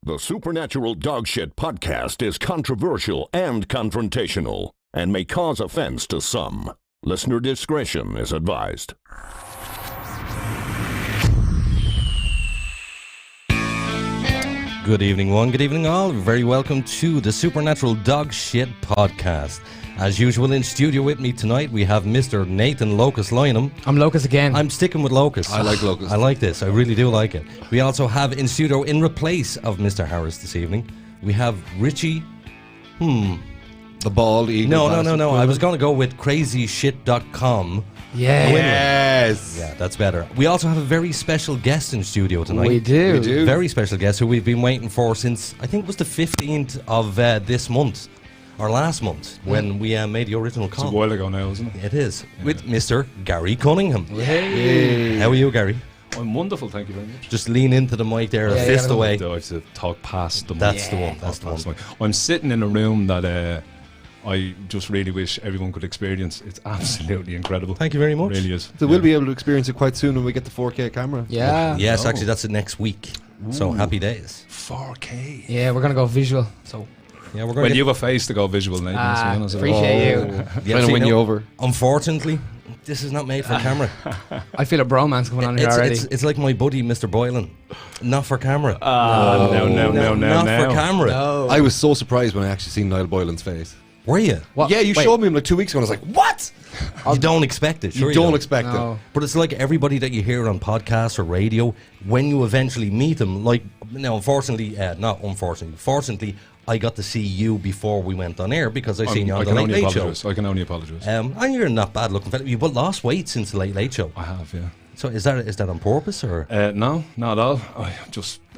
The Supernatural Dogshit podcast is controversial and confrontational and may cause offense to some. Listener discretion is advised. Good evening, one. Good evening, all. Very welcome to the Supernatural Dogshit podcast. As usual, in studio with me tonight, we have Mr. Nathan Locust Lynham. I'm Locust again. I'm sticking with Locust. I like Locust. I like this. I really do like it. We also have in studio, in replace of Mr. Harris this evening, we have Richie. The bald eagle. No. I was going to go with crazyshit.com. Yes. Yeah, that's better. We also have a very special guest in studio tonight. We do. Very special guest who we've been waiting for since, I think it was the 15th of this month, or last month, when we made the original call. It's a while ago now, isn't it? It is. With Mr. Gary Cunningham. Hey. How are you, Gary? I'm wonderful, thank you very much. Just lean into the mic there, a fist away. I have to talk past the mic. That's the one. That's the one. I'm sitting in a room that I just really wish everyone could experience. It's absolutely incredible. Thank you very much. It really is. So we'll be able to experience it quite soon when we get the 4K camera. Yeah. Yes, actually, that's it next week. So happy days. 4K. Yeah, we're gonna go visual. So Yeah, we're going Well, to you have a face to go visual, Nathan. to be honest. appreciate you. Trying to win you over. Unfortunately, this is not made for camera. I feel a bromance coming on here already. It's like my buddy, Mr. Boylan. Not for camera. No. Not for camera. No. I was so surprised when I actually seen Niall Boylan's face. Were you? What? Yeah, you Wait. showed me him like 2 weeks ago and I was like, what? You don't expect it. Sure You don't expect No. it. But it's like everybody that you hear on podcasts or radio, when you eventually meet them, like, now, fortunately, I got to see you before we went on air because I seen you on the Late Late Show. I can only apologise. And you're not bad looking fella. You've lost weight since the Late Late Show. I have, yeah. So is that on purpose or? No, not at all.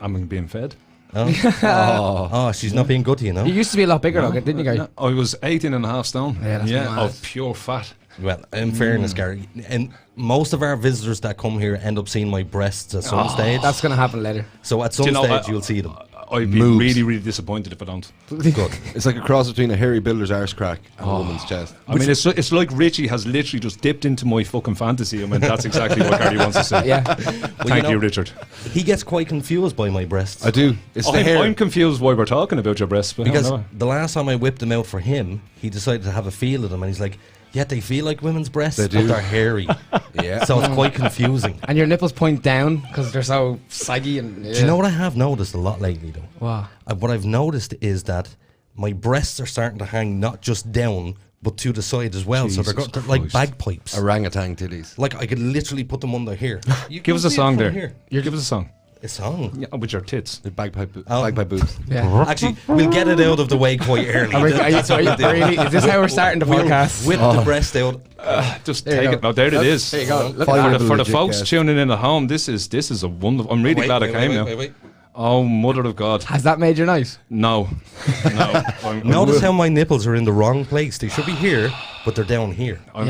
I'm being fed. Oh, she's not being good to you, no? You used to be a lot bigger, didn't you, Gary? No, I was 18.5 stone. Yeah, that's mad. of pure fat. Well, in fairness, Gary, and most of our visitors that come here end up seeing my breasts at some stage. That's gonna happen later. So at some Do you know, stage you'll see them. I'd be Moves. really, really disappointed if I don't. Good. It's like a cross between a hairy builder's arse crack and a woman's chest. I mean, it's like Richie has literally just dipped into my fucking fantasy. I mean, that's exactly what Gary wants to say. Yeah. Thank you, Richard. He gets quite confused by my breasts. I do. It's the hair. I'm confused why we're talking about your breasts. But Because I don't know. the last time I whipped them out for him, he decided to have a feel of them, and he's like, "Yeah, they feel like women's breasts, They but do. they're hairy." Yeah. So it's quite confusing. And your nipples point down because they're so saggy and. Do you know what I have noticed a lot lately, though? Wow. What I've noticed is that my breasts are starting to hang not just down, but to the side as well. So they're Jesus like Christ. bagpipes. Orangutan titties. Like I could literally put them under here. You Give can us a see it song from there. Here. Give us a song. A song. Yeah, with your tits. The bagpipe Oh. boobs. Yeah. Actually, we'll get it out of the way quite early. Are we, That's what we'll do. really? Is this how we're starting the We'll podcast? whip the breast out. Just There you take go. it. No, there it is. There you go. Look Fire at that. For the legit folks guest. tuning in at home, this is a wonderful. I'm really glad I came now. Wait. Oh, mother of God. Has that made your night? No. I'm, Notice how my nipples are in the wrong place. They should be here, but they're down here. I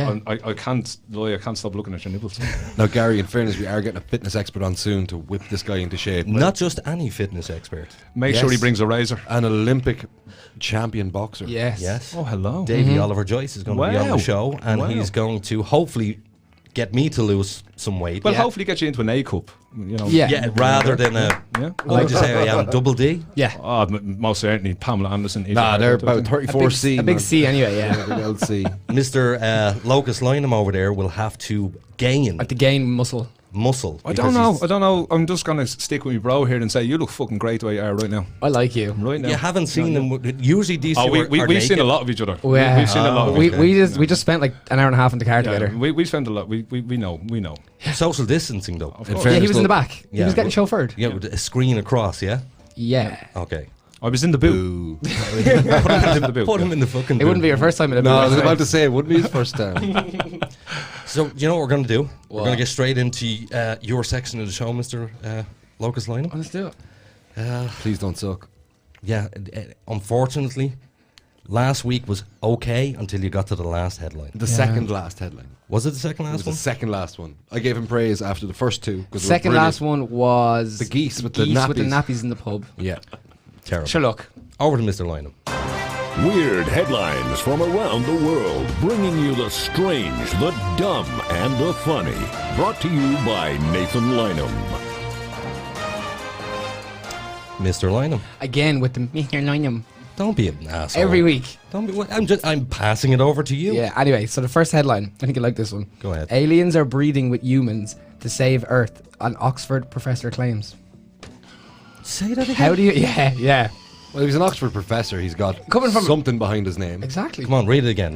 can't lie. I can't stop looking at your nipples. Now, Gary, in fairness, we are getting a fitness expert on soon to whip this guy into shape. Not just any fitness expert. Make sure he Yes. brings a razor. An Olympic champion boxer. Yes. Yes. Oh, hello. Davey Oliver Joyce is going to be on Wow. the show, and Wow. he's going to hopefully get me to lose some weight. Well, Yeah. hopefully get you into an A cup. You know. Yeah. Yeah, rather than a. Yeah. What would you say I am? Double D? Yeah. Oh, most certainly Pamela Anderson. Nah, they're about A 34C. big man. C anyway, yeah. Yeah, big old C. Mr. Locust Lynham over there will have to gain At the gain muscle. muscle. I because don't know. I'm just gonna stick with my bro here and say you look fucking great the way you are right now. I like you. Right now. You haven't seen them. Usually these Oh, two are we've seen naked. a lot of each other. Yeah. We've seen a lot of We, each other. we just spent like an hour and a half in the car Yeah, together. we spent a lot. We know. Social distancing, though. Of In course. Yeah, he fairness, was in the though- back. He Yeah, was getting well- chauffeured. Yeah, with a screen across, yeah? Yeah. Okay. I was in the boot. Ooh. Put him in the boot. Put him in the fucking It wouldn't be your first time in a No, I was booth, about right? to say it wouldn't be his first time. So, you know what we're going to do? We're What? going to get straight into your section of the show, Mr. Locust Lynham. Let's do it. Please don't suck. Yeah, unfortunately, last week was okay until you got to the last headline. The second last headline. Was it the second It was last the one? second last one. I gave him praise after the first two. 'cause they were Second last brilliant. one was The geese with the with the nappies. nappies in the pub. Yeah. Terrible. Sure, look. Over to Mr. Lynham. Weird headlines from around the world, bringing you the strange, the dumb, and the funny. Brought to you by Nathan Lynham. Mr. Lynham. Again with the Mr. Lynham. Don't be an asshole. Every week. Don't be. I'm passing it over to you. Yeah, anyway, so the first headline, I think you like this one. Go ahead. Aliens are breeding with humans to save Earth, an Oxford professor claims. Say that again. How do you... Yeah. Well, he's an Oxford professor. He's got Coming from- something behind his name. Exactly. Come on, read it again.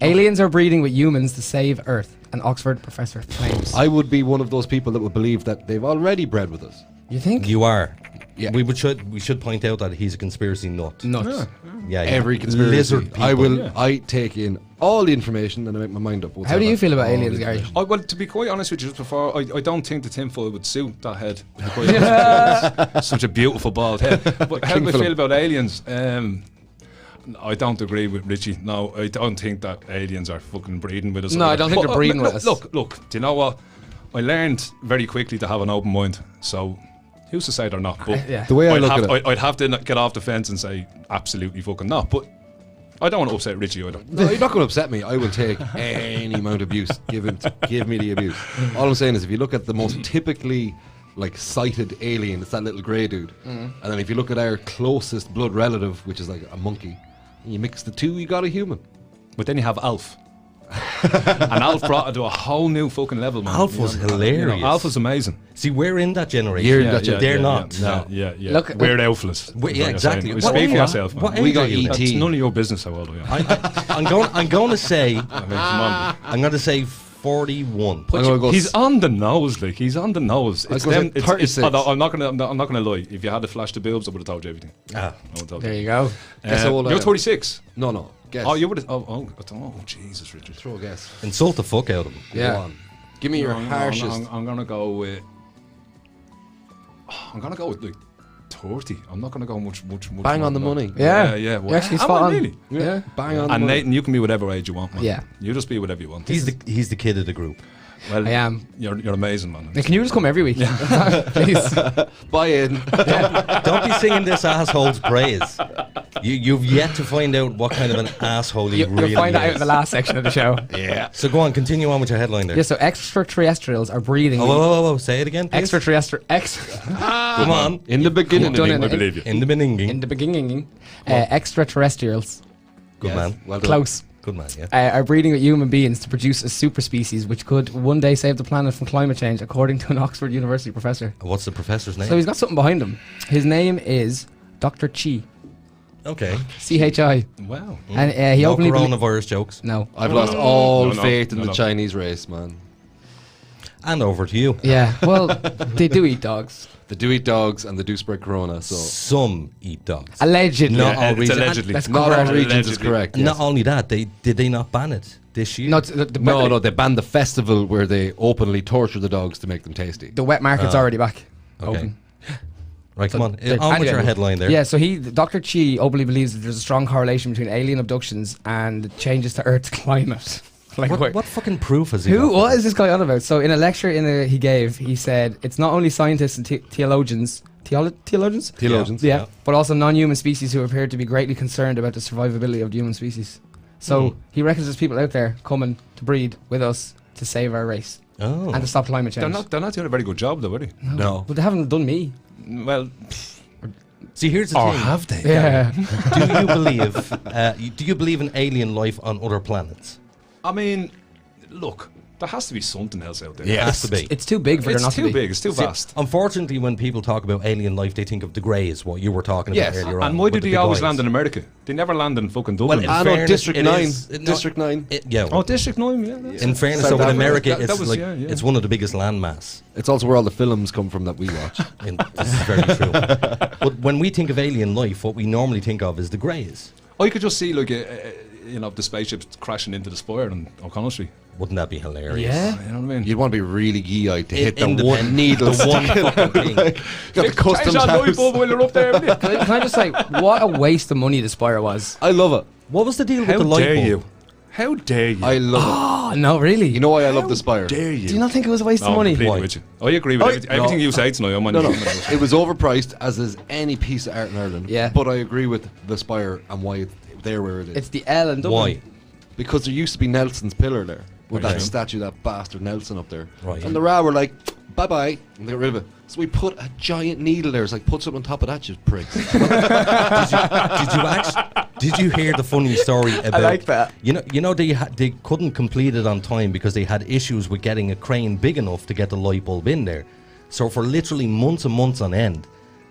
Aliens are breeding with humans to save Earth, an Oxford professor claims. I would be one of those people that would believe that they've already bred with us. You think? You are. Yeah. We should point out that he's a conspiracy nut. Nuts. Yeah. Every conspiracy. Lizard people. I will. I take in all the information and I make my mind up. How do you feel about aliens, Gary? Well, to be quite honest with you, just before, I don't think the tinfoil would suit that head. Such a beautiful bald head. But how do I feel about aliens? I don't agree with Richie. No, I don't think that aliens are fucking breeding with us. No, I don't think they're breeding with us. Look, do you know what? I learned very quickly to have an open mind. So, who's to say they're not? But Yeah. The way I look at it, I'd have to get off the fence and say absolutely fucking not. But I don't want to upset Richie either. no, you're not going to upset me. I will take any amount of abuse. Give me the abuse. All I'm saying is, if you look at the most typically like sighted alien, it's that little grey dude. And then if you look at our closest blood relative, which is like a monkey, and you mix the two, you got a human. But then you have Alf. And Alf brought it to a whole new fucking level, man. Alf was hilarious. Alf was amazing. See, we're in that generation. You're in that generation. They're not. No. Yeah. Look, We're Alfless. Yeah, exactly. Speak What for age- yourself, man. what We age got are you? ET. It's none of your business how old I am. I'm going to say. I mean, come on. I'm going to say 41. I'm gonna go He's on the nose, like he's on the nose. I was It's gonna them. say It's, 36. although I'm not gonna lie. If you had to flash the boobs, I would have told you everything. I would have told there you go. Guess how old I You're am. 36. No. Guess. Oh, you would have. Oh, Jesus, Richard. Throw a guess. Insult the fuck out of him. Yeah. Go on. Give me your harshest. I'm gonna go with. I'm gonna go with like 30. I'm not gonna go much. Bang more on the than that. money. Yeah. Yeah. You're actually Am spot I on. really? Yeah. Bang on the And money. Nathan, you can be whatever age you want, man. Yeah. You just be whatever you want. He's the kid of the group. Well, I am. You're amazing, man. Can you just come every week? Please. Bye, Aiden. Don't be singing this asshole's praise. You've yet to find out what kind of an asshole he really You'll find that out is. in the last section of the show. Yeah. So go on, continue on with your headline there. Yeah, so extraterrestrials are breeding. Whoa. Say it again, please. Extraterrestrial. Come on. In the beginning. Done it. I believe you. In the beginning. In the beginning, extraterrestrials, Good man. Well done. close, Good man, yeah. are breeding with human beings to produce a super species which could one day save the planet from climate change, according to an Oxford University professor. What's the professor's name? So he's got something behind him. His name is Dr. Chi, Okay. C-H-I. Wow. And he No openly... coronavirus jokes. No. I've lost all No, faith in no. the Chinese race, man. And over to you. Yeah, well, they do eat dogs. They do eat dogs and they do spread corona, so Some eat dogs. Allegedly. Not all It's regions. allegedly. That's not all correct. regions is Allegedly. correct. Not Yes. only that, did they not ban it this year? No, it's the No, they banned the festival where they openly torture the dogs to make them tasty. The wet market's already back. Okay. Open. Right, come on. they're- On with anyway. your headline there. Yeah, so Dr. Chi openly believes that there's a strong correlation between alien abductions and changes to Earth's climate. Like What fucking proof has he Who? got? What is this guy on about? So in a lecture he gave, he said it's not only scientists and theologians, theologians, Yeah. but also non-human species who appear to be greatly concerned about the survivability of the human species. So he reckons there's people out there coming to breed with us to save our race Oh. and to stop climate change. They're not doing a very good job, though, are they? No. But they haven't done me. Well, See, here's the thing. have they? Yeah. Do you believe in alien life on other planets? I mean, look, there has to be something else out there. It has to be. It's too big for there It's not to too be. big. It's too vast. Unfortunately, when people talk about alien life, they think of the Greys, what you were talking Yes. about earlier on. And why with did the they always guys. land in America? They never land in fucking Well, Dublin. in I know fairness, District it 9. is- no, District 9. Yeah. oh, District 9, yeah. that's- In fairness, South so in Africa. America, That it's was- like yeah. it's one of the biggest landmass. It's also where all the films come from that we watch. And this is very true. But when we think of alien life, what we normally think of is the Greys. I could just see, like, the spaceships crashing into the spire in O'Connell Street. Wouldn't that be hilarious? Yeah. You know what I mean? You'd want to be really gee-eyed to hit the Independent- one needle. The one fucking thing. Got the customs Change that light house. bulb while you're up there. innit? Can I just say, what a waste of money the Spire was. I love it. What was the deal with How the light dare bulb? you? How dare you? I love Oh, no, really? it. You know why I love the Spire? dare you? Do you not think it was a waste No, of I'm money? completely Why? with you. I agree with everything no. you say tonight. I'm on No, your no. It was overpriced, as is any piece of art in Ireland. Yeah. But I agree with the Spire and why it's there where it is. It's the L and W. Why? Because there used to be Nelson's Pillar there. with that statue, that bastard Nelson up there. Right. And the Ra were like, bye-bye, and they got rid of it. So we put a giant needle there. It's like, put something on top of that, you pricks. Did you hear the funny story about? I like that. You know they couldn't complete it on time because they had issues with getting a crane big enough to get the light bulb in there. So for literally months and months on end,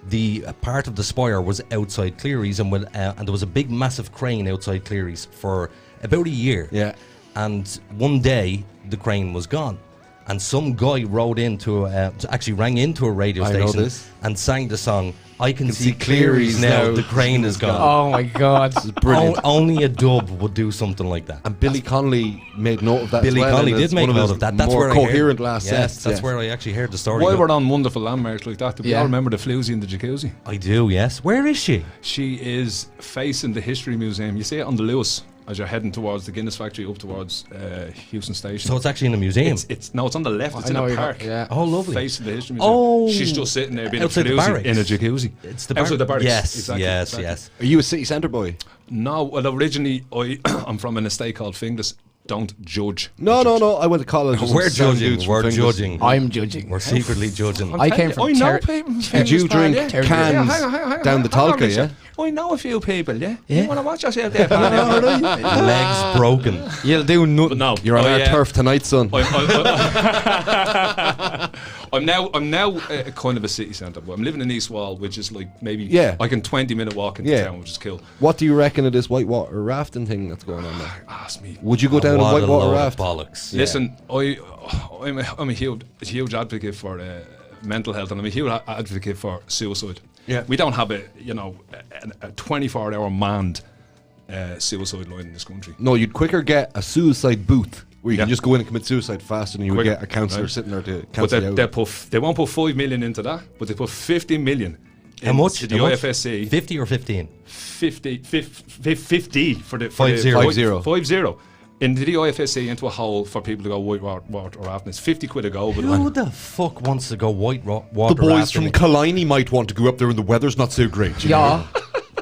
the part of the spire was outside Cleary's, and there was a big, massive crane outside Cleary's for about a year. Yeah. And one day the crane was gone. And some guy rode into actually rang into a radio station and sang the song, I can see Cleary's now, the crane is gone. Oh my God. This is brilliant. Only a dub would do something like that. And Billy Connolly made note of that. Billy Connolly did make note of that. That's more where coherent I heard, last yes, sets. that's where I actually heard the story. While we're on wonderful landmarks like that, do we Yeah. all remember the floozy in the jacuzzi? I do, yes. Where is she? She is facing the History Museum. You see it on the Lewis as you're heading towards the Guinness factory up towards Houston Station. So it's actually in a museum. It's on the left. It's I in know a you're park. not- yeah. Oh, lovely. Facing the History Museum. Oh. She's just sitting there being a Outside the floozy barracks. in a jacuzzi. It's the outside the barracks. Yes, Exactly, yes, exactly. yes. Are you a city centre boy? No, well, originally I'm from an estate called Finglas. Don't judge. No. I went to college. with We're some sound judging. dudes from We're Finglas. judging. I'm judging. We're secretly judging. I came from I know Ter- people. Did you drink cans hang on, down the hang on, Tolka, Richard. yeah? I know a few people, yeah? Yeah. You want to watch yourself there, pal? Legs broken. You'll do nothing. But no. You're on our yeah. turf tonight, son. I'm now kind of a city centre, but I'm living in East Wall, which is like maybe like a 20-minute walk into town, which is cool. What do you reckon of this whitewater rafting thing that's going on there? Ask me. Would you go down a What whitewater load raft? of bollocks. Listen, I'm a huge advocate for mental health, and I'm a huge advocate for suicide. Yeah. We don't have a 24-hour manned suicide line in this country. No, you'd quicker get a suicide booth where you can Yeah. just go in and commit suicide faster than you would Quicker, get a counsellor right. sitting there to But counsel you out. they won't put 5 million into that, but they put 50 million. How much? into the How much? IFSC. 50 or 15? 50 for the 50. 50 into the IFSC into a hole for people to go whitewater rafting. It's 50 quid a go. But Who the fuck wants to go water The boys rafting? from Killiney might want to go up there when the weather's not so great. You know? Yeah.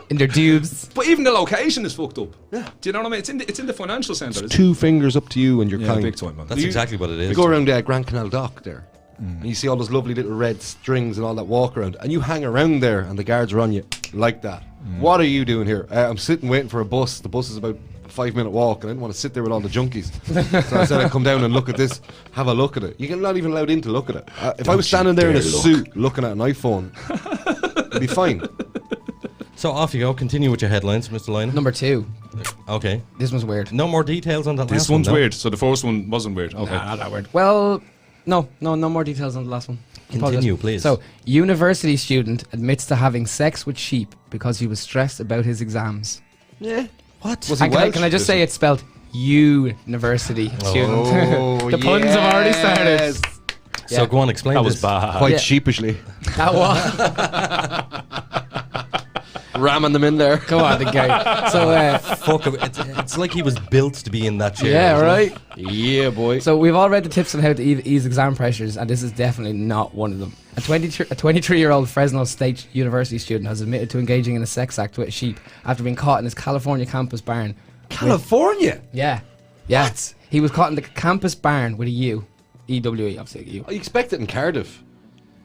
In their dudes. But even the location is fucked up. Yeah. Do you know what I mean? It's in the financial centre. It's 2 fingers up to you and your Yeah, kind. big time, man. That's exactly what it is. You go around Grand Canal Dock there, and you see all those lovely little red strings and all that walk around, and you hang around there, and the guards are on you like that. What are you doing here? I'm sitting waiting for a bus. The bus is about a 5-minute walk, and I didn't want to sit there with all the junkies. So I said I'd come down and look at this, have a look at it. You're not even allowed in to look at it. If I was standing there in a suit looking at an iPhone, it'd be fine. So off you go. Continue with your headlines, Mr. Lynn. Number 2. Okay. This one's weird. No more details on that This last one, one's no? weird. So the first one wasn't weird. Okay. Nah, not that weird. Well, no more details on the last one. Continue, Apologize. please. So, university student admits to having sex with sheep because he was stressed about his exams. Yeah. What? Was he And Welsh? can I just say it's spelled university student? The puns have already started. So go on, explain That this. was bad. Quite Yeah. sheepishly. That was. Ramming them in there. Go on, the guy. So, Fuck, it's like he was built to be in that chair. yeah, isn't it? right. Yeah, boy. So we've all read the tips on how to ease exam pressures, and this is definitely not one of them. A 23-year-old Fresno State University student has admitted to engaging in a sex act with a sheep after being caught in his California campus barn. California? Yeah. What? He was caught in the campus barn with a U. E-W-E, obviously a U. I expect it in Cardiff.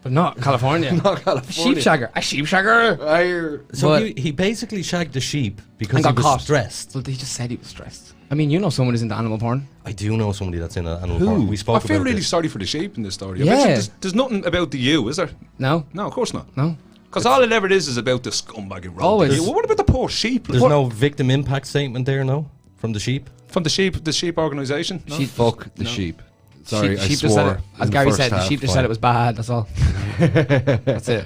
But not California. Not California. Sheepshagger. A sheepshagger. So But- he basically shagged the sheep because And he got was caught. stressed. Well, he just said he was stressed. I mean, you know someone who's into animal porn. I do know somebody that's in an animal Who? park. We I spoke feel about really this. sorry for the sheep in this story. I Yeah. bet you there's nothing about the you, is there? No? No, of course not. No? Because all it ever is about the scumbag who wrote Always. the you. Well, what about the poor sheep? There's What- no victim impact statement there, no? From the sheep? from the sheep organisation? No? Sheep- Fuck the sheep. Sorry, sheep I just said swore. it. in As the Gary first said, the half. sheep just said it was bad, that's all. That's it.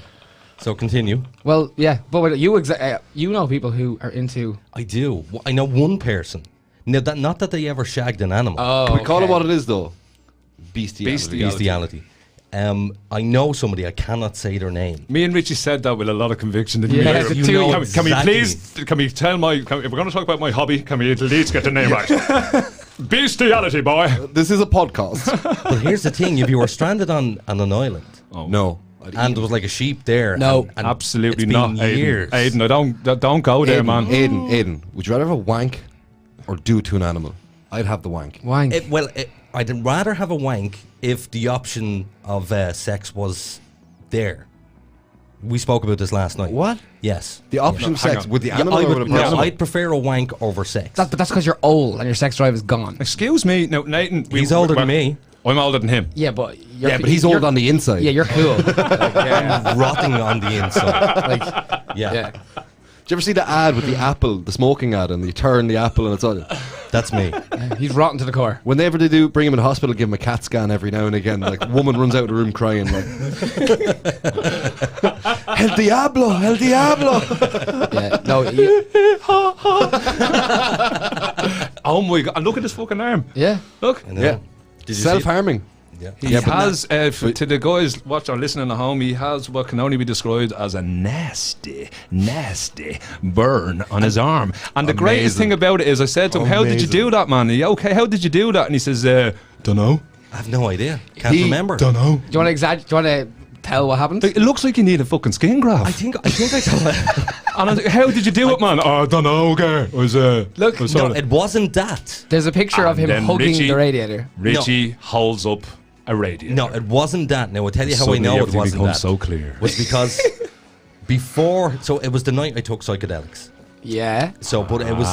So continue. Well, yeah, but you know people who are into. I do. I know one person. Now, not that they ever shagged an animal. Oh, We call it what it is, though. Bestiality. Bestiality. I know somebody. I cannot say their name. Me and Richie said that with a lot of conviction. Didn't Yeah, we? the two of you. Can we Exactly. please? Can we tell if we're going to talk about my hobby, can we at least get the name right? Bestiality, boy. This is a podcast. But here's the thing: if you were stranded on an island No. and there was like a sheep there, No. and Absolutely it's not, been years. Aiden, I don't go there, man. Aiden, would you rather have a wank or do it to an animal? I'd have the wank. Wank. I'd rather have a wank if the option of sex was there. We spoke about this last night. What? Yes. The option of sex with the animal or with a person? I'd prefer a wank over sex. But that's because you're old and your sex drive is gone. Excuse me, now Nathan. He's older than me. I'm older than him. Yeah, but But he's old on the inside. Yeah, you're cool. I'm rotting on the inside. Yeah. Did you ever see the ad with the apple, the smoking ad, and you turn the apple and it's on? That's me. He's rotten to the core. Whenever they do bring him in hospital, give him a CAT scan every now and again. Like, a woman runs out of the room crying, like, El Diablo, El Diablo. Yeah, no. Oh my God! Look at his fucking arm. Yeah. Look. Yeah. Did you see Self-harming. Yeah. He has, to the guys watching or listening at home, he has what can only be described as a nasty, nasty burn on his arm. And the greatest thing about it is, I said to him, "How did you do that, man? Are you okay? How did you do that?" And he says, "Don't know. I have no idea. Can't remember. Don't know." Do you want to exaggerate? Do you want to tell what happened? It looks like you need a fucking skin graft. I think I told it. And I was like, "How did you do it, man?" "Oh, I don't know, okay. It was Look, No, it wasn't that. There's a picture of him then hugging the radiator. Richie holds up a radiator. No, it wasn't that. Now, I'll tell you how I Suddenly know it everything wasn't becomes that. so clear. Was because so it was the night I took psychedelics. Yeah. So, but it was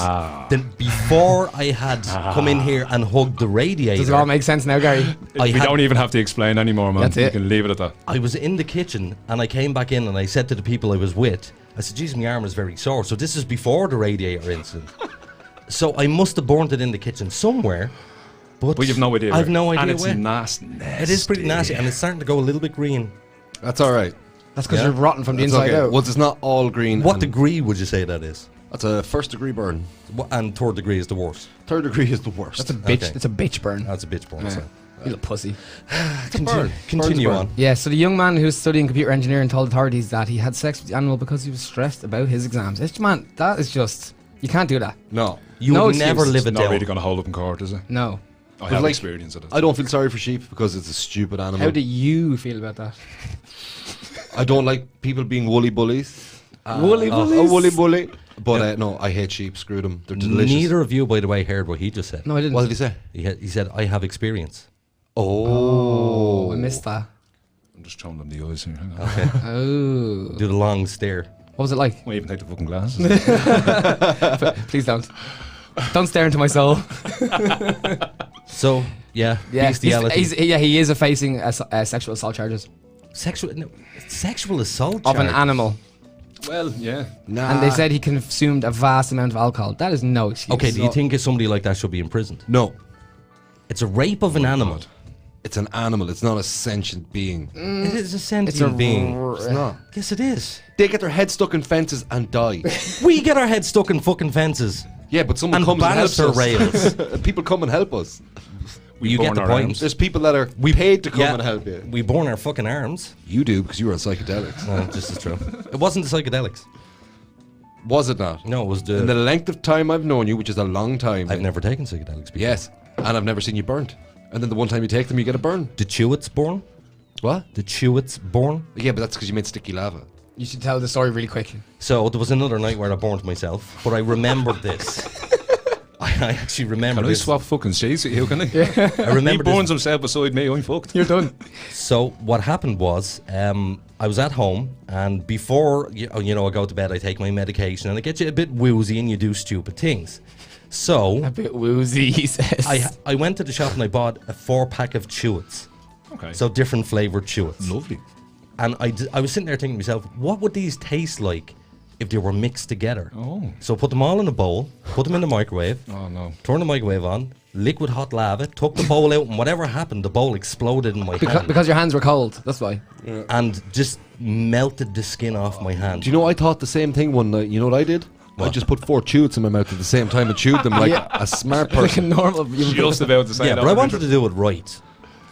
before I had come in here and hugged the radiator. Does it all make sense now, Gary? We don't even have to explain anymore, man. That's it. You can leave it at that. I was in the kitchen and I came back in and I said to the people I was with, I said, "Geez, my arm is very sore." So this is before the radiator incident. So I must have burnt it in the kitchen somewhere. But you've no idea. I have no idea and it's where. nasty. It is pretty nasty and it's starting to go a little bit green. That's all right. That's because Yeah. you're rotten from the That's inside okay. out. Once it's not all green. What and degree would you say that is? That's a first-degree burn. And third degree is the worst. Third degree is the worst. That's a bitch. Okay. It's a bitch burn. That's a bitch burn. Yeah. So. You little pussy. Continue burn. on. Yeah, so the young man who's studying computer engineering told authorities that he had sex with the animal because he was stressed about his exams. Man, that is just... You can't do that. No. You No would excuse. never live It's it not down. really going to hold up in court, is it? No. I have like- experience of it. I don't feel sorry for sheep because it's a stupid animal. How do you feel about that? I don't like people being woolly bullies. Woolly A bullies? woolly bully. But no, I hate sheep. Screw them. They're delicious. Neither of you, by the way, heard what he just said. No, I didn't. What did he say? He said, "I have experience." Oh, I missed that. I'm just showing them the eyes here. Hang on. Oh. Do the long stare. What was it like? Won't even take the fucking glasses. Please don't. Don't stare into my soul. So yeah, Yeah, bestiality. he is facing sexual assault charges sexual assault of an charge. animal. Well, yeah. Nah. And they said he consumed a vast amount of alcohol. That is no excuse. Okay, do you think somebody like that should be imprisoned? No. It's a rape of an animal. It's an animal. It's not a sentient being. It is a sentient It's a being. It's not. Yes, it is. They get their head stuck in fences and die. We get our heads stuck in fucking fences. Yeah, but someone And comes and helps banister us. rails. People come and help us. You get the burn our point. arms. There's people that are paid to come and help you. We burn our fucking arms. You do because you were on psychedelics. No, this is true. It wasn't the psychedelics. Was it not? No, it was In the the... length of time I've known you, which is a long time. I've never taken psychedelics before. Yes, and I've never seen you burnt. And then the one time you take them, you get a burn. The Chewits born? What? The Chewits born? Yeah, but that's because you made sticky lava. You should tell the story really quick. So there was another night where I burnt myself, but I remembered this. I actually remember Can I this. swap fucking sheets with you, can I? I He remember this. burns himself beside me, I'm fucked. You're done. So what happened was, I was at home, and before I go to bed, I take my medication, and it gets you a bit woozy, and you do stupid things. So A bit woozy, he says. I went to the shop and I bought a 4-pack of Chewits, Okay. so different flavored Chewits. Lovely. And I was sitting there thinking to myself, what would these taste like if they were mixed together? Oh. So put them all in a bowl, put them in the microwave, Oh, no. turn the microwave on, liquid hot lava, took the bowl out, and whatever happened, the bowl exploded in my hand. Because your hands were cold. That's why. And just melted the skin off my hand. Do you know I thought the same thing one night? You know what I did? I What? just put 4 Chewits in my mouth at the same time and chewed them like a smart Like a person. normal. Just about to say Yeah, that. but I wanted to do it right.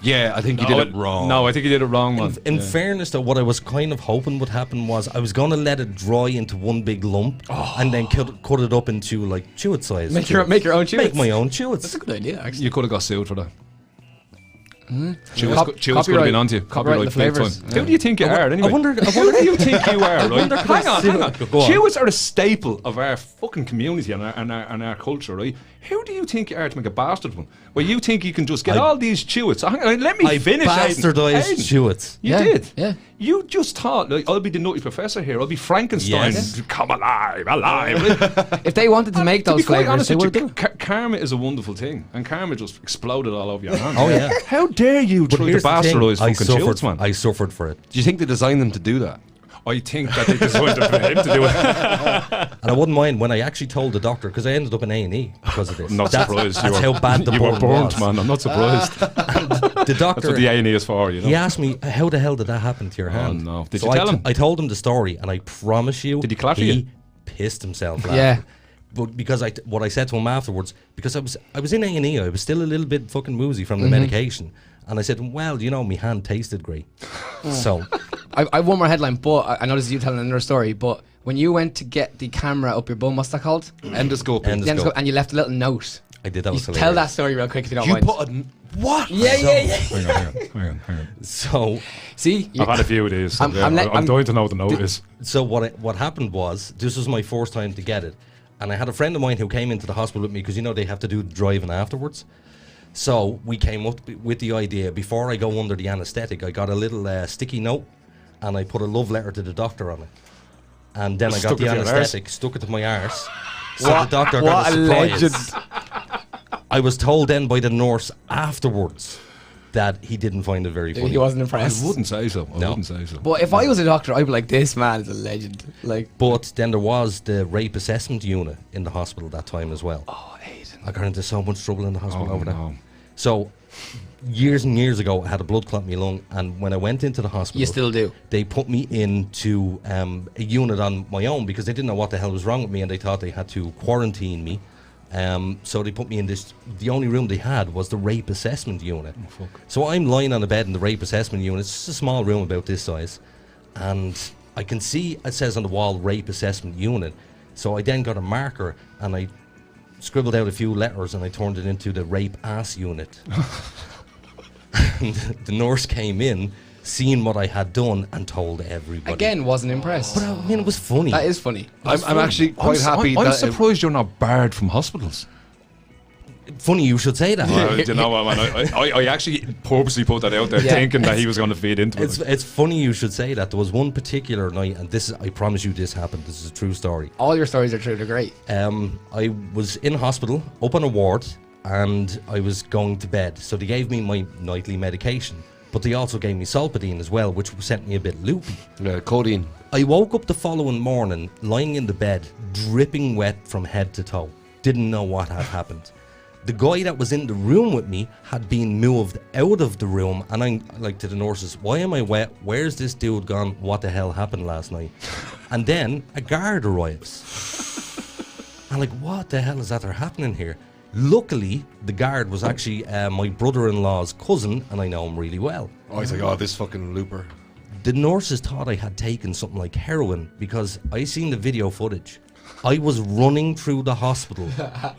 Yeah, I think you did it wrong. No, I think you did it wrong, man. In fairness, though, what I was kind of hoping would happen was I was going to let it dry into one big lump and then cut it up into like Chewit size. Make your own Chewits. Make my own Chewits. That's a good idea, actually. You could have got sued for that. Cop- Chewits could have copyright- been onto you. copyright the big flavours. time. Who do you think you are, anyway? I wonder Who do you think you are, right? wonder could I Hang on, sue- hang on. Go on. Chewits are a staple of our fucking community and our culture, right? Who do you think you are to make a bastard one? Well, you think you can just get all these chewits. Let me finish, bastardized Aiden. chewits. You did? Yeah. You just thought, like, I'll be the nutty professor here. I'll be Frankenstein. Yes. Come alive. If they wanted to make To be those quite flavors, honest they with would you, have done. karma is a wonderful thing. And karma just exploded all over your hands. Oh, yeah. How dare you try to Here's the thing, bastardize I fucking chewits, suffered, man? I suffered for it. Do you think they designed them to do that? I think that they designed it for him to do it. And I wouldn't mind when I actually told the doctor, because I ended up in A&E because of this. I'm not surprised. That's how bad the you were burn burnt, was. man. I'm not surprised. The doctor, That's what the A&E is for, you know. he asked me, how the hell did that happen to your hand? no. Did So you tell him? I told him the story, and I promise you, Did he clap he you? pissed himself laughing. Yeah. But because what I said to him afterwards, because I was in A&E, I was still a little bit fucking woozy from the medication, and I said, well, you know, my hand tasted great. So I have one more headline, but I know this is you telling another story. But when you went to get the camera up your bum, what's that called? Endoscoping. Endoscope. The endoscope, and you left a little note. I did. That was You hilarious. tell that story real quick if you don't You mind. put a... What? yeah. Hang on. So See, I've had a few of these. I'm I'm dying to know what the note is. So what happened was, this was my first time to get it, and I had a friend of mine who came into the hospital with me, because you know they have to do the driving afterwards. So we came up with the idea, before I go under the anaesthetic, I got a little sticky note, and I put a love letter to the doctor on it, and then I got Stuck the it to your anaesthetic, stuck it to my arse. So the doctor got what a a surprise. I was told then by the nurse afterwards that he didn't find it very funny. he wasn't I impressed. wouldn't say so. I No. wouldn't say so. But if I was a doctor, I'd be like, this man is a legend. Like, But then there was the rape assessment unit in the hospital that time as well. oh, Aiden. I got into so much trouble in the hospital over that. no. So, years and years ago, I had a blood clot in my lung, and when I went into the hospital, You still do. they put me into a unit on my own, because they didn't know what the hell was wrong with me, and they thought they had to quarantine me. So they put me in this. The only room they had was the rape assessment unit. So I'm lying on a bed in the rape assessment unit. It's just a small room about this size, and I can see it says on the wall rape assessment unit. So I then got a marker and I scribbled out a few letters and I turned it into the rape ass unit. And the nurse came in, seen what I had done, and told everybody. Again, wasn't impressed. But I mean, it was funny. That is funny. I'm actually quite happy I'm that... surprised you're not barred from hospitals. Funny you should say that. Well, you know what, man? I actually purposely put that out there, Yeah. thinking that he was going to feed into it. It's funny you should say that. There was one particular night, and this is, I promise you this happened. This is a true story. All your stories are true. They're great. I was in hospital, up on a ward, and I was going to bed. So they gave me my nightly medication, but they also gave me Solpadeine as well, which sent me a bit loopy. codeine. I woke up the following morning, lying in the bed, dripping wet from head to toe. Didn't know what had happened. The guy that was in the room with me had been moved out of the room, and I'm like to the nurses, why am I wet? Where's this dude gone? What the hell happened last night? And then a guard arrives. I'm like, what the hell is that happening here? Luckily, the guard was actually my brother-in-law's cousin, and I know him really well. Oh, he's like, oh, this fucking looper. The nurses thought I had taken something like heroin, because I seen the video footage. I was running through the hospital,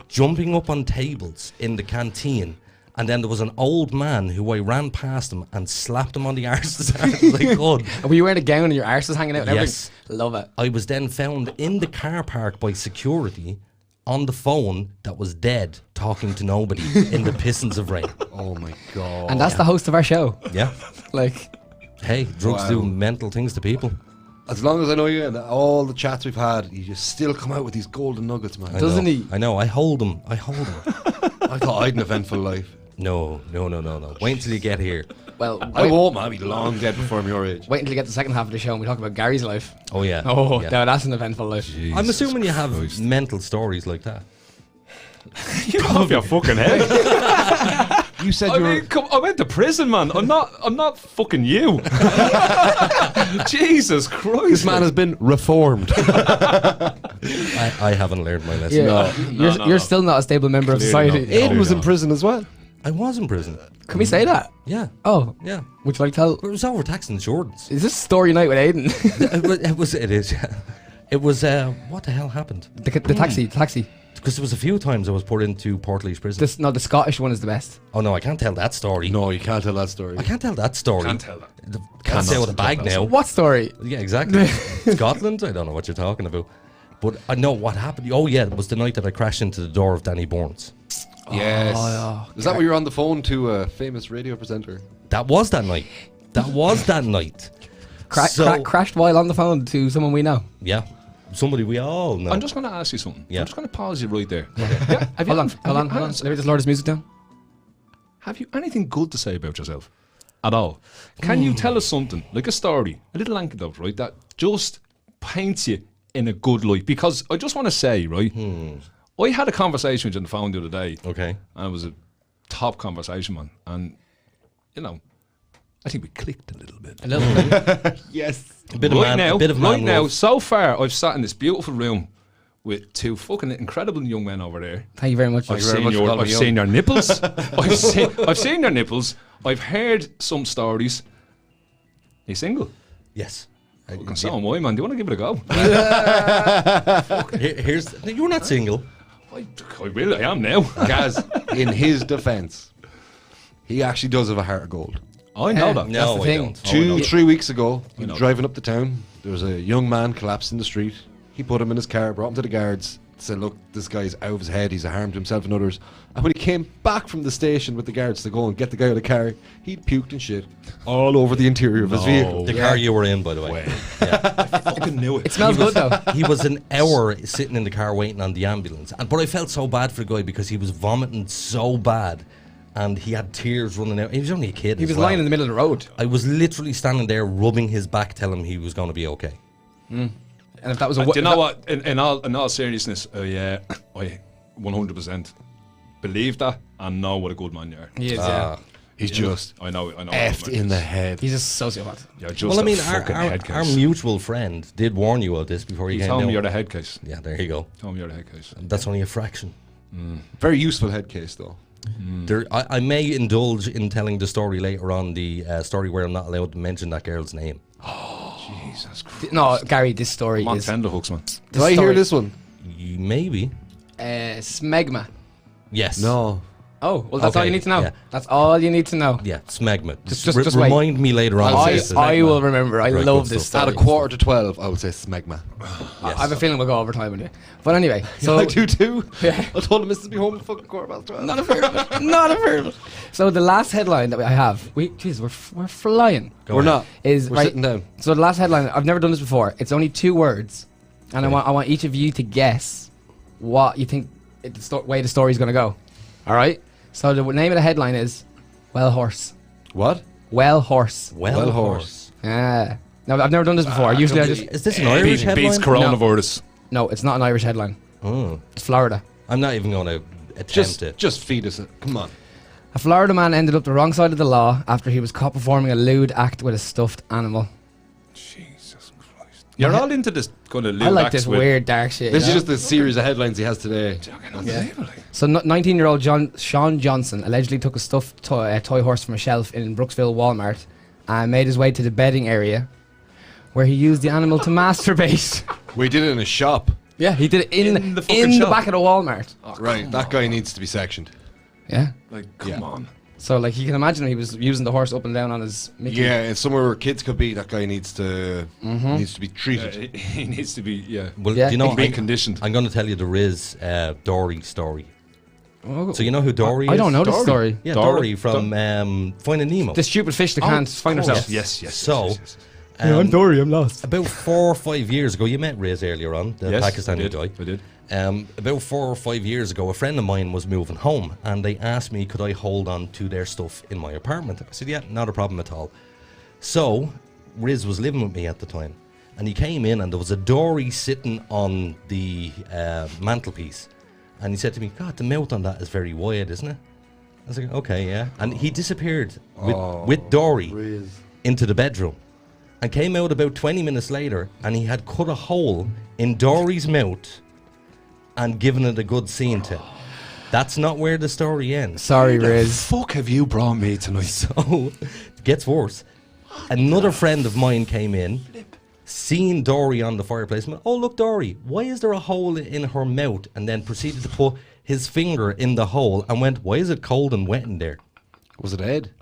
jumping up on tables in the canteen, and then there was an old man who I ran past him and slapped him on the arse as hard as I could. Were you wearing a gown and your arse was hanging out? And Yes. everything? Love it. I was then found in the car park by security on the phone that was dead, talking to nobody in the pissings of rain. Oh my god. And that's the host of our show. Yeah. Like, Hey, drugs Wow. do mental things to people. As long as I know you and all the chats we've had, you just still come out with these golden nuggets, man. I Doesn't know. he? I know. I hold him. I thought I had an eventful life. No. Wait until you get here. well, I won't, man. I'll be long dead before I'm your age. wait until you get to the second half of the show and we talk about Gary's life. Oh, yeah. Oh, yeah. no, that's an eventful life. I'm assuming you have Christ. mental stories like that. You off your fucking head. You said I you were... mean, I went to prison, man. I'm not fucking you. Jesus Christ. This man has been reformed. I haven't learned my lesson. Yeah, you're still not a stable member of Clearly society. not. Aiden was in not. prison as well. I was in prison. Can we say that? Yeah. Oh, Yeah. would you like to tell? But it was over tax insurance. Is this story night with Aiden? It is. Yeah. It was, what the hell happened? the taxi. Because there was a few times I was put into Portlaoise prison. The Scottish one is the best. Oh, no, I can't tell that story. No, you can't tell that story. I can't tell that story. Can't tell that. Can't say with a bag now. What story? Yeah, exactly. Scotland? I don't know what you're talking about. But I know what happened. Oh, yeah, it was the night that I crashed into the door of Danny Bourne's. Yes. Oh, Is that where you're on the phone to a famous radio presenter? That was that night. That was that night. Crashed while on the phone to someone we know. Yeah. Somebody we all know. I'm just going to ask you something. Yeah. I'm just going to pause you right there. Yeah. Hold on. Let me just lower this music down. Have you anything good to say about yourself at all? Can you tell us something, like a story, a little anecdote, right, that just paints you in a good light? Because I just want to say, right, I had a conversation with you on the phone the other day. Okay. And it was a top conversation, man. And, you know, I think we clicked a little bit. A little bit. Yes. A bit of man Now, love. so far, I've sat in this beautiful room with two fucking incredible young men over there. Thank you very much. I've seen your nipples. I've seen your nipples. I've heard some stories. Are you single? Yes. So am I, man. Do you want to give it a go? You're not single. I will. I am now. Gaz, in his defence, he actually does have a heart of gold. I know that. No, the I thing. don't. 3 weeks ago, he know was driving up the town. There was a young man collapsed in the street. He put him in his car, brought him to the guards, said, look, this guy's out of his head, he's a harm to himself and others. And when he came back from the station with the guards to go and get the guy out of the car, he'd puked and shit all over the interior of his vehicle. The car you were in, by the way. I fucking knew it. It smells good though. He was an hour sitting in the car waiting on the ambulance. But I felt so bad for the guy because he was vomiting so bad and he had tears running out. He was only a kid. He was lying in the middle of the road. I was literally standing there rubbing his back, telling him he was going to be okay. And if that was a Do you know what? In all seriousness, I 100% believe that and know what a good man you are. He is, yeah. He's just I know. effed in the head. He's a sociopath. You're just Well, I mean, a fucking head our case. mutual friend did warn you of this before you He came told down. me you're the head case. Yeah, there you go. Told me you're the head case. That's only a fraction. Very useful head case, though. I may indulge in telling the story later on, the story where I'm not allowed to mention that girl's name. Jesus Christ. No, Gary, this story I'm on is... tenterhooks, man. Did I hear this one? Maybe. Smegma. Yes. No. Oh, well, that's all Okay, you need to know. yeah. That's all you need to know. Yeah, smegma. Just wait. Remind me later on. I will remember. I Right, love good this stuff. story. At 11:45, I would say smegma. I have a feeling we'll go overtime anyway. But anyway, so... I do too. Yeah. I told him to be home at fucking 12:15. Not a fair bit. Not a fair bit. So the last headline that I have... We're flying. We're not. Is We're right, sitting down. So the last headline, I've never done this before. It's only 2 words. And I want each of you to guess what you think way the story's going to go. All right? So the name of the headline is Well Horse. What? Well Horse. Well horse. Yeah. No, I've never done this before. Usually I just... Is this an Irish headline? Beats coronavirus. No, it's not an Irish headline. Oh. It's Florida. I'm not even going to attempt it. Just feed us it. Come on. A Florida man ended up the wrong side of the law after he was caught performing a lewd act with a stuffed animal. Jesus Christ. You're all into this kind of I like this weird dark shit. This you is know? just the series of headlines he has today. So 19-year-old Sean Johnson allegedly took a stuffed toy horse from a shelf in Brooksville Walmart and made his way to the bedding area where he used the animal to masturbate. We did it in a shop. Yeah, he did it in the shop. back of the Walmart. Right, that guy needs to be sectioned. Yeah. Like, come on. So like you can imagine he was using the horse up and down on his Mickey. Yeah, and somewhere where kids could be, that guy needs to be treated. He needs to be, Well, Yeah. do you know, being conditioned. I'm going to tell you the Riz Dory story. Oh, So you know who Dory is? I don't know this story. Yeah, Dory. Dory from Finding Nemo. The stupid fish that can't find herself. Yes. So, Dory, I'm lost. about 4 or 5 years ago, you met Riz earlier on, the Pakistani guy. I did. About 4 or 5 years ago, a friend of mine was moving home and they asked me could I hold on to their stuff in my apartment. I said, yeah, not a problem at all. So Riz was living with me at the time and he came in and there was a dory sitting on the mantelpiece and he said to me, God, the mouth on that is very wide, isn't it? I was like, okay, yeah. And he disappeared with Dory into the bedroom and came out about 20 minutes later and he had cut a hole in Dory's mouth and given it a good scene to. That's not where the story ends. Sorry, The Riz. fuck have you brought me tonight? So, it gets worse. Another friend of mine came in, seen Dory on the fireplace, and went, oh, look, Dory, why is there a hole in her mouth? And then proceeded to put his finger in the hole and went, why is it cold and wet in there? Was it Ed?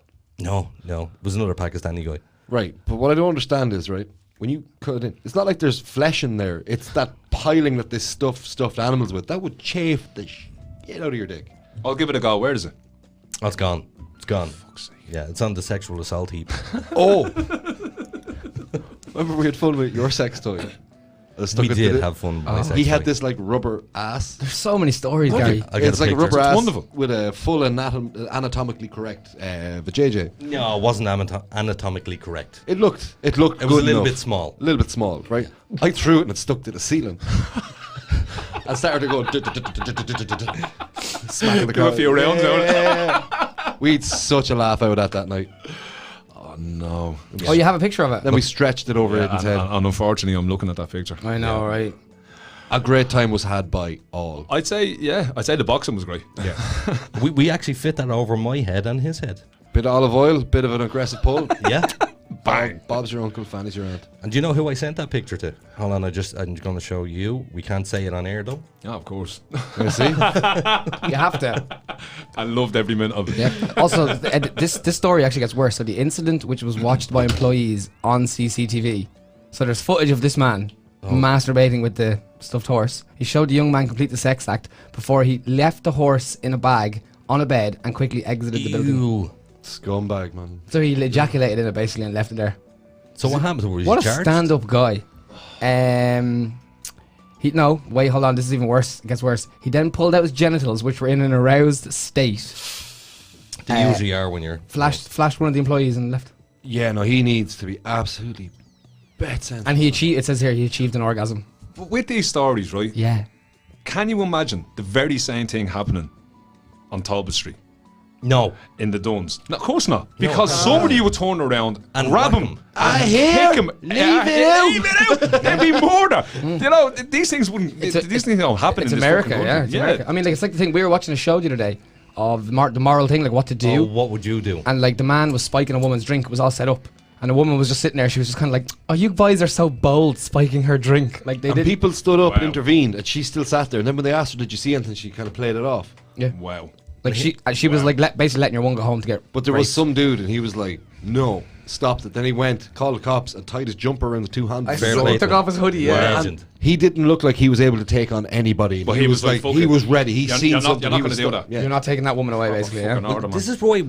No, it was another Pakistani guy. Right, but what I don't understand is, right, when you cut it in, it's not like there's flesh in there. It's that piling that this stuffed animals with. That would chafe the shit out of your dick. I'll give it a go. Where is it? Oh, it's gone. It's gone. Fuck's sake. Yeah, it's on the sexual assault heap. Oh! Remember we had fun with your sex toy? We did have fun with my sex He had toy. this like rubber ass. There's so many stories, Gary. I get It's the like a pictures. rubber ass wonderful. with a full anatomically correct vajayjay. No, it wasn't anatomically correct. It looked It was good a little enough. bit small. A little bit small, right? I threw it and it stuck to the ceiling. I started to go smacking the Do a car. few rounds out. Yeah. We had such a laugh out at that night. Oh no. Oh, you have a picture of it? Then we stretched it over Aiden's head. And unfortunately, I'm looking at that picture. I know, right? A great time was had by all. I'd say the boxing was great. Yeah. We actually fit that over my head and his head. Bit of olive oil, bit of an aggressive pull. Yeah. Bang. Bob's your uncle, Fanny's your aunt. And do you know who I sent that picture to? Hold on, I'm going to show you. We can't say it on air though. Yeah, of course. You see? You have to. I loved every minute of it. Yeah. Also, this story actually gets worse. So the incident, which was watched by employees on CCTV. So there's footage of this man masturbating with the stuffed horse. He showed the young man complete the sex act before he left the horse in a bag on a bed and quickly exited the building. Ew. Scumbag, man. So he ejaculated in it basically and left it there. So what happened? Was What he a charged? stand-up guy. Hold on, this is even worse. It gets worse. He then pulled out his genitals, which were in an aroused state. They usually are when you're... Flashed one of the employees and left. Yeah, no, he needs to be absolutely sensitive. And it says here, he achieved an orgasm. But with these stories, right? Yeah. Can you imagine the very same thing happening on Talbot Street No. in the Duns? No, of course not. Because somebody would turn around and grab whack him. him. And kick him. Leave it out. There'd be murder. You know, these things wouldn't. These things don't happen It's in this America, fucking yeah. country. It's America. I mean, like, it's like the thing, we were watching a show the other day of the moral thing, like what to do. Oh, what would you do? And like the man was spiking a woman's drink, it was all set up. And the woman was just sitting there, she was just kind of like, oh, you boys are so bold spiking her drink. Like they And did. people stood up and Wow. intervened, and she still sat there. And then when they asked her, "Did you see anything?" she kind of played it off. Yeah. Wow. Like she was like basically letting your one go home to get. But there was raped. some dude, and he was like, "No, stopped it." Then he went, called the cops, and tied his jumper around the two handles. Fair So play he to took him. off his hoodie. Yeah. Legend. He didn't look like he was able to take on anybody. But he was like, fuck he it. was ready. He's You're seen not- something. you're not he gonna was do stuck. that. Yeah. You're not taking that woman away, basically. Yeah. Fucking order, man. This is why,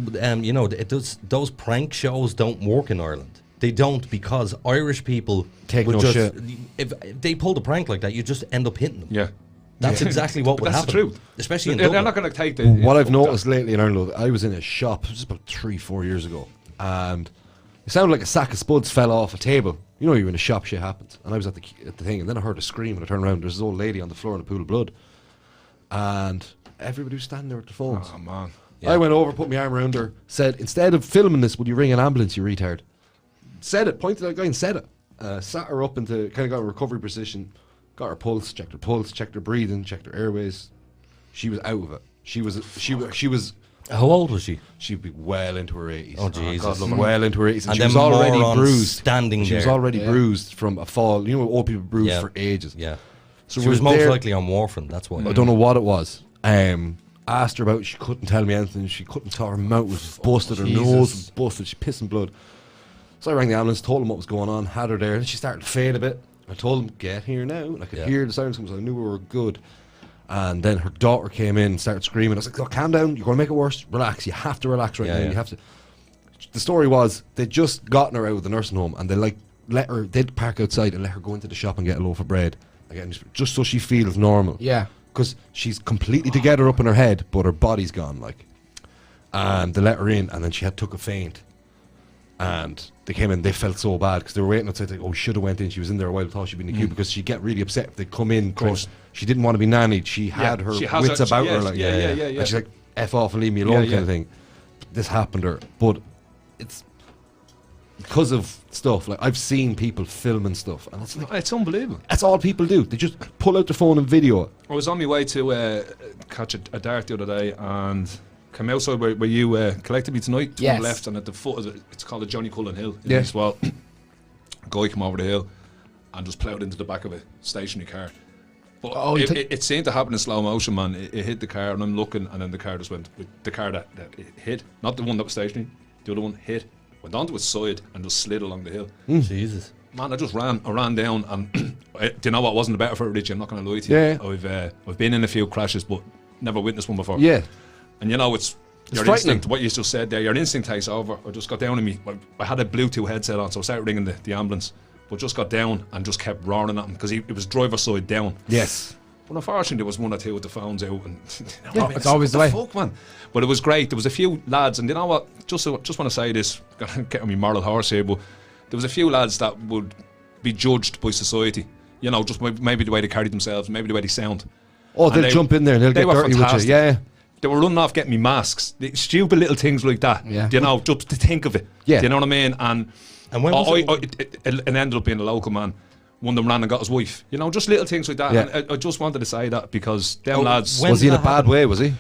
those prank shows don't work in Ireland. They don't, because Irish people Take would no just, shit. If they pulled a prank like that, you just end up hitting them. Yeah. That's exactly what would That's happen. the truth. Especially in They're Dublin. not going to take the. What I've fuck noticed lately in Ireland, I was in a shop just about 3-4 years ago, and it sounded like a sack of spuds fell off a table. You know, you're in a shop, shit happens. And I was at the thing, and then I heard a scream, and I turned around. There's this old lady on the floor in a pool of blood, and everybody was standing there with their phones. Oh man. I went over, put my arm around her, said, "Instead of filming this, would you ring an ambulance, you retard?" Said it, pointed at the guy and said it. Sat her up into, kind of got a recovery position, got her pulse, checked her breathing, checked her airways. She was out of it. She was How old was she? she'd be well into her 80s. Oh, Jesus. God love her. Well into her 80s. And And she them was already morons bruised. standing She was there. already Yeah. bruised from a fall. You know, old people bruise Yeah. for ages. Yeah. So She we're was most there- likely on warfarin, that's why. I don't know what it was. Asked her about it, she couldn't tell me anything. She couldn't tell, her mouth was busted, her nose was busted, she pissing blood. So I rang the ambulance, told them what was going on, had her there, and she started to fade a bit. I told them, "Get here now." And I could Yeah. hear the sirens coming, so I knew we were good. And then her daughter came in and started screaming. I was like, "Oh, calm down, you're going to make it worse. Relax, you have to relax right Yeah, now. yeah. You have to." The story was, they'd just gotten her out of the nursing home, and they let her, they'd park outside and let her go into the shop and get a loaf of bread. Again, just so she feels normal. Yeah. Because she's completely together up in her head, but her body's gone, like. And they let her in, and then she took a faint. And they came in, they felt so bad, because they were waiting outside, like, oh, we should have went in. She was in there a while, thought she'd be in the queue, because she'd get really upset if they'd come in. course. She didn't want to be nannied. She had her she has wits her- about she- her. yes, Like, yeah. And she's like, F off and leave me alone, Yeah, kind of thing. This happened to her. But it's because of stuff. Like, I've seen people filming stuff, and it's like, It's unbelievable. that's all people do. They just pull out their phone and video it. I was on my way to catch a dart the other day and came outside where you collected me tonight. To Yes. the left, and at the foot of it, it's called a Johnny Cullen Hill. Yeah. As well. A guy came over the hill and just ploughed into the back of a stationary car. But Oh, you it seemed to happen in slow motion, man. It hit the car, and I'm looking, and then the car just went. The car that it hit, not the one that was stationary, the other one hit, went onto its side, and just slid along the hill. Jesus. Man, I ran down, and do you know what? Wasn't the better for it, Richie? I'm not going to lie to you. Yeah. I've been in a few crashes, but never witnessed one before. Yeah. And you know, it's your instinct, what you just said there, your instinct takes over. I just got down on me. I had a Bluetooth headset on, so I started ringing the ambulance, but just got down and just kept roaring at him because it was driver's side down. Yes. But unfortunately, there was one or two with the phones out, and it's always the way. Fuck, man. But it was great. There was a few lads, and you know what? Just want to say this. Gonna get on my moral horse here, but there was a few lads that would be judged by society. You know, just maybe the way they carried themselves, maybe the way they sound. Oh, they'll jump in there and they'll get dirty with you. Yeah. They were running off getting me masks. Stupid little things like that. Yeah. You know, just to think of it. Yeah. Do you know what I mean? And when was it ended up being a local man. One of them ran and got his wife. You know, just little things like that. Yeah. And I just wanted to say that because them lads. Was he in a bad way? Was he?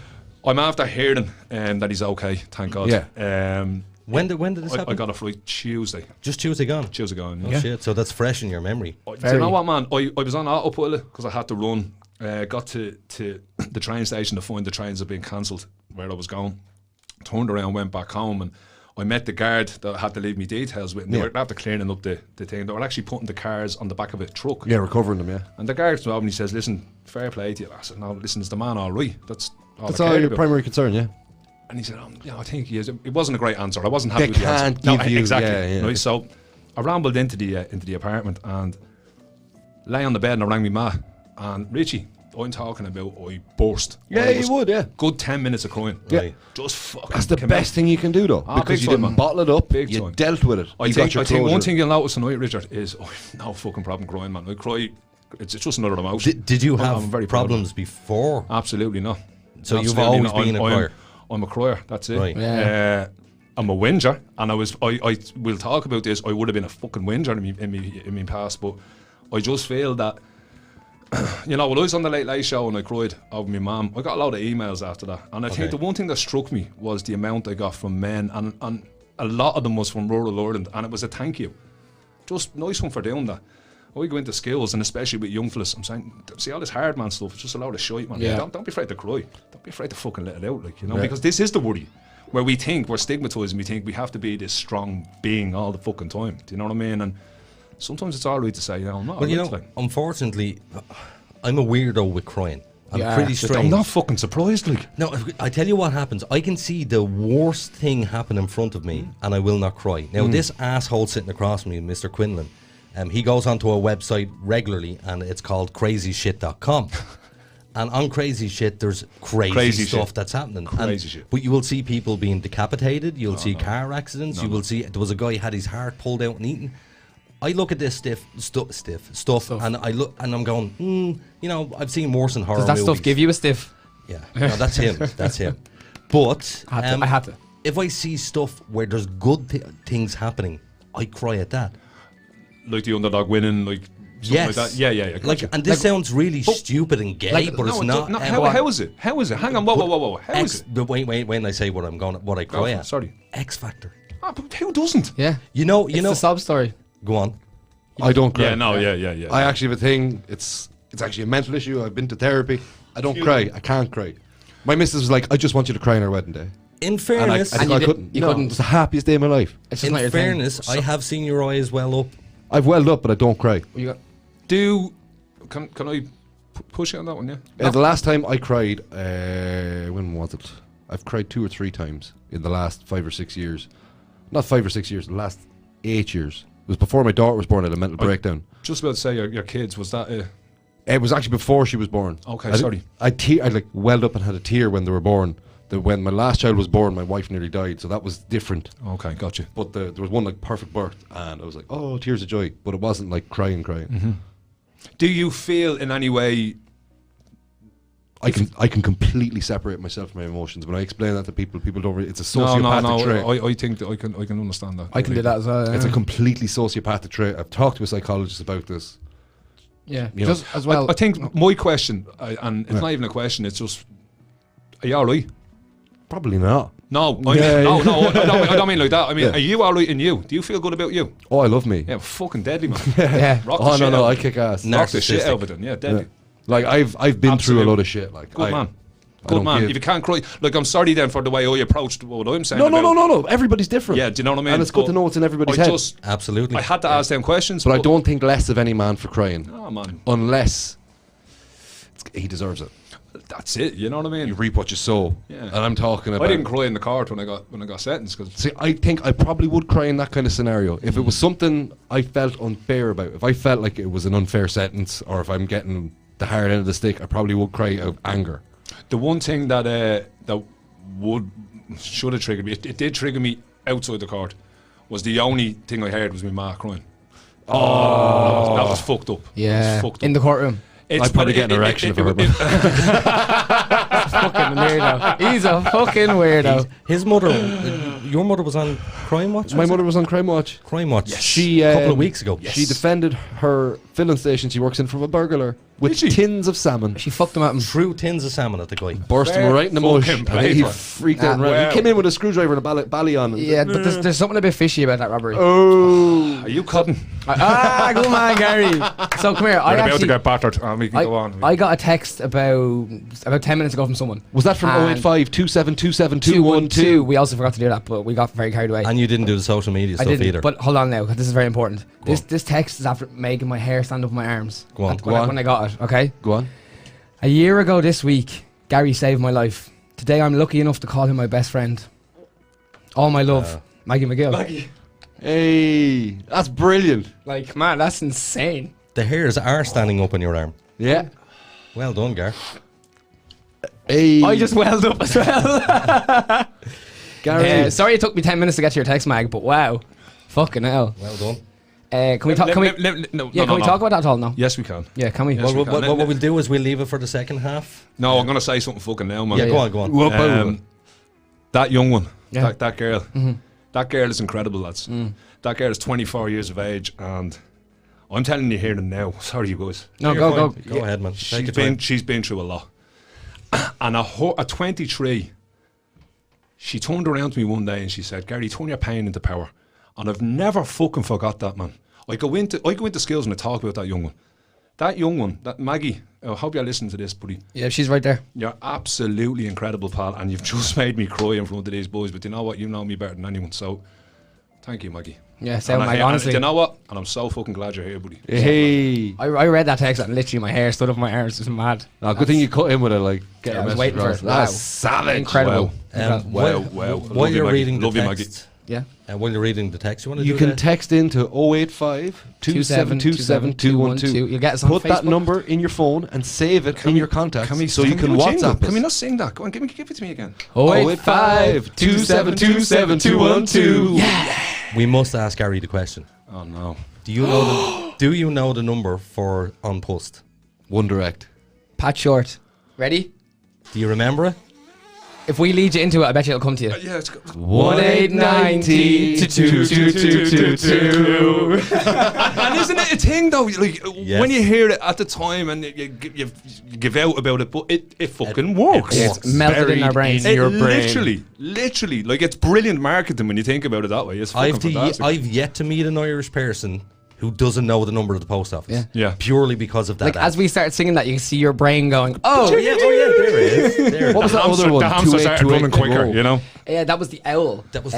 I'm after hearing that he's okay. Thank God. Yeah. When did this happen? I got a flight Tuesday. Just Tuesday gone. Tuesday gone. Oh shit! So that's fresh in your memory. Do you know what, man? I was on autopilot because I had to run. Got to the train station to find the trains had been cancelled where I was going. Turned around, went back home, and I met the guard that I had to leave me details with. And they were after cleaning up the thing. They were actually putting the cars on the back of a truck. Yeah, recovering them. Yeah. And the guard came up and he says, "Listen, fair play to you." I said, "No, listen, is the man all right? That's all your primary concern, yeah." And he said, "Yeah, I think he is." It wasn't a great answer. I wasn't happy They with the answer. can't give you exactly. yeah. Right, so I rambled into the apartment and lay on the bed and I rang my ma. And Richie, I'm talking about, I burst. Yeah, you would, yeah. Good 10 minutes of crying. Yeah. Right. Just fucking. That's the best thing you can do, though, because you time, didn't man. bottle it up. Big You time. dealt with it. I You think got your one closure. thing you'll notice tonight, Richard, is I've no fucking problem crying, man. I cry. It's just another emotion. Did you I'm have very proud of problems before? Absolutely not. So you've Absolutely always not. been a crier? I'm a crier. That's it. Right. Yeah. I'm a whinger, and I will talk about this. I would have been a fucking whinger in my past, but I just feel that, you know, when I was on the Late Late Show and I cried over my mum, I got a lot of emails after that, and I think the one thing that struck me was the amount I got from men, and a lot of them was from rural Ireland, and it was a thank you. Just nice one for doing that. I go into schools, and especially with young fellas, I'm saying, see all this hard man stuff, it's just a load of shite, man. Yeah. Don't be afraid to cry. Don't be afraid to fucking let it out, like, you know, because this is the worry. Where we think we're stigmatised and we think we have to be this strong being all the fucking time. Do you know what I mean? And sometimes it's all right to say, you know, I'm not. Well, you know, unfortunately, I'm a weirdo with crying. I'm pretty strange. I'm not fucking surprised, like. No, I tell you what happens. I can see the worst thing happen in front of me, and I will not cry. Now, this asshole sitting across from me, Mr. Quinlan, he goes onto a website regularly, and it's called crazyshit.com. And on Crazy Shit, there's crazy stuff that's happening. Crazy shit. But you will see people being decapitated. You'll see car accidents. You will see, there was a guy who had his heart pulled out and eaten. I look at this stuff, and I look, and I'm going, you know, I've seen worse in horror Does that movies. stuff give you a stiff? Yeah, no, that's him. That's him. But I had to. If I see stuff where there's good things happening, I cry at that. Like the underdog winning, like. Yes. Like that. Yeah. Like, and this sounds really stupid and gay, but it's not. How is it? How is it? Hang on, whoa. How is it? But wait, when I say what I cry at. Sorry. X Factor. But who doesn't? Yeah. You know. It's the sob story. Go on. I don't cry. Yeah, no, yeah. I actually have a thing. It's actually a mental issue. I've been to therapy. I don't cry. I can't cry. My missus was like, I just want you to cry on our wedding day. In fairness, I couldn't. It was the happiest day of my life. It's just not your in fairness, I have seen your eyes well up. I've welled up, but I don't cry. Can I push you on that one? Yeah. The last time I cried, when was it? I've cried 2 or 3 times in the last 5 or 6 years. Not 5 or 6 years. The last 8 years. It was before my daughter was born. I had a mental breakdown. Just about to say your kids. Was that? It was actually before she was born. Okay, sorry. I like welled up and had a tear when they were born. When my last child was born, my wife nearly died, so that was different. Okay, gotcha. But there was one like perfect birth, and I was like, oh, tears of joy. But it wasn't like crying. Mm-hmm. Do you feel in any way? I can completely separate myself from my emotions. When I explain that to people don't really. It's a sociopathic trait. I think that I can understand that. I can do that as well. It's a completely sociopathic trait. I've talked to a psychologist about this. Yeah, You just know. as well. I think my question, and it's not even a question. It's just, are you all right? Probably not. No, Yeah, I don't mean like that. I mean, Yeah. are you all right in you? Do you feel good about you? Oh, I love me. Yeah, fucking deadly, man. Yeah. Rock the Oh shit no, out I of it. kick ass. Rock the shit Narcissistic. out of it, then. Yeah, deadly. Yeah. Like I've been through a Absolute. lot of shit. Like Good man. I Good don't man. give- If you can't cry, like, I'm sorry then for the way I approached what I'm saying. No. Everybody's different. Yeah, do you know what I mean? And it's good But to know what's in everybody's I head. just, Absolutely. I had to ask them questions, But I don't think less of any man for crying, Oh man, unless he deserves it. that's it. You know what I mean? You reap what you sow. Yeah. And I'm talking about. I didn't cry in the court when I got sentenced. Cause See, I think I probably would cry in that kind of scenario if it was something I felt unfair about. If I felt like it was an unfair sentence, or if I'm getting the hard end of the stick, I probably would cry out of anger. the one thing that should have triggered me, it did trigger me outside the court, was the only thing I heard was my ma crying. Oh, that was fucked up. Yeah, fucked up. In the courtroom. I'd probably get an erection if I heard Fucking weirdo. He's a fucking weirdo. His mother, your mother was on Crime Watch? My mother was on Crime Watch. Crime Watch. Yes. She a couple of weeks ago. Yes. She defended her filling station she works in from a burglar with tins of salmon. She fucked him up and Threw tins of salmon at the guy. Burst him right in the mush. And he freaked out and ran. Wow. He came in with a screwdriver and a bally on. yeah, but there's something a bit fishy about that robbery. Oh. Are you cutting? Good man, Gary. So come here. You're about to get battered. We can go on. I got a text about 10 minutes ago from someone. Was that from And 085 2727 212? We also forgot to do that, but we got very carried away. And you didn't do the social media I stuff didn't, either. but hold on now, 'cause this is very important. Go on. This text is after making my hair stand up on my arms. Go on. When I got it, okay? Go on. A year ago this week, Gary saved my life. Today I'm lucky enough to call him my best friend. All my love, Maggie McGill. Maggie. Hey, that's brilliant. Like, man, that's insane. The hairs are standing up on your arm. Yeah. Well done, Gar. Hey. I just welled up as well. Gary. Sorry it took me 10 minutes to get to your text, Mag, but wow. Fucking hell. Well done. Can we talk? Can we talk about that at all now? Yes, we can. Yeah, can we? Yes, we can. What we'll do is we'll leave it for the second half. No, I'm going to say something fucking now, man. Yeah, go on. That young one, Yeah. that girl, that girl is incredible, lads. That girl is 24 years of age, and I'm telling you here and now. Sorry, you guys. No, You're go. fine. Go ahead, man. Take your time. She's been through a lot, and at 23, she turned around to me one day and she said, "Gary, turn your pain into power." And I've never fucking forgot that, man. I go into skills and I talk about that young one. That young one, that Maggie, I hope you're listening to this, buddy. Yeah, she's right there. You're absolutely incredible, pal, and you've just made me cry in front of these boys, but you know what? You know me better than anyone, so thank you, Maggie. Yeah, same, Mag, honestly. You know what? And I'm so fucking glad you're here, buddy. Hey. I read that text and literally my hair stood up my arms. It was mad. Good thing you cut in with it, like, get Yeah, a I was message waiting for across. it. That's Wow. savage. Incredible. Wow. While you're reading the Love you, Maggie. text, Yeah. while you're reading the text, you want to You do can that? text into 085 2727 212. You'll get us on Put that Facebook. number in your phone and save it in your contacts so you can do a jingle? WhatsApp Can we us. not sing that? Go on, give it to me again. 085 2727 212. We must ask Gary the question. Oh no. Do you know the number for On Post? One Direct. Pat Short. Ready? Do you remember it? If we lead you into it, I bet you it'll come to you. Yeah, it's 1890 to 2222. And isn't it a thing though? Like Yes. when you hear it at the time and you give out about it, but it fucking works. It's melted in our brains. It literally, like it's brilliant marketing when you think about it that way. It's fucking fantastic. I've yet to meet an Irish person who doesn't know the number of the post office. Yeah. Purely because of that. Like, app. as we start singing that, you can see your brain going, oh, there it is. There it What was is. that other one? The hamster started running quicker, you know. yeah, that was the owl. That was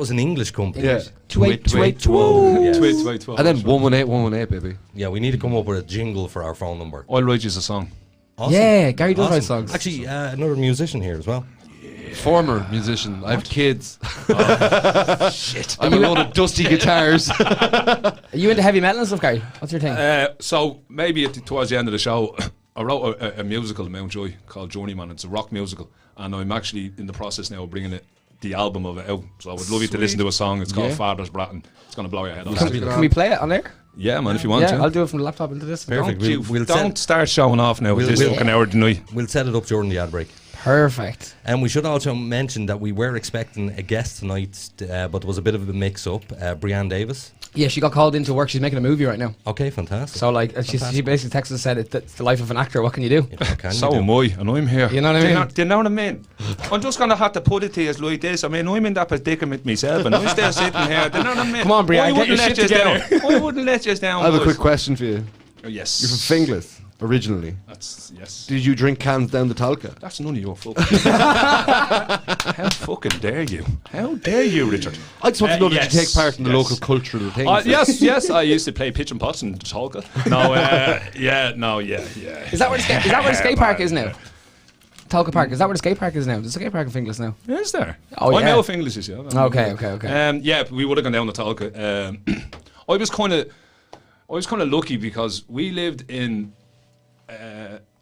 an English company. Yeah. 2822. Yes. Tweet. And then 118, baby. Yeah, we need to come up with a jingle for our phone number. I'll write you a song. Awesome. Yeah, Gary does write songs. Actually, another musician here as well. Former musician. I have kids. Shit. I have a load of dusty guitars. Are you into heavy metal and stuff, Gary? What's your thing? So maybe towards the end of the show, I wrote a musical in Mount Joy called Journeyman. It's a rock musical, and I'm actually in the process now of bringing the album of it out. So I would love you to listen to a song. It's called Father's Bratton. It's going to blow your head off. Can we play it on there? Yeah, man, if you want to. I'll do it from the laptop into this. Perfect. Don't start showing off now with this fucking hour tonight. We'll set it up during the ad break. Perfect. And we should also mention that we were expecting a guest tonight, but there was a bit of a mix-up. Brianne Davis. Yeah, she got called into work. She's making a movie right now. Okay, fantastic. So, like, she basically texted and said, it's the life of an actor. What can you do? So am I, and I'm here. You know what I mean? Do you know what I mean? I'm just going to have to put it to you like this. I mean, I'm in that predicament myself, and I'm still sitting here. Do you know what I mean? Come on, Brianne, get your shit together. I wouldn't let you down. I have a boys. quick question for you. Oh, yes. You're from Finglas, originally. That's, yes. Did you drink cans down the Talca? That's none of your fault. How fucking dare you? How dare you, Richard? I just want to know that yes, you take part in the yes. local cultural things. Yes, I used to play pitch and pots in Tolka. No, yeah. Is that where the skate park is now? Tolka Park. Is that where the skate park is now? There's a skate park in Finglas now. Is there? Oh, I yeah. know of English is, yeah. Okay. Yeah, we would have gone down the Tolka. I was kind of lucky because we lived in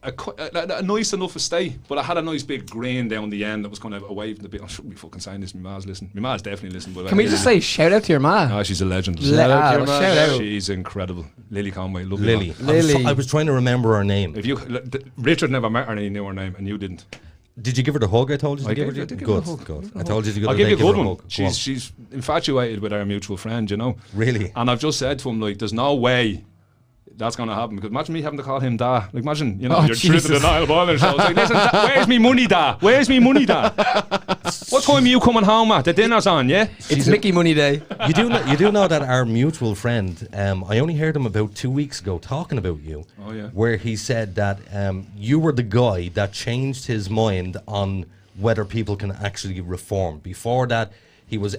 a nice enough estate, but I had a nice big green down the end that was kind of away from the bit. I shouldn't be fucking saying this. My ma's listening. My ma's definitely listening. But Can we just say shout out to your ma? Oh, she's a legend. Shout out. She's incredible. Lily Conway, lovely. Lily. I was trying to remember her name. If you, Richard never met her and he knew her name, and you didn't. Did you give her the hug I told you to give her? Good. I told you to give her the hug. I'll give you a good one. She's infatuated with our mutual friend, you know. Really? And I've just said to him, like, there's no way that's going to happen, because imagine me having to call him Da. Like, imagine, you know, you're through to the Nile Ball and so it's like, listen, where's me money, Da? Where's me money, Da? What time are you coming home at? The dinner's on, yeah? It's Mickey Money Day. You do know that our mutual friend, I only heard him about 2 weeks ago talking about you. Oh, yeah. Where he said that you were the guy that changed his mind on whether people can actually reform. Before that,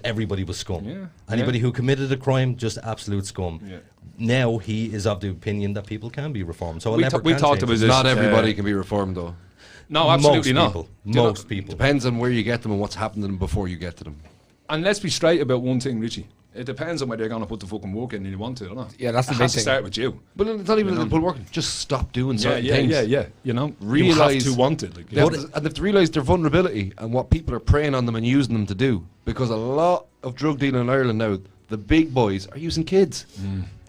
everybody was scum. Yeah. Anybody who committed a crime, just absolute scum. Yeah. Now he is of the opinion that people can be reformed. So we talked about this. Not everybody can be reformed, though. No, absolutely not. Most people. Depends on where you get them and what's happened to them before you get to them. And let's be straight about one thing, Richie. It depends on whether you're going to put the fucking work in and you want to or not. Yeah, that's the big big thing. It has thing. to start with you. But it's not even put work. Just stop doing certain things. Yeah. You know, you have to want it. Like, and they have to realise their vulnerability and what people are preying on them and using them to do. Because a lot of drug dealing in Ireland now, the big boys are using kids.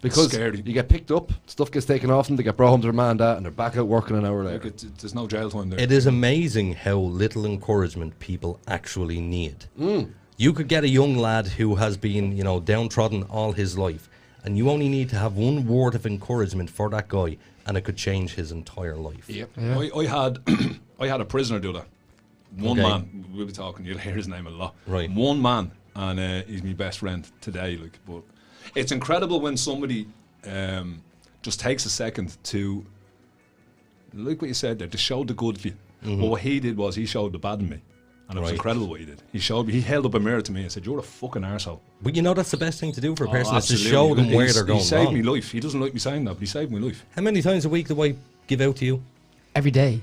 Because scary. You get picked up, stuff gets taken off them, they get brought home to their man and dad, and they're back out working an hour later. There's no jail time there. It is amazing how little encouragement people actually need. You could get a young lad who has been, downtrodden all his life, and you only need to have one word of encouragement for that guy, and it could change his entire life. Yep. Yeah. I had a prisoner do that. One man. We'll be talking. You'll hear his name a lot. Right. One man, and he's my best friend today. Like, but it's incredible when somebody just takes a second to, like what you said there, to show the good for you. But what he did was he showed the bad in me. And it was incredible what he did. He held up a mirror to me and said, "You're a fucking arsehole." But that's the best thing to do for a person, is to show them where they're going He saved wrong. me life. He doesn't like me saying that, but he saved my life. How many times a week do I give out to you? Every day.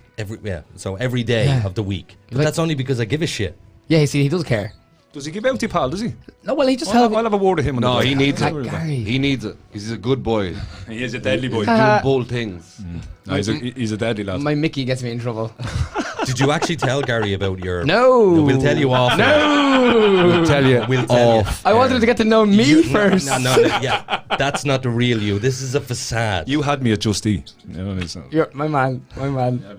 So every day of the week. But that's only because I give a shit. Yeah, see, he does care. Does he give out to you, pal, does he? No, well, he just I'll have a word with him. No, he needs it. Gary. He needs it. He's a good boy. He is a deadly boy. Doing bold things. No, he's a deadly lad. My Mickey gets me in trouble. Did you actually tell Gary about your... No. We'll tell you off. No. We'll tell you. I wanted him to get to know me first. No, yeah. That's not the real you. This is a facade. You had me at Just Eat. You're my man.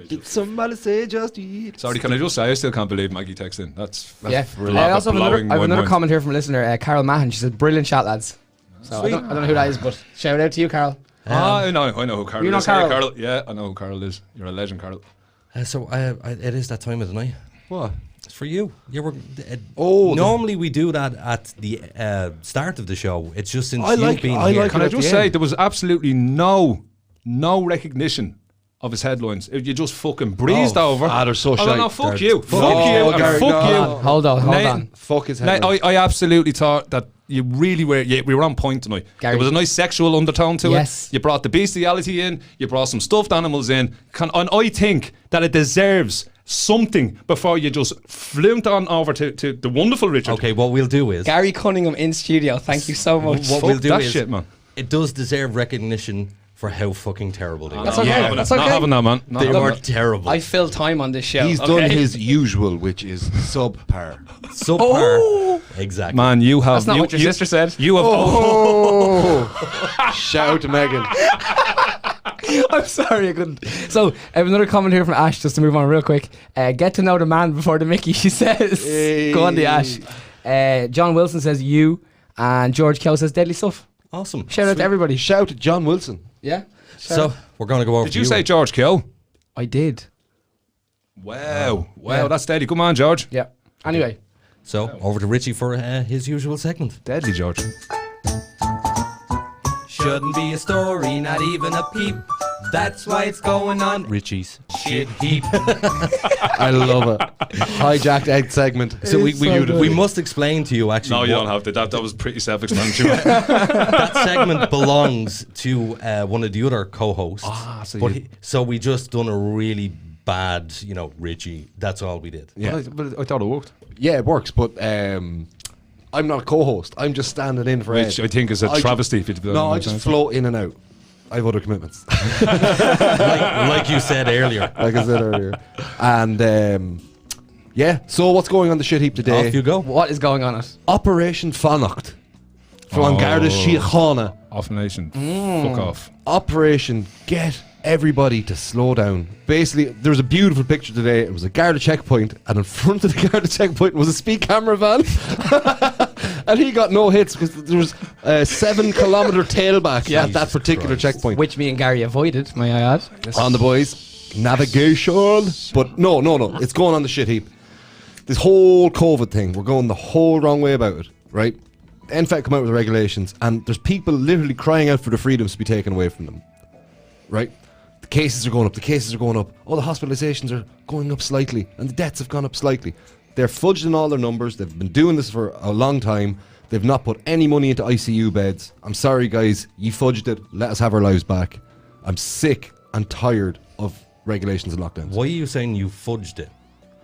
Did somebody say Just Eat? Sorry, can I just say, I still can't believe Maggie texted in. That's I also have another comment here from a listener, Carol Mahan. She said, "Brilliant chat, lads." So I don't know who that is, but shout out to you, Carol. I know who Carol is. You know Carol? Carol? Yeah, I know who Carol is. You're a legend, Carol. It is that time of the night. What? It's for you. Normally we do that at the start of the show. It's just since you've been here. Can I just say, there was absolutely no recognition of his headlines. You just fucking breezed over. They're so shy. No, fuck you. Fuck you. Fuck you. Hold on. Fuck his head. I absolutely thought that you really were. Yeah, we were on point tonight. Gary. There was a nice sexual undertone to Yes. it. You brought the bestiality in. You brought some stuffed animals in. And I think that it deserves something before you just flunked on over to the wonderful Richard. Okay, what we'll do is... Gary Cunningham in studio. Thank you so much. What we'll do that is... shit, man. It does deserve recognition for how fucking terrible they That's are. okay. That's okay. Not having that, man. They are terrible. I fill time on this show. He's done his usual, which is subpar. Subpar. Exactly. Man, you have... That's not what your sister said. You have... Shout out to Megan. I'm sorry, I couldn't. So, I have another comment here from Ash, just to move on real quick. Get to know the man before the Mickey, she says. Hey. Go on, the Ash. John Wilson says you, and George Kell says deadly stuff. Awesome. Shout out to everybody. Shout to John Wilson. Yeah. So, we're going to go over Did to you say George Kill? I did. Wow. Yeah. That's deadly. Come on, George. Yeah. Anyway. So, over to Richie for his usual segment. Deadly, George. Shouldn't be a story, not even a peep. That's why it's going on Richie's shit heap. I love it. Hijacked egg segment. So we must explain to you actually. No, you don't have to. That was pretty self-explanatory. That segment belongs to one of the other co-hosts. So we just done a really bad, Richie. That's all we did. Yeah. But I thought it worked. Yeah, it works, but I'm not a co-host. I'm just standing in for Which Ed. I think is a travesty. I just float in and out. I have other commitments. like you said earlier. And so what's going on the shit heap today? Off you go. What is going on it? Operation Fanacht. From Garda Síochána. Off nation. Fuck off. Operation Get Everybody to Slow Down. Basically, there was a beautiful picture today. It was a Garda checkpoint, and in front of the Garda checkpoint was a speed camera van. And he got no hits because there was a 7-kilometre tailback at that particular checkpoint. Which me and Gary avoided, may I add. On the boys. Navigation. But no. It's going on the shit heap. This whole COVID thing, we're going the whole wrong way about it, right? NFET come out with the regulations, and there's people literally crying out for the freedoms to be taken away from them, right? The cases are going up. Oh, the hospitalizations are going up slightly, and the deaths have gone up slightly. They're fudged in all their numbers. They've been doing this for a long time. They've not put any money into ICU beds. I'm sorry, guys. You fudged it. Let us have our lives back. I'm sick and tired of regulations and lockdowns. Why are you saying you fudged it?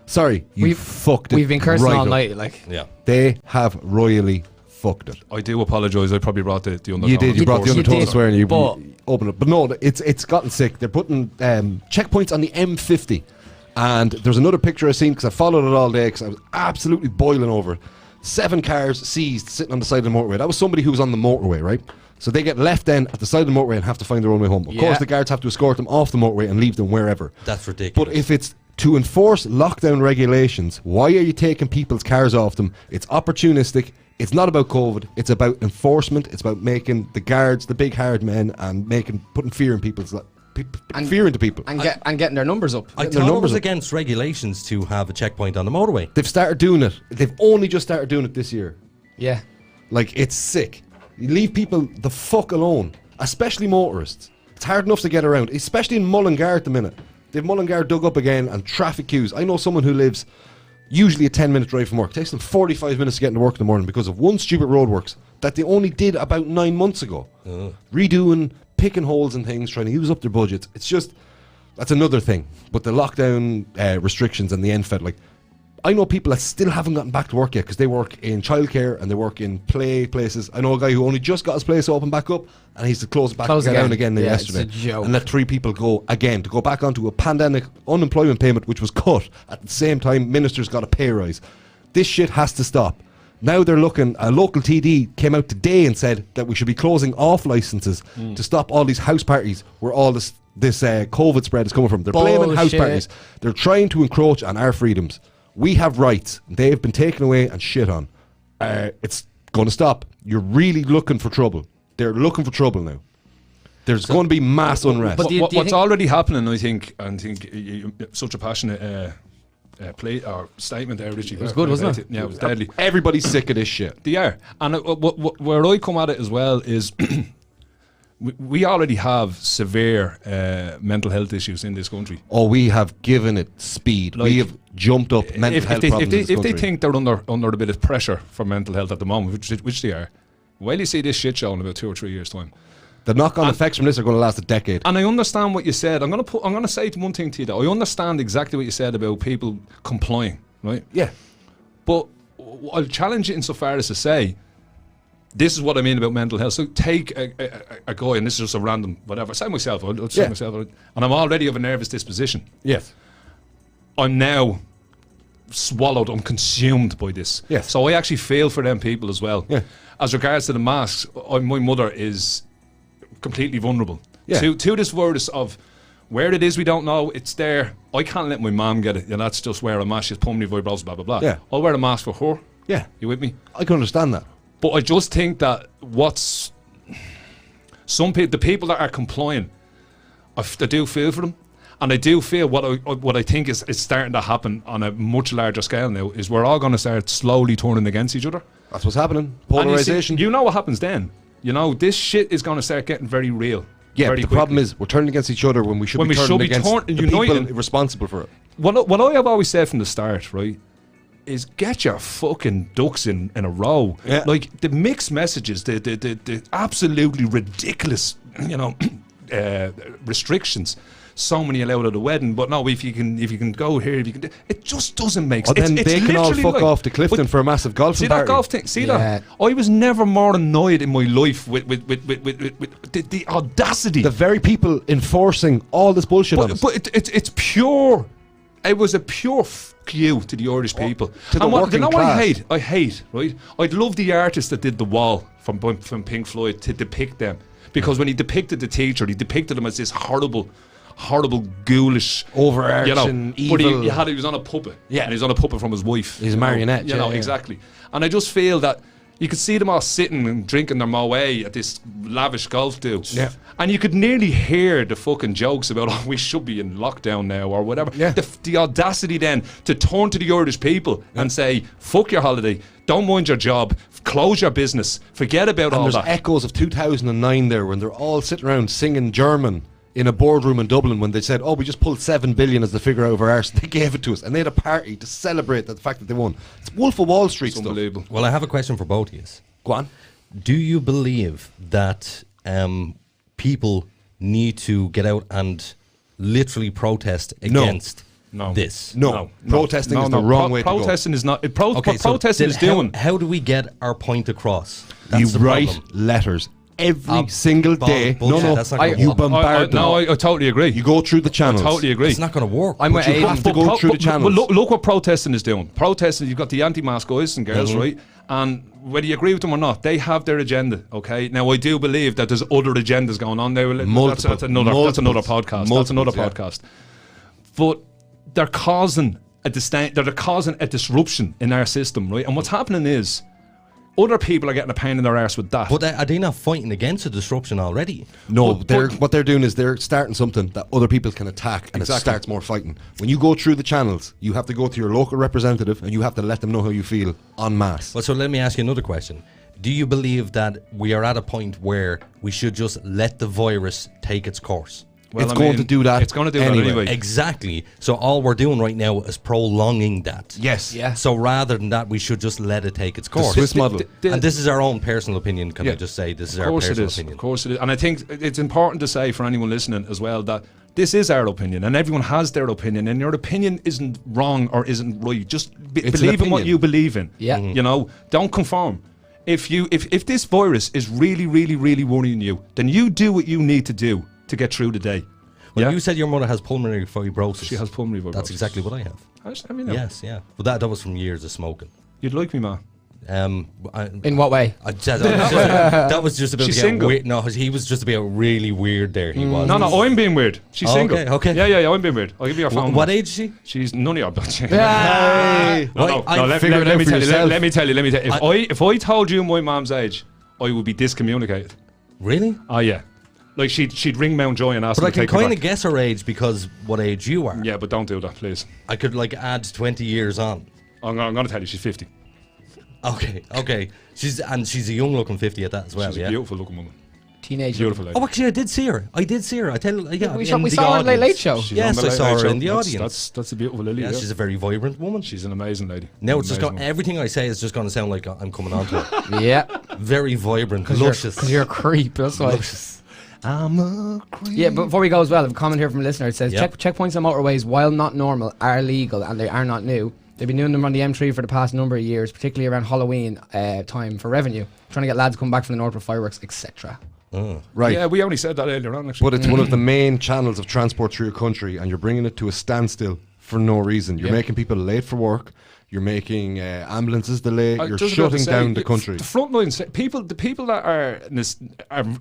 Sorry, you fucked it. We've been cursing right all up. night, like. Yeah. They have royally fucked it. I do apologise. I probably brought the undertone. You did. You brought the undertone of swearing. You but opened it. But no, it's gotten sick. They're putting checkpoints on the M50. And there's another picture I've seen because I followed it all day because I was absolutely boiling over it. 7 cars seized sitting on the side of the motorway. That was somebody who was on the motorway, right? So they get left then at the side of the motorway and have to find their own way home. Of course, the guards have to escort them off the motorway and leave them wherever. That's ridiculous. But if it's to enforce lockdown regulations, why are you taking people's cars off them? It's opportunistic. It's not about COVID. It's about enforcement. It's about making the guards the big hard men and putting fear in people's fear into people and getting their numbers up. I thought it was against regulations to have a checkpoint on the motorway. They've started doing it. They've only just started doing it this year. Yeah. Like, it's sick. You leave people the fuck alone, especially motorists. It's hard enough to get around, especially in Mullingar at the minute. They've Mullingar dug up again and traffic queues. I know someone who lives usually a 10-minute drive from work. It takes them 45 minutes to get into work in the morning because of one stupid roadworks that they only did about 9 months ago. Redoing, picking holes and things, trying to use up their budgets. It's just, that's another thing. But the lockdown restrictions and the NFED, like, I know people that still haven't gotten back to work yet because they work in childcare and they work in play places. I know a guy who only just got his place open back up and he's to close it back down again yesterday. It's a joke. And let 3 people go again to go back onto a pandemic unemployment payment which was cut at the same time ministers got a pay rise. This shit has to stop. Now they're looking, a local TD came out today and said that we should be closing off licences to stop all these house parties where all this COVID spread is coming from. They're blaming house parties. They're trying to encroach on our freedoms. We have rights. They've been taken away and shit on. It's going to stop. You're really looking for trouble. They're looking for trouble now. There's going to be mass unrest. But what's already happening, I think such a passionate play or statement there, Richie. It was good, wasn't it? Yeah, it was deadly. Everybody's sick of this shit. They are. And where I come at it as well is we already have severe mental health issues in this country. Oh, we have given it speed. We have jumped up mental health problems in this if country. they think they're under a bit of pressure for mental health at the moment, which they are, well, you see this shit show in about 2 or 3 years' time. The knock-on effects from this are going to last a decade. And I understand what you said. I'm going to say one thing to you though. I understand exactly what you said about people complying, right? Yeah. But I'll challenge it insofar as to say, this is what I mean about mental health. So take a guy, and this is just a random whatever. Say myself, I'll say myself, and I'm already of a nervous disposition. Yes. I'm now swallowed, I'm consumed by this. Yes. So I actually feel for them people as well. Yeah. As regards to the masks, my mother is completely vulnerable to this virus of where it is we don't know. It's there. I can't let my mom get it. That's just wear a mask. She's pulmonary fibrosis, blah blah blah. Yeah. I'll wear a mask for her. Yeah. You with me? I can understand that. But I just think that the people that are complying, I do feel for them, and I do feel what I think is starting to happen on a much larger scale now is we're all going to start slowly turning against each other. That's what's happening. Polarization. You know what happens then? This shit is going to start getting very real. Yeah, very the quickly. problem is we're turning against each other when we should be turning against the people responsible for it. What I have always said from the start, right, is get your fucking ducks in a row. Yeah. Like the mixed messages, the absolutely ridiculous, restrictions so many allowed at the wedding. But no, if you can go here, if you can, it just doesn't make sense. Then they can all fuck off to Clifton but for a massive golf See party. that golf thing? See that? I was never more annoyed in my life with the audacity. The very people enforcing all this bullshit on us. But it's pure. It was a pure fuck you to the Irish people. To the and what, working you know class. what I hate, right? I'd love the artist that did The Wall from Pink Floyd to depict them. Because when he depicted the teacher, he depicted him as this horrible, ghoulish, overarching, evil. But he was on a puppet. Yeah. And he's on a puppet from his wife. He's a marionette. Exactly. And I just feel that you could see them all sitting and drinking their Moët at this lavish golf do. Yeah. And you could nearly hear the fucking jokes about, oh, we should be in lockdown now or whatever. Yeah. The audacity then to turn to the Irish people and say, fuck your holiday, don't mind your job, close your business, forget about all And that. there's echoes of 2009 there when they're all sitting around singing German in a boardroom in Dublin when they said, oh, we just pulled 7 billion as the figure out of our arse. They gave it to us and they had a party to celebrate the fact that they won. It's Wolf of Wall Street It's stuff. unbelievable. Well, I have a question for both of you. Go on. Do you believe that people need to get out and literally protest against this? No. Protesting is the wrong way to go. Protesting is not. Okay, so protesting is then doing. How do we get our point across? That's You the write problem. letters every single day. bullshit, that's not gonna You work. bombard them. I totally agree. You go through the channels. I totally agree. It's not going to work. I'm with you Aiden. have to go through the channels. But look what protesting is doing. Protesting, you've got the anti-mask guys and girls, right? And whether you agree with them or not, they have their agenda. Okay. Now I do believe that there's other agendas going on there. That's another podcast. That's another podcast. But they're causing a disruption in our system, right? And what's happening is other people are getting a pain in their arse with that. But are they not fighting against a disruption already? No, But- what they're doing is they're starting something that other people can attack, and it starts more fighting. When you go through the channels, you have to go to your local representative, and you have to let them know how you feel en masse. Well, so let me ask you another question. Do you believe that we are at a point where we should just let the virus take its course? Well, It's going to do that It's going to do anyway. that anyway. Exactly. So all we're doing right now is prolonging that. Yes. Yeah. So rather than that, we should just let it take its course. Swiss model. And this is our own personal opinion. Can Yeah. I just say this is Of our course it personal is. opinion? Of course it is. And I think it's important to say for anyone listening as well that this is our opinion and everyone has their opinion and your opinion isn't wrong or isn't right. Just It's an believe in what opinion. you believe in. Yeah. You know, don't conform. If this virus is really, really, really worrying you, then you do what you need to do to get through the day. Well, Yeah? you said your mother has pulmonary fibrosis. She has pulmonary fibrosis. That's exactly what I have. I mean, Yes, yeah. But that was from years of smoking. you'd like me, man. In what way? That was just about She's to get single. weird. No, he was just about really weird there. He was. No, I'm being weird. She's Oh, single. okay. Yeah, I'm being weird. I'll give you her phone. What age is she? She's none of your bitch. Hey. Let me tell you. If I told you my mom's age, I would be discommunicated. Really? Oh yeah, like she'd ring Mountjoy and ask But me I to can take her kind of back. guess her age because what age you are. Yeah, but don't do that, please. I could like add 20 years on. I'm gonna tell you, she's 50. Okay. She's a young looking 50 at that as well. She's a Yeah. beautiful looking woman. Teenager. Beautiful lady. Oh, we did see her. I tell you. Yeah, We in saw the her on Late Late audience. Show. She's Yes, on the I saw Late her Show. in the audience. That's a beautiful lady. Yeah, Yeah. she's a very vibrant woman. She's an amazing lady. Now it's just Amazing woman. everything I say is just going to sound like I'm coming on to it. Yeah. Very vibrant, Because luscious. you're a creep. That's why. I'm a creep. Yeah, but before we go as well, I have a comment here from a listener. It says, Yep. checkpoints on motorways, while not normal, are legal and they are not new. They've been doing them on the M3 for the past number of years, particularly around Halloween time for revenue. Trying to get lads to come back from the north with fireworks, etc. Right. Yeah, we only said that earlier on, actually. But it's one of the main channels of transport through your country, and you're bringing it to a standstill for no reason. You're making people late for work. You're making ambulances delayed. You're just about to shutting say, down the country. The front lines, the people that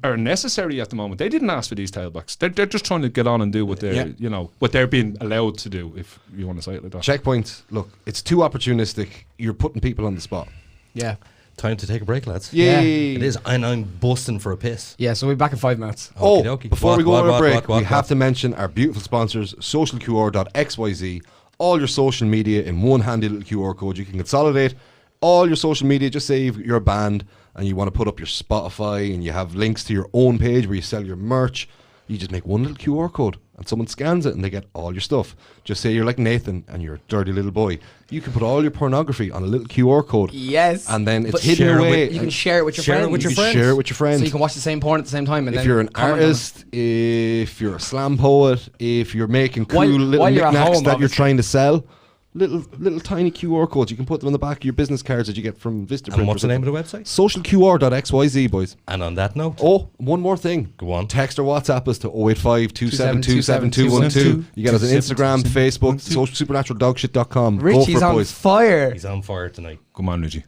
are necessary at the moment. They didn't ask for these tailbacks. They're just trying to get on and do what they're what they're being allowed to do. If you want to say it like that. Checkpoints. Look, it's too opportunistic. You're putting people on the spot. Yeah. Time to take a break, lads. Yay! It is, and I'm busting for a piss. Yeah, so we'll be back in 5 minutes. Oh, Okey-dokey. before we go on a break, what? we have to mention our beautiful sponsors, socialqr.xyz. All your social media in one handy little QR code. You can consolidate all your social media. Just say you're a band and you want to put up your Spotify and you have links to your own page where you sell your merch. You just make one little QR code and someone scans it and they get all your stuff. Just say you're like Nathan and you're a dirty little boy. You can put all your pornography on a little QR code. Yes. And then it's hidden away. You can share it with your friends. Share it with your friends. So you can watch the same porn at the same time. And if you're an artist, if you're a slam poet, if you're making cool little knickknacks that you're trying to sell, little tiny QR codes. You can put them on the back of your business cards that you get from Vistaprint. And what's the name of the website? Socialqr.xyz, boys. And on that note, one more thing. Go on. Text or WhatsApp us to 085 272 7212. You get us on Instagram, Facebook, supernaturaldogshit.com. Richie's on fire. He's on fire tonight. Come on, Richie.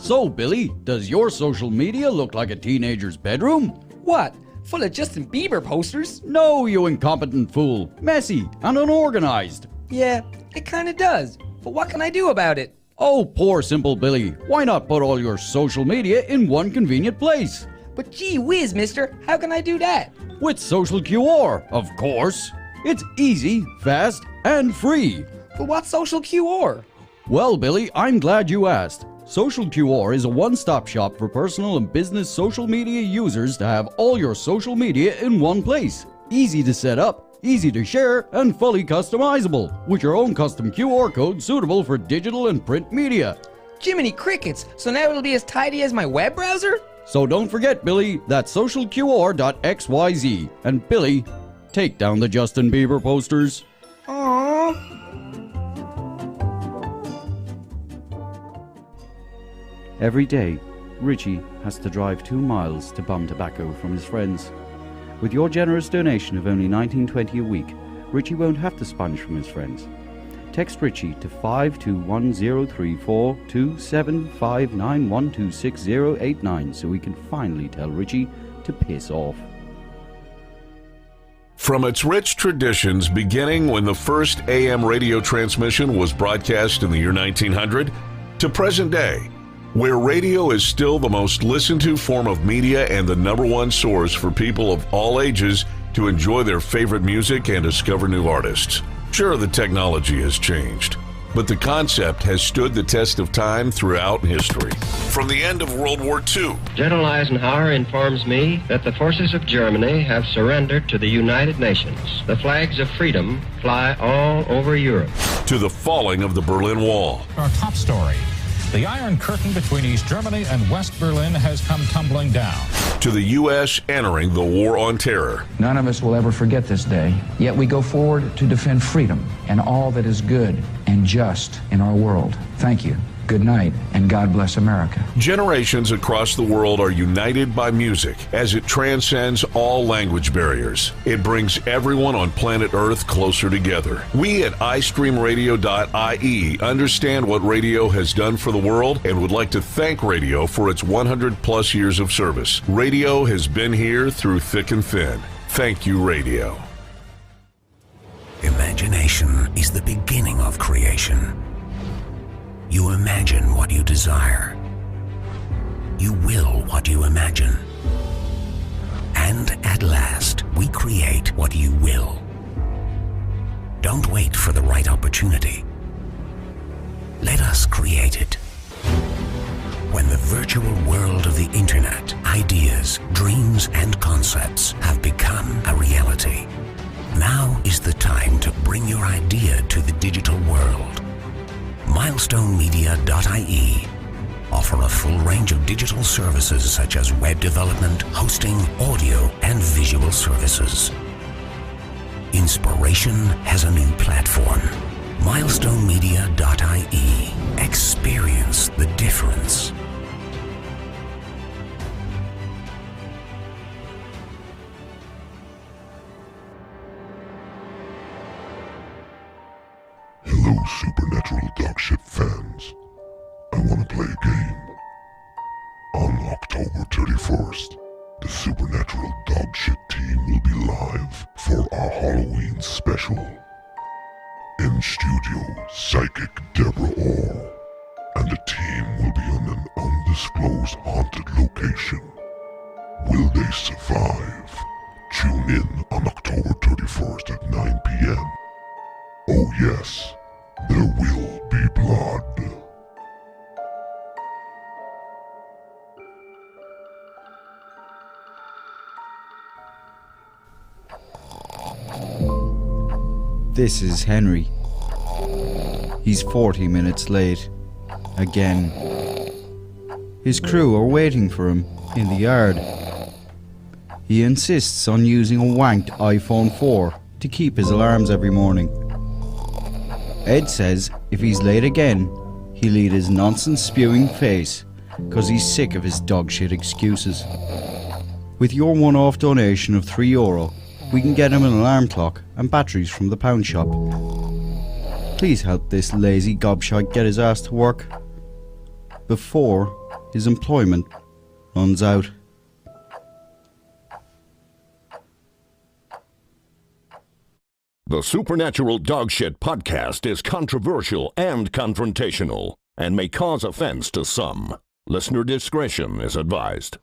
So, Billy, does your social media look like a teenager's bedroom? What? Full of Justin Bieber posters? No, you incompetent fool. Messy and unorganized. Yeah, it kinda does. But what can I do about it? Oh, poor simple Billy. Why not put all your social media in one convenient place? But gee whiz, mister, how can I do that? With Social QR, of course. It's easy, fast, and free. But what's Social QR? Well, Billy, I'm glad you asked. Social QR is a one-stop shop for personal and business social media users to have all your social media in one place. Easy to set up, easy to share, and fully customizable, with your own custom QR code suitable for digital and print media. Jiminy crickets, so now it'll be as tidy as my web browser? So don't forget, Billy, that's socialqr.xyz. And Billy, take down the Justin Bieber posters. Aww. Every day, Richie has to drive 2 miles to bum tobacco from his friends. With your generous donation of only $19.20 a week, Richie won't have to sponge from his friends. Text Richie to 5210342 27591268089 so we can finally tell Richie to piss off. From its rich traditions beginning when the first AM radio transmission was broadcast in the year 1900 to present day, where radio is still the most listened to form of media and the #1 source for people of all ages to enjoy their favorite music and discover new artists. Sure, the technology has changed, but the concept has stood the test of time throughout history. From the end of World War II, General Eisenhower informs me that the forces of Germany have surrendered to the United Nations. The flags of freedom fly all over Europe. to the falling of the Berlin Wall. Our top story. The Iron Curtain between East Germany and West Berlin has come tumbling down. To the U.S. entering the War on Terror. None of us will ever forget this day, yet we go forward to defend freedom and all that is good and just in our world. Thank you. Good night, and God bless America. Generations across the world are united by music as it transcends all language barriers. It brings everyone on planet Earth closer together. We at iStreamRadio.ie understand what radio has done for the world and would like to thank radio for its 100+ years of service. Radio has been here through thick and thin. Thank you, radio. Imagination is the beginning of creation. You imagine what you desire. You will what you imagine. And at last, we create what you will. Don't wait for the right opportunity. Let us create it. When the virtual world of the internet, ideas, dreams, and concepts have become a reality, now is the time to bring your idea to the digital world. MilestoneMedia.ie offer a full range of digital services such as web development, hosting, audio, and visual services. Inspiration has a new platform. MilestoneMedia.ie. Experience the difference. Hello, Supernatural Dogshit fans. I want to play a game. On October 31st, the Supernatural Dogshit team will be live for our Halloween special. In studio, Psychic Deborah Orr and the team will be on an undisclosed haunted location. Will they survive? Tune in on October 31st at 9 p.m. Oh yes, there will be blood. This is Henry. He's 40 minutes late. Again. His crew are waiting for him in the yard. He insists on using a wanked iPhone 4 to keep his alarms every morning. Ed says if he's late again, he'll eat his nonsense-spewing face because he's sick of his dogshit excuses. With your one-off donation of €3, we can get him an alarm clock and batteries from the pound shop. Please help this lazy gobshite get his ass to work before his employment runs out. The Supernatural Dogshit podcast is controversial and confrontational and may cause offense to some. Listener discretion is advised.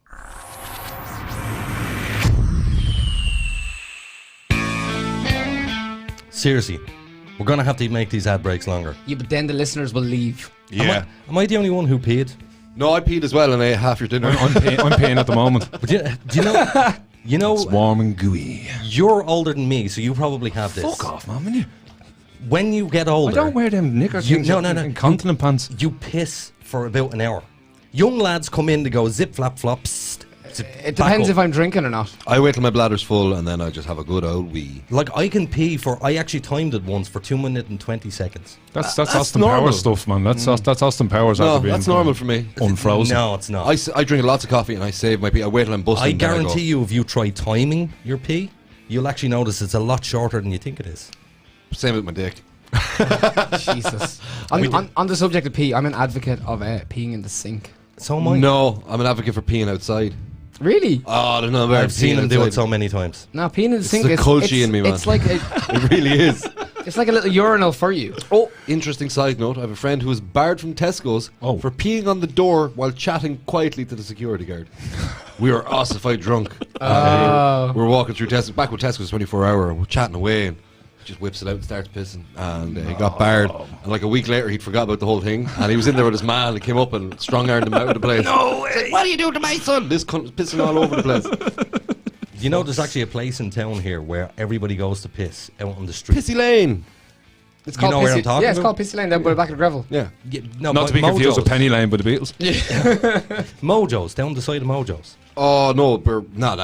Seriously, we're going to have to make these ad breaks longer. Yeah, but then the listeners will leave. Yeah. Am I the only one who peed? No, I peed as well and ate half your dinner. I'm peeing at the moment. But do you know... You know, it's warm and gooey. You're older than me, so you probably have this. Fuck off, man. When you get older... I don't wear them knickers incontinent pants. You piss for about an hour. Young lads come in to go zip, flap, flop, it depends if I'm drinking or not. I wait till my bladder's full and then I just have a good old wee. Like, I can pee for... I actually timed it once for 2 minutes and 20 seconds. That's Austin Powers stuff, man. That's Austin Powers. No, that's normal for me. Unfrozen. No, it's not. I drink lots of coffee and I save my pee. I wait till I'm busting. I guarantee you, if you try timing your pee, you'll actually notice it's a lot shorter than you think it is. Same with my dick. Jesus. On the subject of pee, I'm an advocate of peeing in the sink. So am I. No, I'm an advocate for peeing outside. Really? Oh, there's no better. I've seen him do it so many times. No, peeing in the sink is culture in me, man. It's like it really is. It's like a little urinal for you. Oh, interesting side note. I have a friend who was barred from Tesco's for peeing on the door while chatting quietly to the security guard. We were ossified drunk. We're walking through Tesco. Back when Tesco was 24-hour, and we're chatting away, and he just whips it out and starts pissing. And he got barred. And like a week later, he'd forgot about the whole thing. And he was in there with his man. He came up and strong-armed him out of the place. No way! Like, what are you doing to my son? This cunt's pissing all over the place. You know, there's actually a place in town here where everybody goes to piss out on the street. Pissy Lane. It's called where I'm talking it's called Pissy Lane down by the back of the gravel. Yeah. Not to be confused with Penny Lane by the Beatles. Mojo's, down the side of Mojo's. Oh, no,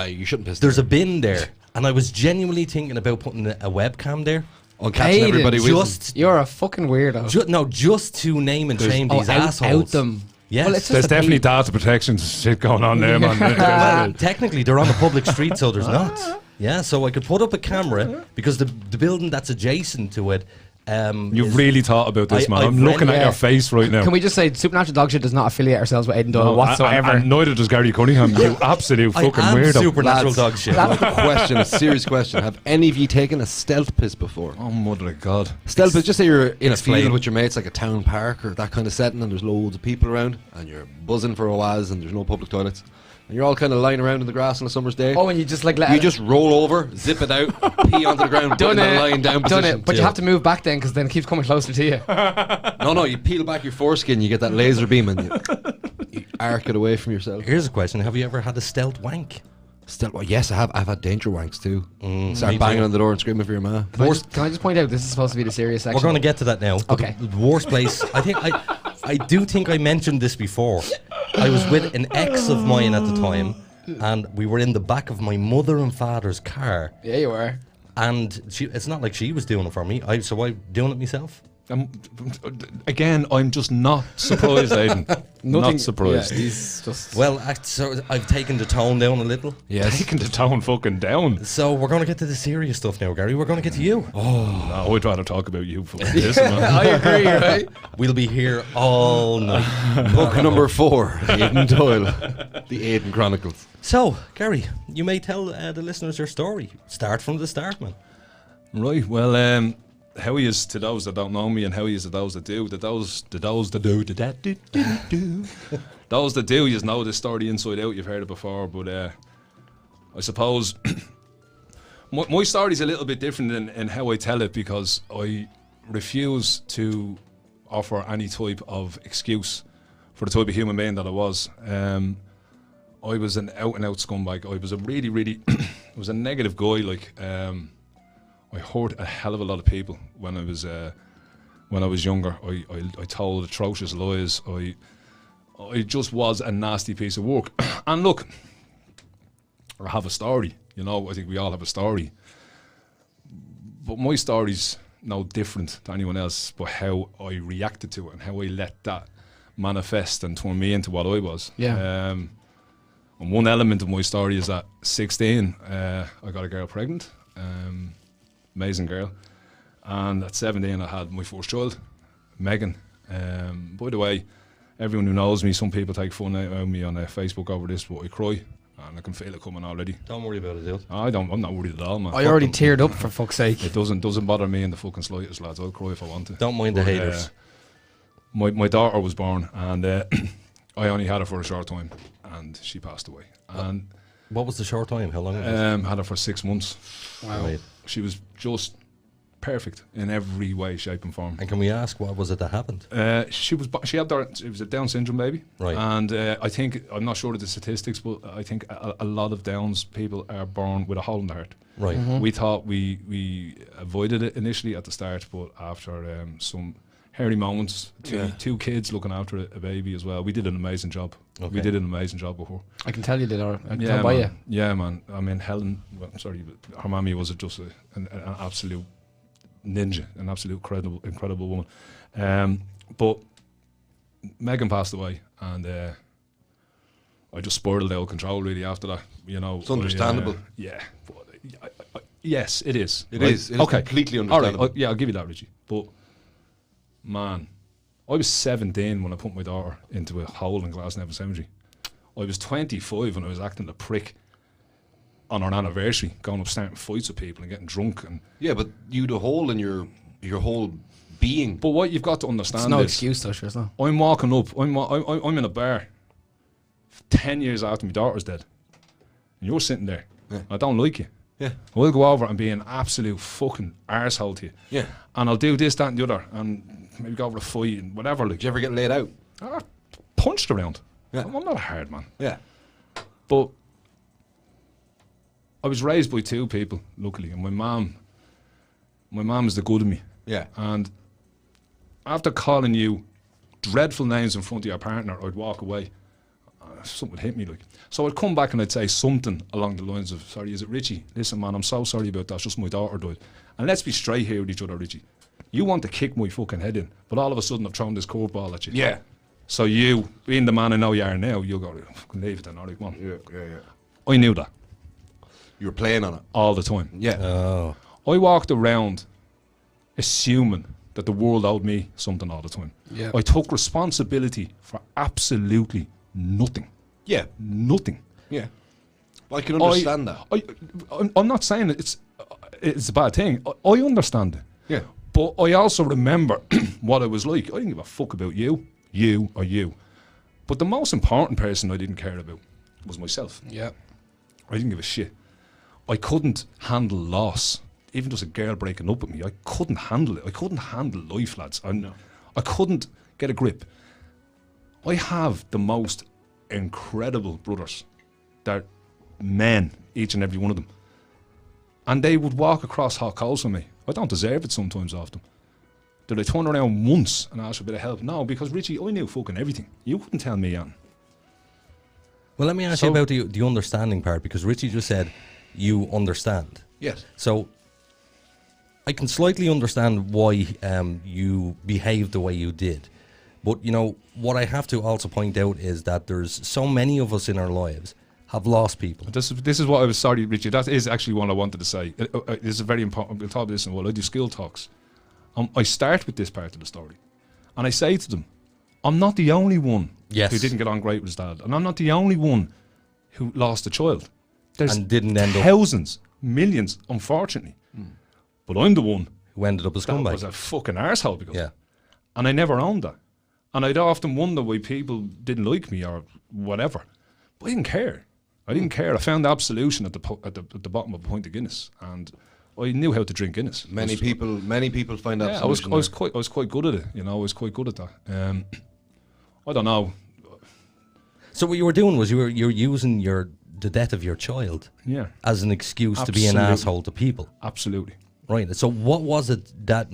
you shouldn't piss There's there. a bin there, and I was genuinely thinking about putting a webcam there. On catching everybody with You're a fucking weirdo. Just to name and shame these assholes. Out them. Yes. Well, it's There's definitely data protection shit going on there, man. Well, technically, they're on the public street, so there's not. Yeah, so I could put up a camera because the building that's adjacent to it. You've really thought about this, man. I'm looking at your face right now. Can we just say Supernatural Dogshit does not affiliate ourselves with Aiden Doyle whatsoever? And neither does Gary Cunningham. You absolute fucking weirdo. Supernatural Dogshit. A serious question. Have any of you taken a stealth piss before? Oh, mother of God. Stealth piss, just say you're in a field with your mates, like a town park or that kind of setting, and there's loads of people around, and you're buzzing for a whiz, and there's no public toilets. And you're all kind of lying around in the grass on a summer's day. Oh, and you just like you just roll over, zip it out, pee onto the ground, put it in a lying down position. But you have to move back then because then it keeps coming closer to you. No, you peel back your foreskin, you get that laser beam, and you arc it away from yourself. Here's a question: have you ever had a stealth wank? Yes, I have. I've had danger wanks too. Start banging on the door and screaming for your man. Can I just point out this is supposed to be the serious section? We're going to get to that now. Okay. The worst place. I do think I mentioned this before. I was with an ex of mine at the time, and we were in the back of my mother and father's car. Yeah, you were. And it's not like she was doing it for me. So I'm doing it myself. Again, I'm just not surprised, Aiden. Not surprised. Yeah, he's just... Well, so I've taken the tone down a little. Yes. Taken the tone fucking down. So we're going to get to the serious stuff now, Gary. We're going to get to you. Oh, no, I'd rather talk about you fucking this, man. I agree, right? We'll be here all night. Book number 4, Aiden Doyle. The Aiden Chronicles. So, Gary, you may tell the listeners your story. Start from the start, man. Right, well, how he is to those that don't know me, and how he is to those that do. Those that do, you know this story inside out. You've heard it before, but I suppose my story's a little bit different in how I tell it, because I refuse to offer any type of excuse for the type of human being that I was. I was an out and out scumbag. I was a really, really, I was a negative guy. Like, I hurt a hell of a lot of people when I was younger. I told atrocious lies. I just was a nasty piece of work. And look, I have a story. You know, I think we all have a story. But my story's no different to anyone else, but how I reacted to it and how I let that manifest and turn me into what I was. Yeah. And one element of my story is that 16, I got a girl pregnant, amazing girl. And at 17, I had my first child, Megan. By the way, everyone who knows me, some people take fun out of me on Facebook over this, but I cry. And I can feel it coming already. Don't worry about it, dude. I'm not worried at all, man. I already teared up, for fuck's sake. It doesn't bother me in the fucking slightest, lads. I'll cry if I want to. Don't mind the haters. My daughter was born, and I only had her for a short time, and she passed away. And what was the short time? How long was it? Had her for 6 months. Wow. Right. She was just perfect in every way, shape, and form. And can we ask what was it that happened? She had it was a Down syndrome baby, right? And I think, I'm not sure of the statistics, but I think a lot of Downs people are born with a hole in the heart. Right. Mm-hmm. We thought we avoided it initially at the start, but after some hairy moments, two kids looking after a baby as well, we did an amazing job. Okay. We did an amazing job before. I can tell you did, or yeah, by man. you. Yeah, man. I mean, Helen. Well, sorry, but her mammy was just an absolute ninja, an absolute incredible woman. But Megan passed away, and I just spiraled out of control really after that. You know, it's understandable. Yeah. Yes, it is. It is. It is completely understandable. All right. I'll give you that, Richie. But man, I was 17 when I put my daughter into a hole in Glasnevin Cemetery. I was 25 when I was acting a prick on our anniversary, going up starting fights with people and getting drunk. And yeah, but you had a hole in your whole being. But what you've got to understand it's no excuse, though, sure, it's not. I'm walking up. I'm in a bar 10 years after my daughter's dead, and you're sitting there. Yeah. I don't like you. Yeah. I'll go over and be an absolute fucking arsehole to you. Yeah. And I'll do this, that, and the other, and maybe go over a fight and whatever. Like, did you ever get laid out? Punched around. Yeah. I'm not a hard man. Yeah. But I was raised by two people, luckily, and my mum is the good of me. Yeah. And after calling you dreadful names in front of your partner, I'd walk away. Something would hit me, like. So I'd come back and I'd say something along the lines of, sorry, is it Richie? Listen, man, I'm so sorry about that. It's just my daughter died. And let's be straight here with each other, Richie. You want to kick my fucking head in, but all of a sudden I've thrown this curveball at you. Yeah. So you, being the man I know you are now, you'll go, fucking leave it then, all right, come on. Yeah. I knew that. You were playing on it. All the time. Yeah. Oh. I walked around assuming that the world owed me something all the time. Yeah. I took responsibility for absolutely nothing. Yeah. Nothing. Yeah. I can understand that. I'm not saying it's a bad thing. I understand it. Yeah. But I also remember what it was like. I didn't give a fuck about you. But the most important person I didn't care about was myself. Yeah. I didn't give a shit. I couldn't handle loss. Even just a girl breaking up with me, I couldn't handle it. I couldn't handle life, lads. I couldn't get a grip. I have the most incredible brothers. They're men, each and every one of them. And they would walk across hot coals for me. I don't deserve it sometimes off them. Did I turn around once and ask for a bit of help? No, because Richie, I knew fucking everything. You couldn't tell me, Jan. Well, let me ask you about the understanding part, because Richie just said you understand. Yes. So I can slightly understand why you behaved the way you did. But, you know, what I have to also point out is that there's so many of us in our lives have lost people. This is what I was sorry, Richie. That is actually what I wanted to say. This is very important. We'll talk about this in a while. I do skill talks. I start with this part of the story. And I say to them, I'm not the only one who didn't get on great with his dad. And I'm not the only one who lost a child. There's and didn't end up thousands, millions, unfortunately. But I'm the one who ended up a scumbag. That was a fucking arsehole because yeah. And I never owned that. And I'd often wonder why people didn't like me or whatever. But I didn't care. I didn't care. I found absolution at the bottom of a pint of Guinness, and I knew how to drink Guinness. Many people find that. Yeah, I was quite good at it. You know, I was quite good at that. I don't know. So what you were doing was you were using the death of your child, yeah, as an excuse to be an asshole to people. Absolutely. Right. So what was it that,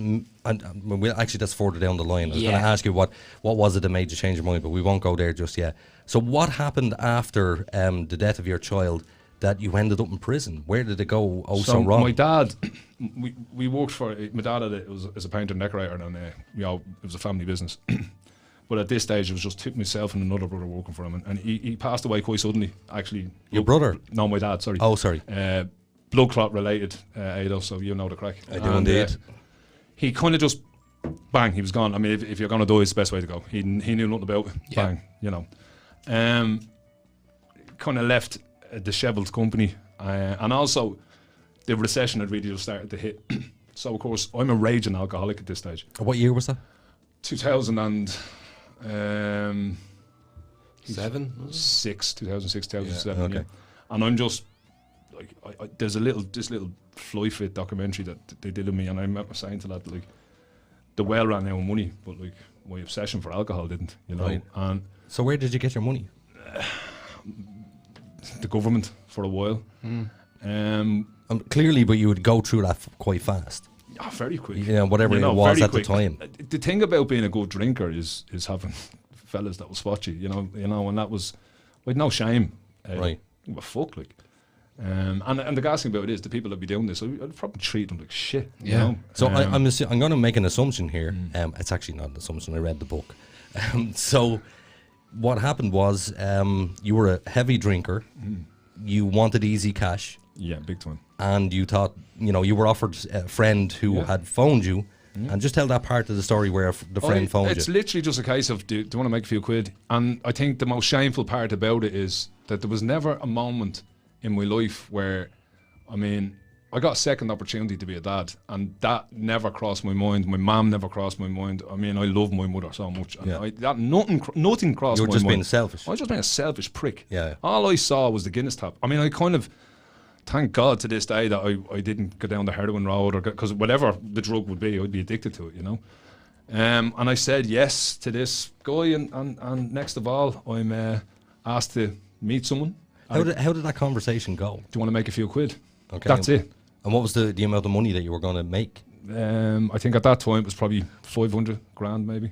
actually that's further down the line. I was going to ask you what was it that made you change your mind, but we won't go there just yet. So what happened after the death of your child that you ended up in prison? Where did it go so wrong? My dad, we worked for, my dad was a painter and decorator, and it was a family business. But at this stage, it was just myself and another brother working for him, and he passed away quite suddenly. Actually, your brother? No, my dad. Sorry. Oh, sorry. Blood clot related, Aiden. So you know the crack. I do indeed. He kind of just bang. He was gone. I mean, if you're gonna die, it's the best way to go. He knew nothing about it. Yeah. Bang. You know. Kind of left a dishevelled company, and also the recession had really just started to hit. So of course, I'm a raging alcoholic at this stage. What year was that? 2006, 2007. Yeah, okay. Yeah. And I'm just like, there's this little Fly Fit documentary that they did of me, and I remember saying to that, like, the well ran out of money, but like my obsession for alcohol didn't, you know. Right. And so where did you get your money? The government for a while. Clearly, but you would go through that quite fast. Yeah, very quick. You know, whatever it was at the time. The thing about being a good drinker is having fellas that will spot you. You know, and that was with no shame. Right. But fuck, like. And the gas thing about it is the people that be doing this, I'd probably treat them like shit. Yeah. You know? So I'm going to make an assumption here. It's actually not an assumption. I read the book. So what happened was you were a heavy drinker. You wanted easy cash. Yeah, big time. And you thought, you know, you were offered a friend who had phoned you. And just tell that part of the story where the friend phoned you. It's literally just a case of, do you want to make a few quid? And I think the most shameful part about it is that there was never a moment in my life where, I mean, I got a second opportunity to be a dad, and that never crossed my mind. My mum never crossed my mind. I mean, I love my mother so much, and nothing crossed my mind. You were just being selfish. I was just being a selfish prick. Yeah. All I saw was the Guinness tap. I mean, I kind of thank God to this day that I didn't go down the heroin road, or because whatever the drug would be, I'd be addicted to it, you know. And I said yes to this guy, and next of all, I'm asked to meet someone. How did that conversation go? Do you want to make a few quid? Okay. That's it. And what was the amount of money that you were going to make? I think at that time it was probably 500 grand, maybe.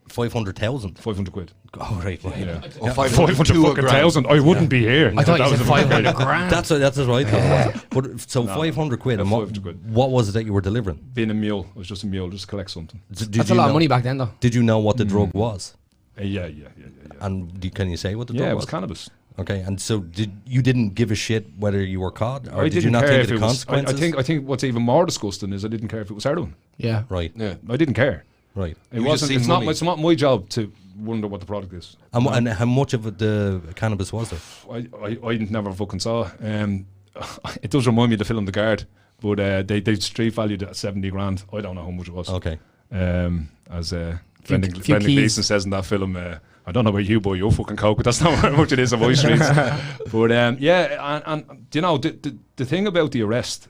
500,000? 500 quid. Oh, right. Yeah. Oh, 500 fucking thousand. I wouldn't be here. I thought you said 500 grand. That's what I thought. But so 500 quid. And 500 quid. What was it that you were delivering? Being a mule. I was just a mule, just to collect something. That's a lot of money back then, though. Did you know what the drug was? Yeah. And can you say what the drug was? Yeah, it was cannabis. Okay, and so you didn't give a shit whether you were caught, or I did you not think of the was, consequences? I think what's even more disgusting is I didn't care if it was heroin. Yeah. Right. Yeah. I didn't care. Right. It wasn't. It's not my job to wonder what the product is. And how much of the cannabis was there? I never fucking saw. It does remind me of the film The Guard, but they street valued it at 70 grand. I don't know how much it was. Okay. As Brendan Gleeson says in that film, I don't know about you, boy, you're fucking coke, but that's not how much it is on my streets. But and you know, the thing about the arrest,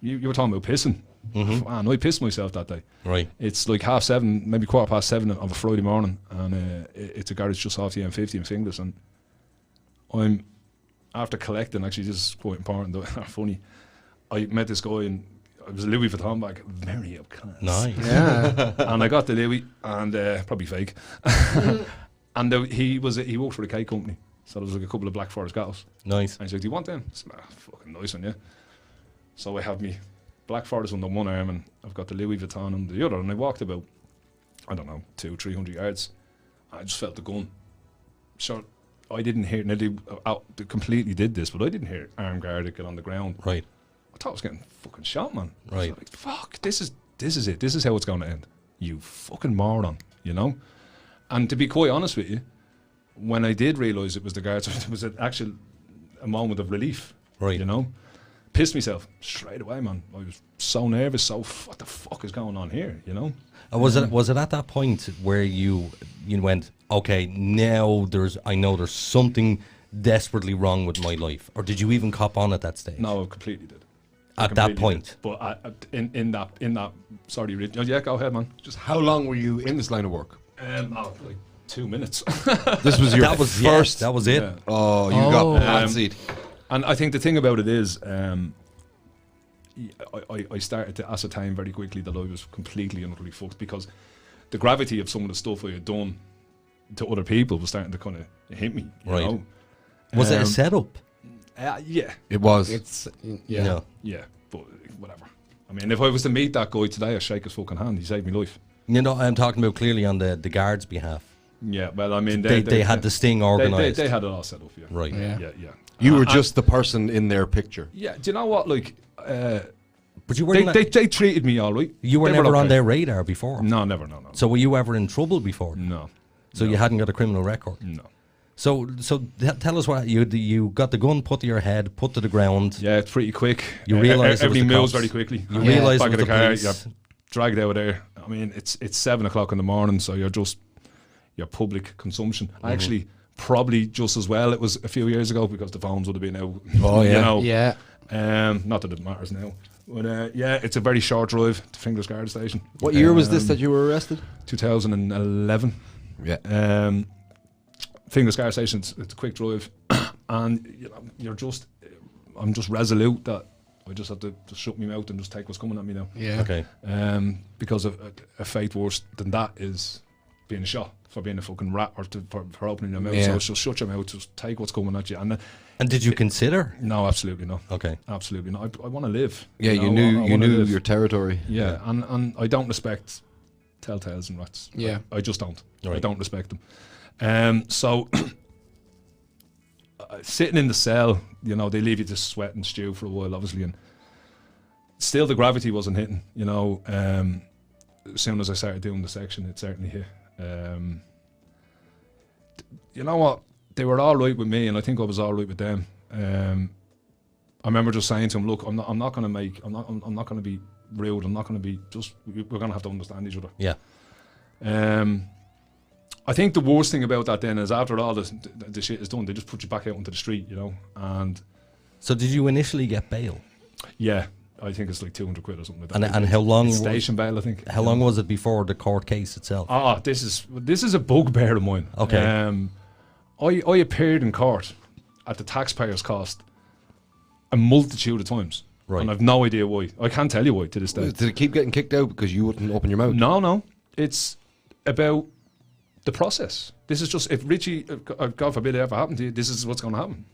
you were talking about pissing. Mm-hmm. Man, I pissed myself that day. Right. It's like 7:30, maybe 7:15 of a Friday morning, and it's a garage just off the M50 in Finglas, and I'm after collecting. Actually, this is quite important, though, funny. I met this guy, and it was a Louis Vuitton bag, very up class. Nice. Yeah. And I got the Louis, and probably fake. And he worked for the cake company, so there was like a couple of Black Forest girls. Nice. And he's like, "Do you want them?" I said, "Fucking nice one, yeah." So I have me Black Forest under one arm, and I've got the Louis Vuitton under the other, and I walked about, I don't know, 200-300 yards. I just felt the gun. So I didn't hear, they completely did this, but I didn't hear armed guard get on the ground. Right. I thought I was getting fucking shot, man. Right. I was like, fuck, this is it. This is how it's going to end. You fucking moron, you know? And to be quite honest with you, when I did realise it was the guards, it was a moment of relief. Right. You know? Pissed myself straight away, man. I was so nervous, so what the fuck is going on here, you know? Was it at that point where you went, okay, now I know there's something desperately wrong with my life, or did you even cop on at that stage? No, I completely did. At that point, did. But in that, sorry, Rich. Yeah, go ahead, man. Just how long were you in this line of work? Like 2 minutes. This was your first. That was it. Yeah. Oh, you got hot seat. And I think the thing about it is, I started to ascertain very quickly that I was completely and utterly fucked, because the gravity of some of the stuff I had done to other people was starting to kind of hit me. You know? Was it a setup? Yeah, it was. It's yeah, but whatever. I mean, if I was to meet that guy today, I'd shake his fucking hand. He saved my life. You know, I'm talking about clearly on the guards' behalf. Yeah, well, I mean, they had the sting organised. They had it all set up. Yeah, right. Yeah. You were just the person in their picture. Yeah. Do you know what? Like, but you weren't. They treated me all right. You were never on their radar before. No, never. No. So were you ever in trouble before? No. So you hadn't got a criminal record. No. So tell us what you got the gun put to your head, put to the ground. Yeah, it's pretty quick. You realise everything moves very quickly. You realise back it of was the car, police. you're dragged out of there. I mean, it's 7 o'clock in the morning, so you're public consumption. Actually, probably just as well. It was a few years ago, because the phones would have been out. Oh yeah, you know? Yeah. Not that it matters now. But yeah, it's a very short drive to Finglas Guard Station. What year was this that you were arrested? 2011. Yeah. Finglas Guard Station, it's a quick drive, and you know, I'm just resolute that I just have to just shut my mouth and just take what's coming at me now. Yeah. Okay. Because of a fate worse than that is being shot for being a fucking rat, or for opening your mouth. So just shut your mouth, just take what's coming at you. And did you consider? No, absolutely not. Okay. Absolutely not. I want to live. Yeah, you knew your territory. Yeah, and I don't respect telltales and rats. Yeah. I just don't. Right. I don't respect them. So sitting in the cell, you know, they leave you to sweat and stew for a while, obviously, and still the gravity wasn't hitting. You know, as soon as I started doing the section, it certainly hit. You know what? They were all right with me, and I think I was all right with them. I remember just saying to them, "Look, I'm not going to be rude. I'm not going to be we're going to have to understand each other." Yeah. I think the worst thing about that then is after all the shit is done, they just put you back out onto the street, you know. And so, did you initially get bail? Yeah, I think it's like 200 quid or something like that. And how long? Station bail, I think. How long was it before the court case itself? This is a bugbear of mine. Okay. I appeared in court at the taxpayer's cost a multitude of times. Right. And I've no idea why. I can't tell you why to this day. Did it keep getting kicked out because you wouldn't open your mouth? No. It's about the process. This is just, if Richie, God forbid it ever happened to you, this is what's going to happen.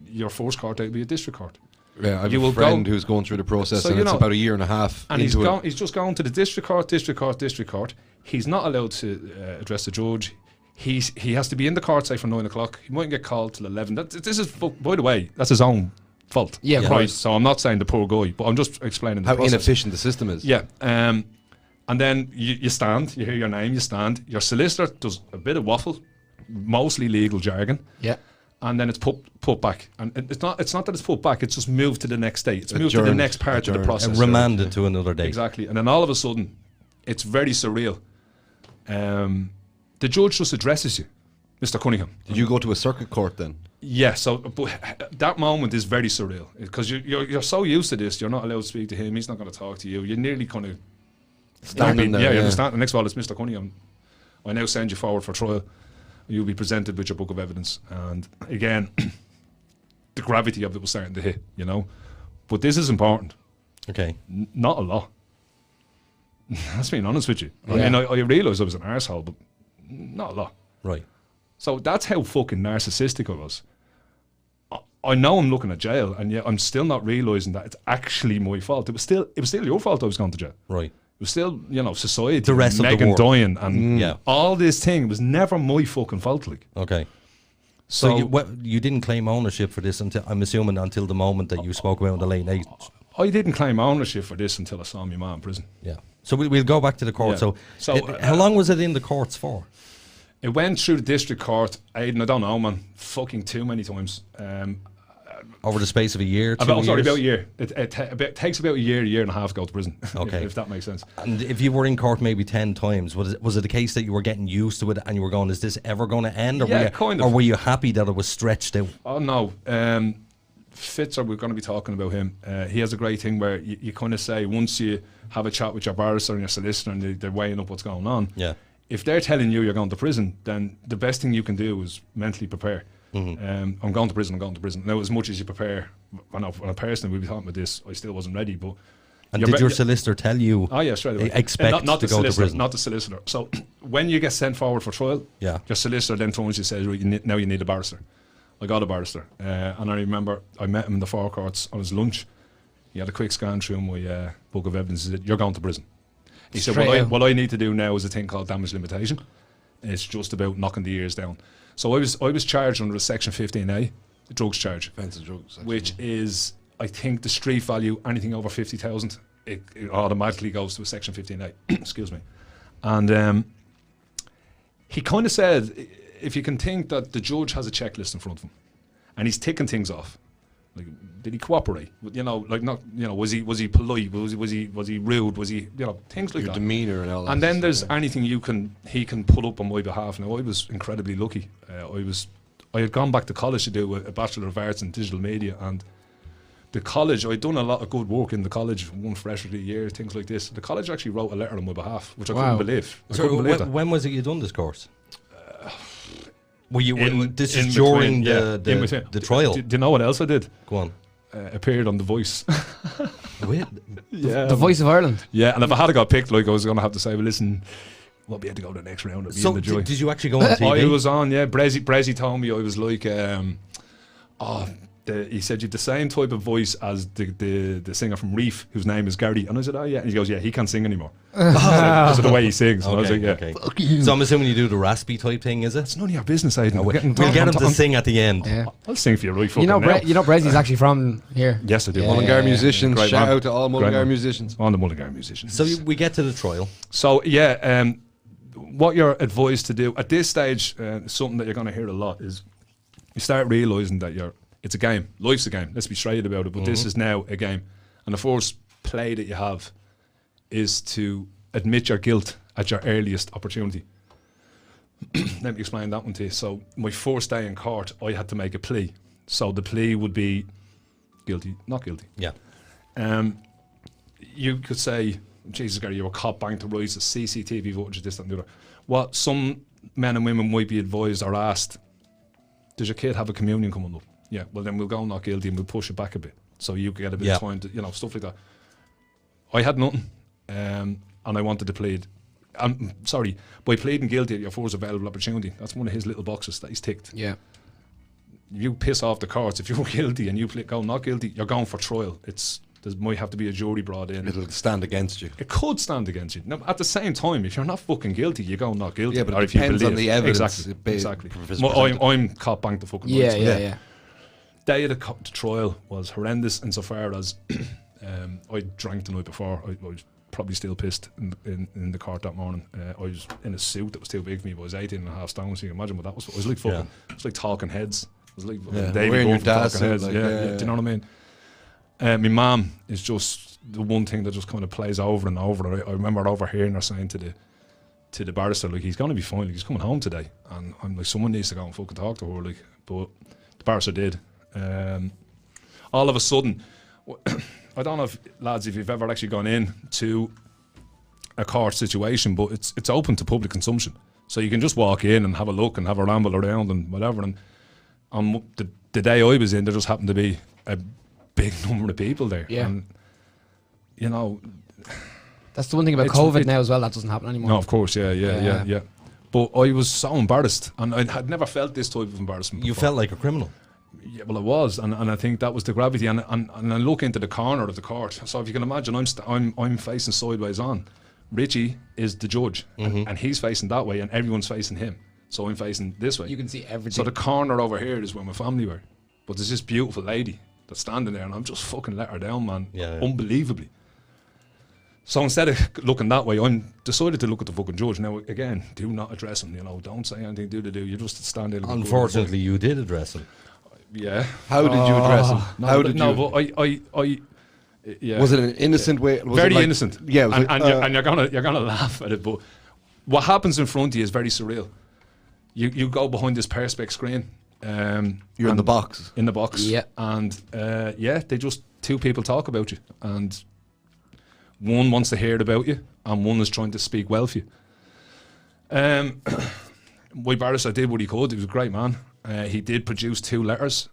Your first court date will be a district court. Yeah, I have a friend who's going through the process, so, and it's about a year and a half. And he's just going to the district court. He's not allowed to address the judge. He has to be in the court, say, for 9 o'clock. He mightn't get called till 11. This is, by the way, that's his own fault. Yeah, right. So I'm not saying the poor guy, but I'm just explaining how process. Inefficient the system is. Yeah. And then you stand, you hear your name, you stand. Your solicitor does a bit of waffle, mostly legal jargon. Yeah. And then it's put back. And it's not that it's put back, it's just moved to the next day. It's moved to the next part of the process. And remanded to another day. Exactly. And then all of a sudden, it's very surreal. The judge just addresses you, Mr. Cunningham. Did you go to a circuit court then? Yeah, so but that moment is very surreal because you're so used to this, you're not allowed to speak to him, he's not going to talk to you. You're nearly kind of standing there. Yeah, you're standing. The next of all, it's Mr. Cunningham. I now send you forward for trial. You'll be presented with your book of evidence. And again, the gravity of it was starting to hit, you know. But this is important. Okay. Not a lot. That's being honest with you. Yeah. I mean, I realised I was an arsehole, but not a lot. Right. So that's how fucking narcissistic I was. I know I'm looking at jail, and yet I'm still not realising that it's actually my fault. It was still your fault I was going to jail. Right. It was still, you know, society, the rest of the Megan world. dying, and all this thing. It was never my fucking fault. Like. Okay. So you didn't claim ownership for this until, I'm assuming, until the moment that you spoke about in the late 80s. I didn't claim ownership for this until I saw my mum in prison. Yeah. So we'll go back to the court. Yeah. So how long was it in the courts for? It went through the district court, Aiden, I don't know, man, fucking too many times. Over the space of a year, 2 years? Sorry, about a year. It takes about a year and a half to go to prison. Okay. if that makes sense. And if you were in court maybe 10 times, was it a case that you were getting used to it and you were going, is this ever going to end? Or or were you happy that it was stretched out? Oh, no. Fitzer, we're going to be talking about him. He has a great thing where you kind of say, once you have a chat with your barrister and your solicitor and they're weighing up what's going on, yeah. if they're telling you you're going to prison, then the best thing you can do is mentally prepare. I'm going to prison. Now, as much as you prepare, when I personally would be talking about this, I still wasn't ready. But and did your solicitor tell you? Oh yeah, straight away. Expect not to the go to prison. Not the solicitor. So when you get sent forward for trial, your solicitor then phones you and says, now you need a barrister. I got a barrister, and I remember I met him in the forecourts on his lunch. He had a quick scan through my book of evidence. He said, "You're going to prison." He said, what I need to do now is a thing called damage limitation. It's just about knocking the ears down. So I was charged under a Section 15A, the drugs charge. Offensive drugs. Which is, I think, the street value, anything over 50,000, it automatically goes to a Section 15A. Excuse me. And he kind of said, if you can think that the judge has a checklist in front of him, and he's ticking things off, like, did he cooperate? You know, like not, you know, was he polite? Was he rude? Was he, you know, things like Your that. demeanour and all that. And then there's anything he can pull up on my behalf. Now I was incredibly lucky. I had gone back to college to do a Bachelor of Arts in Digital Media, and the college, I'd done a lot of good work in the college, won Fresh of the Year, things like this. The college actually wrote a letter on my behalf, which I couldn't believe. When was it you done this course? Were you? This is during the trial. Do you know what else I did? Go on. Appeared on The Voice. The Voice of Ireland. Yeah, and if I had got picked, like I was going to have to say, well, listen, we'll be able to go to the next round. So did you actually go on TV? I was on, yeah. Brezzy told me I was like, he said you have the same type of voice as the singer from Reef, whose name is Gary. And I said, oh yeah. And he goes, yeah, he can't sing anymore. Because of the way he sings. And I was like, yeah. Okay. So I'm assuming you do the raspy type thing, is it? It's none of your business, Aiden. We'll get him to sing at the end. Yeah. I'll sing for you right fucking you know, now. You know Brezzy's actually from here. Yes, I do. Mullingar musicians. Great Shout man. out to all Mullingar musicians. On the Mullingar musicians. So we get to the trial. So yeah, what you're advised to do at this stage, something that you're going to hear a lot is you start realising that it's a game. Life's a game. Let's be straight about it. But this is now a game. And the first play that you have is to admit your guilt at your earliest opportunity. Let me explain that one to you. So my first day in court, I had to make a plea. So the plea would be guilty, not guilty. Yeah. You could say, Jesus, Gary, you were caught banged to rise, the CCTV footage, this, that, and the other. What some men and women might be advised or asked, does your kid have a communion coming up? Yeah, well then we'll go not guilty and we'll push it back a bit. So you get a bit of time to, you know, stuff like that. I had nothing, and I wanted to plead. I'm sorry, by pleading guilty at your first available opportunity, that's one of his little boxes that he's ticked. Yeah. You piss off the courts. If you're guilty and you go not guilty, you're going for trial. There might have to be a jury brought in. It'll stand against you. It could stand against you. Now, at the same time, if you're not fucking guilty, you go not guilty. Yeah, but or it if you depends believe. on the evidence. Exactly. I'm caught banged the fucking Yeah. Day of the trial was horrendous insofar as I drank the night before. I was probably still pissed in the court that morning. I was in a suit that was too big for me, but I was 18.5 stone, so you can imagine what that was. It was like fucking, it was like Talking Heads. It was like David Bowie from Talking Heads. Like, yeah. Do you know what I mean? My mum is just the one thing that just kind of plays over and over. I remember overhearing her saying to the barrister, like, he's going to be fine, like, he's coming home today. And I'm like, someone needs to go and fucking talk to her, like. But the barrister did. All of a sudden, I don't know if, lads, if you've ever actually gone in to a court situation, but it's open to public consumption. So you can just walk in and have a look and have a ramble around and whatever. And on the day I was in, there just happened to be a big number of people there. Yeah. And, you know, that's the one thing about COVID now as well, that doesn't happen anymore. No, of course, yeah. But I was so embarrassed, and I had never felt this type of embarrassment before. You felt like a criminal. Yeah, well, I was, and I think that was the gravity. And I look into the corner of the court. So if you can imagine, I'm facing sideways on. Richie is the judge, and he's facing that way, and everyone's facing him. So I'm facing this way. You can see everything. So the corner over here is where my family were. But there's this beautiful lady that's standing there, and I'm just fucking let her down, man. Yeah. Unbelievably. So instead of looking that way, I'm decided to look at the fucking judge. Now, again, do not address him, you know, don't say anything, do. You just stand there. Unfortunately, you did address him. Yeah. How did you address him? Yeah. Was it an innocent way? Was very it like, innocent. Yeah. And you're gonna laugh at it, but what happens in front of you is very surreal. You go behind this perspex screen. You're in the box. In the box. Yeah. And they just two people talk about you, and one wants to hear about you, and one is trying to speak well for you. my barrister did what he could. He was a great man. He did produce 2 letters,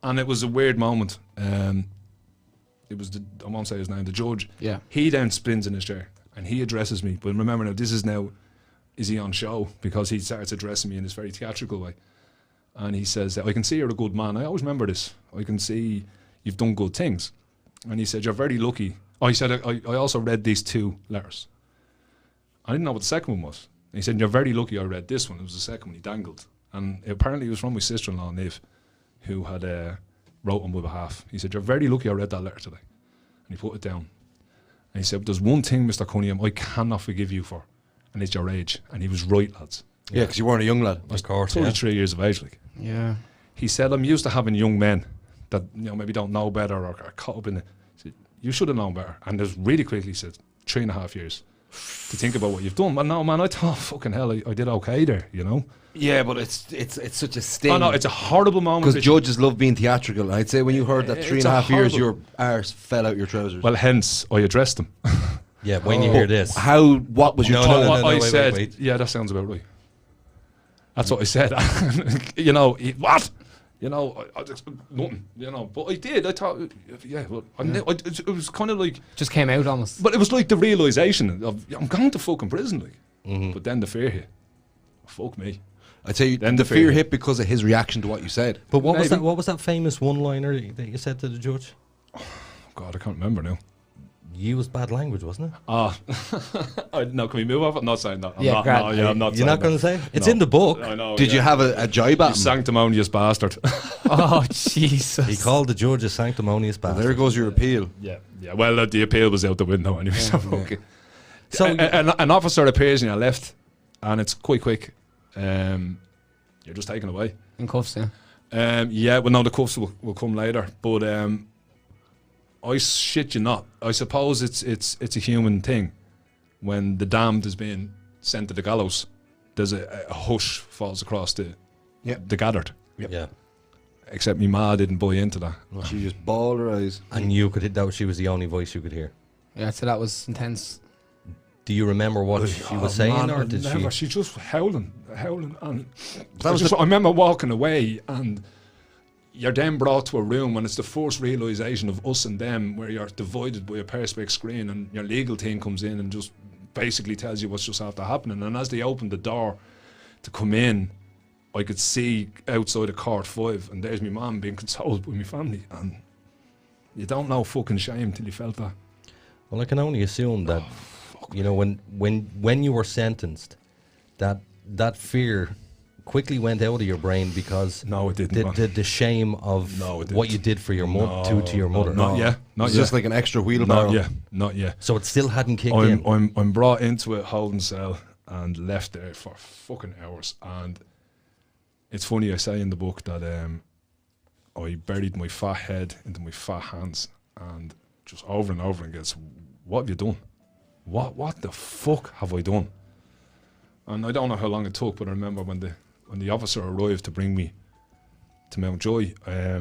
and it was a weird moment. It was I won't say his name, the judge. Yeah. He then spins in his chair and he addresses me. But remember now, is he on show? Because he starts addressing me in this very theatrical way. And he says, I can see you're a good man. I always remember this. I can see you've done good things. And he said, you're very lucky. Oh, he said, I also read these 2 letters. I didn't know what the second one was. And he said, you're very lucky I read this one. It was the second one he dangled. And apparently it was from my sister-in-law, Niv, who had wrote on my behalf. He said, you're very lucky I read that letter today. And he put it down. And he said, there's one thing, Mr. Cunningham, I cannot forgive you for, and it's your age. And he was right, lads. Yeah, because you weren't a young lad. Of course, 33 years of age, like. Yeah. He said, I'm used to having young men that, maybe don't know better or are caught up in it. He said, you should have known better. And there's really quickly, he said, 3.5 years to think about what you've done. But no, man, I thought, fucking hell, I did okay there, Yeah, but it's such a sting. Oh no, it's a horrible moment. Because judges love being theatrical. I'd say when you heard that 3.5 years, your arse fell out your trousers. Well, hence I addressed them. Yeah, when you hear this, what was your tone? I said, yeah, that sounds about right. That's what I said. What? I just, nothing. But I did. I thought, yeah. Well, it was kind of like just came out almost. But it was like the realization of I'm going to fucking prison, like. But then the fear hit. Fuck me. I'd say then the fear hit because of his reaction to what you said. But what was that? What was that famous one-liner that you said to the judge? Oh, God, I can't remember now. You was bad language, wasn't it? No, can we move off? I'm not saying that. I'm not. You're not going to say it? It's in the book. I know. Did you have a jibe at him? Sanctimonious bastard. Oh, Jesus. He called the judge a sanctimonious bastard. There goes your appeal. Yeah. Well, the appeal was out the window anyway. So an officer appears and I left, and it's quite quick. You're just taken away. In cuffs, yeah. Well, no, the cuffs will come later. But I shit you not. I suppose it's a human thing. When the damned is being sent to the gallows, there's a hush falls across the gathered. Yep. Yeah. Except me ma didn't buy into that. She just bawled her eyes. And you could hit that. She was the only voice you could hear. Yeah, so that was intense. Do you remember what she was saying, or did she? She just howling, and I remember walking away, and you're then brought to a room, and it's the first realization of us and them, where you're divided by a perspex screen, and your legal team comes in and just basically tells you what's just after happening. And as they opened the door to come in, I could see outside of court 5, and there's my mum being consoled by my family, and you don't know fucking shame till you felt that. Well, I can only assume that. When you were sentenced, that fear quickly went out of your brain because no, it didn't. The shame of what you did for your mother to your mother. Not yet. It's just like an extra wheelbarrow. Not yet. So it still hadn't kicked in. I'm brought into a holding cell and left there for fucking hours. And it's funny, I say in the book that I buried my fat head into my fat hands, and just over and over again, what have you done? What the fuck have I done? And I don't know how long it took, but I remember when the officer arrived to bring me to Mountjoy, I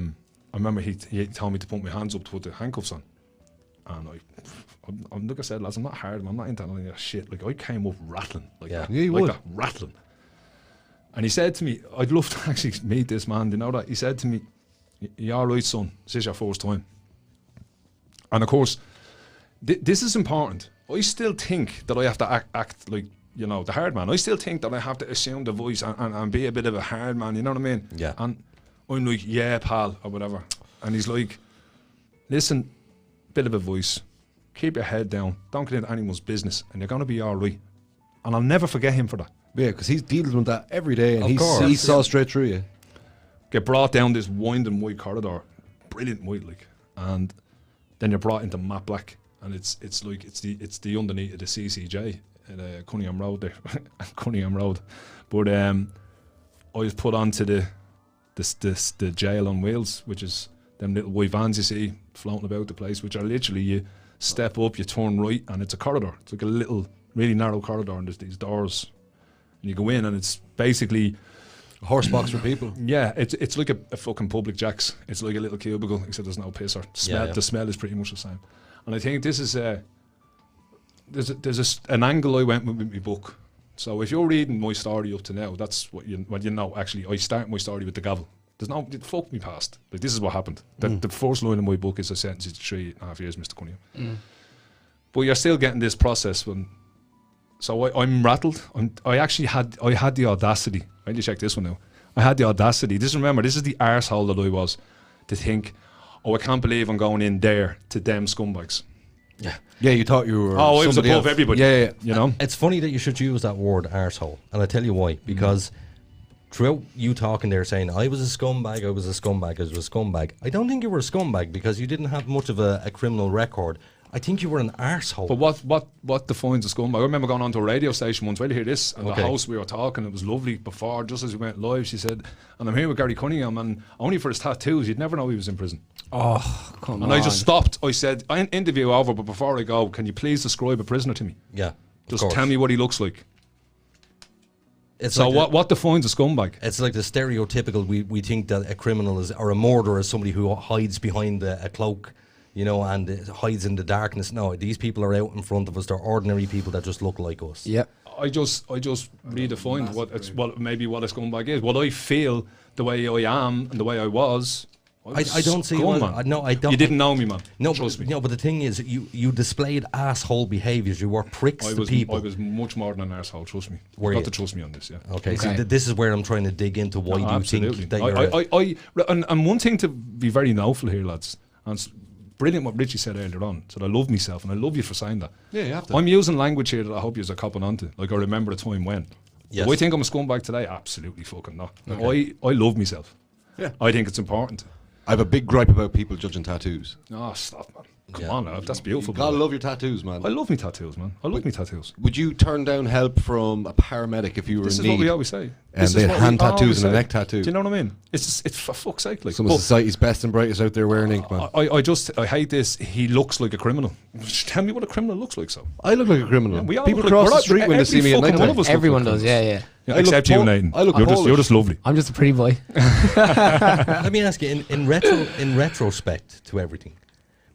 remember he told me to put my hands up to put the handcuffs on. And I'm like I said, lads, I'm not hard, I'm not into any of that shit. Like, I came up rattling. That, rattling. And he said to me, I'd love to actually meet this man, you know that? He said to me, "You alright, son? This is your first time." And of course, this is important. I still think that I have to act like, the hard man. I still think that I have to assume the voice and be a bit of a hard man, you know what I mean? Yeah. And I'm like, yeah, pal, or whatever. And he's like, listen, bit of a voice. Keep your head down. Don't get into anyone's business, and you're going to be all right. And I'll never forget him for that. Yeah, because he's dealing with that every day, and he saw straight through you. Get brought down this winding white corridor, brilliant white, like, and then you're brought into matte black. And it's the underneath of the CCJ at Cunningham Road there, Cunningham Road. But I was put onto the jail on wheels, which is them little white vans you see floating about the place, which are literally, you step up, you turn right, and it's a corridor. It's like a little, really narrow corridor, and there's these doors, and you go in, and it's basically a horse box for people. Yeah, it's like a fucking public jacks. It's like a little cubicle, except there's no piss or smell. The smell is pretty much the same. And I think this is there's an angle I went with my book, So if you're reading my story up to now, that's what you know. Actually, I start my story with the gavel. There's no fuck me past. Like, this is what happened. The first line of my book is I sentenced you to 3.5 years, Mr. Cunningham. But you're still getting this process when. So I'm rattled. I had the audacity. I need to check this one now. I had the audacity. This is the arsehole that I was, to think, oh, I can't believe I'm going in there to them scumbags. Yeah, you thought you were. Oh, I was above everybody. Yeah. You know, it's funny that you should use that word arsehole, and I tell you why. Because throughout you talking there, saying I was a scumbag, I was a scumbag, I was a scumbag. I don't think you were a scumbag because you didn't have much of a criminal record. I think you were an arsehole. But what defines a scumbag? I remember going on to a radio station once. Wait to hear this. And the host, we were talking. It was lovely. Before, just as we went live, she said, "And I'm here with Gary Cunningham, and only for his tattoos, you'd never know he was in prison." Oh, come on! And I just stopped. I said, "Interview over, but before I go, can you please describe a prisoner to me? Yeah, just tell me what he looks like." It's so like what defines a scumbag? It's like the stereotypical. We think that a criminal is, or a murderer is somebody who hides behind a cloak. You know, and hides in the darkness. No, these people are out in front of us. They're ordinary people that just look like us. Yeah. I just redefined what a scumbag is. What I feel, the way I am, and the way I was. I don't see man. No, I don't. You didn't know me, man. No, trust me. No, but the thing is, you displayed asshole behaviours. You were pricks to people. I was much more than an arsehole. Trust me. You've got to trust me on this. Yeah. Okay. So this is where I'm trying to dig into why do you think that you're. And one thing to be very knowful here, lads. And brilliant what Richie said earlier on. Said I love myself, and I love you for saying that. Yeah, you have to. I'm using language here that I hope you're copping onto. Like, I remember a time when. Yes. Do I think I'm a scumbag today? Absolutely fucking not. Okay. I love myself. Yeah. I think it's important. I have a big gripe about people judging tattoos. Oh, stop, man. Come on now, that's beautiful. You gotta love your tattoos, man. I love me tattoos, man. I love me tattoos. Would you turn down help from a paramedic if you were in need? This is what we always say. And they had hand tattoos and a neck tattoo. Do you know what I mean? It's for fuck's sake. Like, some of society's best and brightest out there wearing ink, man. I hate this. He looks like a criminal. Just tell me what a criminal looks like. So I look like a criminal. Yeah, people cross the street when they see me at night time. Everyone does, yeah. Except you, Aiden. You're just lovely. I'm just a pretty boy. Let me ask you, in retrospect to everything,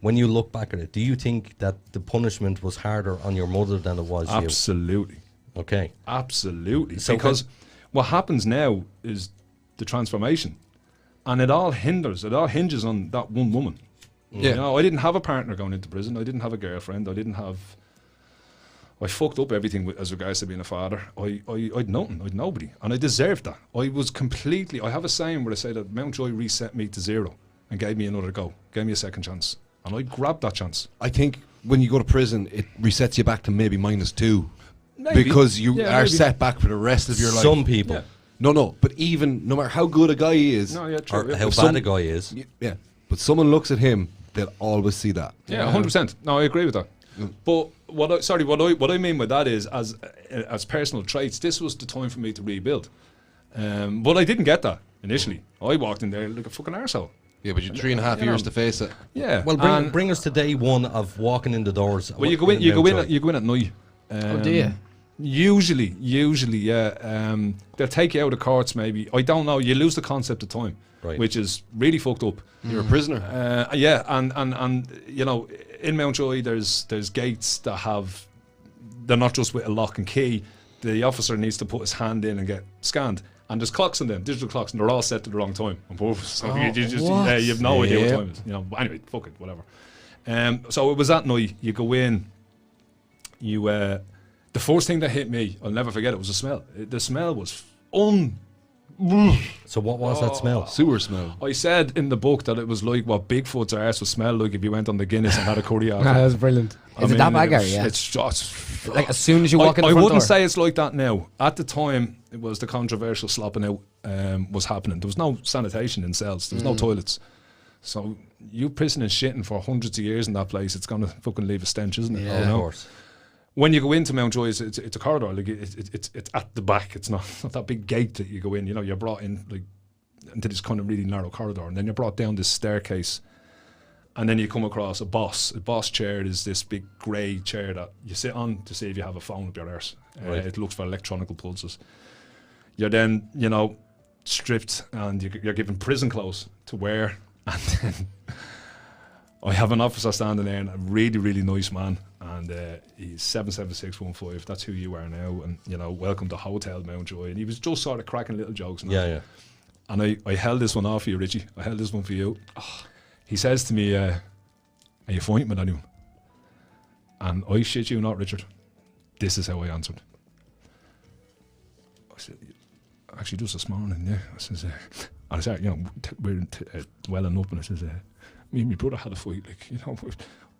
when you look back at it, do you think that the punishment was harder on your mother than it was you? Absolutely. Okay. Absolutely. So because what happens now is the transformation, and it all hinges on that one woman. Yeah. You know, I didn't have a partner going into prison. I didn't have a girlfriend. I fucked up everything as regards to being a father. I'd nothing. I'd nobody, and I deserved that. I have a saying where I say that Mountjoy reset me to 0 and gave me another go, gave me a second chance. And I grabbed that chance. I think when you go to prison, it resets you back to maybe -2. Maybe. Because you are set back for the rest of your life. Some people. Yeah. No, but even, no matter how good a guy is, or how bad a guy is. Yeah, but someone looks at him, they'll always see that. Yeah, 100%. No, I agree with that. But what I mean by that is, as personal traits, this was the time for me to rebuild. But I didn't get that initially. I walked in there like a fucking arsehole. Yeah, but you're 3.5 years to face it. Yeah. Well, bring us to day one of walking in the doors. Well, you go in at night. Do you? Usually, yeah. They'll take you out of courts. Maybe, I don't know. You lose the concept of time, right, which is really fucked up. You're a prisoner. Yeah, and you know, in Mountjoy, there's gates that they're not just with a lock and key. The officer needs to put his hand in and get scanned. And there's clocks on them, digital clocks, and they're all set to the wrong time on purpose. So you have no idea what time it is. You know, but anyway, fuck it, whatever. So it was that night. You go in. The first thing that hit me, I'll never forget it, was the smell. The smell was So what was that smell? Sewer smell. I said in the book that it was like what Bigfoot's arse would smell like if you went on the Guinness and had a curry after. That was brilliant. Is it that bad, Gary? Yeah. It's just like as soon as you walk in the front door. I wouldn't say it's like that now. At the time, it was the controversial slopping out was happening. There was no sanitation in cells. There was no toilets. So you pissing and shitting for hundreds of years in that place, it's gonna fucking leave a stench, isn't it? Yeah, of course. When you go into Mountjoy, it's a corridor. Like it's at the back. It's not that big gate that you go in. You know, you're brought in like into this kind of really narrow corridor, and then you're brought down this staircase, and then you come across a boss. A boss chair is this big grey chair that you sit on to see if you have a phone up your arse. Right. It looks for electronical pulses. You're then, you know, stripped, and you're given prison clothes to wear, and then I have an officer standing there, and a really, really nice man. and he's 77615. That's who you are now, and you know, welcome to Hotel Mountjoy. And he was just sort of cracking little jokes. Yeah. And I held this one off for you, Richie. I held this one for you. Oh, he says to me, "Are you fighting with anyone?" And I shit you not, Richard. This is how I answered. I said, "Actually, just this morning, yeah." I says, and I said, you know, we're welling up, and I says, "Me and my brother had a fight, like, you know."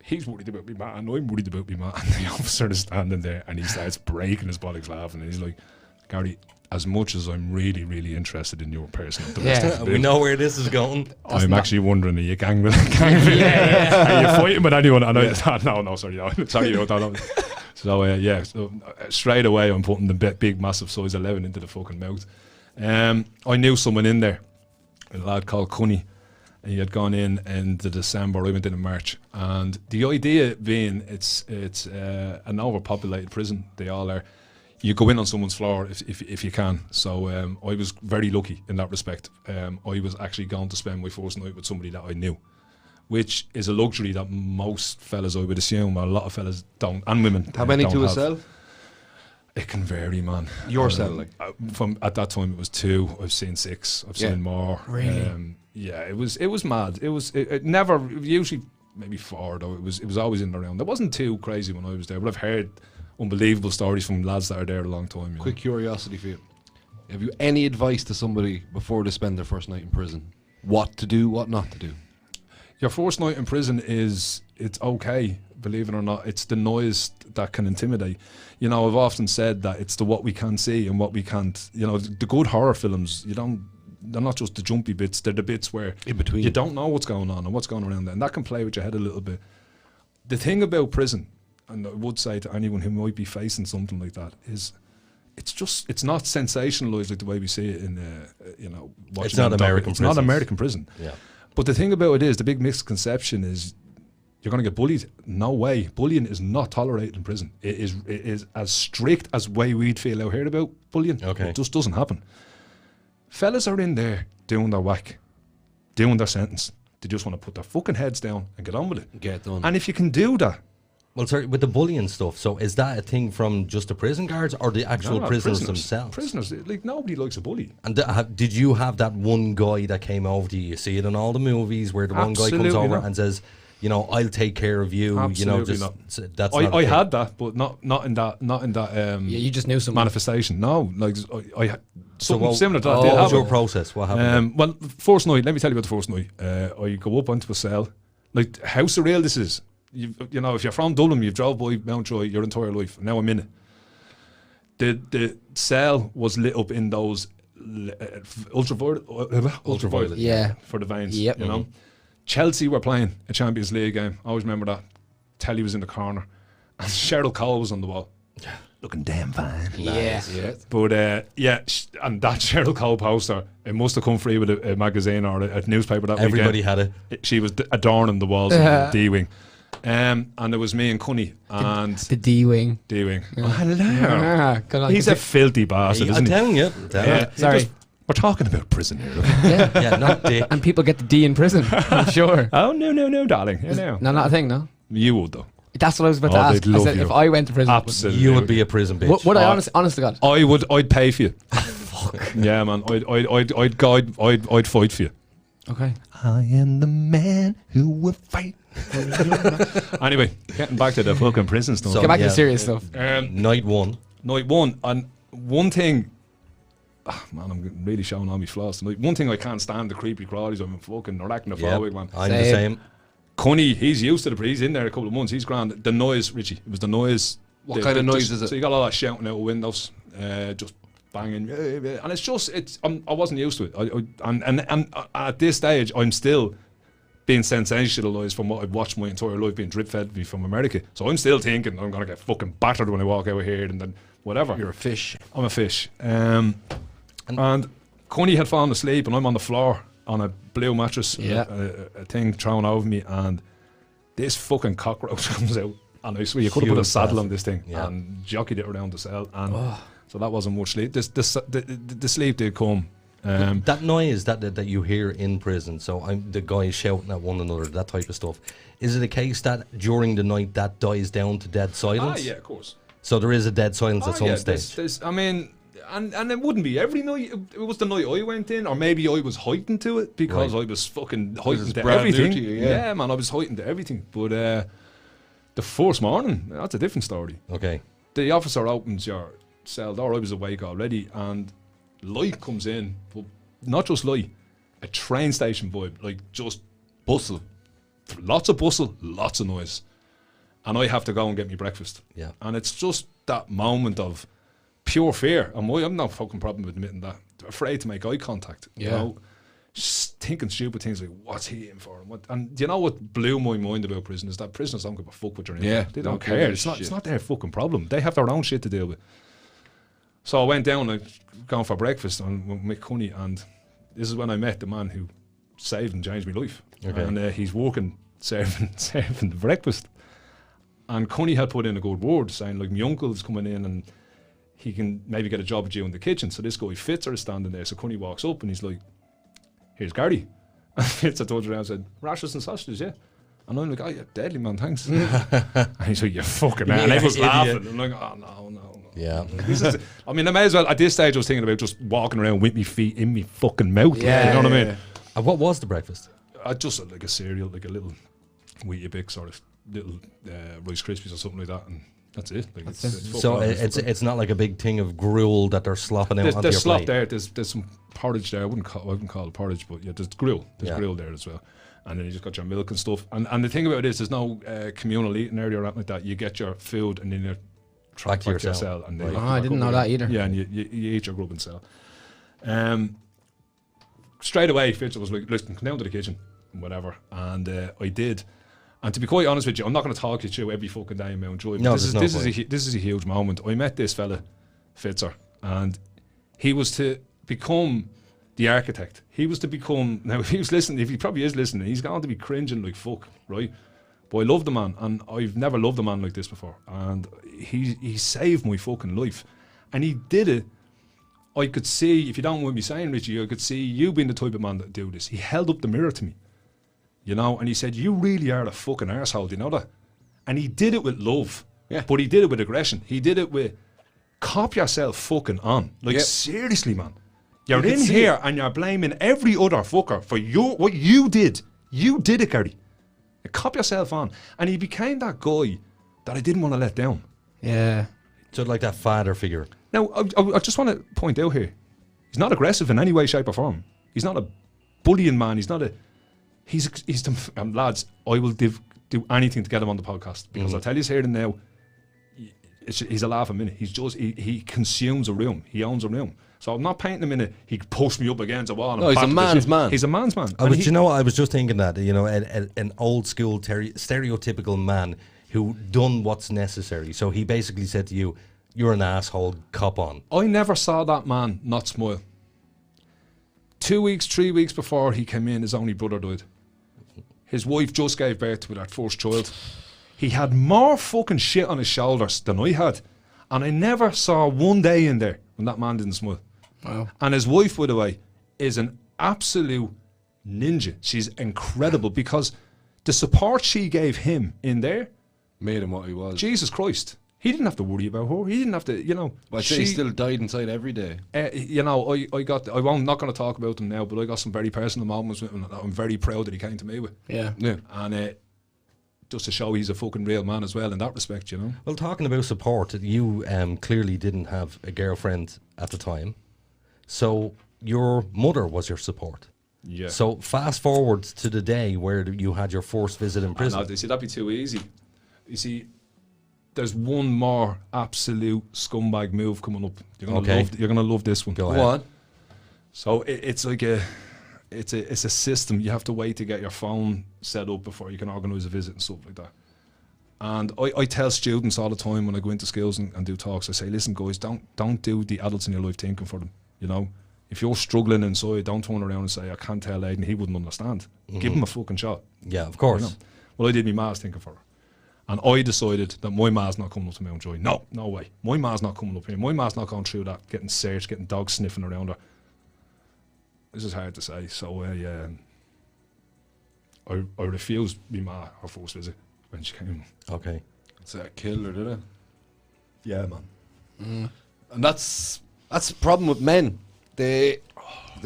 He's worried about me, man, and I'm worried about me, man. And the officer is standing there, and he starts breaking his bollocks laughing, and he's like, "Gary, as much as I'm really, really interested in your personal domestic we know where this is going. I'm actually wondering, are you gang with Are you fighting with anyone?" And no, sorry, no. Sorry, no. So, so straight away I'm putting the big, massive size 11 into the fucking mouth. I knew someone in there, a lad called Cunny. He had gone in the December, I went in March. And the idea being, it's an overpopulated prison, they all are. You go in on someone's floor if you can. So I was very lucky in that respect. I was actually going to spend my first night with somebody that I knew, which is a luxury that most fellas, I would assume, a lot of fellas don't, and women. How many don't to a have. cell? It can vary, man. Your cell, like? From at that time, it was 2. I've seen 6. I've seen more. Really? Yeah, it was mad. It never, usually maybe 4 though. It was always in and around. It wasn't too crazy when I was there, but I've heard unbelievable stories from lads that are there a long time. Quick curiosity for you: have you any advice to somebody before they spend their first night in prison? What to do, what not to do? Your first night in prison it's okay, believe it or not. It's the noise that can intimidate. You know, I've often said that it's the what we can see and what we can't. You know, the good horror films, they're not just the jumpy bits, they're the bits where in between you don't know what's going on and what's going around there, and that can play with your head a little bit. The thing about prison, and I would say to anyone who might be facing something like that, is it's not sensationalized like the way we see it in watching it's not American prison. It's not American prison. Yeah. But the thing about it is, the big misconception is you're going to get bullied. No way. Bullying is not tolerated in prison. It is as strict as way we'd feel out here about bullying. Okay. It just doesn't happen. Fellas are in there doing their whack, doing their sentence. They just want to put their fucking heads down and get on with it. Get done. And if you can do that. Well, sorry, with the bullying stuff, so is that a thing from just the prison guards or the actual prisoners themselves? Prisoners, like, nobody likes a bully. And did you have that one guy that came over to you? You see it in all the movies where the one guy comes over and says, you know, "I'll take care of you." Absolutely not. That's I had that, but not in that. You just knew someone. Manifestation. No, like I had something similar to that. What was your process? What happened? Well, first night. Let me tell you about the first night. I go up onto a cell. Like, how surreal this is. You know, if you're from Dublin, you've drove by Mountjoy your entire life. Now I'm in it. The cell was lit up in those ultraviolet. Yeah. For the veins. Yep. You know. Chelsea were playing a Champions League game. I always remember that. Telly was in the corner, and Cheryl Cole was on the wall, looking damn fine. Yeah. But and that Cheryl Cole poster, it must have come free with a magazine or a newspaper that Everybody weekend. had it. She was adorning the walls of the D wing. And it was me and Cunny and the D wing. Oh, hello. He's a filthy bastard, isn't he? I'm telling you. Sorry. We're talking about prison here. Yeah, not dick. And people get the D in prison, I'm sure. Oh, no, darling. No, not a thing, no? You would, though. That's what I was about to ask. they'd I love said, you. if I went to prison, Absolutely. You would be a prison bitch. Would I honest to God? I'd pay for you. Fuck. Yeah, man. I'd fight for you. Okay. I am the man who will fight. Anyway, getting back to the fucking prison stuff. Get back to the serious stuff. Night one, and one thing. Oh, man, I'm really showing all my flaws tonight. One thing I can't stand, the creepy crawlies. I'm fucking arachnophobic, man. I'm the same. Cunny, he's used to he's in there a couple of months. He's grand. The noise, Richie. It was the noise. What kind of noise is it? So you got all that shouting out of windows, just banging, and I wasn't used to it. And at this stage, I'm still being sensationalized from what I've watched my entire life being drip fed me from America. So I'm still thinking I'm gonna get fucking battered when I walk out here, and then whatever. You're a fish. I'm a fish. And Cunny had fallen asleep, and I'm on the floor on a blue mattress, a thing thrown over me, and this fucking cockroach comes out. And I swear you could have put a saddle on this thing and jockeyed it around the cell. And so that wasn't much sleep. The sleep did come That noise that you hear in prison, so the guys shouting at one another, that type of stuff, is it a case that during the night that dies down to dead silence? Yeah, of course. So there is a dead silence at some stage. I mean, and it wouldn't be every night. It was the night I went in, or maybe I was heightened to it because I was fucking heightened to everything. Yeah, man, I was heightened to everything. But the first morning, that's a different story. Okay. The officer opens your cell door. I was awake already, and light comes in, but not just light, a train station vibe, like just bustle. Lots of bustle, lots of noise. And I have to go and get me breakfast. Yeah. And it's just that moment of pure fear. And I'm no fucking problem with admitting that. Afraid to make eye contact. You know, just thinking stupid things like, what's he in for? And you know what blew my mind about prison is that prisoners don't give a fuck what you're in. Yeah. They don't care. It's not their fucking problem. They have their own shit to deal with. So I went down and gone for breakfast and with Cunny, and this is when I met the man who saved and changed my life. Okay. And he's working serving the breakfast. And Cunny had put in a good word saying, like, my uncle's coming in and he can maybe get a job with you in the kitchen. So this guy Fitzer is standing there. So Cunny walks up and he's like, here's Gary. And Fitzer turns around and said, rashers and sausages, yeah. And I'm like, oh, yeah, deadly, man, thanks. And he's like, you fucking man. And everyone's laughing. I'm like, oh, no. Yeah. I mean, I may as well, at this stage, I was thinking about just walking around with my feet in my fucking mouth. Yeah. You know what I mean? And what was the breakfast? Just like a cereal, like a little Wheatie Bix or little Rice Krispies or something like that, and that's it. Like it's not like a big thing of gruel that they're slopping out onto your plate. There's slop there. There's some porridge there. I wouldn't call it porridge, but yeah, there's grill. There's grill there as well. And then you just got your milk and stuff. And the thing about it is, there's no communal eating area or anything like that. You get your food and then you're back to your cell. And then I didn't know that either. Yeah, and you eat your grub and cell. Straight away, Fitz was like, listen, come down to the kitchen, whatever. And I did. And to be quite honest with you, I'm not going to talk you through every fucking day in Mount Joy. No, this is a huge moment. I met this fella, Fitzer, and he was to become the architect. He was to become, now if he was listening, if he probably is listening, he's going to be cringing like fuck, right? But I love the man, and I've never loved a man like this before. And he saved my fucking life. And he did it. I could see, if you don't mind me saying, Richie, I could see you being the type of man that would do this. He held up the mirror to me, you know, and he said, you really are a fucking arsehole, do you know that? And he did it with love, but he did it with aggression. He did it with, cop yourself fucking on. Like, seriously, man. You're in here and you're blaming every other fucker for what you did. You did it, Gary. Cop yourself on. And he became that guy that I didn't want to let down. Yeah. So like that father figure. Now, I just want to point out here, he's not aggressive in any way, shape or form. He's not a bullying man. He's not a... He's the... lads, I will do anything to get him on the podcast. Because I'll tell you here and now, he's a laugh a minute. He's just... He consumes a room. He owns a room. So I'm not painting him in a... He pushed me up against a wall. No, he's a man's man. He's a man's man. But you know what? I was just thinking that, you know, an old school stereotypical man who done what's necessary. So he basically said to you, you're an asshole, cop on. I never saw that man not smile. 2 weeks, 3 weeks before he came in, his only brother died. His wife just gave birth to their first child. He had more fucking shit on his shoulders than I had. And I never saw one day in there when that man didn't smile. Wow. And his wife, by the way, is an absolute ninja. She's incredible because the support she gave him in there made him what he was. Jesus Christ. He didn't have to worry about her. He didn't have to, you know. Well, she still died inside every day. You know, I'm not going to talk about them now, but I got some very personal moments with him that I'm very proud that he came to me with. Yeah. And just to show he's a fucking real man as well in that respect, you know. Well, talking about support, you clearly didn't have a girlfriend at the time. So your mother was your support. Yeah. So fast forward to the day where you had your first visit in prison. You see, that'd be too easy. You see, there's one more absolute scumbag move coming up. You're gonna love this one. Go ahead. So it's like it's a system. You have to wait to get your phone set up before you can organise a visit and stuff like that. And I tell students all the time when I go into schools and do talks, I say, listen guys, don't do the adults in your life thinking for them. You know, if you're struggling inside, don't turn around and say, I can't tell Aiden, he wouldn't understand. Give him a fucking shot. Yeah, of course. You know? Well, I did my ma's thinking for her. And I decided that my ma's not coming up to Mount Joy. No way. My ma's not coming up here. My ma's not going through that, getting searched, getting dogs sniffing around her. this is hard to say. So I refused me ma her first visit when she came. Okay. It's a killer, did it? Yeah, man. And that's the problem with men. They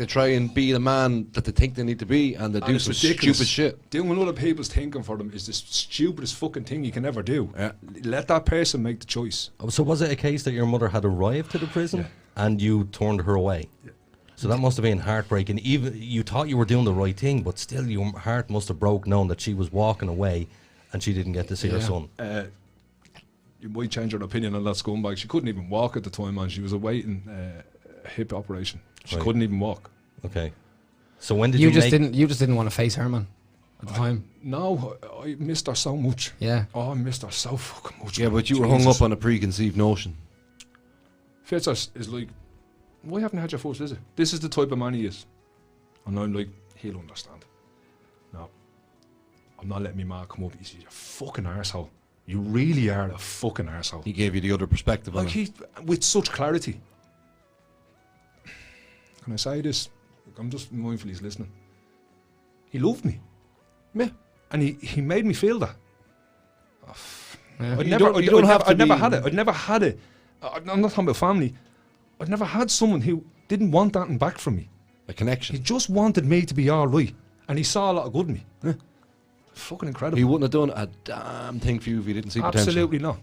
try and be the man that they think they need to be, and they do some stupid shit. Doing other people's thinking for them is the stupidest fucking thing you can ever do. Yeah. Let that person make the choice. So was it a case that your mother had arrived to the prison and you turned her away? Yeah. So that must have been heartbreaking. Even you thought you were doing the right thing, but still your heart must have broke knowing that she was walking away and she didn't get to see her son. You might change your opinion on that scumbag. She couldn't even walk at the time, man. She was awaiting a hip operation. She couldn't even walk. Okay. So when did you just didn't want to face her, man, at the time? No, I missed her so much. Yeah. Oh, I missed her so fucking much. Yeah, but you were hung up on a preconceived notion. Fitzers is like, why haven't I had your first visit? This is the type of man he is. And I'm like, he'll understand. No, I'm not letting me ma come up. He says, you're a fucking arsehole. You really are a fucking arsehole. He gave you the other perspective on it. With such clarity. Can I say this? I'm just mindful he's listening. He loved me. Yeah. And he made me feel that. I'd never had it. I'm not talking about family. I'd never had someone who didn't want that and back from me. A connection. He just wanted me to be all right. And he saw a lot of good in me. Yeah. Fucking incredible. He wouldn't have done a damn thing for you if he didn't see potential. Absolutely not.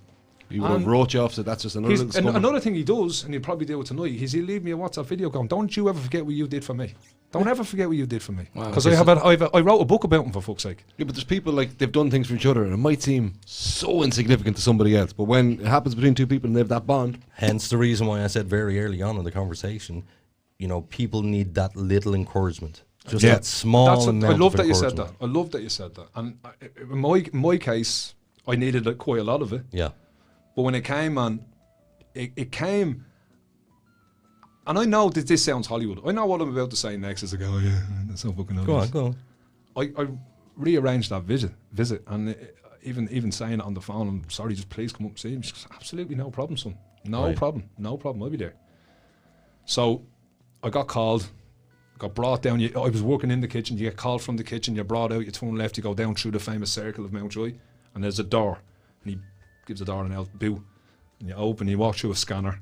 He would have wrote you off, so that's just another little scummer. Another thing he does, and he'll probably do it tonight, is he'll leave me a WhatsApp video going, don't you ever forget what you did for me. Don't ever forget what you did for me. Because I wrote a book about him, for fuck's sake. Yeah, but there's people like, they've done things for each other, and it might seem so insignificant to somebody else, but when it happens between two people and they have that bond. Hence the reason why I said very early on in the conversation, you know, people need that little encouragement. Just that small amount. I love that you said that. I love that you said that. And in my case, I needed quite a lot of it. Yeah. But when it came, man, it came. And I know that this sounds Hollywood. I know what I'm about to say next. Is like, oh yeah, that's so fucking obvious. Go on. I rearranged that visit, and even saying it on the phone, I'm sorry, just please come up and see me. She goes, absolutely no problem, son. No problem. I'll be there. So I got called. Got brought down. I was working in the kitchen. You get called from the kitchen. You're brought out. You turn left. You go down through the famous circle of Mountjoy, and there's a door. And he gives the door an out boo, and you open. You walk through a scanner,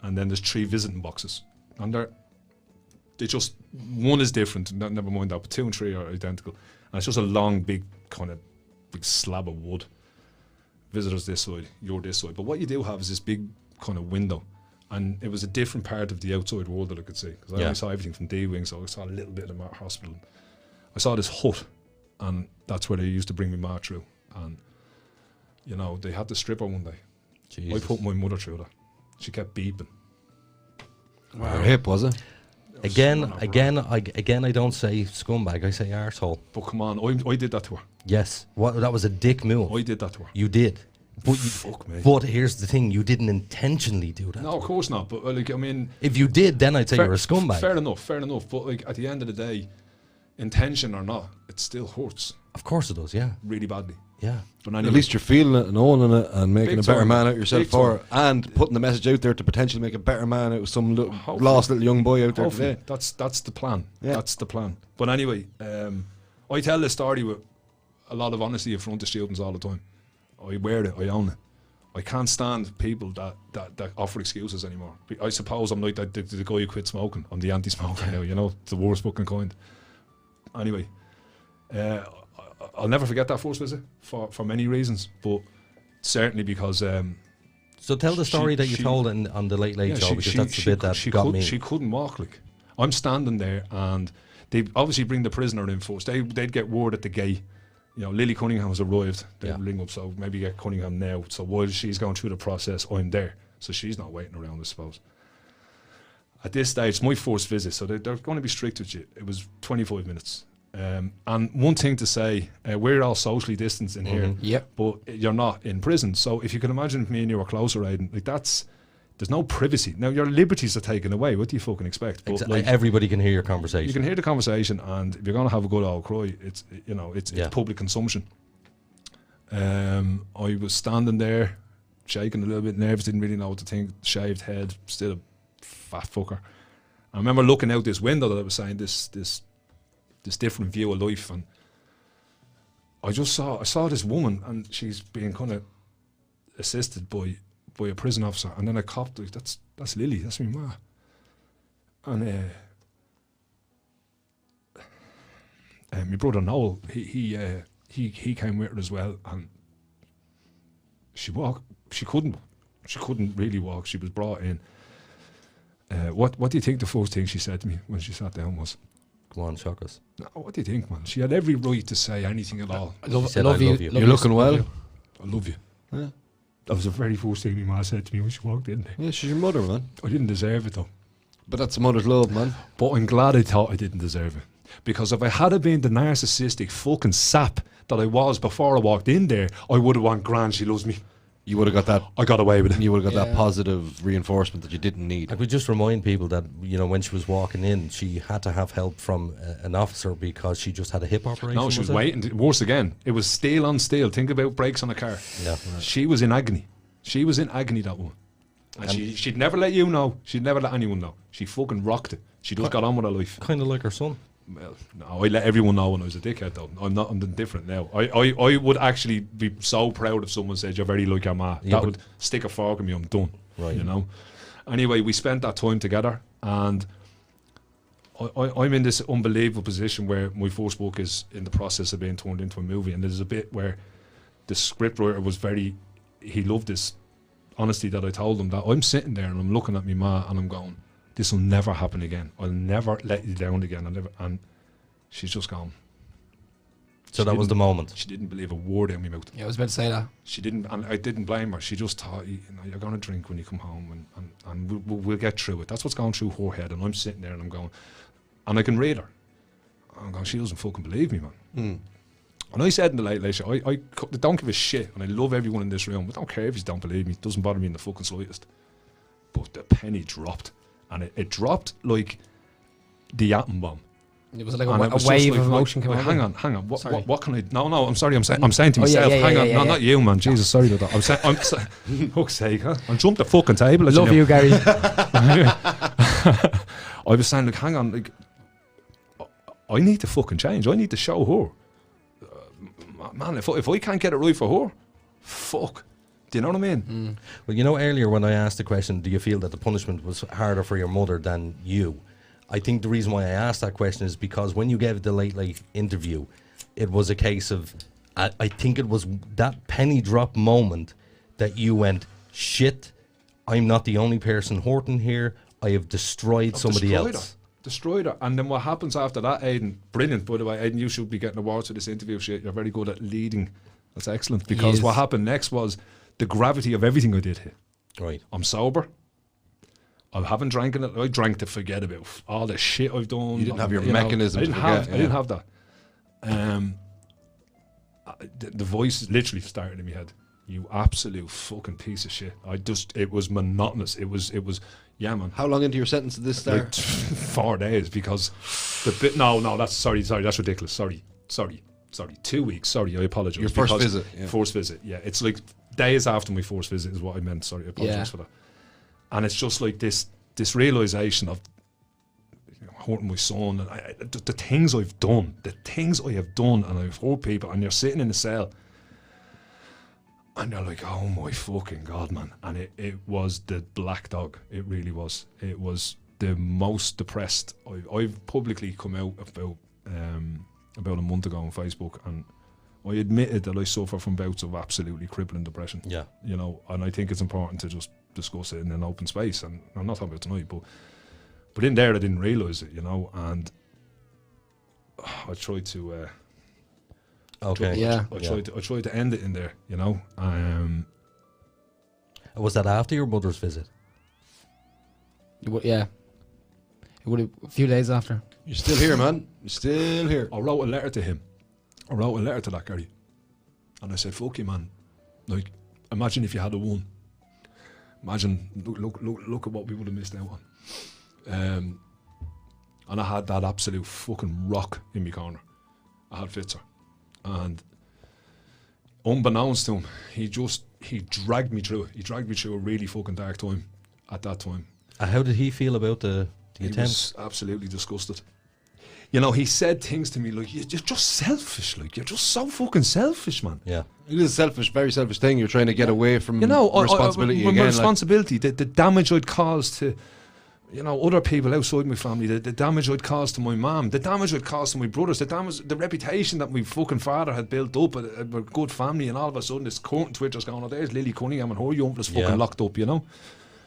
and then there's 3 visiting boxes, and they just one is different. Never mind that, but 2 and 3 are identical, and it's just a long, big kind of big slab of wood. Visitors this side, you're this side. But what you do have is this big kind of window. And it was a different part of the outside world that I could see. Because I only saw everything from D-Wing, so I saw a little bit of the hospital. I saw this hut, and that's where they used to bring me ma through. And, you know, they had to strip her one day. Jesus. I put my mother through that. She kept beeping. Wow. Her hip, was it? Again, I don't say scumbag, I say arsehole. But come on, I did that to her. Yes. That was a dick move. I did that to her. You did. But fuck me. But here's the thing: you didn't intentionally do that. No, of course not. But like, I mean, if you did, then I'd say you're a scumbag. Fair enough. But like, at the end of the day, intention or not, it still hurts. Of course it does. Yeah. Really badly. Yeah. But anyway, at least you're feeling it and owning it and making a better man out of yourself Big for time. it, and putting the message out there to potentially make a better man out of some lost little young boy out there today. That's the plan. Yeah. That's the plan. But anyway, I tell this story with a lot of honesty in front of students all the time. I wear it. I own it. I can't stand people that offer excuses anymore. I suppose I'm like the guy who quit smoking. I'm the anti-smoker now, you know, the worst fucking kind. Anyway, I'll never forget that first visit for many reasons, but certainly because... so tell the story that you told on the Late Late Show, because that's the bit that got me. She couldn't walk, like. I'm standing there, and they obviously bring the prisoner in first. They'd get word at the gate. You know, Lily Cunningham has arrived. They'd ring up, so maybe get Cunningham now. So while she's going through the process, I'm there. So she's not waiting around, I suppose. At this stage, it's my first visit, so they're going to be strict with you. It was 25 minutes. And one thing to say, we're all socially distanced in here, but you're not in prison. So if you can imagine if me and you were closer, Aiden, like there's no privacy. Now, your liberties are taken away. What do you fucking expect? But like, everybody can hear your conversation. You can hear the conversation, and if you're going to have a good old cry, it's public consumption. I was standing there, shaking a little bit, nervous, didn't really know what to think. Shaved head, still a fat fucker. I remember looking out this window that I was saying this different view of life, and I saw this woman, and she's being kind of assisted by a prison officer, and then a cop, like, that's Lily, that's my ma. And my brother Noel, he came with her as well, and she couldn't really walk. She was brought in. What do you think the first thing she said to me when she sat down was? Go on, shock us. No, what do you think, man? She had every right to say anything at all. I love you. You're looking well. I love you. Yeah. That was the very first thing my ma said to me when she walked in there. Yeah, she's your mother, man. I didn't deserve it, though. But that's a mother's love, man. But I'm glad I thought I didn't deserve it. Because if I had been the narcissistic fucking sap that I was before I walked in there, I would have went, grand, she loves me. You would have got that. I got away with it. You would have got that positive reinforcement that you didn't need. I could just remind people that, you know, when she was walking in, she had to have help from an officer because she just had a hip operation. No, she was waiting. Worse again. It was steel on steel. Think about brakes on a car. Yeah. Right. She was in agony. She was in agony, that woman. And she'd never let you know. She'd never let anyone know. She fucking rocked it. She just got on with her life. Kind of like her son. Well, no, I let everyone know when I was a dickhead, though. I'm different now. I would actually be so proud if someone said, you're very like your ma. Yeah, that would stick a fork in me, I'm done. Right. You know? Anyway, we spent that time together, and I'm in this unbelievable position where my first book is in the process of being turned into a movie, and there's a bit where the scriptwriter was he loved this honesty that I told him, that I'm sitting there and I'm looking at me ma and I'm going, this will never happen again. I'll never let you down again. And she's just gone. So that was the moment. She didn't believe a word out of my mouth. Yeah, I was about to say that. She didn't, and I didn't blame her. She just thought, you know, you're going to drink when you come home, and we'll get through it. That's what's going through her head. And I'm sitting there and I'm going, and I can read her. I'm going, she doesn't fucking believe me, man. Mm. And I said in the late show, I don't give a shit, and I love everyone in this room. I don't care if you don't believe me. It doesn't bother me in the fucking slightest. But the penny dropped. And it dropped like the atom bomb. It was like a wave of emotion coming out. Hang on. What can I? No. I'm sorry. I'm saying to myself. Hang on. No, not you, man. Jesus, sorry about that. I'm saying. Fuck's sake, huh? I jumped the fucking table. Love you, Gary. I was saying, like, hang on, like, I need to fucking change. I need to show her. Man, if I can't get it right for her, fuck. Do you know what I mean? Mm. Well, you know, earlier when I asked the question, do you feel that the punishment was harder for your mother than you? I think the reason why I asked that question is because when you gave the late interview, it was a case of, I think it was that penny drop moment that you went, shit, I'm not the only person hurting here. I have destroyed somebody else. Destroyed her. And then what happens after that, Aiden? Brilliant, by the way. Aiden, you should be getting awards for this interview shit. You're very good at leading. That's excellent. Because what happened next was the gravity of everything I did here. Right. I'm sober. I haven't drank in it. I drank to forget about all the shit I've done. You didn't have your mechanism. I didn't have that. The voice literally started in my head. You absolute fucking piece of shit. It was monotonous. It was, yeah, man. How long into your sentence did this start? Like 4 days, because the bit. No, that's sorry, that's ridiculous. Sorry. 2 weeks. Sorry, I apologize. Your first visit. Yeah. First visit. Yeah, it's like days after my first visit is what I meant. Sorry, I apologize for that. And it's just like this realization of, you know, hurting my son, and the things I've done, and I've hurt people, and you're sitting in a cell. And you're like, oh my fucking God, man. And it was the black dog. It really was. It was the most depressed. I've publicly come out about a month ago on Facebook, and I admitted that I suffer from bouts of absolutely crippling depression. Yeah. You know, and I think it's important to just discuss it in an open space. And I'm not talking about tonight, but in there I didn't realise it, you know, and I tried to... Okay. I tried to end it in there, you know. Was that after your mother's visit? Yeah. It would have a few days after. You're still here, man. You're still here. I wrote a letter to him. I wrote a letter to that Gary, and I said, "Fuck you, man. Like, imagine if you had won. Imagine, look at what we would have missed out on." And I had that absolute fucking rock in my corner. I had Fitzer. And unbeknownst to him, he dragged me through it. He dragged me through a really fucking dark time at that time. How did he feel about the The he was absolutely disgusted. You know, he said things to me like, "You're just selfish. Like, you're just so fucking selfish, man." Yeah, it is a selfish, very selfish thing. You're trying to get away from responsibility my again. Responsibility, the damage I'd caused to, you know, other people outside my family, the damage I'd caused to my mum, the damage I'd caused to my brothers, the reputation that my fucking father had built up, a good family, and all of a sudden this curtain twitcher's going, "Oh, there's Lily Cunningham and her youngest fucking locked up," you know.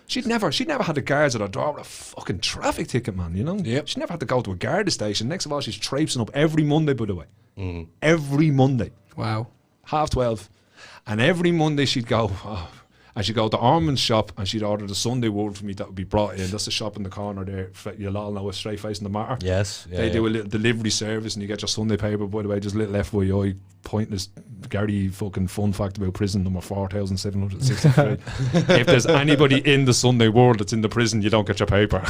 She'd never had the guards at her door with a fucking traffic ticket, man, you know? Yep. She never had to go to a guard station. Next of all, she's traipsing up every Monday, by the way. Every Monday. Wow. 12:30. And every Monday she'd go, and she'd go to Ormond's shop and she'd order the Sunday World for me that would be brought in. That's the shop in the corner there. You'll all know it's straight facing the Matter. Yes. They do a little delivery service and you get your Sunday paper, by the way, just a little FYI, pointless Gary fucking fun fact about prison number 4,763. If there's anybody in the Sunday World that's in the prison, you don't get your paper.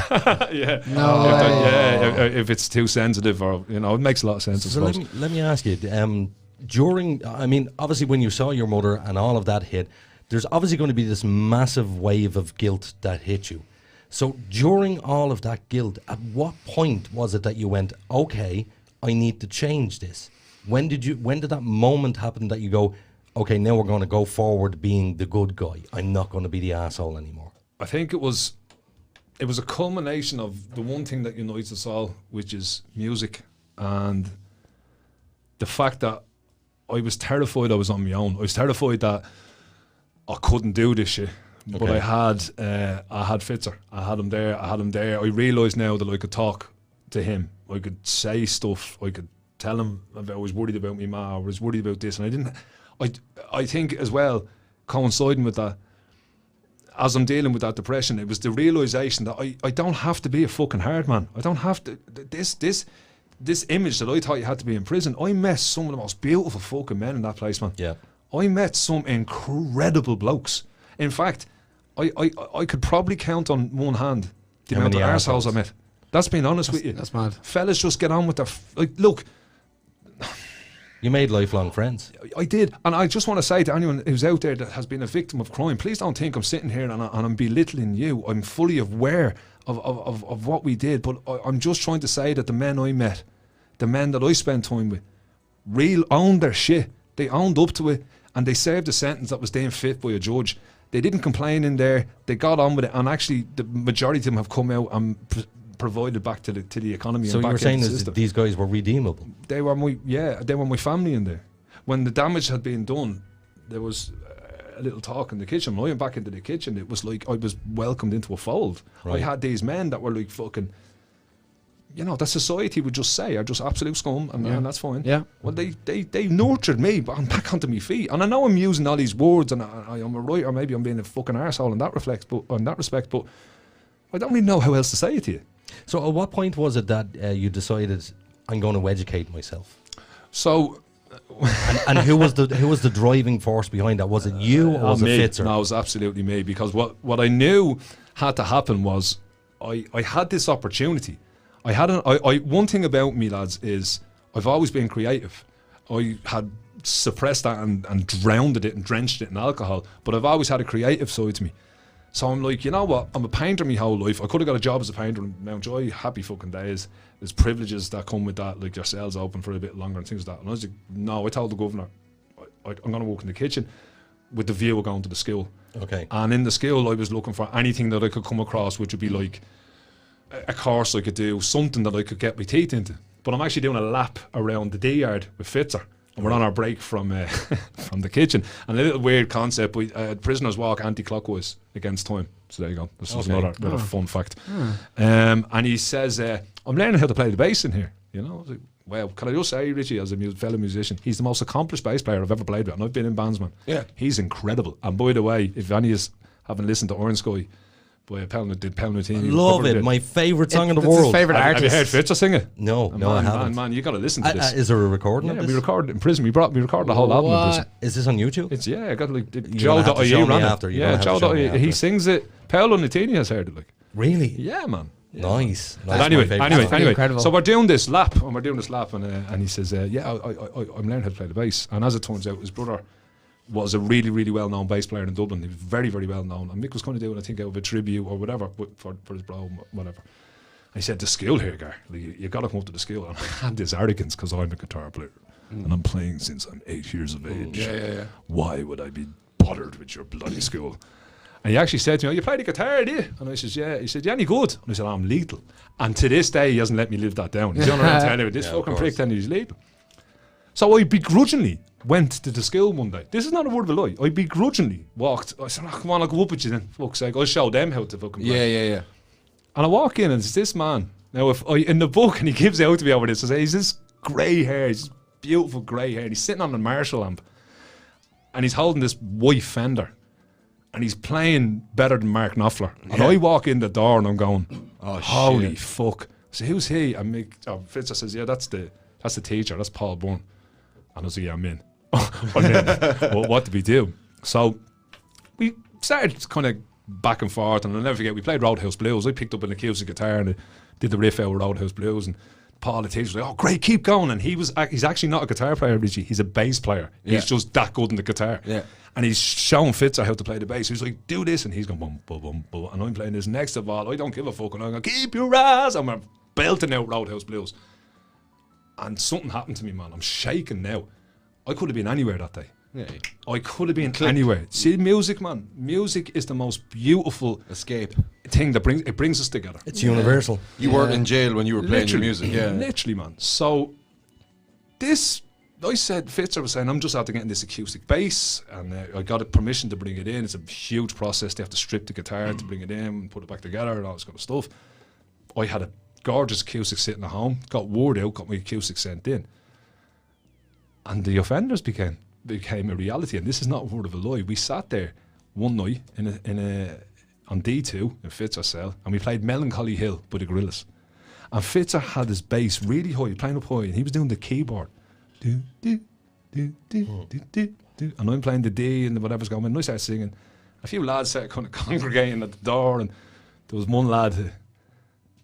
Yeah. No. If it's too sensitive, or, you know, it makes a lot of sense. So let me ask you, obviously when you saw your mother and all of that hit, there's obviously going to be this massive wave of guilt that hit you. So during all of that guilt, at what point was it that you went, okay, I need to change this? When did that moment happen that you go, okay, now we're going to go forward being the good guy. I'm not going to be the asshole anymore. I think it was a culmination of the one thing that unites us all, which is music, and the fact that I was terrified I was on my own. I was terrified that I couldn't do this shit. Okay. But I had Fitzer. I had him there. I realised now that I could talk to him. I could say stuff. I could tell him I was worried about me ma, or I was worried about this, and I didn't. I think as well, coinciding with that, as I'm dealing with that depression, it was the realisation that I don't have to be a fucking hard man. I don't have to. This image that I thought you had to be in prison, I met some of the most beautiful fucking men in that place, man. Yeah. I met some incredible blokes. In fact, I could probably count on one hand the amount of arseholes I met. That's being honest with you. That's mad. Fellas just get on with their... look... You made lifelong friends. I did. And I just want to say to anyone who's out there that has been a victim of crime, please don't think I'm sitting here and I'm belittling you. I'm fully aware of what we did, but I'm just trying to say that the men I met, the men that I spent time with, owned their shit. They owned up to it, and they served a sentence that was deemed fit by a judge. They didn't complain in there. They got on with it, and actually the majority of them have come out and provided back to the economy. So and back you're saying into the that these guys were redeemable? They were my family in there. When the damage had been done, there was a little talk in the kitchen. When I went back into the kitchen, it was like I was welcomed into a fold. Right. I had these men that were like fucking, you know, that society would just say are just absolute scum, and that's fine. Yeah. Well, they nurtured me, but I'm back onto my feet, and I know I'm using all these words, and I'm a writer. Maybe I'm being a fucking arsehole in that respect, but I don't really know how else to say it to you. So, at what point was it that you decided I'm going to educate myself? So. and who was the driving force behind that? Was it you or was it Fitzer? No, it was absolutely me, because what I knew had to happen was I had this opportunity. One thing about me, lads, is I've always been creative. I had suppressed that and drowned it and drenched it in alcohol, but I've always had a creative side to me. So I'm like, you know what? I'm a painter my whole life. I could have got a job as a painter and now enjoy happy fucking days. There's privileges that come with that, like your cells open for a bit longer and things like that. And I was like, no, I told the governor, I'm going to work in the kitchen with the view of going to the school. Okay. And in the school, I was looking for anything that I could come across, which would be like a course I could do, something that I could get my teeth into. But I'm actually doing a lap around the D yard with Fitzer. And we're on our break from the kitchen. And a little weird concept, prisoners walk anti-clockwise against time. So there you go. This is another fun fact. And he says, I'm learning how to play the bass in here. You know, I was like, well, can I just say, Richie, as a fellow musician, he's the most accomplished bass player I've ever played with. And I've been in bands, man. Yeah. He's incredible. And by the way, if any of you haven't listened to Orange Sky, by Palmatini. Love it. My favourite song in the world. His favourite artist. Have you heard Fitzer sing it? No, I haven't. Man, you got to listen to this. Is there a recording of this? We recorded it in prison. We recorded the whole album in prison. Is this on YouTube? It's I got like Joe.ie ran it. Yeah, Joe.ie. He sings it. Paolo Nutini has heard it. Like, really? Yeah, man. Yeah. Nice. Anyway. Incredible. So we're doing this lap, and he says, I'm learning how to play the bass. And as it turns out, his brother was a really, really well-known bass player in Dublin. He was very, very well-known. And Mick was kind of doing, I think, out of a tribute or whatever for his bro, whatever. he said, the school here, Gar, you got to come up to the school. And I had this arrogance because I'm a guitar player. And I'm playing since I'm 8 years of age. Yeah. Why would I be bothered with your bloody school? And he actually said to me, oh, you play the guitar, do you? And I said, yeah. He said, you any good? And I said, I'm lethal. And to this day, he hasn't let me live that down. He's going around telling me, this fucking prick telling me he's lethal. So I begrudgingly went to the school one day. This is not a word of a lie. I begrudgingly walked. I said, oh, come on, I'll go up with you then. Fuck's sake, I'll show them how to fucking play. Yeah. And I walk in and it's this man. Now, if I, in the book, and he gives out to me over this, I say, he's this grey hair, he's beautiful grey hair, and he's sitting on a Marshall amp, and he's holding this white Fender, and he's playing better than Mark Knopfler. And I walk in the door and I'm going, holy fuck. So who's he? And Fitzer says, yeah, that's the teacher, that's Paul Byrne. And I was like, yeah, I'm in. Well, what did we do? So we started kind of back and forth, and I'll never forget, we played Roadhouse Blues. I picked up an acoustic guitar and did the riff out with Roadhouse Blues, and Paul, the teacher, was like, oh, great, keep going. And he's actually not a guitar player, Richie. He's a bass player. Yeah. He's just that good in the guitar. Yeah. And he's showing Fitzer how to play the bass. He's like, do this. And he's going, boom, boom, boom, boom. And I'm playing this. Next of all, I don't give a fuck. And I'm going, keep your ass. I'm belting out Roadhouse Blues. And something happened to me, man. I'm shaking now. I could have been anywhere that day. Yeah. I could have been anywhere. See, music, man. Music is the most beautiful escape thing that brings us together. It's universal. You weren't in jail when you were playing your music. Yeah, literally, man. So I said, Fitzer was saying, I'm just after getting this acoustic bass, and I got a permission to bring it in. It's a huge process. They have to strip the guitar to bring it in and put it back together and all this kind of stuff. I had a gorgeous acoustic sitting at home, got word out, got my acoustic sent in. And the Offenders became a reality, and this is not a word of a lie. We sat there one night on D2 in Fitzer's cell, and we played Melancholy Hill by the Gorillaz. And Fitzer had his bass really high, playing up high, and he was doing the keyboard. Do, do, do, do, do, do, do. And I'm playing the D and whatever's going on. And I started singing. A few lads started kind of congregating at the door, and there was one lad,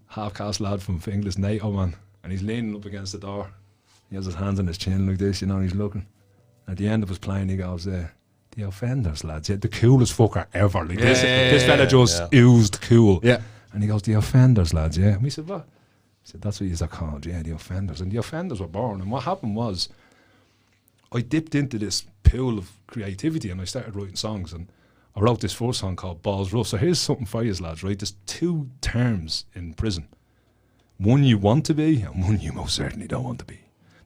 half-caste lad from English, NATO, man, and he's leaning up against the door. He has his hands on his chin like this, and he's looking. At the end of his playing, he goes, the Offenders, lads, the coolest fucker ever. Like this fella just oozed cool. Yeah. And he goes, the Offenders, lads, yeah. And we said, what? He said, that's what he's called, yeah, the Offenders. And the Offenders were born. And what happened was, I dipped into this pool of creativity and I started writing songs. And I wrote this first song called Balls Rough. So here's something for you, lads, right? There's two terms in prison. One you want to be, and one you most certainly don't want to be.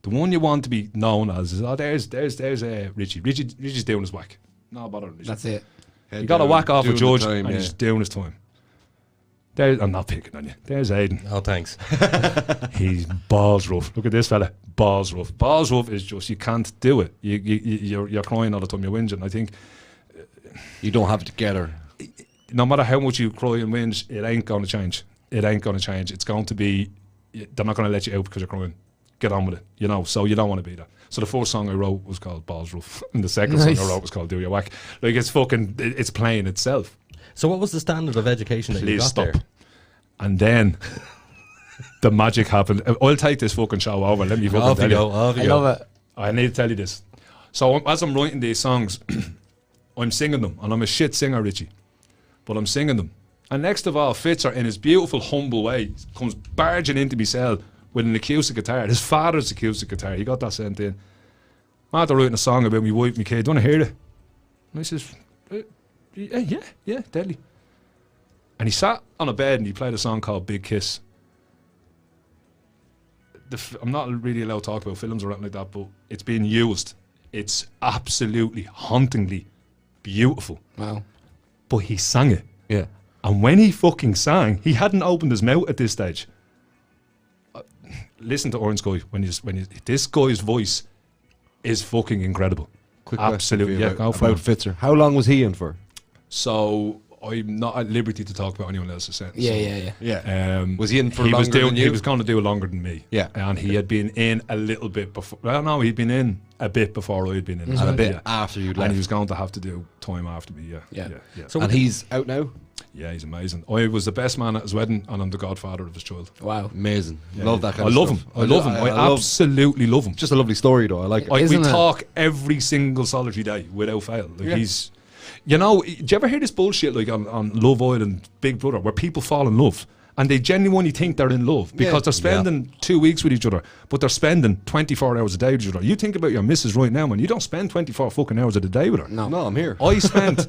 The one you want to be known as is, there's Richie. Richie's doing his whack. No bother. Richie. That's it. You got to whack off a judge and he's doing his time. I'm not picking on you. There's Aiden. Oh, thanks. He's balls rough. Look at this fella. Balls rough. Balls rough is just, you can't do it. You're crying all the time. You're whinging. I think you don't have it together. No matter how much you cry and whinge, it ain't going to change. It ain't going to change. It's going to be, they're not going to let you out because you're crying. Get on with it, so you don't want to be that. So the first song I wrote was called Balls Rough, and the second song I wrote was called Do Your Whack. Like, it's playing itself. So what was the standard of education that you got there? And then the magic happened. I'll take this fucking show over. Let me fucking tell you. I love it. I need to tell you this. So as I'm writing these songs, I'm singing them, and I'm a shit singer, Richie, but I'm singing them. And next of all, Fitzer, in his beautiful, humble way, comes barging into my cell with an acoustic guitar, his father's acoustic guitar. He got that sent in. After writing a song about me wife, my kid, do you want to hear it? And I says, yeah, deadly. And he sat on a bed and he played a song called Big Kiss. I'm not really allowed to talk about films or anything like that, but it's being used. It's absolutely hauntingly beautiful. Wow. But he sang it. Yeah. And when he fucking sang, he hadn't opened his mouth at this stage. Listen to Orange Sky this guy's voice is fucking incredible. Quick absolutely, yeah. About Fitzer. How long was he in for? So I'm not at liberty to talk about anyone else's sentence. Yeah. Was he in for longer than you? He was going to do it longer than me. Yeah. And he had been in a little bit before. Well, no, he'd been in a bit before I'd been in. And a bit after you'd left. And he was going to have to do time after me. Yeah. So and he's out now. Yeah, he's amazing. I was the best man at his wedding, and I'm the godfather of his child. Wow, amazing! Yeah, love that kind of stuff. I love him. I absolutely love him. Just a lovely story, though. I like it. We talk every single solitary day without fail. Like he's, do you ever hear this bullshit like on Love Island, Big Brother, where people fall in love and they genuinely think they're in love because they're spending 2 weeks with each other, but they're spending 24 hours a day with each other. You think about your missus right now, man. You don't spend 24 fucking hours of the day with her. No, I'm here. I spent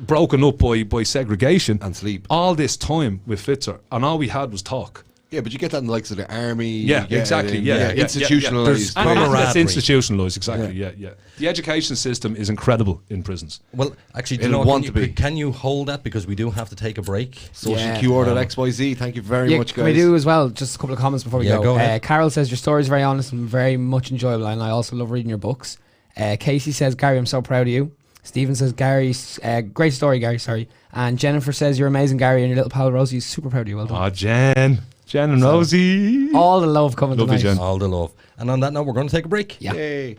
broken up by segregation and sleep all this time with Fitzer, and all we had was talk. Yeah, but you get that in the likes of the army. Yeah, exactly. Institutionalized. That's institutionalized, exactly. Yeah. The education system is incredible in prisons. Well, actually, can you hold that, because we do have to take a break? Socialqr.xyz. Thank you very much, guys. Can we do as well, just a couple of comments before we go? Go ahead. Carol says, your story is very honest and very much enjoyable, and I also love reading your books. Casey says, Gary, I'm so proud of you. Stephen says, Gary, great story, Gary, sorry. And Jennifer says, you're amazing, Gary, and your little pal Rosie is super proud of you. Well done. Oh, Jen and Rosie. All the love coming Lovely tonight. Jen. All the love. And on that note, we're going to take a break. Yeah. Yay.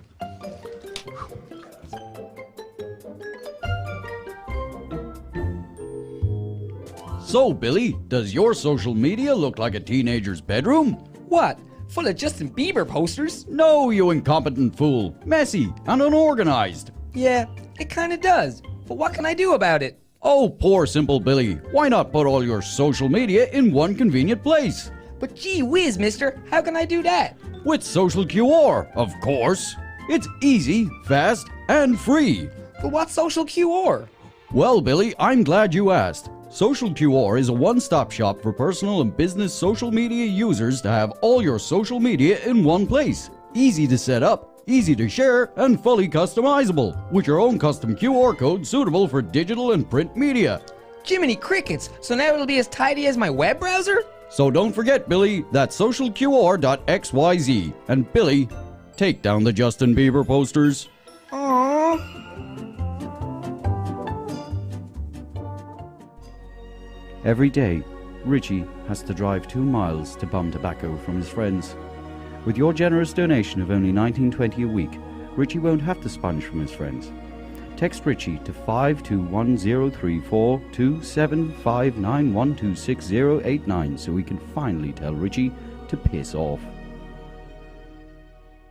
So, Billy, does your social media look like a teenager's bedroom? What? Full of Justin Bieber posters? No, you incompetent fool. Messy and unorganized. Yeah, it kinda does. But what can I do about it? Oh, poor simple Billy. Why not put all your social media in one convenient place? But gee whiz, mister, how can I do that? With Social QR, of course. It's easy, fast, and free. But what's Social QR? Well, Billy, I'm glad you asked. Social QR is a one-stop shop for personal and business social media users to have all your social media in one place. Easy to set up, easy to share, and fully customizable, with your own custom QR code suitable for digital and print media. Jiminy crickets, so now it'll be as tidy as my web browser? So don't forget, Billy, that's socialqr.xyz. And Billy, take down the Justin Bieber posters. Aww. Every day, Richie has to drive 2 miles to bum tobacco from his friends. With your generous donation of only $19.20 a week, Richie won't have to sponge from his friends. Text Richie to 5210342 759126089 so we can finally tell Richie to piss off.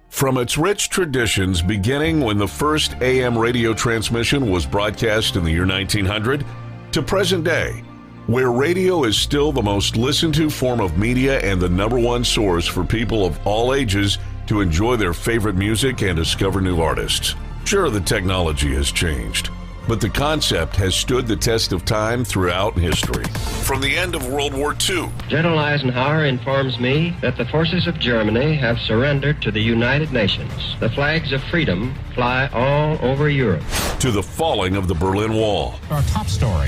From its rich traditions beginning when the first AM radio transmission was broadcast in the year 1900 to present day, where radio is still the most listened to form of media and the #1 source for people of all ages to enjoy their favorite music and discover new artists. Sure, the technology has changed, but the concept has stood the test of time throughout history. From the end of World War II, General Eisenhower informs me that the forces of Germany have surrendered to the United Nations. The flags of freedom fly all over Europe. to the falling of the Berlin Wall. Our top story.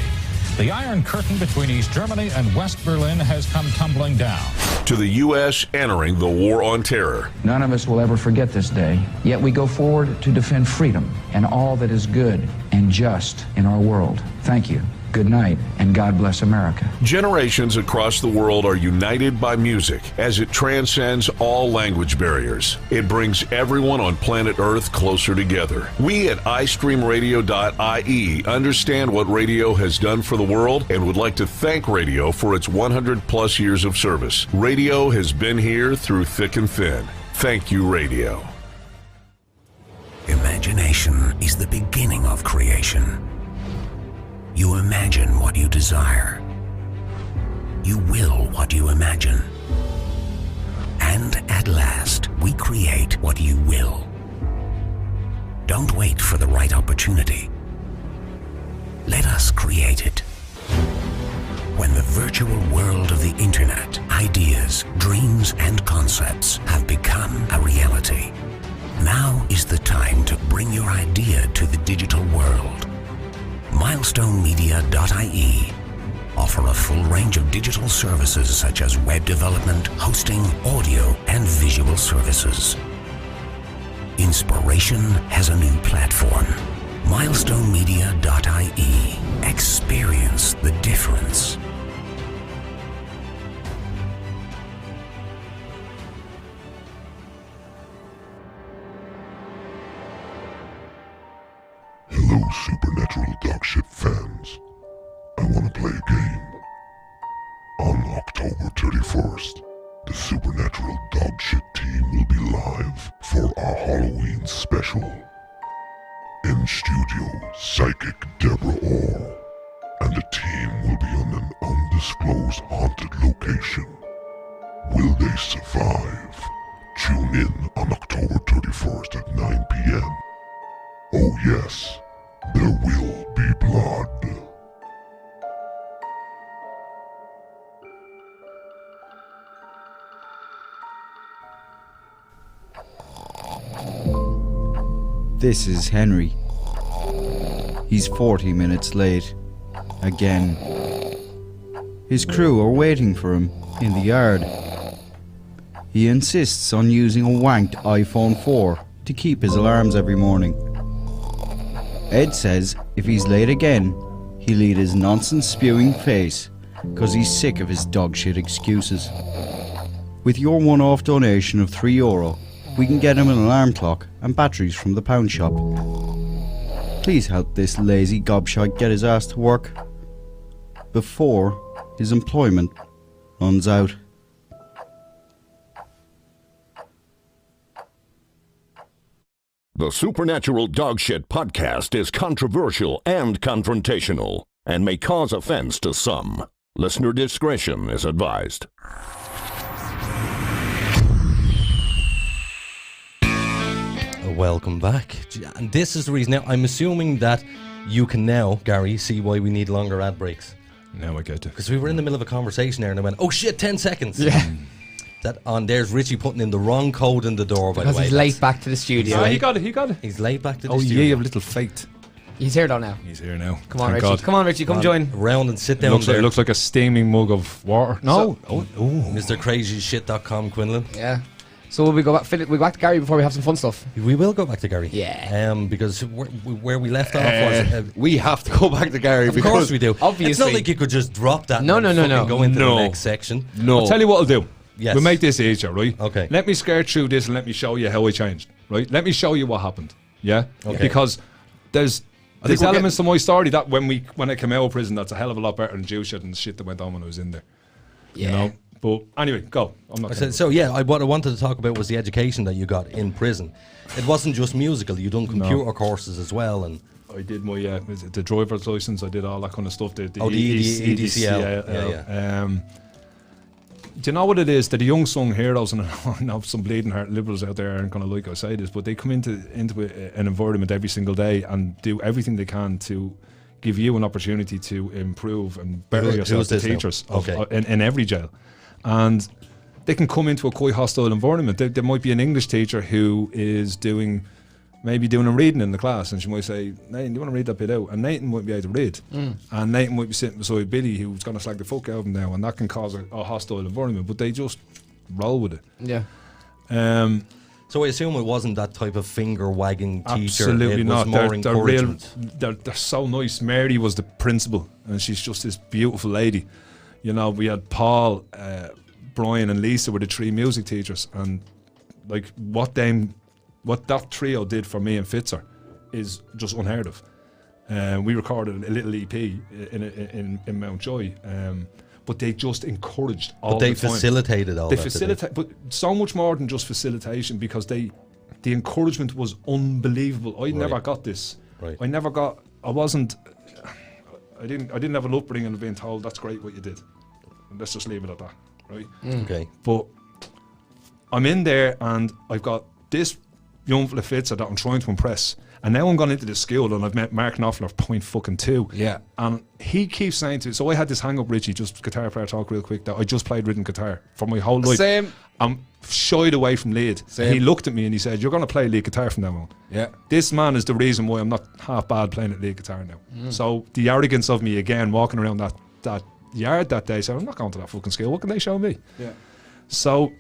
The Iron Curtain between East Germany and West Berlin has come tumbling down. To the U.S. entering the War on Terror. None of us will ever forget this day, yet we go forward to defend freedom and all that is good and just in our world. Thank you. Good night, and God bless America. Generations across the world are united by music as it transcends all language barriers. It brings everyone on planet Earth closer together. We at iStreamRadio.ie understand what radio has done for the world and would like to thank radio for its 100+ years of service. Radio has been here through thick and thin. Thank you, radio. Imagination is the beginning of creation. You imagine what you desire. You will what you imagine. And at last, we create what you will. Don't wait for the right opportunity. Let us create it. When the virtual world of the internet, ideas, dreams, and concepts have become a reality, now is the time to bring your idea to the digital world. MilestoneMedia.ie offer a full range of digital services such as web development, hosting, audio, and visual services. Inspiration has a new platform. MilestoneMedia.ie. Experience the difference. Hello, Supernatural Dogshit fans. I want to play a game. On October 31st, the Supernatural Dogshit team will be live for our Halloween special. In studio, Psychic Deborah Orr, and the team will be on an undisclosed haunted location. Will they survive? Tune in on October 31st at 9 p.m. Oh yes, there will be blood. This is Henry. He's 40 minutes late. Again. His crew are waiting for him in the yard. He insists on using a wanked iPhone 4 to keep his alarms every morning. Ed says if he's late again, he'll eat his nonsense-spewing face, because he's sick of his dogshit excuses. With your one-off donation of €3, we can get him an alarm clock and batteries from the pound shop. Please help this lazy gobshite get his ass to work before his employment runs out. The Supernatural Dogshit podcast is controversial and confrontational and may cause offense to some. Listener discretion is advised. Welcome back. And this is the reason now. I'm assuming that you can now, Gary, see why we need longer ad breaks. Now I get it. Because we were in the middle of a conversation there and I went, oh shit, 10 seconds. Yeah. There's Richie putting in the wrong code in the door, by the way. Because he's late back to the studio. Oh, he got it. He's late back to the studio. studio. Oh, yeah, you have little faith. He's here though now. He's here now. Come on, Thank Richie. God. Come on, Richie. Come join. Round and sit down there. It looks like a steaming mug of water. No. Mr. CrazyShit.com, Quinlan. Yeah. So will we go back? We go back to Gary before we have some fun stuff. We will go back to Gary. Yeah. Because where we left off was we have to go back to Gary. Of course we do. Obviously, it's not like you could just drop that. No. Go into the next section. No. I'll tell you what I'll do. Yes. We'll make this easier, right? Okay. Let me skirt through this and let me show you how I changed. Right. Let me show you what happened. Yeah. Okay. Because there's elements to my story that when I came out of prison, that's a hell of a lot better than Jew shit and the shit that went on when I was in there. Yeah. You know. But anyway, go. I'm not. What I wanted to talk about was the education that you got in prison. It wasn't just musical. You done computer courses as well, and I did my the driver's license. I did all that kind of stuff. The EDCL. Yeah. Do you know what it is? That the young sung heroes, and I know some bleeding heart liberals out there aren't going to like I say this, but they come into an environment every single day and do everything they can to give you an opportunity to improve and better yourself. The teachers in every jail. And they can come into a quite hostile environment. There might be an English teacher who is doing a reading in the class, and she might say, Nathan, do you want to read that bit out? And Nathan might be able to read. And Nathan might be sitting beside Billy, who's going to slag the fuck out of him now, and that can cause a hostile environment, but they just roll with it. Yeah. So I assume it wasn't that type of finger-wagging teacher. Absolutely it not. Was more encouragement. They're so nice. Mary was the principal, and she's just this beautiful lady. You know, we had Paul, Brian and Lisa were the three music teachers, and like what that trio did for me and Fitzer is just unheard of. We recorded a little EP in Mountjoy, but they just encouraged all the time. But they facilitated all that. They facilitate, but so much more than just facilitation, because the encouragement was unbelievable. I never got this. Right. I didn't have an upbringing of being told that's great what you did. And let's just leave it at that, right? Okay. But I'm in there and I've got this young fella Fitzer that I'm trying to impress. And now I'm gone into the school and I've met Mark Knopfler, .2. Yeah. And he keeps saying to me, so I had this hang up, Richie, just guitar player talk real quick, that I just played rhythm guitar for my whole life. Same. I'm shied away from lead. Same. And he looked at me and he said, you're going to play lead guitar from now on. Yeah. This man is the reason why I'm not half bad playing at lead guitar now. So the arrogance of me again, walking around that yard that day, saying, I'm not going to that fucking school, what can they show me? Yeah. So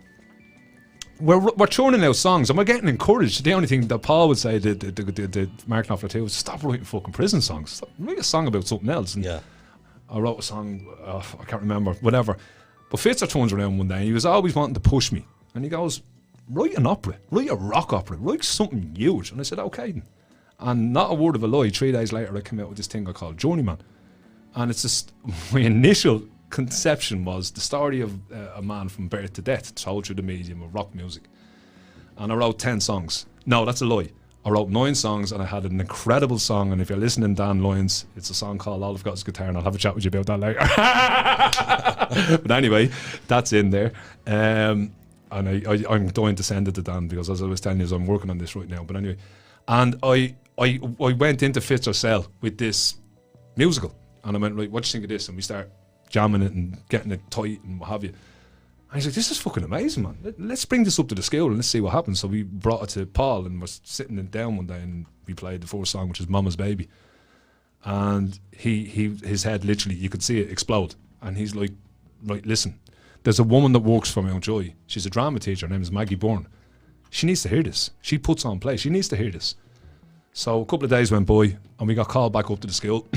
we're churning out songs and we're getting encouraged. The only thing that Paul would say, the Mark Knopfler too, was stop writing fucking prison songs. Write a song about something else. And I wrote a song, I can't remember, whatever. But Fitzer turns around one day and he was always wanting to push me. And he goes, write an opera, write a rock opera, write something huge. And I said, okay then. And not a word of a lie, 3 days later I came out with this thing I called Journeyman. And it's just, my initial conception was the story of a man from birth to death told through the medium of rock music. And I wrote 10 songs. No, that's a lie. I wrote 9 songs, and I had an incredible song. And if you're listening, Dan Lyons, it's a song called All I've Got Is Guitar, and I'll have a chat with you about that later. But anyway, that's in there. And I'm going to send it to Dan, because as I was telling you, I'm working on this right now. But anyway, and I went into Fitz's cell with this musical, and I went, right, what do you think of this? And we start jamming it and getting it tight and what have you. And he's like, this is fucking amazing, man. Let's bring this up to the school and let's see what happens. So we brought it to Paul, and we're sitting down one day, and we played the first song, which is Mama's Baby. And his head literally, you could see it explode. And he's like, right, listen, there's a woman that works for Mountjoy. She's a drama teacher. Her name is Maggie Bourne. She needs to hear this. She puts on play. She needs to hear this. So a couple of days went by, and we got called back up to the school.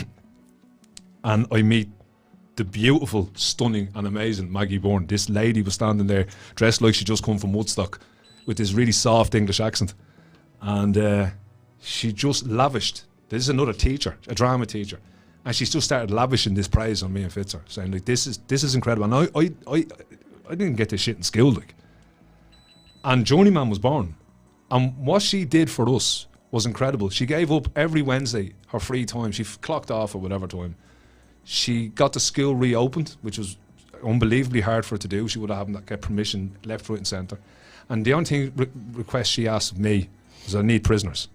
And I meet the beautiful, stunning and amazing Maggie Bourne. This lady was standing there dressed like she just come from Woodstock with this really soft English accent. And she just lavished. This is another teacher, a drama teacher. And she's just started lavishing this praise on me and Fitzer, saying like, this is incredible. And I didn't get this shit in school, like. And Journeyman was born. And what she did for us was incredible. She gave up every Wednesday her free time. She clocked off at whatever time. She got the school reopened, which was unbelievably hard for her to do. She would have had to get permission left, right and centre. And the only request she asked of me was, I need prisoners.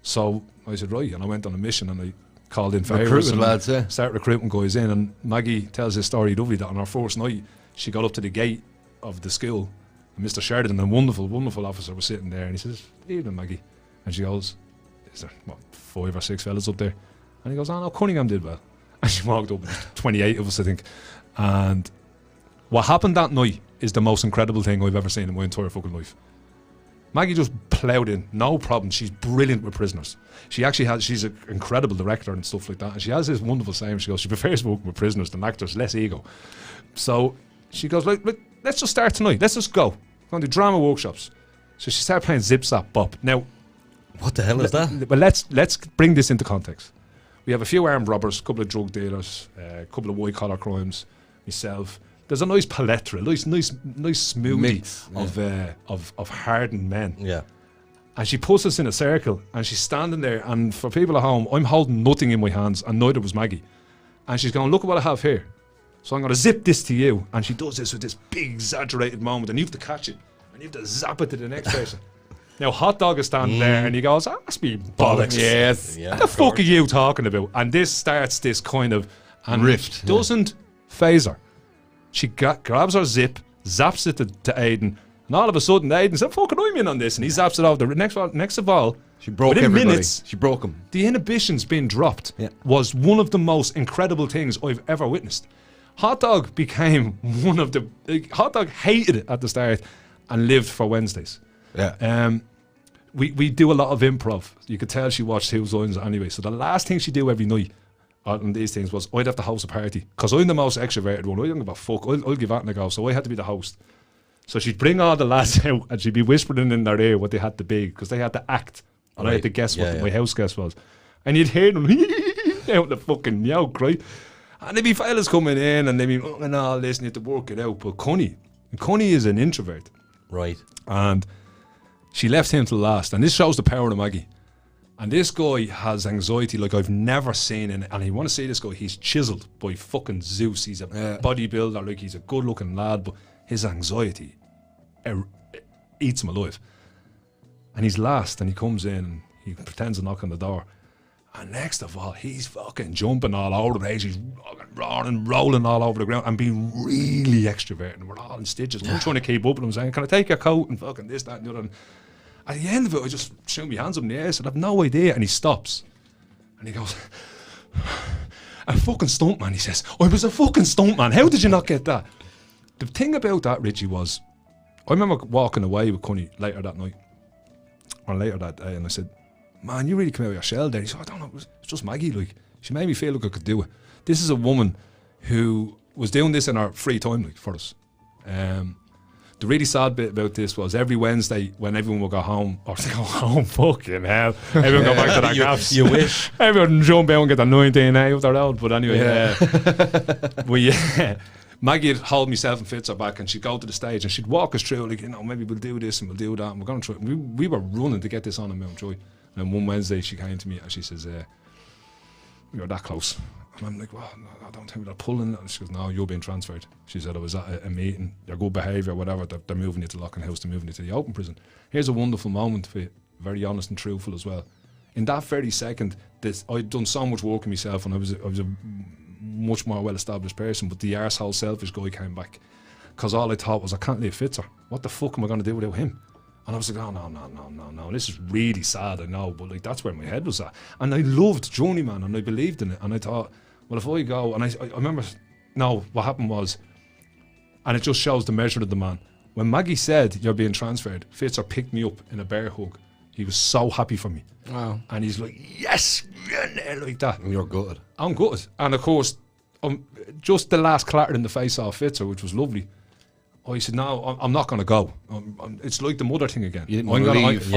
So I said, right. And I went on a mission, and I called in favours and started recruiting guys in. And Maggie tells this story lovely, that on our first night, she got up to the gate of the school, and Mr. Sheridan, a wonderful, wonderful officer, was sitting there, and he says, evening, Maggie. And she goes, is there, 5 or 6 fellas up there? And he goes, oh no, Cunningham did well. And she walked up, 28 of us, I think. And what happened that night is the most incredible thing I've ever seen in my entire fucking life. Maggie just ploughed in, no problem. She's brilliant with prisoners. She actually has, she's an incredible director and stuff like that. And she has this wonderful saying, she goes, she prefers working with prisoners than actors, less ego. So she goes, look, let's just start tonight. Let's just go. We're going to do drama workshops. So she started playing Zip Zap Bop. Now, what the hell is that? But let's bring this into context. We have a few armed robbers, a couple of drug dealers, a couple of white-collar crimes, myself. There's a nice palette, a nice smoothie mix, of hardened men. Yeah. And she puts us in a circle, and she's standing there, and for people at home, I'm holding nothing in my hands, and neither was Maggie. And she's going, look at what I have here. So I'm going to zip this to you. And she does this with this big exaggerated moment, and you have to catch it, and you have to zap it to the next person. Now, Hot Dog is standing there, and he goes, that must be bollocks. Yes. What the fuck are you talking about? And this starts this kind of rift. Doesn't phase her. She grabs her zip, zaps it to Aiden, and all of a sudden Aiden said, fucking I'm in on this, and he zaps it off. The next of all, she broke within everybody. Minutes, she broke him. The inhibitions being dropped was one of the most incredible things I've ever witnessed. Hot Dog became one of the... Hot Dog hated it at the start and lived for Wednesdays. Yeah. We do a lot of improv. You could tell she watched Hughes Lines anyway. So the last thing she do every night on these things was, I'd have to host a party, because I'm the most extroverted one. I don't give a fuck. I'll give that a go. So I had to be the host. So she'd bring all the lads out, and she'd be whispering in their ear what they had to be, because they had to act, and I had to guess what my house guest was. And you'd hear them out the fucking yoke, right? And there'd be fellas coming in, and they'd be and all this, and you had to work it out. But Cunny is an introvert, right? And she left him till last, and this shows the power of Maggie. And this guy has anxiety like I've never seen in it. And you want to see this guy, he's chiseled by fucking Zeus. He's a bodybuilder, like he's a good looking lad, but his anxiety eats him alive. And he's last, and he comes in and he pretends to knock on the door. And next of all, he's fucking jumping all over the place. He's roaring, rolling all over the ground and being really extroverted. And we're all in stitches. I'm trying to keep up with him, saying, can I take your coat and fucking this, that and the other. And at the end of it, I just shoot my hands up in the air. I said, I've no idea. And he stops. And he goes, a fucking stuntman, he says. I was a fucking stuntman. How did you not get that? The thing about that, Richie, was I remember walking away with Cunny later that night, or later that day, and I said, man, you really come out of your shell there. He said, I don't know, it's just Maggie, like, she made me feel like I could do it. This is a woman who was doing this in her free time, like, for us. The really sad bit about this was every Wednesday when everyone would go home, or they go home, fucking hell, everyone go back to their gaffs. You wish. Everyone jump out and get their 19 out of their own. But anyway, Maggie would hold myself and Fitzer back, and she'd go to the stage and she'd walk us through, like, you know, maybe we'll do this and we'll do that, and we're going to try. We were running to get this on in Mountjoy. And one Wednesday she came to me and she says, we were that close. And I'm like, well, no, I don't think they're pulling. And she goes, no, you're being transferred. She said, I was at a meeting, your good behaviour, whatever, they're moving you to Loughnhouse, they're moving you to the open prison. Here's a wonderful moment for you, very honest and truthful as well. In that very second, I'd done so much work on myself, and I was a much more well-established person, but the arsehole selfish guy came back. Because all I thought was, I can't leave Fitzer. What the fuck am I going to do without him? And I was like, oh, no. This is really sad, I know, but like that's where my head was at. And I loved Journeyman, and I believed in it. And I thought, well, if I go, and I remember, no, what happened was, and it just shows the measure of the man. When Maggie said, you're being transferred, Fitzer picked me up in a bear hug. He was so happy for me. Wow. And he's like, yes, like that. And you're good. I'm good. And of course, just the last clatter in the face off Fitzer, which was lovely. I said, no, I'm not going to go. It's like the mother thing again. You didn't want to leave.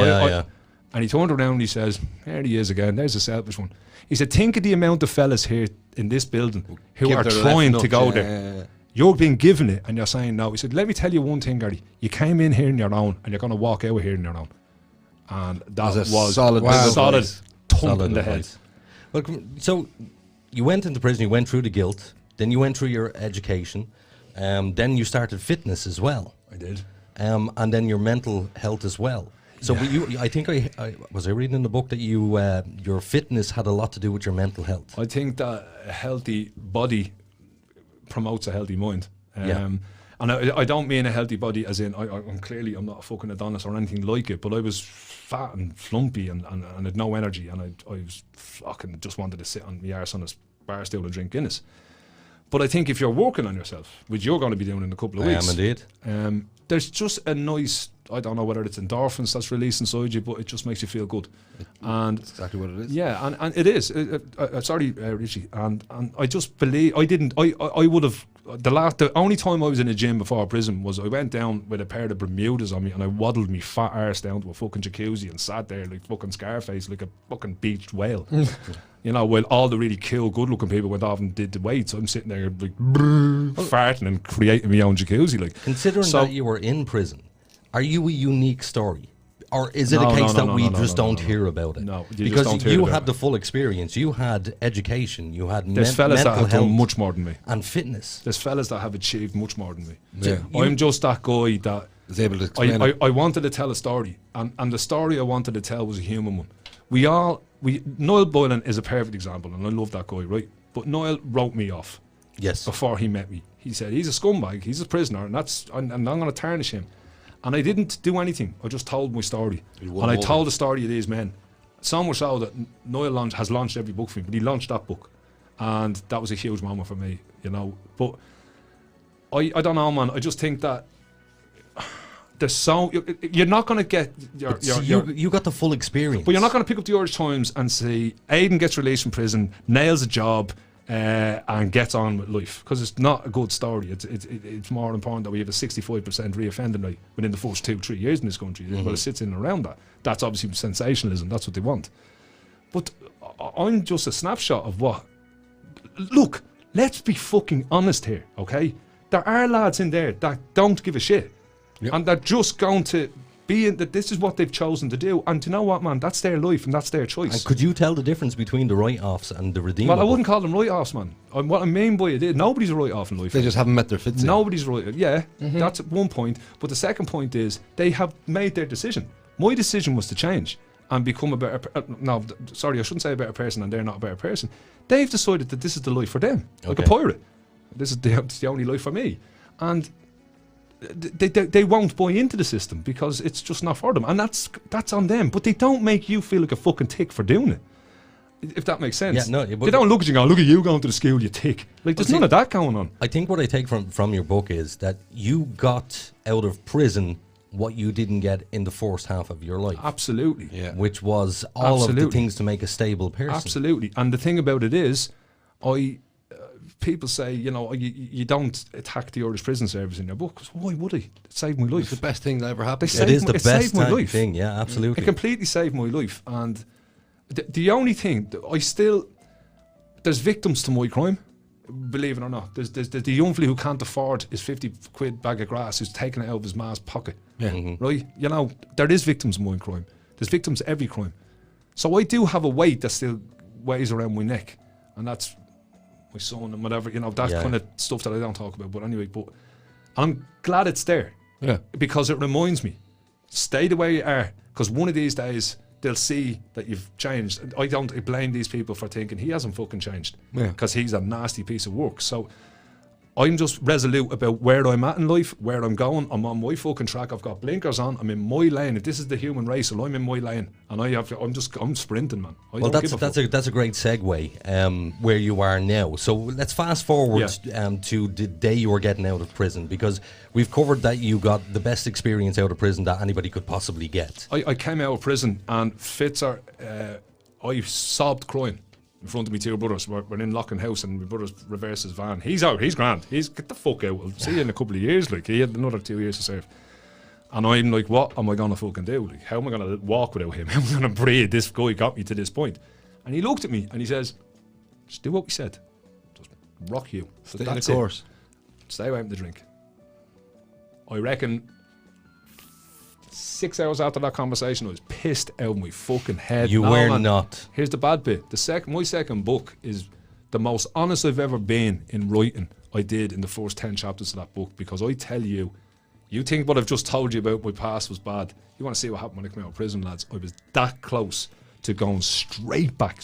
And he turned around and he says, there he is again, there's a selfish one. He said, think of the amount of fellas here in this building who are trying to go there. You're being given it and you're saying no. He said, let me tell you one thing, Gary. You came in here on your own and you're going to walk out here on your own. And that was solid thump in the head. Well, so you went into prison, you went through the guilt, then you went through your education, then you started fitness as well. I did. And then your mental health as well. So I think I was reading in the book that your fitness had a lot to do with your mental health. I think that a healthy body promotes a healthy mind. And I don't mean a healthy body as in I'm not a fucking Adonis or anything like it, but I was fat and flumpy and had no energy, and I was fucking just wanted to sit on my arse on a bar stool and drink Guinness. But I think if you're working on yourself, which you're going to be doing in a couple of weeks, indeed. There's just a nice, I don't know whether it's endorphins that's released inside you, but it just makes you feel good. And that's exactly what it is. Yeah, and it is. Sorry, Richie. And I just believe I would have. The only time I was in a gym before prison was I went down with a pair of Bermudas on me and I waddled me fat arse down to a fucking jacuzzi and sat there like fucking Scarface, like a fucking beached whale. You know, while all the really cool, good-looking people went off and did the weights, I'm sitting there like farting and creating my own jacuzzi. Like, considering that you were in prison, are you a unique story? Or is it a case that we just don't hear about it? No, because you had the full experience. You had education. You had there's fellas mental that have health done much more than me, and fitness. There's fellas that have achieved much more than me. Yeah. I'm just that guy that is able to explain it. I wanted to tell a story, and the story I wanted to tell was a human one. Niall Boylan is a perfect example, and I love that guy, right? But Niall wrote me off. Yes. Before he met me, he said he's a scumbag, he's a prisoner, and I'm going to tarnish him. And I didn't do anything. I just told my story. And I told the story of these men. So much so that Niall has launched every book for me, but he launched that book. And that was a huge moment for me, you know. But I don't know, man. I just think that there's so... You're not going to get... You got the full experience. But you're not going to pick up the Irish Times and say, Aiden gets released from prison, nails a job, and gets on with life, because it's not a good story. It's more important that we have a 65% reoffending rate within the first 2-3 years in this country. Well, it sits in and around that. That's obviously sensationalism. That's what they want. But I'm just a snapshot of what. Look, let's be fucking honest here, okay? There are lads in there that don't give a shit, and they're just going to be in that. This is what they've chosen to do, and you know what, man? That's their life and that's their choice. And could you tell the difference between the write-offs and the redeemable? Well, I wouldn't call them write-offs, man. What I mean by it is nobody's a write-off in life. They just haven't met their fits. Nobody's right. Yeah, that's one point. But the second point is they have made their decision. My decision was to change and become a better. No, sorry, I shouldn't say a better person, and they're not a better person. They've decided that this is the life for them, like a pirate. This is the only life for me, and they won't buy into the system because it's just not for them, and that's on them. But they don't make you feel like a fucking tick for doing it, if that makes sense. Yeah, no, they don't look at you and go, look at you going to the school, you tick. Like, there's none of that going on. I think what I take from your book is that you got out of prison what you didn't get in the first half of your life. Absolutely. Yeah. Which was all of the things to make a stable person. Absolutely. And the thing about it is, people say, you know, you don't attack the Irish prison service in your book. Why would I? It saved my life. It's the best thing that ever happened. It is the best thing, yeah, absolutely. It completely saved my life. And the only thing, there's victims to my crime, believe it or not. There's the young fella who can't afford his 50 quid bag of grass, who's taking it out of his ma's pocket. Yeah. Right? You know, there is victims of my crime. There's victims to every crime. So I do have a weight that still weighs around my neck, and that's my son and whatever, you know, that kind of stuff that I don't talk about. But anyway, but I'm glad it's there. Yeah. Because it reminds me, stay the way you are, because one of these days they'll see that you've changed. I don't blame these people for thinking he hasn't fucking changed, because he's a nasty piece of work. So I'm just resolute about where I'm at in life, where I'm going. I'm on my fucking track. I've got blinkers on. I'm in my lane. If this is the human race, well, I'm in my lane, and I'm sprinting, man. Well, that's a great segue where you are now. So let's fast forward to the day you were getting out of prison, because we've covered that you got the best experience out of prison that anybody could possibly get. I came out of prison, and Fitzer, I sobbed crying in front of me two brothers. We're in Lockin House, and my brother's reversed his van. He's out, he's grand. He's get the fuck out. I'll see you in a couple of years. Like, he had another 2 years to serve. And I'm like, what am I gonna fucking do? Like, how am I gonna walk without him? How am I gonna breathe? This guy got me to this point. And he looked at me and he says, just do what we said. Just rock you. Stay the course. Stay away from the drink. I reckon 6 hours after that conversation, I was pissed out of my fucking head. You were not. Here's the bad bit. My second book is the most honest I've ever been in writing. I did in the first 10 chapters of that book, because I tell you, you think what I've just told you about my past was bad. You want to see what happened when I came out of prison, lads? I was that close to going straight back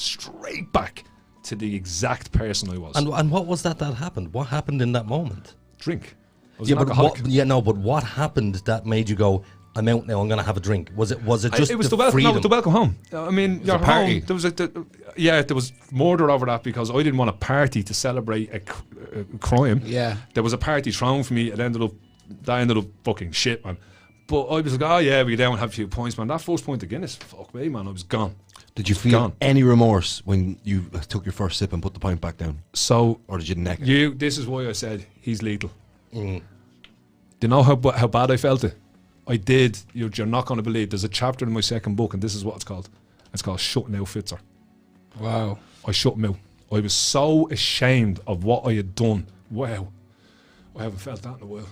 to the exact person I was. And what was that happened? What happened in that moment? Drink. I was Yeah, an but alcoholic. but what happened that made you go, I'm out now, I'm going to have a drink? Was it just it was the freedom? welcome home. I mean, you're a party. home. There was murder over that, because I didn't want a party to celebrate a crime. Yeah. There was a party thrown for me. That ended up fucking shit, man. But I was like, oh yeah, we down have a few points, man. That first point of Guinness, fuck me, man, I was gone. Did you feel any remorse when you took your first sip and put the pint back down? So, or did you neck it? This is why I said he's lethal. Do you know how bad I felt it? I did. You're not going to believe. There's a chapter in my second book, and this is what it's called. It's called Shutting Out Fitzer. Wow. I shut him out. I was so ashamed of what I had done. Wow. I haven't felt that in a while.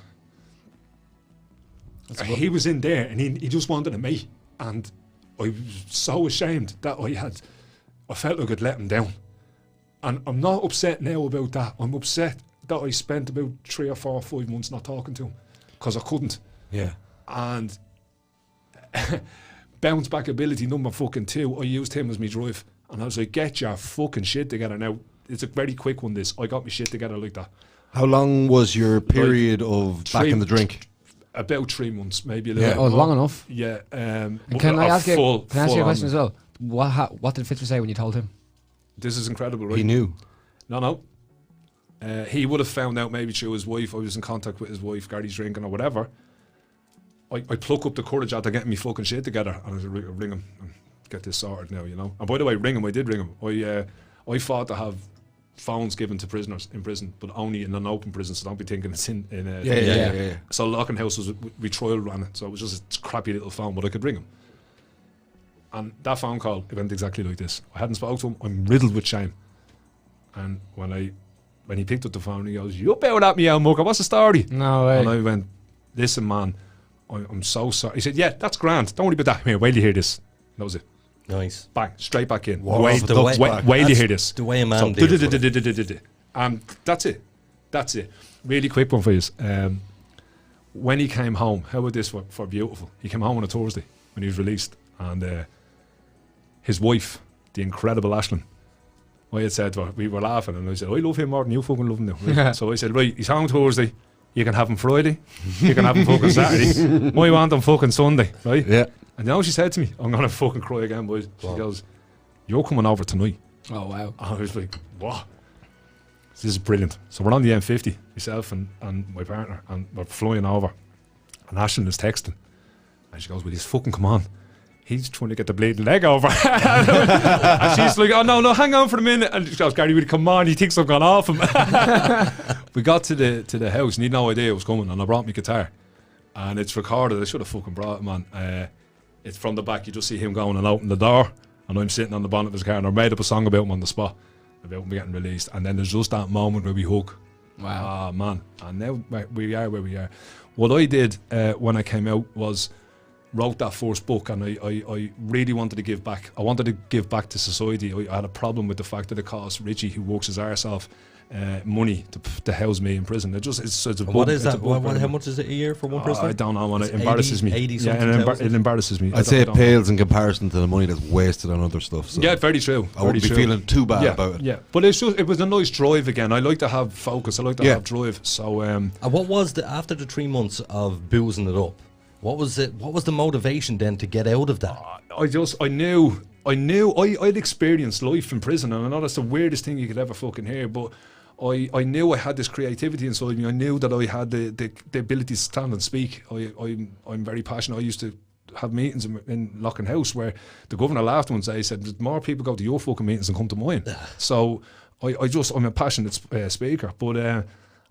He was in there, and he just wanted a mate. And I was so ashamed that I felt like I'd let him down. And I'm not upset now about that. I'm upset that I spent about 3 or 4 or 5 months not talking to him, because I couldn't. Yeah. And bounce back ability number fucking 2, I used him as my drive, and I was like, get your fucking shit together now. It's a very quick one, this. I got my shit together like that. How long was your period of back in the drink? About 3 months, maybe a little bit. Oh, long enough. Yeah. Can I ask you a question as well? What did Fitzer say when you told him? This is incredible, right? He knew. No. He would have found out maybe through his wife. I was in contact with his wife, Gary's drinking or whatever. I pluck up the courage after getting me fucking shit together, and I ring him and get this sorted now, you know. And by the way, I did ring him. I fought to have phones given to prisoners in prison, but only in an open prison, so don't be thinking it's in yeah. So Lockin House we trial ran it, so it was just a crappy little phone, but I could ring him. And that phone call, it went exactly like this. I hadn't spoken to him. I'm riddled with shame. And when he picked up the phone, he goes, "You bowed at me, old mucker. What's the story?" No way. And I went, "Listen, man, I'm so sorry." He said, "Yeah, that's grand. Don't worry about that. Here, wait till you hear this." That was it. Nice. Bang, straight back in. Wait till you hear this. The way a man deals with it. That's it. That's it. Really quick one for you. When he came home, how about this for beautiful? He came home on a Thursday when he was released, and his wife, the incredible Ashlyn, I had said, we were laughing, and I said, I love him more than you fucking love him now. Right? So I said, right, he's home Thursday, you can have him Friday, you can have him fucking Saturday, I want him fucking Sunday, right? Yeah. And now she said to me, I'm going to fucking cry again, boys. She goes, "You're coming over tonight." Oh, wow. And I was like, what? This is brilliant. So we're on the M50, myself and my partner, and we're flying over. And Ashlyn is texting. And she goes, "Will you fucking come on? He's trying to get the bleeding leg over." And she's like, "Oh, no, hang on for a minute." And she goes, "Gary, will you come on? He thinks I've gone off him." We got to the house, and he had no idea it was coming, and I brought my guitar. And it's recorded. I should have fucking brought it, man. It's from the back. You just see him going and open the door, and I'm sitting on the bonnet of his car, and I made up a song about him on the spot, about him getting released. And then there's just that moment where we hug. Wow. Man. And now we are where we are. What I did when I came out was, wrote that first book, and I really wanted to give back. I wanted to give back to society. I had a problem with the fact that it cost Richie, who works his arse off, money to house me in prison. It's a what is that? How much is it a year for one prisoner? I don't know, and it embarrasses me. 80 it embarrasses me. I'd say it pales in comparison to the money that's wasted on other stuff. So yeah, very true. I wouldn't be feeling too bad about it. Yeah, but it was a nice drive again. I like to have focus. I like to have drive. So, what was after the 3 months of boozing it up? What was it? What was the motivation then to get out of that? I knew I'd experienced life in prison, and I know that's the weirdest thing you could ever fucking hear, but I knew I had this creativity inside me. I knew that I had the ability to stand and speak. I'm very passionate. I used to have meetings in Loughlin House where the governor laughed one day. He said, more people go to your fucking meetings than come to mine. So I'm a passionate speaker, but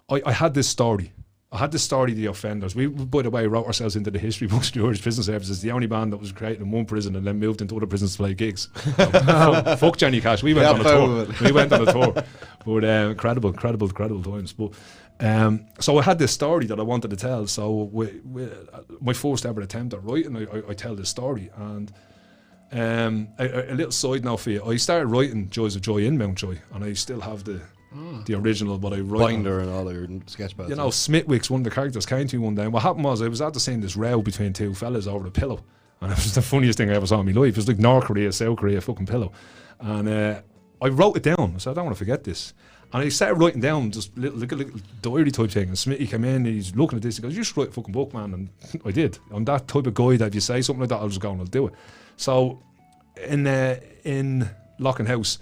I had this story. I had the story of the offenders. We, by the way, wrote ourselves into the history books of the Irish Prison Services, the only band that was created in one prison and then moved into other prisons to play gigs. Fuck Johnny Cash. We went on a tour. But incredible times. But so I had this story that I wanted to tell. So my first ever attempt at writing, I tell this story. And a little side note for you. I started writing Joys of Joy in Mountjoy, and I still have the original, but I wrote binder and all your sketch pads. You know, Smithwick's one of the characters came to me one day, and what happened was I was after seeing this row between two fellas over a pillow, and it was the funniest thing I ever saw in my life. It was like North Korea, South Korea, fucking pillow. And I wrote it down. I said, I don't want to forget this. And I started writing down just a little diary type thing, and Smithy came in, he's looking at this, he goes, you should write a fucking book, man. And I did. I'm that type of guy that if you say something like that, I'll just go and I'll do it. So in Loughlin House,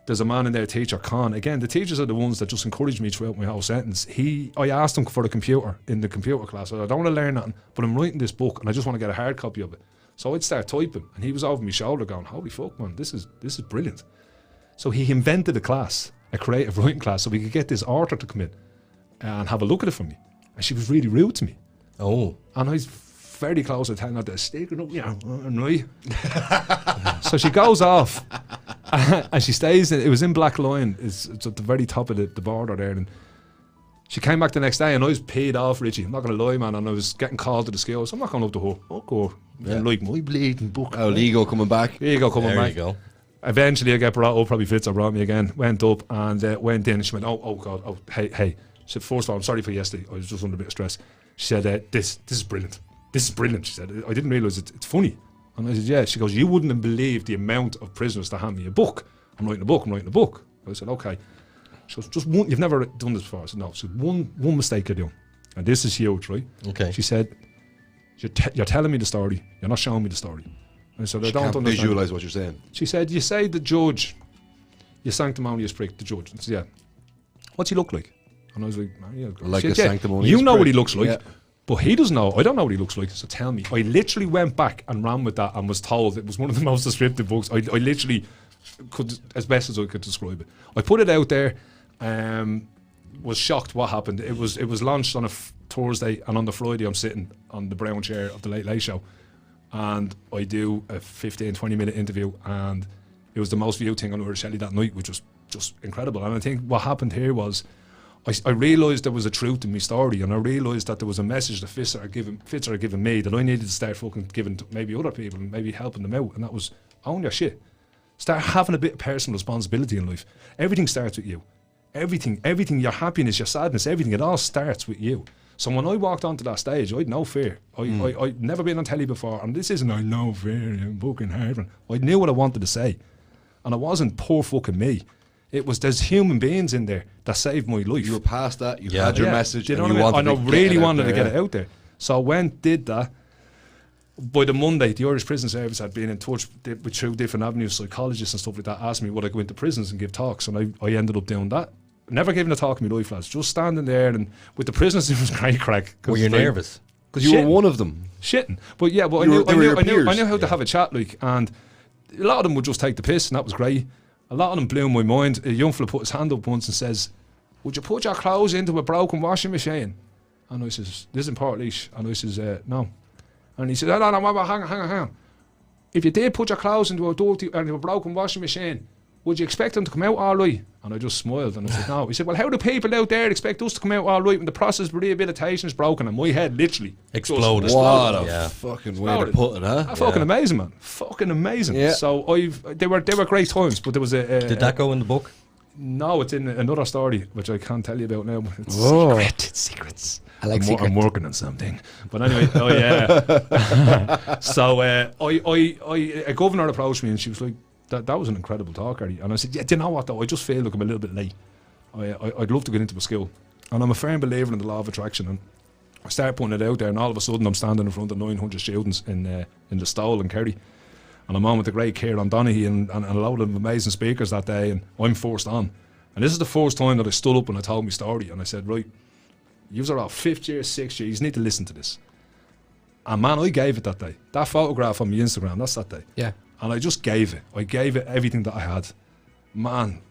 there's a man in there, teacher Con. Again, the teachers are the ones that just encouraged me throughout my whole sentence. I asked him for the computer in the computer class. I said, I don't want to learn nothing, but I'm writing this book and I just want to get a hard copy of it. So I'd start typing, and he was over my shoulder going, holy fuck, man, this is brilliant. So he invented a class, a creative writing class, so we could get this author to come in and have a look at it for me. And she was really rude to me. Oh. And I was very close to telling her to stick it up, right? So she goes off. And she stays. It was in Black Lion. It's at the very top of the border there. And she came back the next day, and I was paid off, Richie. I'm not going to lie, man. And I was getting called to the school. So I'm not going up to her. I'll go. Yeah. Like my bleeding book. Oh, ego coming back. Ego coming back. There you go. Eventually, I get brought up. Probably Fitzer brought me again. Went up and went in. And she went, oh God, oh hey. She said, first of all, I'm sorry for yesterday. I was just under a bit of stress. She said, this is brilliant. This is brilliant. She said, I didn't realise it's funny. And I said, yeah. She goes, you wouldn't have believed the amount of prisoners that hand me a book. I'm writing a book. I said, okay. She goes, just one, you've never done this before. I said, no. She said, one mistake you're doing. And this is huge, right? Okay. She said, you're telling me the story. You're not showing me the story. And I said, I don't can't understand. visualise what you're saying. She said, you say the judge, you sanctimonious prick, the judge. I said, yeah. What's he look like? And I was like, oh, yeah. Like said, a sanctimonious you know prick. what he looks like. Yeah. But he doesn't know. I don't know what he looks like, so tell me. I literally went back and ran with that and was told it was one of the most descriptive books. I literally could, as best as I could describe it. I put it out there, was shocked what happened. It was launched on a Thursday, and on the Friday I'm sitting on the brown chair of the Late Late Show, and I do a 15-20 minute interview, and it was the most viewed thing on Irish Telly that night, which was just incredible. And I think what happened here was I realised there was a truth in my story, and I realised that there was a message that Fitzer had given me that I needed to start fucking giving to maybe other people and maybe helping them out, and that was own your shit. Start having a bit of personal responsibility in life. Everything starts with you. Everything, your happiness, your sadness, everything, it all starts with you. So when I walked onto that stage, I had no fear. I'd never been on telly before, and this isn't, I no fear, I'm fucking hard. I knew what I wanted to say, and it wasn't poor fucking me. It was, there's human beings in there that saved my life. You were past that, you had your message, you know and you what I mean? wanted I really wanted to get it out there. So I went, did that. By the Monday, the Irish Prison Service had been in touch with through different avenues, psychologists and stuff like that, asked me would I go into prisons and give talks, and I ended up doing that. Never giving a talk in my life, lads. Just standing there, and with the prisoners, it was great crack. Were you nervous? Because you were one of them. Shitting. But yeah, but I knew how to have a chat, like, and a lot of them would just take the piss, and that was great. A lot of them blew my mind. A young fella put his hand up once and says, would you put your clothes into a broken washing machine? And I says, this isn't Port Leash. And I says, no. And he said, no, hang on. If you did put your clothes into a broken washing machine, would you expect them to come out all right? And I just smiled and I said, no. He said, well, how do people out there expect us to come out all right when the process of rehabilitation is broken? And my head literally exploded. What a fucking way to put it, huh? Fucking amazing, man. Fucking amazing. Yeah. So they were great times, but there was a Did that go in the book? No, it's in another story which I can't tell you about now. But it's secrets. I like I'm working on something. But anyway, so a governor approached me and she was like, that was an incredible talk, Gary. And I said, yeah, do you know what though? I just feel like I'm a little bit late. I'd love to get into a school. And I'm a firm believer in the law of attraction. And I started putting it out there, and all of a sudden I'm standing in front of 900 students in the Stole in Kerry. And I'm on with the great Kieran Donaghy and a load of amazing speakers that day, and I'm first on. And this is the first time that I stood up and I told my story. And I said, right, yous are all 5th year, 6th year, you need to listen to this. And man, I gave it that day. That photograph on my Instagram, that's that day. Yeah. And I just gave it. I gave it everything that I had. Man.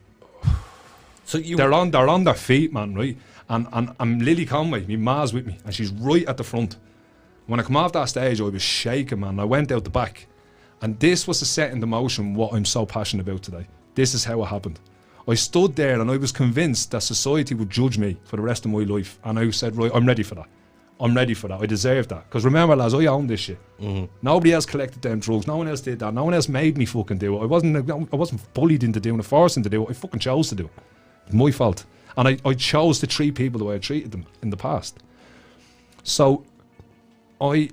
So they're on their feet, man, right? And Lily Conway, my ma's with me, and she's right at the front. When I come off that stage, I was shaking, man. I went out the back. And this was the set into motion what I'm so passionate about today. This is how it happened. I stood there and I was convinced that society would judge me for the rest of my life. And I said, right, I'm ready for that. I'm ready for that. I deserve that. Because remember, lads, I own this shit. Nobody else collected them drugs. No one else did that. No one else made me fucking do it. I wasn't bullied into doing it, forced into do it. I fucking chose to do it. It's my fault. And I chose to treat people the way I treated them in the past. So I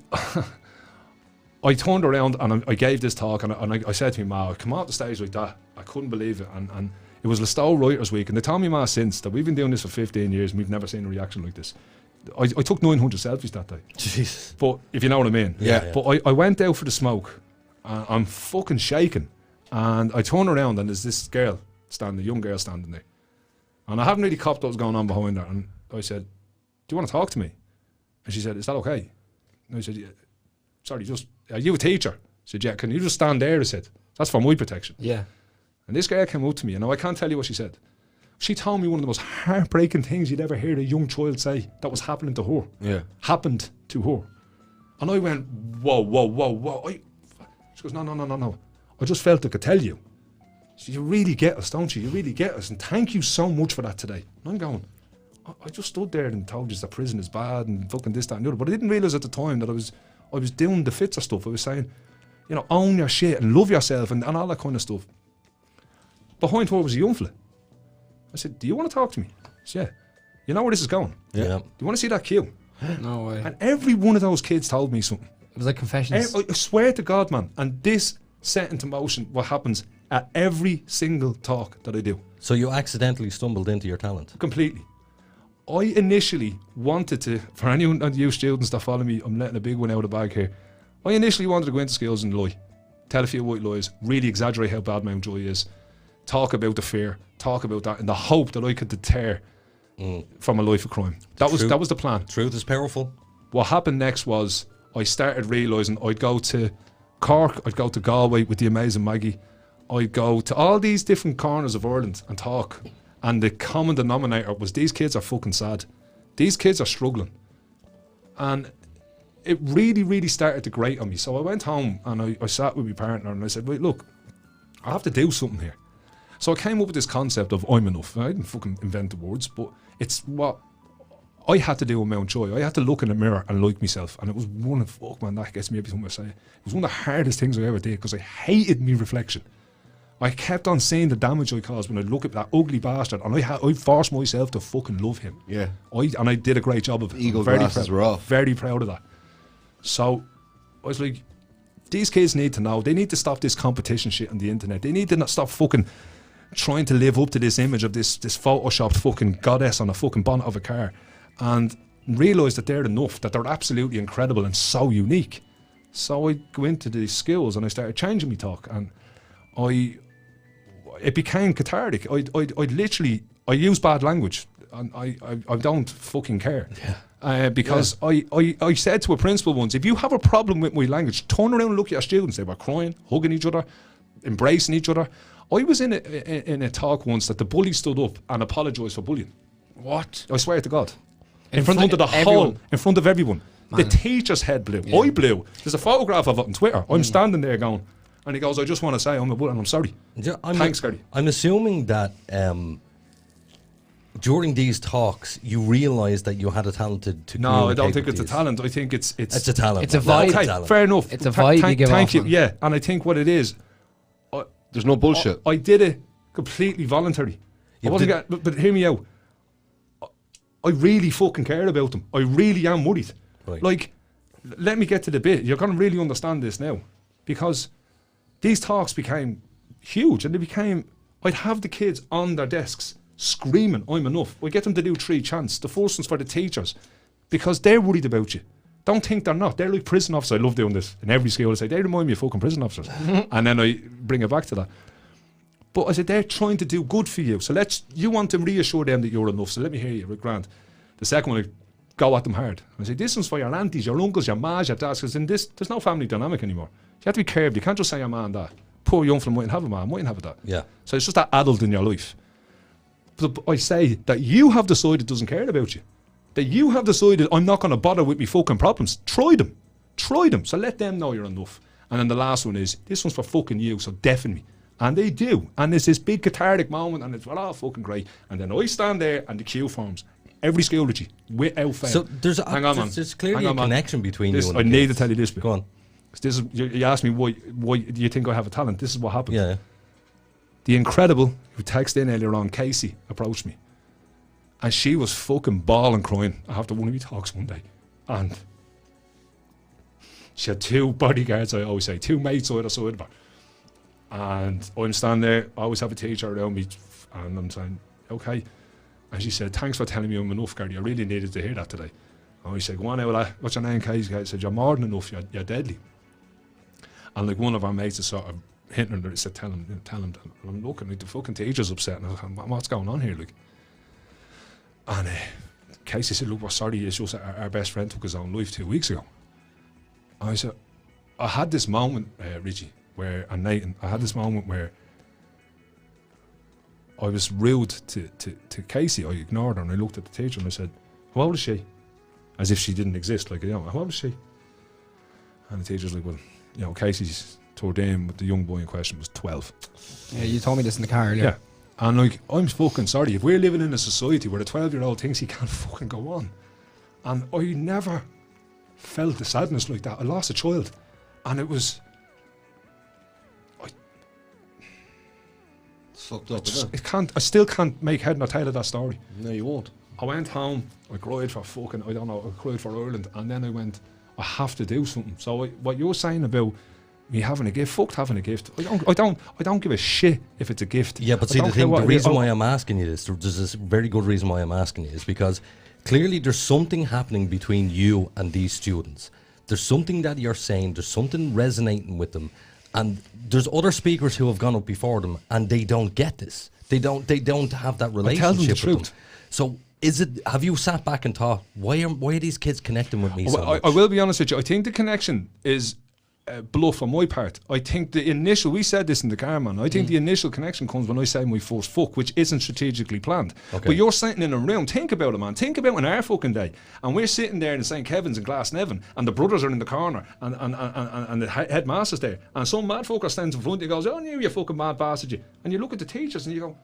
turned around and I gave this talk and I said to my ma, I come off the stage like that. I couldn't believe it. And it was Listowel Writers Week. And they told me, ma, since that we've been doing this for 15 years and we've never seen a reaction like this. I took 900 selfies that day. Jesus. But if you know what I mean. Yeah. But I went out for the smoke. I'm fucking shaking. And I turn around and there's this girl standing, a young girl standing there. And I haven't really copped what was going on behind her. And I said, do you want to talk to me? And she said, is that okay? And I said, yeah. Sorry, are you a teacher? I said, yeah, can you just stand there? I said, that's for my protection. Yeah. And this girl came up to me, and now I can't tell you what she said. She told me one of the most heartbreaking things you'd ever hear a young child say that was happening to her. Yeah. Happened to her. And I went, whoa. She goes, no. I just felt I could tell you. So you really get us, don't you? You really get us. And thank you so much for that today. And I'm going, I just stood there and told you that prison is bad and fucking this, that and the other. But I didn't realise at the time that I was doing the Fitzer stuff. I was saying, own your shit and love yourself and all that kind of stuff. Behind her was a young fella. I said, do you want to talk to me? He said, yeah. You know where this is going? Yeah. Do you want to see that queue? No way. And every one of those kids told me something. It was like confessions. I swear to God, man. And this set into motion what happens at every single talk that I do. So you accidentally stumbled into your talent? Completely. I initially wanted to, for any of you students that follow me, I'm letting a big one out of the bag here. I initially wanted to go into schools and lie. Tell a few white lies, really exaggerate how bad Mount Joy is. Talk about the fear, talk about that in the hope that I could deter from a life of crime. That was the plan. Truth is powerful. What happened next was I started realising I'd go to Cork, I'd go to Galway with the amazing Maggie, I'd go to all these different corners of Ireland and talk, and the common denominator was these kids are fucking sad. These kids are struggling. And it really, really started to grate on me. So I went home and I sat with my partner and I said, wait, look, I have to do something here. So I came up with this concept of I'm enough. I didn't fucking invent the words, but it's what I had to do with my own joy. I had to look in the mirror and like myself. And it was that gets me every time I say it. It was one of the hardest things I ever did because I hated me reflection. I kept on seeing the damage I caused when I look at that ugly bastard, and I forced myself to fucking love him. Yeah. And I did a great job of it. Eagle glasses were off. Very proud of that. So I was like, these kids need to know. They need to stop this competition shit on the internet. They need to not stop fucking trying to live up to this image of this photoshopped fucking goddess on a fucking bonnet of a car, and realise that they're enough, that they're absolutely incredible and so unique. So I go into these schools and I started changing my talk, and it became cathartic. I use bad language, and I don't fucking care. Yeah. Because I said to a principal once, if you have a problem with my language, turn around and look at your students. They were crying, hugging each other, embracing each other. I was in a talk once that the bully stood up and apologised for bullying. What? I swear to God. In front of the whole, in front of everyone. Man. The teacher's head blew. Yeah. I blew. There's a photograph of it on Twitter. I'm standing there going, and he goes, I just want to say I'm a bully and I'm sorry. Yeah, Thanks, Gary. I'm assuming that during these talks, you realise that you had a talent to No, I don't think it's a talent. I think it's a talent. It's a vibe. Okay, fair enough. It's a vibe you give off. Thank you. Yeah, and I think what it is, there's no bullshit. I did it completely voluntary. Yeah, I wasn't but hear me out. I really fucking care about them. I really am worried. Right. Like, let me get to the bit. You're going to really understand this now. Because these talks became huge, and they became, I'd have the kids on their desks screaming, I'm enough. We get them to do 3 chants. The first one's for the teachers, because they're worried about you. Don't think they're not. They're like prison officers. I love doing this. In every school I say, they remind me of fucking prison officers. And then I bring it back to that. But I said, they're trying to do good for you. So you want to reassure them that you're enough. So let me hear you, Rick Grant. The second one, I go at them hard. I say, this one's for your aunties, your uncles, your mas, your dads, because in this, there's no family dynamic anymore. You have to be careful. You can't just say your man that. Poor young fella mightn't have a man, mightn't have that. Yeah. So it's just that adult in your life. But I say that you have decided doesn't care about you. That you have decided, I'm not going to bother with me fucking problems. Try them. Try them. So let them know you're enough. And then the last one is, this one's for fucking you, so deafen me. And they do. And there's this big cathartic moment, and it's, well, fucking great. And then I stand there, and the queue forms. Every school, Richie, without fail. So there's clearly a connection between this, you and I the need to kids. tell you this bit. Go on. This is, you asked me, why do you think I have a talent? This is what happened. Yeah. The Incredible, who texted in earlier on, Casey, approached me. And she was fucking bawling, crying after one of my talks one day. And she had 2 bodyguards, I always say, 2 mates either side of her. And I'm standing there, I always have a teacher around me, and I'm saying, okay. And she said, thanks for telling me I'm enough, Gary. I really needed to hear that today. And I said, go on now, what's your name, Casey? I said, you're more than enough, you're deadly. And like one of our mates is sort of hitting her, he said, tell him that. And I'm looking, like the fucking teacher's upset. And I was like, what's going on here? Like, and Casey said, look, we're sorry, it's just our best friend took his own life 2 weeks ago. And I said, I had this moment, Richie, and Nathan, I had this moment where I was rude to Casey. I ignored her, and I looked at the teacher and I said, how old is she? As if she didn't exist, like, you know, how old is she? And the teacher's like, well, you know, Casey's 13, but the young boy in question was 12. Yeah, you told me this in the car earlier. Yeah. And like, I'm fucking sorry, if we're living in a society where a 12-year-old thinks he can't fucking go on, and I never felt the sadness like that. I lost a child, and it was, It's fucked up, I still can't make head nor tail of that story. No, you won't. I went home, I cried for fucking, I don't know, I cried for Ireland, and then I went, I have to do something. So what you're saying about me having a gift, fucked having a gift, I don't give a shit if it's a gift. Yeah, but see, the reason why I'm asking you this, there's this very good reason why I'm asking you, is because clearly there's something happening between you and these students. There's something that you're saying, there's something resonating with them, and there's other speakers who have gone up before them, and they don't get this. They don't have that relationship. Tell them the with truth. them. So have you sat back and thought, why are these kids connecting with me so much? I will be honest with you, I think the connection is bluff on my part. I think the initial, we said this in the car, man, I think the initial connection comes when I say my first fuck, which isn't strategically planned. Okay. But you're sitting in a room, think about it, man, think about an our fucking day, and we're sitting there in St. Kevin's in Glasnevin, and the brothers are in the corner, and the headmaster's there, and some mad fucker stands in front of you and goes, oh, you fucking mad bastard, you. And you look at the teachers and you go,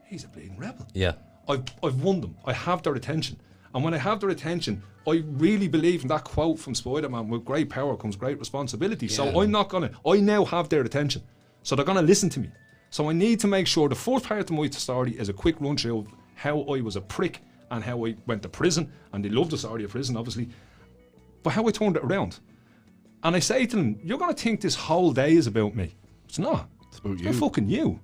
he's a bleeding rebel. Yeah. I've won them. I have their attention. And when I have their attention, I really believe in that quote from Spider-Man, with great power comes great responsibility. Yeah. So I now have their attention. So they're going to listen to me. So I need to make sure the first part of my story is a quick run through of how I was a prick and how I went to prison. And they love the story of prison, obviously. But how I turned it around. And I say to them, you're going to think this whole day is about me. It's not. It's about you. It's fucking you.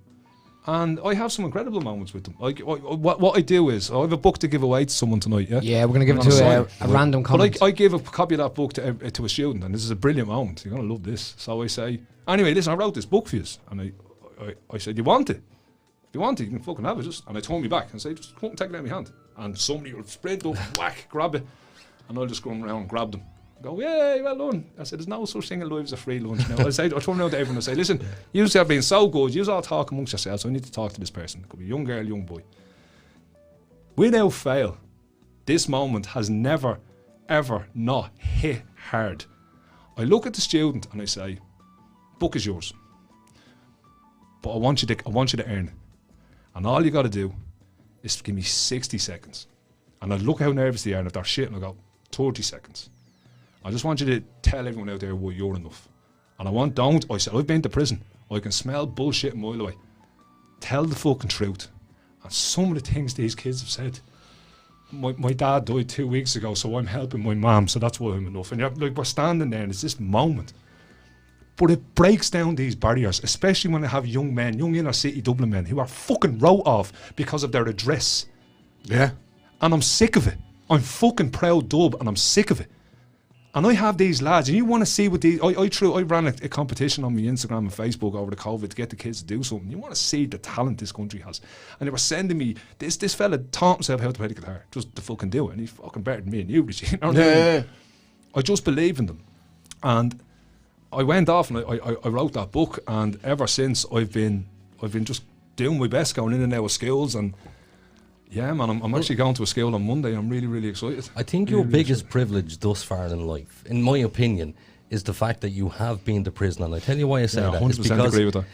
And I have some incredible moments with them. Like, what I do is, I have a book to give away to someone tonight. Yeah, we're going to give it to a random comment. But I gave a copy of that book to a student, and this is a brilliant moment. You're going to love this. So I say, anyway, listen, I wrote this book for you. And I said, you want it? If you want it, you can fucking have it. And I turned me back and said, just come and take it out of my hand. And somebody will sprint up, whack, grab it. And I'll just go around and grab them. Go, yay, well done. I said, there's no such thing in life as a free lunch now. I turn around to everyone and say, listen, you have been so good, you all talk amongst yourselves, so I need to talk to this person. It could be a young girl, young boy. Without fail, this moment has never, ever not hit hard. I look at the student and I say, book is yours. But I want you to earn it. And all you got to do is give me 60 seconds. And I look how nervous they are, and if they're shit, and I go, 30 seconds. I just want you to tell everyone out there, well, you're enough. And I said, I've been to prison. I can smell bullshit a mile away. Tell the fucking truth. And some of the things these kids have said. My dad died 2 weeks ago, so I'm helping my mum, so that's why I'm enough. And like, we're standing there, and it's this moment. But it breaks down these barriers, especially when I have young men, young inner city Dublin men, who are fucking wrote off because of their address. Yeah. And I'm sick of it. I'm fucking proud dub, and I'm sick of it. And I have these lads, and you want to see what these... I ran a competition on my Instagram and Facebook over the COVID to get the kids to do something. You want to see the talent this country has. And they were sending me... This fella taught himself how to play the guitar, just to fucking do it. And he's fucking better than me and you, Richie. You know what I mean? I just believe in them. And I went off and I wrote that book, and ever since I've been just doing my best, going in and out of schools. And yeah, man, I'm actually going to a school on Monday. I'm really, really excited. I think your biggest privilege thus far in life, in my opinion, is the fact that you have been to prison. And I tell you why I say that. 100% is because agree with that.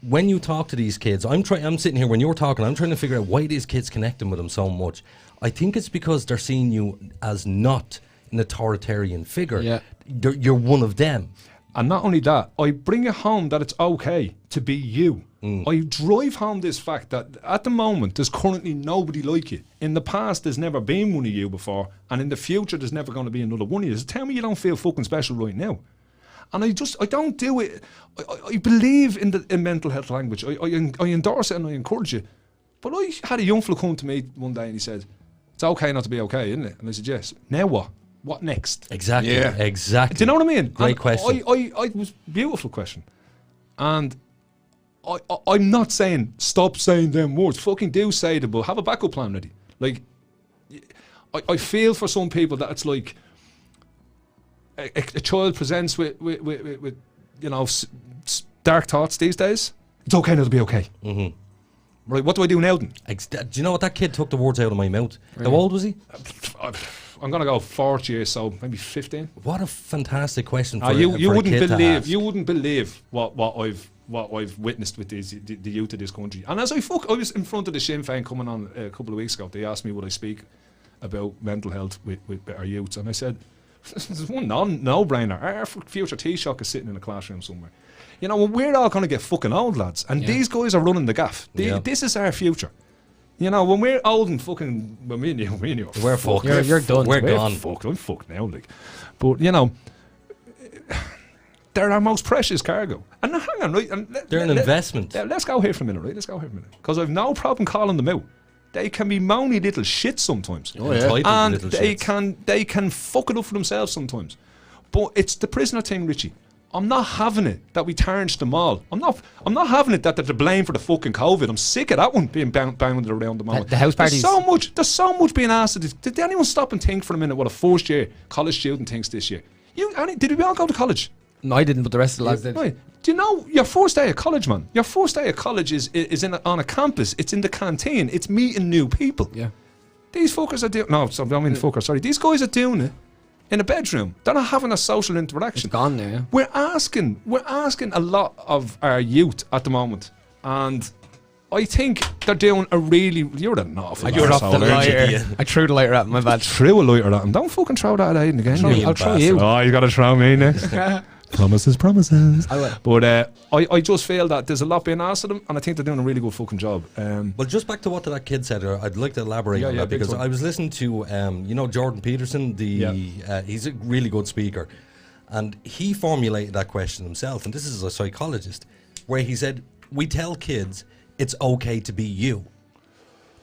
when you talk to these kids, I'm sitting here when you're talking, I'm trying to figure out why these kids connecting with them so much. I think it's because they're seeing you as not an authoritarian figure. Yeah. You're one of them. And not only that, I bring it home that it's okay to be you. I drive home this fact that at the moment there's currently nobody like you. In the past there's never been one of you before, and in the future there's never going to be another one of you. So tell me you don't feel fucking special right now. And I don't do it. I believe in mental health language. I endorse it and I encourage it. But I had a young fella come to me one day and he said, it's okay not to be okay, isn't it? And I said, yes. Now what? What next? Exactly. Yeah. Exactly. Do you know what I mean? Great question. I was beautiful question. And I'm not saying stop saying them words. Fucking do say them, but have a backup plan ready. Like, I feel for some people that it's like a child presents with you know, dark thoughts these days. It's okay now to be okay. Mm-hmm. Right, what do I do now then? Do you know what? That kid took the words out of my mouth. Really? How old was he? I'm going to go 40 years, so maybe 15. What a fantastic question for, you for wouldn't a kid believe, to ask. You wouldn't believe what I've witnessed with the youth of this country. And as I was in front of the Sinn Féin coming on a couple of weeks ago. They asked me would I speak about mental health with our youths, and I said, there's one no-brainer. Our future Taoiseach is sitting in a classroom somewhere. You know, we're all going to get fucking old, lads. And these guys are running the gaff. This is our future. You know, when we're old and fucking... Well, me and you are we're fucked. You're done. We're gone. Fucked. I'm fucked now, like. But, you know, they're our most precious cargo. And hang on, right? And they're an investment. Let's go here for a minute, right? Let's go here for a minute. Because I've no problem calling them out. They can be moany little shit sometimes. Oh, yeah. And they can fuck it up for themselves sometimes. But it's the prisoner thing, Richie. I'm not having it that we tarnish them all. I'm not having it that they're to blame for the fucking COVID. I'm sick of that one being bounded around the moment. The house parties. There's so much being asked. Did anyone stop and think for a minute what a first year college student thinks this year? Did we all go to college? No, I didn't, but the rest of the lads did. Right. Do you know your first day of college, man? Your first day of college is on a campus. It's in the canteen. It's meeting new people. Yeah. These fuckers are doing... No, I don't mean fuckers, sorry. These guys are doing it in a bedroom. They're not having a social interaction. It's gone now, yeah. We're asking a lot of our youth at the moment, and I think they're doing a really... You're an awful... You're off the lighter. I threw the lighter at him, my bad. Threw a lighter at him. Don't fucking throw that at Aiden again. I'll throw you. Oh, you got to throw me next. Promises. I will. But I just feel that there's a lot being asked of them, and I think they're doing a really good fucking job. Well, just back to what that kid said, I'd like to elaborate on that, because I was listening to, you know, Jordan Peterson, he's a really good speaker, and he formulated that question himself, and this is a psychologist, where he said, we tell kids it's okay to be you,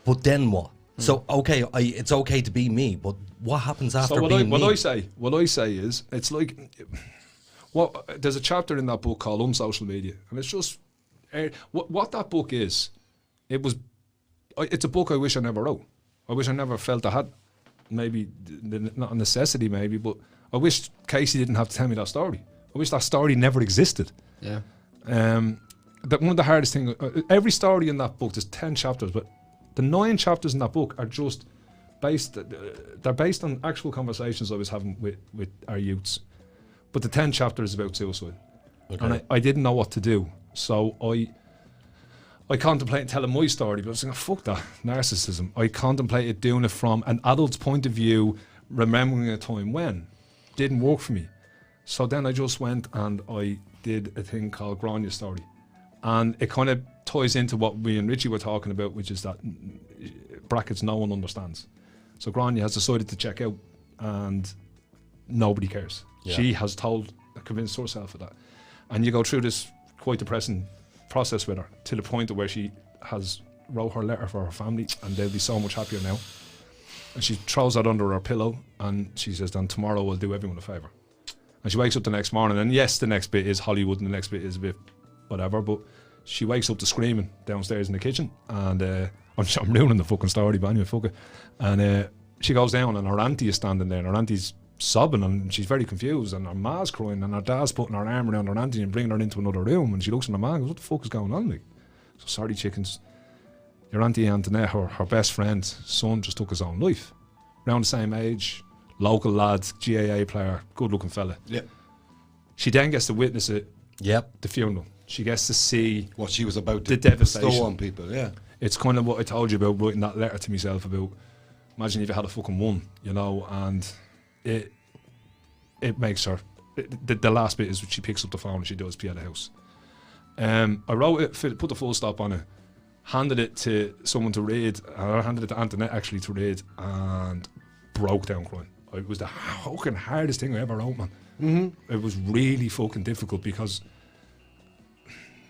but then what? So, okay, it's okay to be me, but what happens after being me? What I say is, it's like... there's a chapter in that book called Unsocial Media, and it's just what that book is. It's a book I wish I never wrote. I wish I never felt I had, maybe not a necessity, maybe, but I wish Casey didn't have to tell me that story. I wish that story never existed. Yeah. That one of the hardest things. Every story in that book, there's 10 chapters, but the 9 chapters in that book are just based. They're based on actual conversations I was having with our youths. But the 10th chapter is about suicide. Okay. And I didn't know what to do. So I I contemplated telling my story, but I was thinking, fuck that, narcissism. I contemplated doing it from an adult's point of view, remembering a time when. Didn't work for me. So then I just went and I did a thing called Grania Story. And it kind of ties into what we and Richie were talking about, which is that brackets no one understands. So Grania has decided to check out and nobody cares. Yeah. She has convinced herself of that. And you go through this quite depressing process with her to the point of where she has wrote her letter for her family and they'll be so much happier now. And she throws that under her pillow and she says, then tomorrow I'll do everyone a favour. And she wakes up the next morning, and yes, the next bit is Hollywood and the next bit is a bit whatever, but she wakes up to screaming downstairs in the kitchen, and I'm ruining the fucking story, but anyway, fuck it. And she goes down and her auntie is standing there and her auntie's sobbing and she's very confused and her ma's crying and her dad's putting her arm around her auntie and bringing her into another room, and she looks at her ma and goes, what the fuck is going on? Like, so sorry chickens, your auntie Antoinette, her best friend's son just took his own life. Around the same age, local lads, GAA player, good looking fella. Yeah. She then gets to witness it. Yep. The funeral. She gets to see what she was about to the devastation bestow on people. Yeah. It's kind of what I told you about writing that letter to myself about. Imagine if you had a fucking one, you know, and it makes her. The last bit is when she picks up the phone and she does pee at the house. I wrote it, put the full stop on it, handed it to someone to read. I handed it to Antoinette actually to read, and broke down crying. It was the fucking hardest thing I ever wrote, man. Mm-hmm. It was really fucking difficult because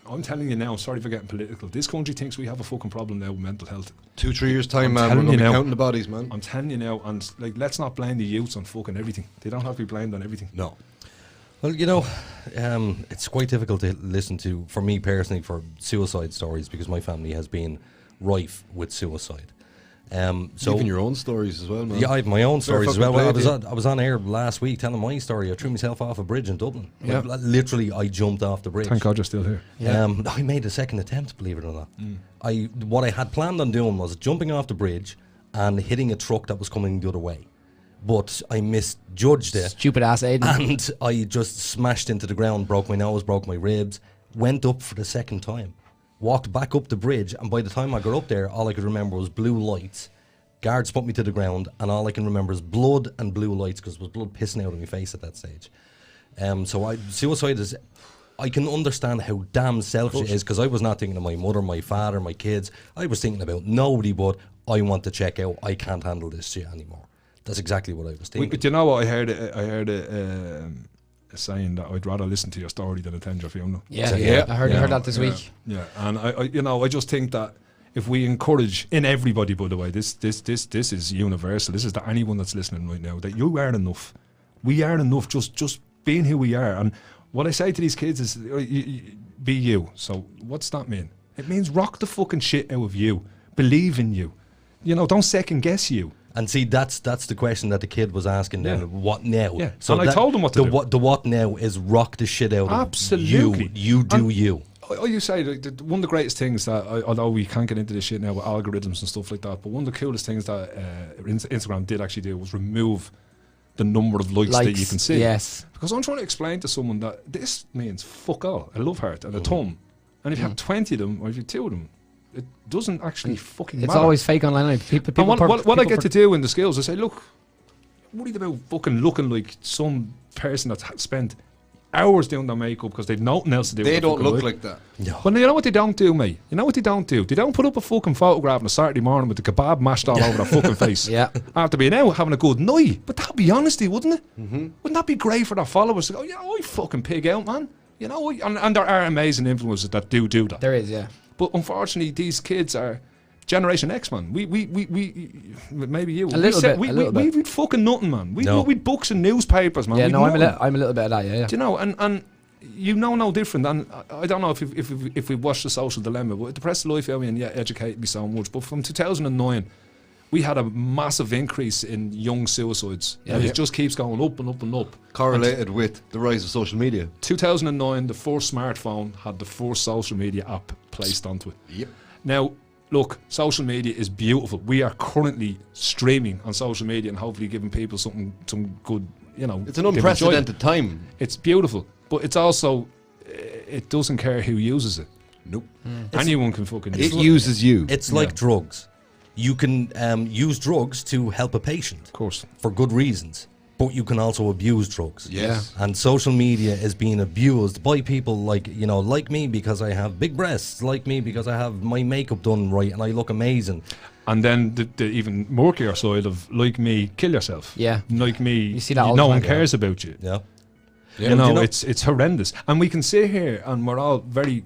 I'm telling you now, sorry for getting political, this country thinks we have a fucking problem now with mental health. 2-3 years time, man, we're going to be counting the bodies, man. I'm telling you now, and like, let's not blame the youths on fucking everything. They don't have to be blamed on everything. No. Well, you know, it's quite difficult to listen to, for me personally, for suicide stories, because my family has been rife with suicide. So even your own stories as well, man. Yeah, I have my own stories as well. I was on air last week telling my story. I threw myself off a bridge in Dublin. Yeah. Literally, I jumped off the bridge. Thank God you're still here. I made a second attempt, believe it or not. What I had planned on doing was jumping off the bridge and hitting a truck that was coming the other way. But I misjudged it. Stupid ass Aiden. And I just smashed into the ground, broke my nose, broke my ribs, went up for the second time. Walked back up the bridge, and by the time I got up there, all I could remember was blue lights. Guards put me to the ground, and all I can remember is blood and blue lights, because there was blood pissing out of my face at that stage. Suicide is... I can understand how damn selfish it is, because I was not thinking of my mother, my father, my kids. I was thinking about nobody but, I want to check out, I can't handle this shit anymore. That's exactly what I was thinking. Do you know what I heard? Saying that I'd rather listen to your story than attend your funeral. Yeah. I heard that this week. Yeah, and I just think that if we encourage in everybody, by the way, this is universal. This is to anyone that's listening right now, that you are enough. We are enough. Just being who we are. And what I say to these kids is, be you. So what's that mean? It means rock the fucking shit out of you. Believe in you. You know, don't second guess you. And see, that's the question that the kid was asking then. What now? Yeah. So and I told him what to do. The what now is rock the shit out Absolutely. of you. You do you. You say one of the greatest things that, although we can't get into this shit now with algorithms and stuff like that, but one of the coolest things that Instagram did actually do was remove the number of likes that you can see. Yes. Because I'm trying to explain to someone that this means fuck all, a love heart and a thumb. And if you have 20 of them, or if you have 2 of them, it doesn't actually fucking matter. It's always fake online. People what I get to do in the skills, I say, look, I'm worried about fucking looking like some person that's spent hours doing their makeup because they've nothing else to do. They don't look like that. No. But you know what they don't do, mate? You know what they don't do? They don't put up a fucking photograph on a Saturday morning with the kebab mashed all over their fucking face. Yeah. After being out having a good night. But that'd be honesty, wouldn't it? Mm-hmm. Wouldn't that be great for their followers to go, yeah, I fucking pig out, man. You know, and there are amazing influencers that do that. There is, yeah. But unfortunately, these kids are Generation X, man. We maybe you. A little bit. We'd fucking nothing, man. We'd books and newspapers, man. Yeah, no, I'm a little bit of that, yeah. Do you know, and you know no different. And I don't know if we watched The Social Dilemma, but it depressed the life out of me and educated me so much. But from 2009, we had a massive increase in young suicides. Yeah, and it just keeps going up and up and up. Correlated with the rise of social media. 2009, the first smartphone had the first social media app placed onto it. Yep. Now, look, social media is beautiful. We are currently streaming on social media and hopefully giving people some good, you know. It's an unprecedented time. It's beautiful, but it's also, it doesn't care who uses it. Nope. Anyone can fucking. It uses you. It's like drugs. You can use drugs to help a patient, of course, for good reasons. But you can also abuse drugs. Yes. And social media is being abused by people like me because I have big breasts, like me because I have my makeup done right and I look amazing. And then the even murkier side of, like me, kill yourself. Yeah. Like me, You see that all no the one time, cares about you. Yeah. You know, it's horrendous. And we can sit here and we're all very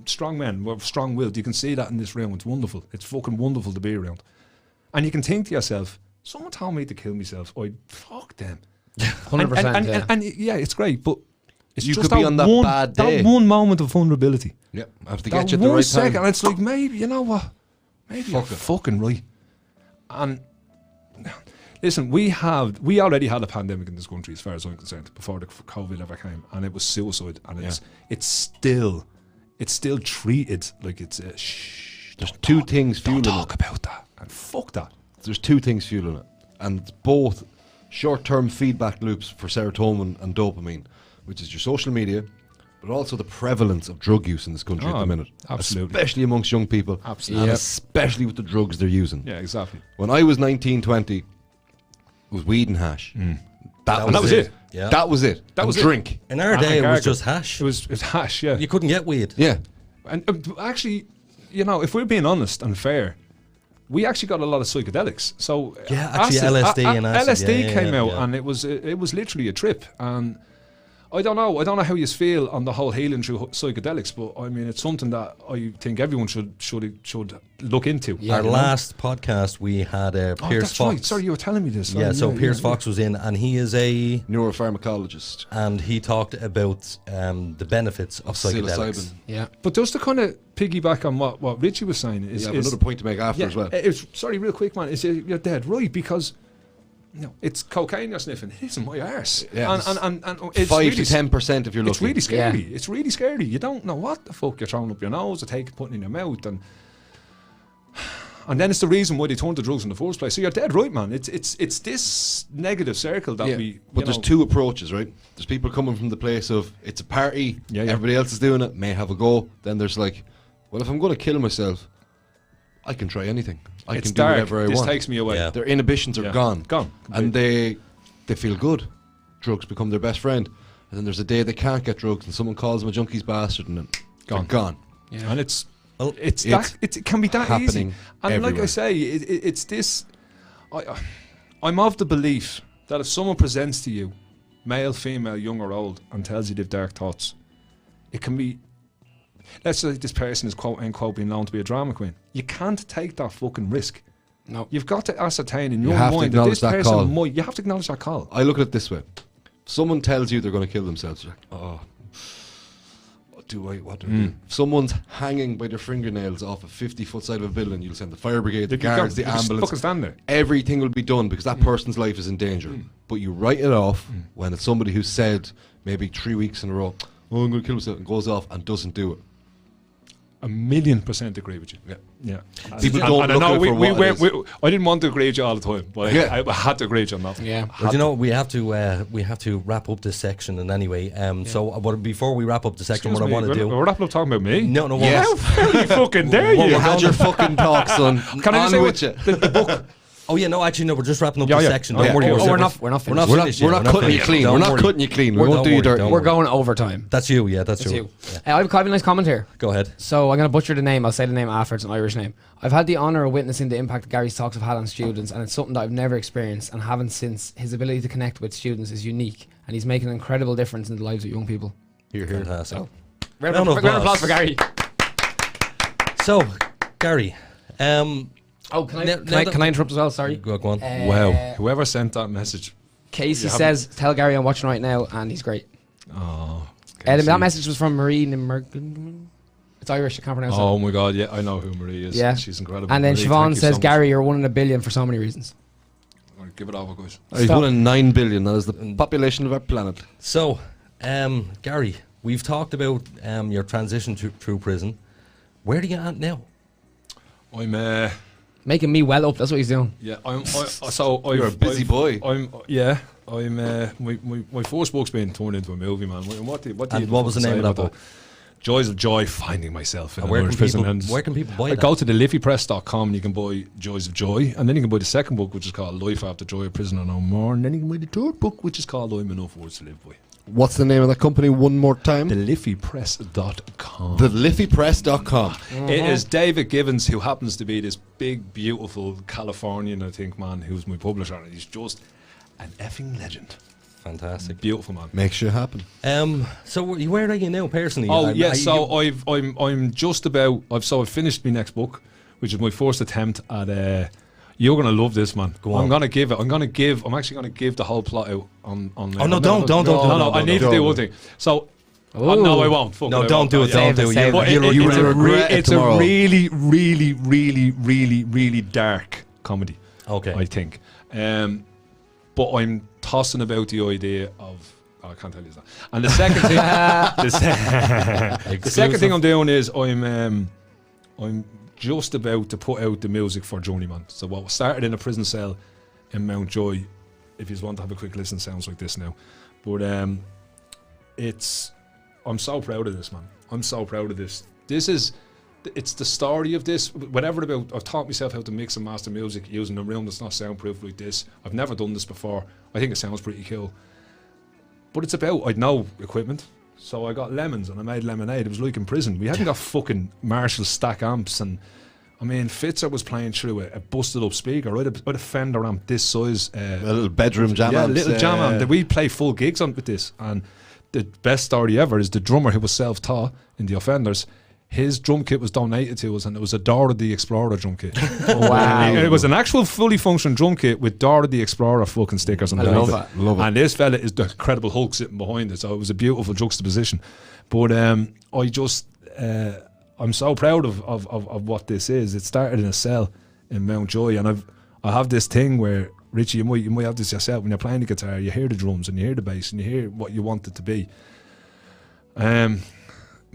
strong men, we're strong-willed. You can see that in this room. It's wonderful. It's fucking wonderful to be around. And you can think to yourself, someone told me to kill myself. Fuck them. 100%. And yeah, it's great, but it's you just could be on that bad day. That one moment of vulnerability. Yep. I have to That get you at the one right second, time. and it's like, maybe, you know what? Maybe you're fucking right. And listen, we already had a pandemic in this country, as far as I'm concerned, before the COVID ever came, and it was suicide, and it's still treated like it's There's two things fueling don't talk about that, and fuck that. There's two things fueling it, and both short-term feedback loops for serotonin and dopamine, which is your social media, but also the prevalence of drug use in this country at the minute. Absolutely. Especially amongst young people. Absolutely. And especially with the drugs they're using. Yeah, exactly. When I was 19, 20, it was weed and hash. That was it. Yeah. That was it. That was drink. In our day, it was just hash. It was hash, yeah. You couldn't get weed. Yeah. And actually, you know, if we're being honest and fair, we actually got a lot of psychedelics. So yeah, actually LSD and acid. LSD came out, and it was literally a trip. And I don't know how you feel on the whole healing through psychedelics, but I mean, it's something that I think everyone should look into. Our last podcast, we had Piers that's Fox. right. Sorry, you were telling me this. So Piers Fox was in, and he is a neuropharmacologist, and he talked about the benefits of psychedelics. Psilocybin. Yeah, but just to kind of piggyback on what Richie was saying is, I have another point to make after as well. Sorry, real quick, man. You're dead right, because it's cocaine you're sniffing. It isn't my arse. Yeah, and it's 5 to 10% if you're It's looking. really scary. Yeah. It's really scary. You don't know what the fuck you're throwing up your nose or putting in your mouth, and then it's the reason why they turn to drugs in the first place. So you're dead right, man. It's this negative circle that we. But there's two approaches, right? There's people coming from the place of it's a party, everybody else is doing it, may have a go. Then there's like, well, if I'm going to kill myself, I can try anything. I can do whatever I want. This takes me away. Their inhibitions are gone, and they feel good. Drugs become their best friend, and then there's a day they can't get drugs, and someone calls them a junkies bastard, and then gone. Yeah. And it can be that happening easy. And everywhere. like I say, it's this. I'm of the belief that if someone presents to you, male, female, young or old, and tells you they've dark thoughts, it can be. Let's say this person is quote unquote being known to be a drama queen. You can't take that fucking risk. No, you've got to ascertain in your You have to mind that this acknowledge that person call. you have to acknowledge that call. I look at it this way: someone tells you they're going to kill themselves. You're like, what do I do? If someone's hanging by their fingernails off a 50-foot side of a building, you'll send the fire brigade, the guards, the ambulance. Fucking stand there. Everything will be done because that person's life is in danger. But you write it off when it's somebody who said maybe 3 weeks in a row, "Oh, I'm going to kill myself," and goes off and doesn't do it. 1,000,000% agree with you. Yeah. People don't look at it for what it is. I didn't want to agree with you all the time, but I had to agree with you on that. Yeah. But you know, we have to wrap up this section, and anyway, so before we wrap up the section, Excuse what me, I want to do. We're wrapping up talking about me. No. Yes. How very fucking dare you? You had your fucking talk, son. Can I just On say with you. the book? Oh yeah, no, actually no, we're just wrapping up the section. Don't worry. We're not finished. We're not cutting you clean. We're not cutting you clean. We won't do you dirty. We're going overtime. That's you. Yeah, that's you. I have quite a nice comment here. Go ahead. So I'm going to butcher the name. I'll say the name after. It's an Irish name. I've had the honour of witnessing the impact that Gary's talks have had on students, and it's something that I've never experienced and haven't since. His ability to connect with students is unique, and he's making an incredible difference in the lives of young people. Here. Fantastic. So, round of applause for Gary. So, Gary, can I interrupt as well? Sorry. Go on. Wow. Whoever sent that message. Casey says, "Tell Gary I'm watching right now," and he's great. Oh. That message was from Marie Nimmergen. It's Irish. I can't pronounce it. Oh my God! Yeah, I know who Marie is. Yeah, she's incredible. And then Marie, Siobhan thank you says, so much. "Gary, you're 1 in a billion for so many reasons." Give it over, guys. He's 1 in 9 billion. That is the population of our planet. So, Gary, we've talked about your transition through prison. Where do you at now? I'm making me well up. That's what he's doing. Yeah, You're a busy boy. My first book's been turned into a movie, man. What was the name of that book? Joys of Joy, finding myself in And an where Irish can prison. people- And where can people buy that? Go to the liffeypress.com and you can buy Joys of Joy, and then you can buy the second book, which is called Life After Joy, A Prisoner No More, and then you can buy the third book, which is called I'm Enough Words to Live By. What's the name of that company one more time? The liffeypress.com. The liffeypress.com. It is David Givens, who happens to be this big, beautiful Californian, I think, man, who's my publisher, and he's just an effing legend. Fantastic. Beautiful man. Makes shit happen. So where are you now personally? Oh yeah, so I'm just about. I've finished my next book, which is my first attempt at. You're gonna love this, man. Go on. I'm actually gonna give the whole plot out on. Oh no! Don't. I need to do one thing. So. No, I won't. Fuck no, it, don't do it. Don't do it. It's a really, really, really, really, really dark comedy. Okay. I think. But I'm tossing about the idea of. Oh, I can't tell you that. And the second thing, the second thing I'm doing is I'm just about to put out the music for Journeyman. So what started in a prison cell in Mountjoy. If you want to have a quick listen, sounds like this now. But I'm so proud of this, man. I'm so proud of this. It's the story of this. Whatever about, I've taught myself how to mix and master music using a room that's not soundproof like this. I've never done this before. I think it sounds pretty cool. But it's about, I'd no equipment. So I got lemons and I made lemonade. It was like in prison. We hadn't got fucking Marshall stack amps. And I mean, Fitzer was playing through a busted up speaker. I had a Fender amp this size. A little bedroom jam amp. Yeah, a little jam amp. We play full gigs on with this. And the best story ever is the drummer who was self-taught in the Offenders. His drum kit was donated to us, and it was a Dora the Explorer drum kit. Wow. It was an actual fully functioning drum kit with Dora the Explorer fucking stickers on the love back. it. Love it. And this fella is the Incredible Hulk sitting behind it, so it was a beautiful juxtaposition. But I'm so proud of what this is. It started in a cell in Mountjoy, and I have this thing where, Richie, you might have this yourself. When you're playing the guitar, you hear the drums and you hear the bass and you hear what you want it to be.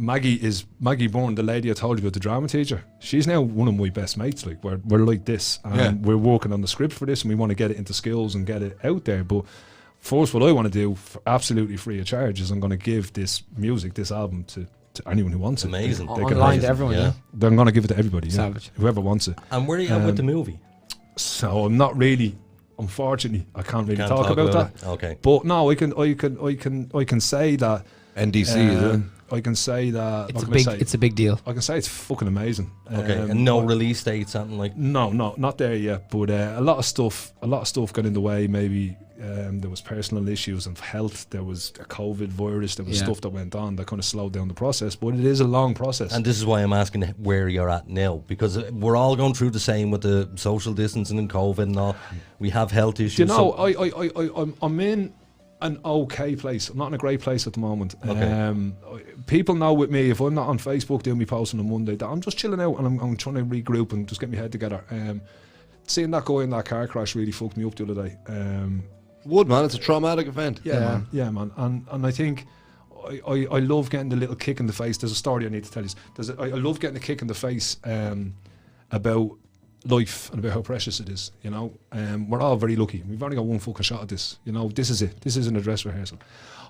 Maggie Bourne, the lady I told you about, the drama teacher. She's now one of my best mates. Like we're like this, and we're working on the script for this, and we want to get it into skills and get it out there. But first, what I want to do, for absolutely free of charge, is I'm going to give this music, this album, to anyone who wants Amazing. it. Online to everyone. Yeah. They're going to give it to everybody. Savage. Whoever wants it. And where are you at with the movie? So I'm not really. Unfortunately, I can't really talk about that. Okay. But no, I can say that. NDC, is it? I can say that It's a big deal. I can say it's fucking amazing. Okay, and no release date, something like. No, not there yet. But a lot of stuff got in the way. Maybe there was personal issues and health. There was a COVID virus. There was stuff that went on that kind of slowed down the process. But it is a long process. And this is why I'm asking where you're at now, because we're all going through the same with the social distancing and COVID and all. We have health issues. You know, I'm in an okay place. I'm not in a great place at the moment. Okay. People know with me, if I'm not on Facebook doing me posting on Monday, that I'm just chilling out and I'm trying to regroup and just get my head together. Seeing that guy in that car crash really fucked me up the other day. Would, man, it's a traumatic event. Man. And I think I love getting the little kick in the face. There's a story I need to tell you. I love getting the kick in the face about life and about how precious it is, you know. We're all very lucky. We've only got one fucking shot at this, you know. This is it. This isn't a dress rehearsal.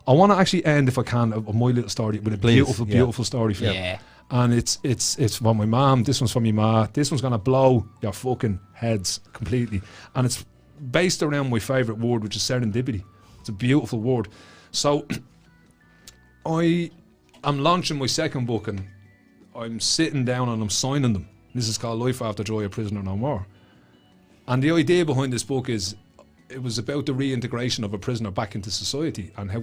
I want to actually end, if I can, of my little story with a beautiful story for you. And it's from my mom. This one's from my ma. This one's gonna blow your fucking heads completely. And it's based around my favourite word, which is serendipity. It's a beautiful word. So I'm launching my second book, and I'm sitting down and I'm signing them. This is called Life After Joy, A Prisoner No More. And the idea behind this book is, it was about the reintegration of a prisoner back into society and how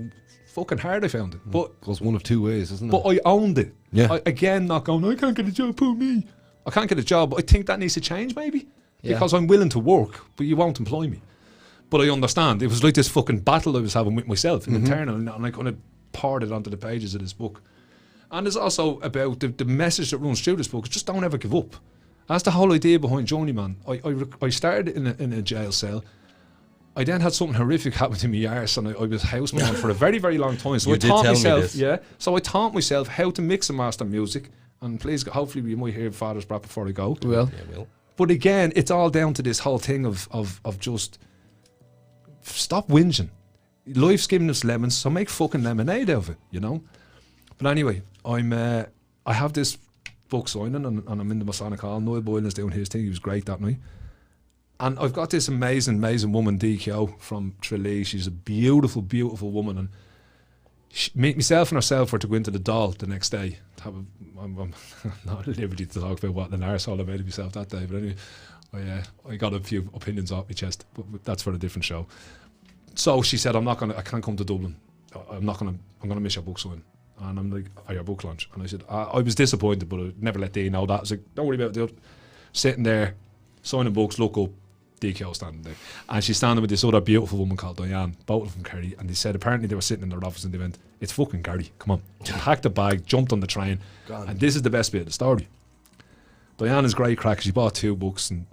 fucking hard I found it. But it goes one of two ways, isn't it? But I owned it. Yeah. Again, not going, I can't get a job, poor me. I can't get a job. I think that needs to change, maybe. Because I'm willing to work, but you won't employ me. But I understand. It was like this fucking battle I was having with myself in internal, and I kind of poured it onto the pages of this book. And it's also about the message that runs through this book is just don't ever give up. That's the whole idea behind Journeyman. I started in a jail cell. I then had something horrific happen to me arse, and I was housebound for a very, very long time. So I taught myself, So I taught myself how to mix and master music. And please, hopefully, we might hear Father's Brat before I go. We will. Yeah, we will. But again, it's all down to this whole thing of just stop whinging. Life's giving us lemons, so make fucking lemonade out of it, you know. But anyway, I have this book signing and I'm in the Masonic Hall. Noel Boylan's doing his thing. He was great that night. And I've got this amazing woman, DKO, from Tralee. She's a beautiful, beautiful woman. And myself and herself were to go into the Doll the next day. I'm not at liberty to talk about what an arsehole I made of myself that day. But anyway, I got a few opinions off my chest. But that's for a different show. So she said, I can't come to Dublin. I'm going to miss your book signing. And I'm like, your book launch. And I said, I was disappointed, but I never let Dee know that. I was like, don't worry about it. Sitting there, signing books, look up, DKO standing there. And she's standing with this other beautiful woman called Diane, both of them Kerry. And they said, apparently they were sitting in their office and they went, it's fucking Gary, come on. Packed the bag, jumped on the train. God. And this is the best bit of the story. Diane is great crack. She bought 2 books and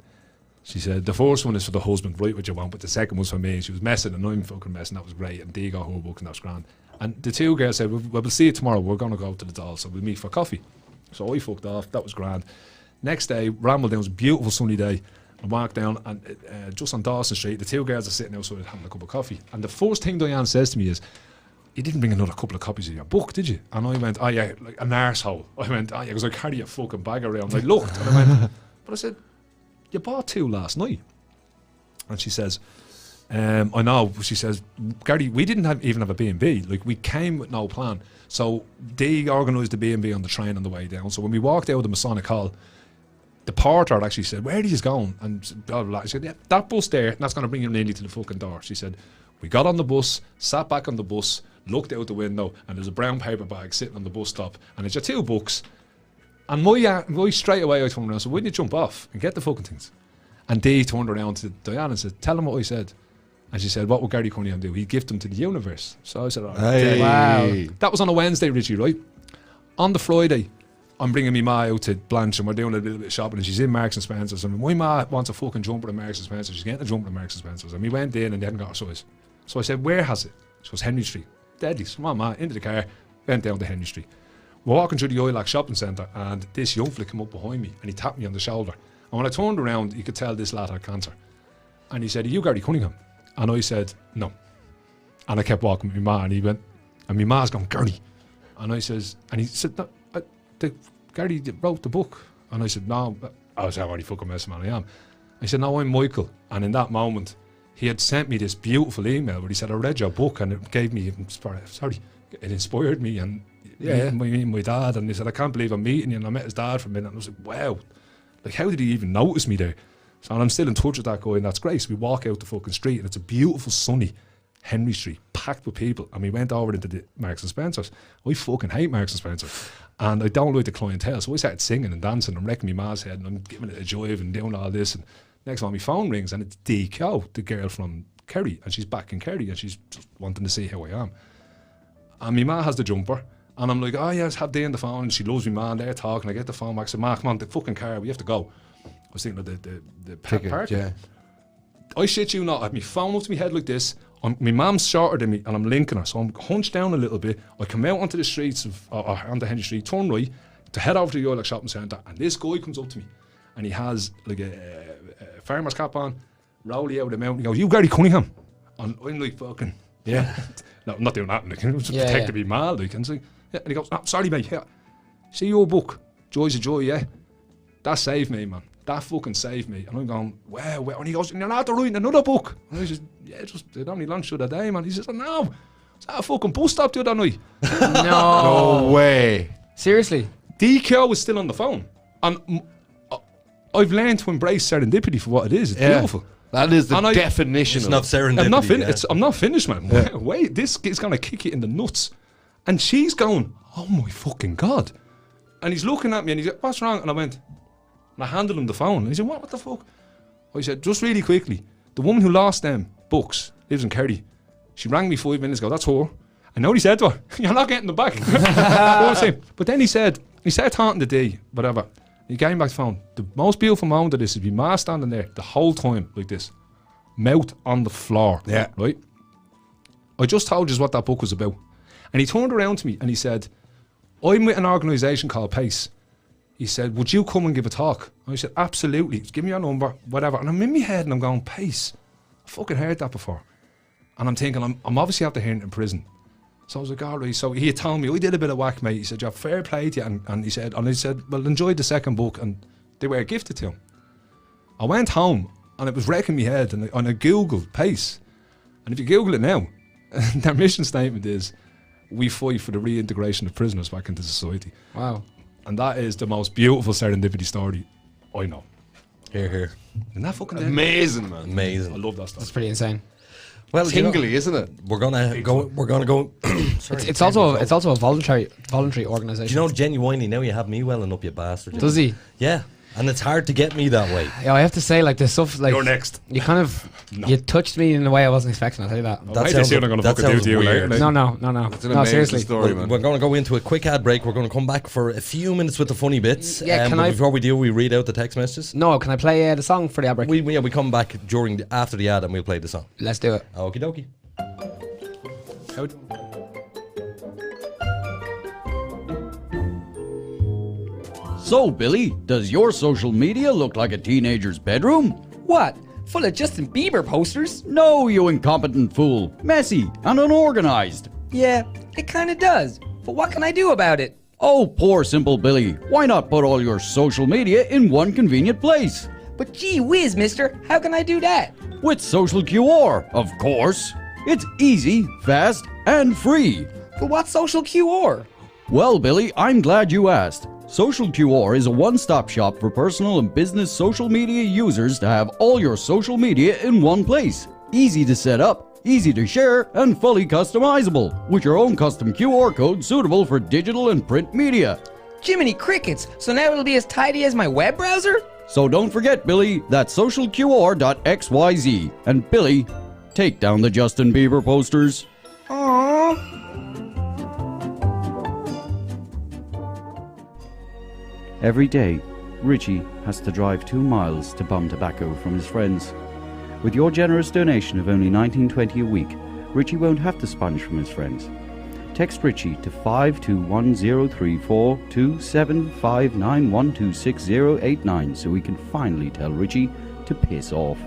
she said, the first one is for the husband, write what you want, but the second one's for me. And she was messing and I'm fucking messing, that was great. And Dee got her book and that was grand. And the 2 girls said, well, we'll see you tomorrow. We're going to go to the Doll, so we'll meet for coffee. So I fucked off. That was grand. Next day, rambled down. It was a beautiful sunny day. I walked down, and just on Dawson Street, the 2 girls are sitting outside having a cup of coffee. And the first thing Diane says to me is, you didn't bring another couple of copies of your book, did you? And I went, oh yeah, like an arsehole. I went, oh yeah, because I carry a fucking bag around. I looked, and I went, but I said, you bought 2 last night. And she says, I know. She says, Gary, we didn't even have a B&B. Like, we came with no plan. So they organised the B&B on the train on the way down. So when we walked out of the Masonic Hall, the porter actually said, where are you going? And blah, blah, blah. She said, yeah, that bus there, that's going to bring you nearly to the fucking door. She said, we got on the bus, sat back on the bus, looked out the window, and there's a brown paper bag sitting on the bus stop, and it's your 2 books. And my straight away, I turned around and said, wouldn't you jump off and get the fucking things? And Dee turned around to Diane and said, tell him what I said. And she said, what would Gary Cunningham do? He'd gift them to the universe. So I said, wow. That was on a Wednesday, Richie, right? On the Friday, I'm bringing me ma out to Blanche and we're doing a little bit of shopping and she's in Marks and Spencer's and my ma wants a fucking jumper at Marks and Spencer's. She's getting a jumper at Marks and Spencer's. And we went in and they hadn't got her size. So I said, where has it? She goes, Henry Street. Deadly. So come on, ma, into the car, went down to Henry Street. We're walking through the Ilac shopping centre and this young fella came up behind me and he tapped me on the shoulder. And when I turned around, you could tell this lad had cancer. And he said, are you Gary Cunningham? And I said, no. And I kept walking with my ma and he went, and my ma's gone, Gary. And I says, and he said, no, Gary wrote the book. And I said, no. I was how many fucking mess man I am. I said, no, I'm Michael. And in that moment, he had sent me this beautiful email where he said, I read your book and it gave me, it inspired me and meeting my dad. And he said, I can't believe I'm meeting you. And I met his dad for a minute and I was like, wow. Like, how did he even notice me there? So, and I'm still in touch with that guy and that's great. So we walk out the fucking street and it's a beautiful sunny Henry Street, packed with people. And we went over into the Marks and Spencer's. I fucking hate Marks and Spencer's. And I don't like the clientele. So I started singing and dancing and wrecking my ma's head and I'm giving it a jive and doing all this. And next time my phone rings and it's DKO, the girl from Kerry. And she's back in Kerry and she's just wanting to see how I am. And my ma has the jumper. And I'm like, oh yes, have Dee on the phone. And she loves me, man. They're talking. I get the phone back. I said, Ma, come on, the fucking car. We have to go. I was thinking of the park. Yeah. I shit you not. I have my phone up to my head like this. My mum's shorter than me, and I'm linking her. So I'm hunched down a little bit. I come out onto the streets of onto Henry Street, turn right to head over to the Ilac shopping centre. And this guy comes up to me, and he has like a farmer's cap on, rolly out of the mountain. He goes, "You Gary Cunningham?" And I'm like, "Fucking yeah." No, I'm not doing that. Like, it was just protect to be mad. Like, and, so, yeah. And he goes, "No, sorry, mate. Yeah. See your book, Joy's a Joy. Yeah, that saved me, man. That fucking saved me." And I'm going, wow. And he goes, "You're not writing another book." And I said, "Yeah, it only launched the other day, man." He says, "No, is that a fucking bus stop the other night?" No way. Seriously? DKO was still on the phone. And I've learned to embrace serendipity for what it is. It's beautiful. That is the definition of it. It's not serendipity. I'm not finished, man. Yeah. Wait, this is going to kick you in the nuts. And she's going, "Oh my fucking God." And he's looking at me and he's like, "What's wrong?" And I went, and I handed him the phone. And he said, what the fuck? I said, "Just really quickly, the woman who lost them books lives in Kerry. She rang me 5 minutes ago. That's her." And now he said to her, "You're not getting them back." But then he said talking to Dee, whatever. He gave me back the phone. The most beautiful moment of this is my ma standing there the whole time like this, mouth on the floor. Yeah. Right? I just told you what that book was about. And he turned around to me and he said, "I'm with an organisation called PACE." He said, "Would you come and give a talk?" I said, "Absolutely. Give me your number, whatever." And I'm in my head and I'm going, "PACE. I fucking heard that before." And I'm thinking, I'm obviously after hearing it in prison. So I was like, all right. So he had told me, I did a bit of whack, mate. He said, "Yeah, fair play to you." And he said, well, enjoy the second book. And they were gifted to him. I went home and it was wrecking my head. And I Googled Pace. And if you Google it now, their mission statement is, "We fight for the reintegration of prisoners back into society." Wow. And that is the most beautiful serendipity story I know. Hear, hear. Isn't that fucking amazing, man? Amazing. I love that stuff. That's pretty insane. Well, tingly, isn't it? We're gonna go. Sorry, It's also a voluntary organisation. Do you know, genuinely, now you have me welling up, you bastard. Does he? Yeah. And it's hard to get me that way. Yeah, I have to say, like, the stuff, like... You're next. You kind of... You touched me in a way I wasn't expecting, I'll tell you that. That sounds weird. No. It's an No, amazing seriously. story, man. We're going to go into a quick ad break. We're going to come back for a few minutes with the funny bits. Yeah, but before we do, we read out the text messages. No, can I play the song for the ad break? We come back after the ad and we'll play the song. Let's do it. Okie dokie. So, Billy, does your social media look like a teenager's bedroom? What? Full of Justin Bieber posters? No, you incompetent fool. Messy and unorganized. Yeah, it kinda does. But what can I do about it? Oh, poor simple Billy. Why not put all your social media in one convenient place? But gee whiz, mister, how can I do that? With Social QR, of course. It's easy, fast, and free. But what's Social QR? Well, Billy, I'm glad you asked. Social QR is a one-stop shop for personal and business social media users to have all your social media in one place. Easy to set up, easy to share, and fully customizable, with your own custom QR code suitable for digital and print media. Jiminy crickets, so now it'll be as tidy as my web browser? So don't forget, Billy, that's socialqr.xyz. And Billy, take down the Justin Bieber posters. Aww. Every day, Richie has to drive 2 miles to bum tobacco from his friends. With your generous donation of only $19.20 a week, Richie won't have to sponge from his friends. Text Richie to 521034 to 759126089 so we can finally tell Richie to piss off.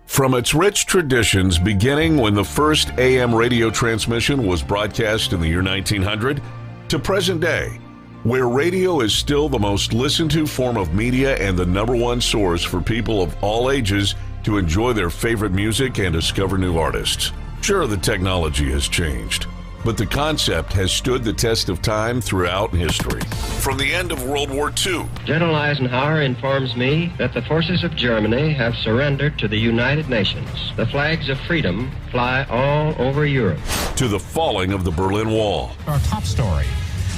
From its rich traditions beginning when the first AM radio transmission was broadcast in the year 1900 to present day, where radio is still the most listened to form of media and the #1 source for people of all ages to enjoy their favorite music and discover new artists. Sure, the technology has changed, but the concept has stood the test of time throughout history. From the end of World War II, General Eisenhower informs me that the forces of Germany have surrendered to the United Nations. The flags of freedom fly all over Europe. to the falling of the Berlin Wall. Our top story.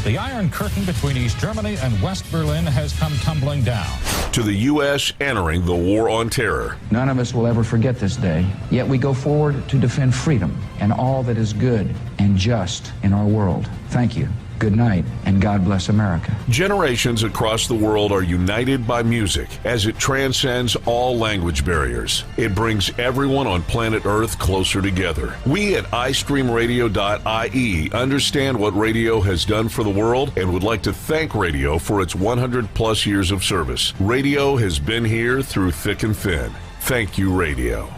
The Iron Curtain between East Germany and West Berlin has come tumbling down. To the U.S. entering the War on Terror. None of us will ever forget this day, yet we go forward to defend freedom and all that is good and just in our world. Thank you. Good night, and God bless America. Generations across the world are united by music as it transcends all language barriers. It brings everyone on planet Earth closer together. We at iStreamRadio.ie understand what radio has done for the world and would like to thank radio for its 100+ years of service. Radio has been here through thick and thin. Thank you, radio.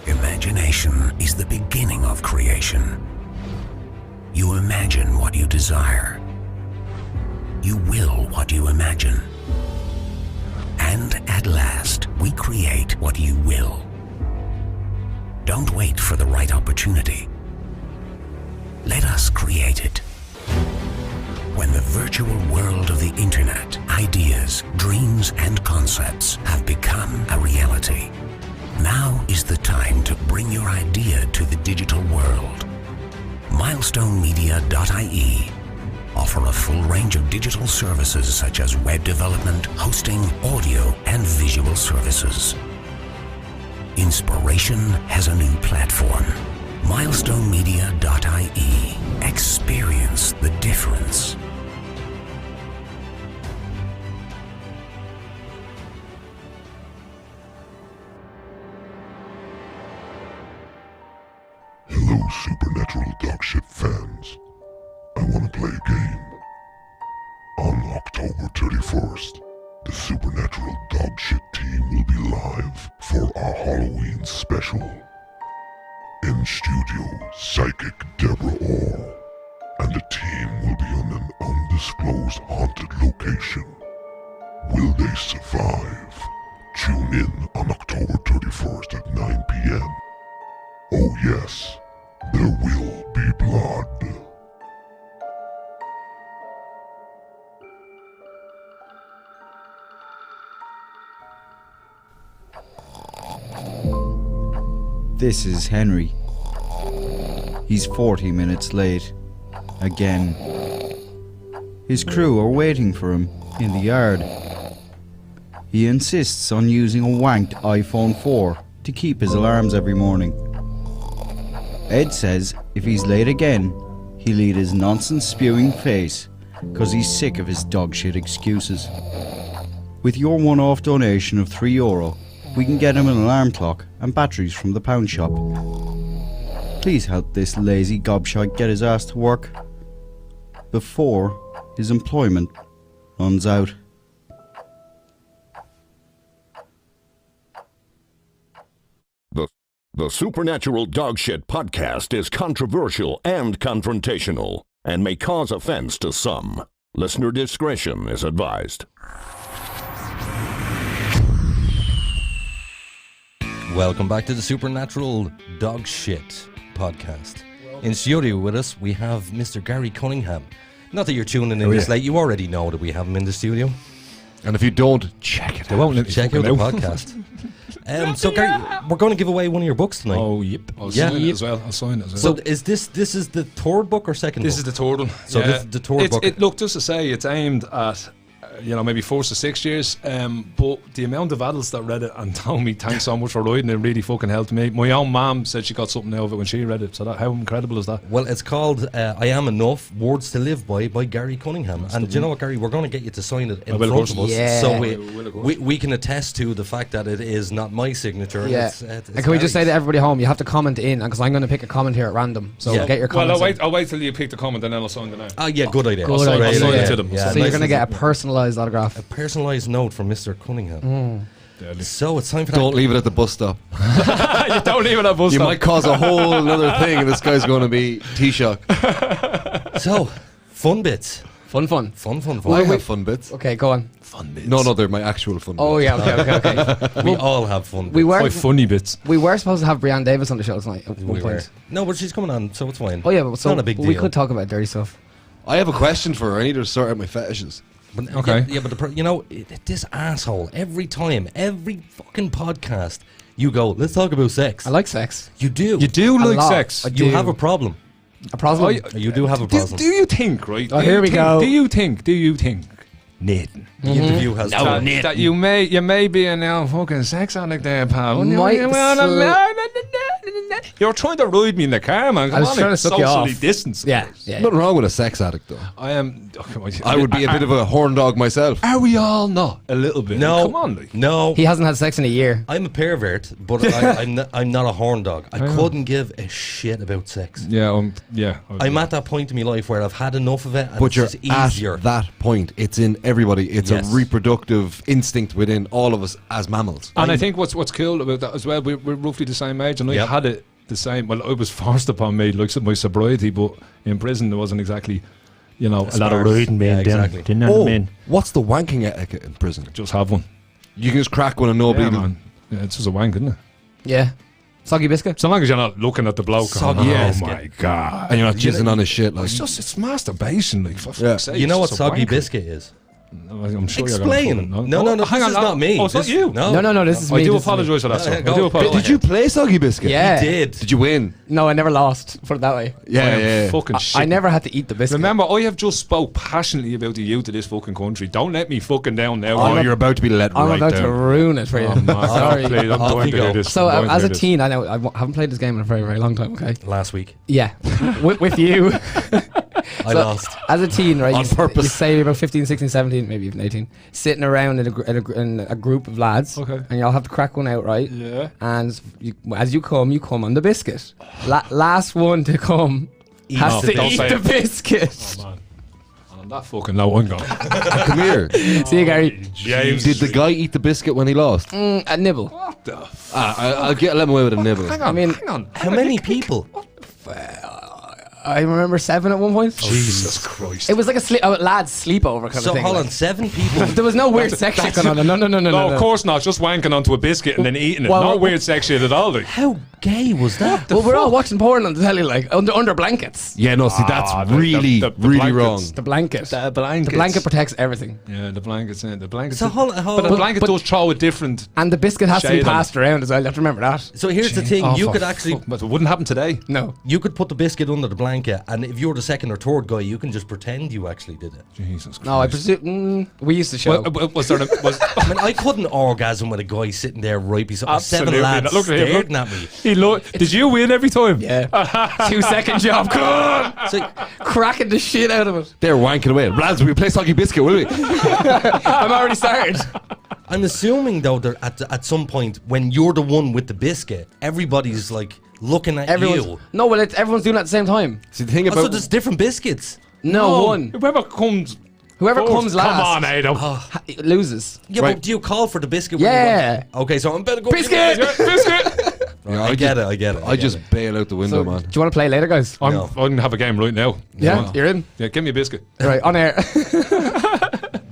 Imagination is the beginning of creation. You imagine what you desire. You will what you imagine. And at last, we create what you will. Don't wait for the right opportunity. Let us create it. When the virtual world of the internet, ideas, dreams, and concepts have become a reality, now is the time to bring your idea to the digital world. MilestoneMedia.ie offer a full range of digital services such as web development, hosting, audio, and visual services. Inspiration has a new platform. MilestoneMedia.ie. Experience the difference. Hello, Supernatural Dogshit fans. I want to play a game. On October 31st, the Supernatural Dogshit team will be live for our Halloween special. In studio, psychic Deborah Orr and a team will be on an undisclosed haunted location. Will they survive? Tune in on October 31st at 9 p.m. Oh yes, there will be blood. This is Henry. He's 40 minutes late. Again. His crew are waiting for him in the yard. He insists on using a wanked iPhone 4 to keep his alarms every morning. Ed says if he's late again, he'll eat his nonsense-spewing face, because he's sick of his dogshit excuses. With your one-off donation of €3, we can get him an alarm clock and batteries from the pound shop. Please help this lazy gobshite get his ass to work before his employment runs out. The Supernatural Dogshit podcast is controversial and confrontational and may cause offense to some. Listener discretion is advised. Welcome back to the Supernatural Dogshit podcast. In studio with us, we have Mr. Gary Cunningham. Not that you're tuning in this late, you already know that we have him in the studio. And if you don't, check it out. Check out the podcast. So Gary, we're going to give away one of your books tonight. Oh, yep. I'll sign it as well. So is this is the third book or second book? This is the third one. So this is the third book. Look, just to say, it's aimed at maybe 4 to 6 years, but the amount of adults that read it and told me thanks so much for writing it really fucking helped me. My own mom said she got something out of it when she read it, so how incredible is that? Well, it's called I Am Enough, Words to Live By Gary Cunningham. And do you know what, Gary, we're going to get you to sign it in front of us, so we can attest to the fact that it is not my signature. Yeah. And can we just say to everybody home, you have to comment in, because I'm going to pick a comment here at random, so get your comments. Well, I'll wait till you pick the comment and then I'll sign the name. Oh yeah, good idea. I'll sign it to them. So you're going to get a personalised autograph. A personalised note from Mr. Cunningham. So it's time for Don't leave it at the bus stop. You don't leave it at the bus stop. You might cause a whole other thing, and this guy's going to be T-shock. So, fun bits. Fun. I have fun bits. Okay, go on. Fun bits. No, they're my actual fun bits. Oh yeah, okay. We all have fun bits. My funny bits. We were supposed to have Brianne Davis on the show tonight at one point. No, but she's coming on, so it's fine. Oh yeah, but it's not a big deal. We could talk about dirty stuff. I have a question for her. I need her to sort out my fetishes. But, okay. Yeah, but this asshole, every fucking podcast, you go, let's talk about sex. I like sex. You do. You do like sex. You have a problem. A problem? You do have a problem. Do you think, right? Oh, here we go. Do you think, Nathan? The interview has that you may be a now fucking sex addict there, pal. You're trying to ride me in the car, man. I was trying to suck you off. Socially distance. Yeah. Nothing wrong with a sex addict, though. I am. I would be a bit of a horn dog myself. Are we all not? A little bit. No. Come on, like. No. He hasn't had sex in a year. I'm a pervert, but I'm not a horn dog. I couldn't give a shit about sex. Yeah. I'm at that point in my life where I've had enough of it, and But it's you're just easier. at that point. It's in everybody. It's a reproductive instinct within all of us as mammals. And I think what's cool about that as well, we're roughly the same age, and I had it the same. Well, it was forced upon me, like my sobriety, but in prison there wasn't exactly, a lot of riding being done. Oh, what's the wanking etiquette in prison? Just have one. You can just crack one and no bleeding. Man. Yeah, it's just a wank, isn't it? Yeah. Soggy biscuit. So long as you're not looking at the bloke. Soggy biscuit. My God. And you're not jizzing on his shit. Like. It's masturbation, like, for fuck's sake. You know what soggy biscuit is? I'm sure Explain. You're No, hang on, this is not me. Oh, it's not you. No, this is me. I do apologise for that, sir. I do apologise. Did you play Soggy Biscuit? Yeah. He did. Did you win? No, I never lost. Put it that way. Yeah. Fucking shit. I never had to eat the biscuit. Remember, I have just spoke passionately about the youth of this fucking country. Don't let me fucking down now. You're about to be let I'm right about down. to ruin it for you. Sorry. I'm going to do this. So as a teen, I know I haven't played this game in a very, very long time. Okay. Last week. Yeah. with you. I lost. As a teen, right? On purpose. You say you're about 15, 16, 17, maybe even 18, sitting around in a group of lads, and you all have to crack one out, right? Yeah. And as you come on the biscuit. Last one to come has to eat the biscuit. Oh, man. On that fucking low, I'm gone. Come here. See you, Gary. James. Did the guy eat the biscuit when he lost? A nibble. What the I'll let him away with a nibble. I mean, hang on. How many people? I remember 7 at one point. Jesus Christ. It was like a lad's sleepover kind So of thing. hold on, like. 7 people. There was no weird sex shit going on. No. Of course not. Just wanking onto a biscuit and then eating it. Well, Not well, weird sex shit at all. Like. How gay was that? Well, we're all watching porn on the telly, like under blankets. Yeah, no, see, that's really wrong. The blanket. The blankets. The blanket protects everything. Yeah, the blanket's in. The blanket's So hold But the blanket does throw a different. And the biscuit has to be shade on passed around as well. You have to remember that. So here's the thing: you could actually, But it wouldn't happen today. No. you could put the biscuit under the blanket, and if you're the second or third guy, you can just pretend you actually did it. Jesus Christ. No, I presume we used to show. Was there? I mean, I couldn't orgasm with a guy sitting there right beside 7 lads Look at him. staring at me. Did you win every time? Yeah. 2-second job. Come on. So, Cracking the shit out of it. They're wanking away. Lads, we play soggy biscuit, will we? I'm already started. I'm assuming though that at some point when you're the one with the biscuit, everybody's like looking at you. No, well, everyone's doing it at the same time. See, the thing Oh, so about there's different biscuits. No, one. Whoever comes comes last. Come on, Aiden. Loses. Yeah, Right. but do you call for the biscuit? Yeah. Okay, so I'm better go Biscuit! Biscuit. Yeah, I get it. I just bail out the window, So, man. do you want to play later, guys? I can have a game right now. Yeah, you're in. Yeah, give me a biscuit. Right, on air.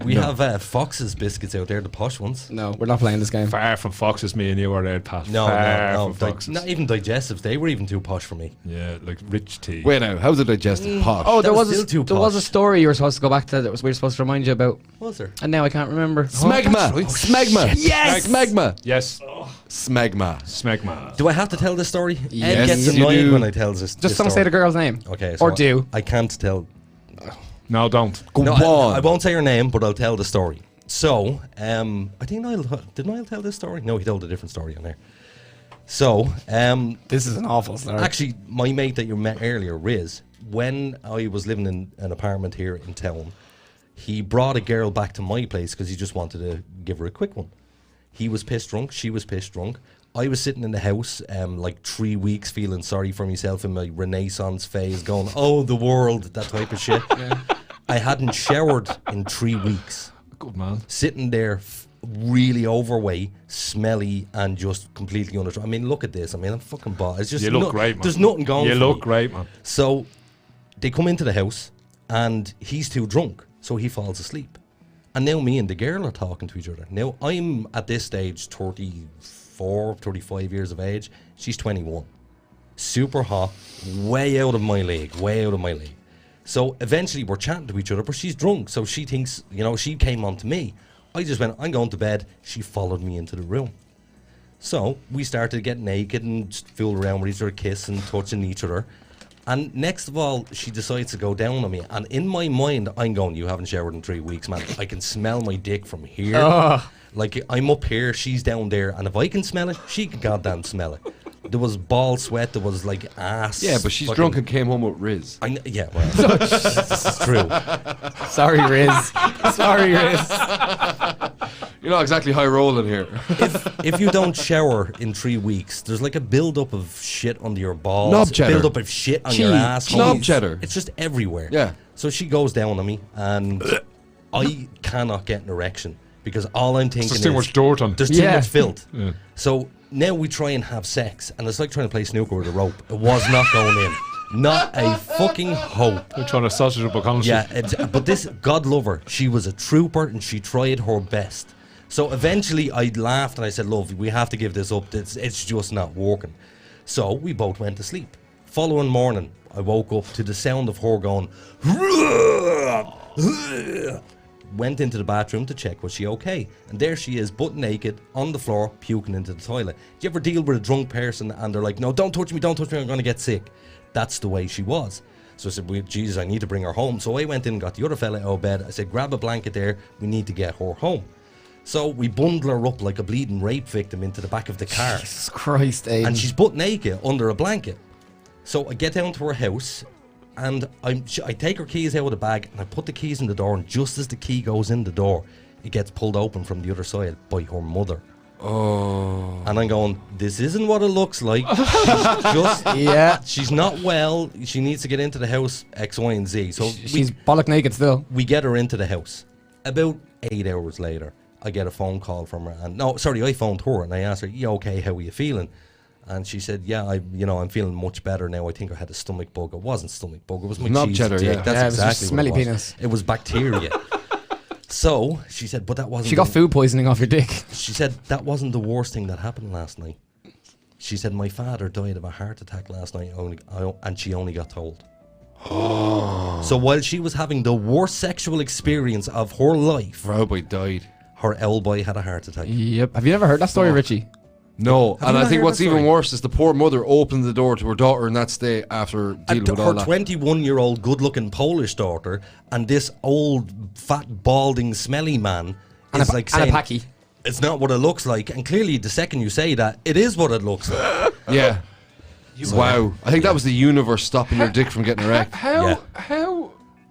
We have Fox's biscuits out there, the posh ones. No, we're not playing this game. Far from Foxes, me and you are there, Pat. No, Far no, from Foxes. not even digestives. They were even too posh for me. Yeah, like rich tea. Wait now, how's it digested? Posh. Oh, That there was was still too there was a posh. story you were supposed to go back to that we were supposed to remind you about, Was there? and now I can't remember. Smegma. Smegma. Yes! Smegma. Yes. Smegma. Smegma. Do I have to tell this story? Yes, Ed gets you annoyed do. when I tell this. Just don't say the girl's name. Okay, Or do. I can't tell. No, don't. Go No, on. I won't say her name, but I'll tell the story. So, I think did Niall tell this story? No, he told a different story on there. So, This is an awful story. actually, my mate that you met earlier, Riz, when I was living in an apartment here in town, he brought a girl back to my place because he just wanted to give her a quick one. He was pissed drunk. She was pissed drunk. I was sitting in the house, like 3 weeks, feeling sorry for myself in my Renaissance phase, going, "Oh, the world," that type of shit. Yeah. I hadn't showered in 3 weeks. Good man. Sitting there, really overweight, smelly, and just completely under. I mean, look at this. I mean, I'm fucking bought. It's just You look great, man. There's nothing going. You for look me. great, man. So they come into the house, and he's too drunk, so he falls asleep. And now me and the girl are talking to each other. Now I'm at this stage 34, 35 years of age. She's 21. Super hot, way out of my league, way out of my league. So eventually we're chatting to each other, but she's drunk, so she thinks, she came on to me. I just went, I'm going to bed. She followed me into the room. So we started to get naked and just fool around with each other, kissing, touching each other. And next of all, she decides to go down on me. And in my mind, I'm going, you haven't showered in 3 weeks, man. I can smell my dick from here. Like, I'm up here, she's down there. And if I can smell it, she can goddamn smell it. There was ball sweat, there was like ass. Yeah, but she's drunk and came home with Riz. Yeah, well, this is true. Sorry, Riz. Sorry, Riz. You're not exactly high rolling here. If you don't shower in 3 weeks, there's like a build up of shit under your balls, Knob cheddar. build up of shit on your ass. Knob cheddar. It's just everywhere. Yeah. So she goes down on me, and I cannot get an erection because all I'm thinking There's too is much dirt on. there's too much filth. Yeah. So now we try and have sex, and it's like trying to play snooker with a rope. It was not going in. Not a fucking hope. They're trying to sausage up a concert. Yeah, but this, God love her, she was a trooper and she tried her best. So eventually I laughed and I said, "Love, we have to give this up. It's just not working." So we both went to sleep. Following morning, I woke up to the sound of her going, went into the bathroom to check was she okay, and there she is, butt naked on the floor, puking into the toilet. Do you ever deal with a drunk person and they're like, "No, don't touch me, I'm going to get sick"? That's the way she was. So I said, Jesus, I need to bring her home. So I went in and got the other fella out of bed. I said, grab a blanket there, we need to get her home. So we bundle her up like a bleeding rape victim into the back of the car. Jesus Christ, Aiden. And she's butt naked under a blanket. So I get down to her house, and I take her keys out of the bag, and I put the keys in the door, and just as the key goes in the door, it gets pulled open from the other side by her mother. Oh. And I'm going, this isn't what it looks like. She's not well. She needs to get into the house, X, Y, and Z. So she's bollock naked still. We get her into the house. About 8 hours later, I get a phone call from her. And I phoned her and I asked her, "You okay? How are you feeling?" And she said, "Yeah, I'm feeling much better now. I think I had a stomach bug." It wasn't stomach bug. It was my cheese cheddar. dick. Yeah. That's exactly smelly what it was. penis. It was bacteria. So she said, "But that wasn't." She got food poisoning off your dick. She said that wasn't the worst thing that happened last night. She said my father died of a heart attack last night, and she only got told. So while she was having the worst sexual experience of her life, her old boy died. Her old boy had a heart attack. Yep. Have you ever heard that story, Richie? No, Have and you I not think heard what's that even story? worse is the poor mother opened the door to her daughter in that state after dealing with all Her that. 21-year-old good-looking Polish daughter and this old, fat, balding, smelly man is like saying, packy. "It's not what it looks like." And clearly, the second you say that, it is what it looks like. Yeah. Wow. I think that was the universe stopping your dick from getting erect. How?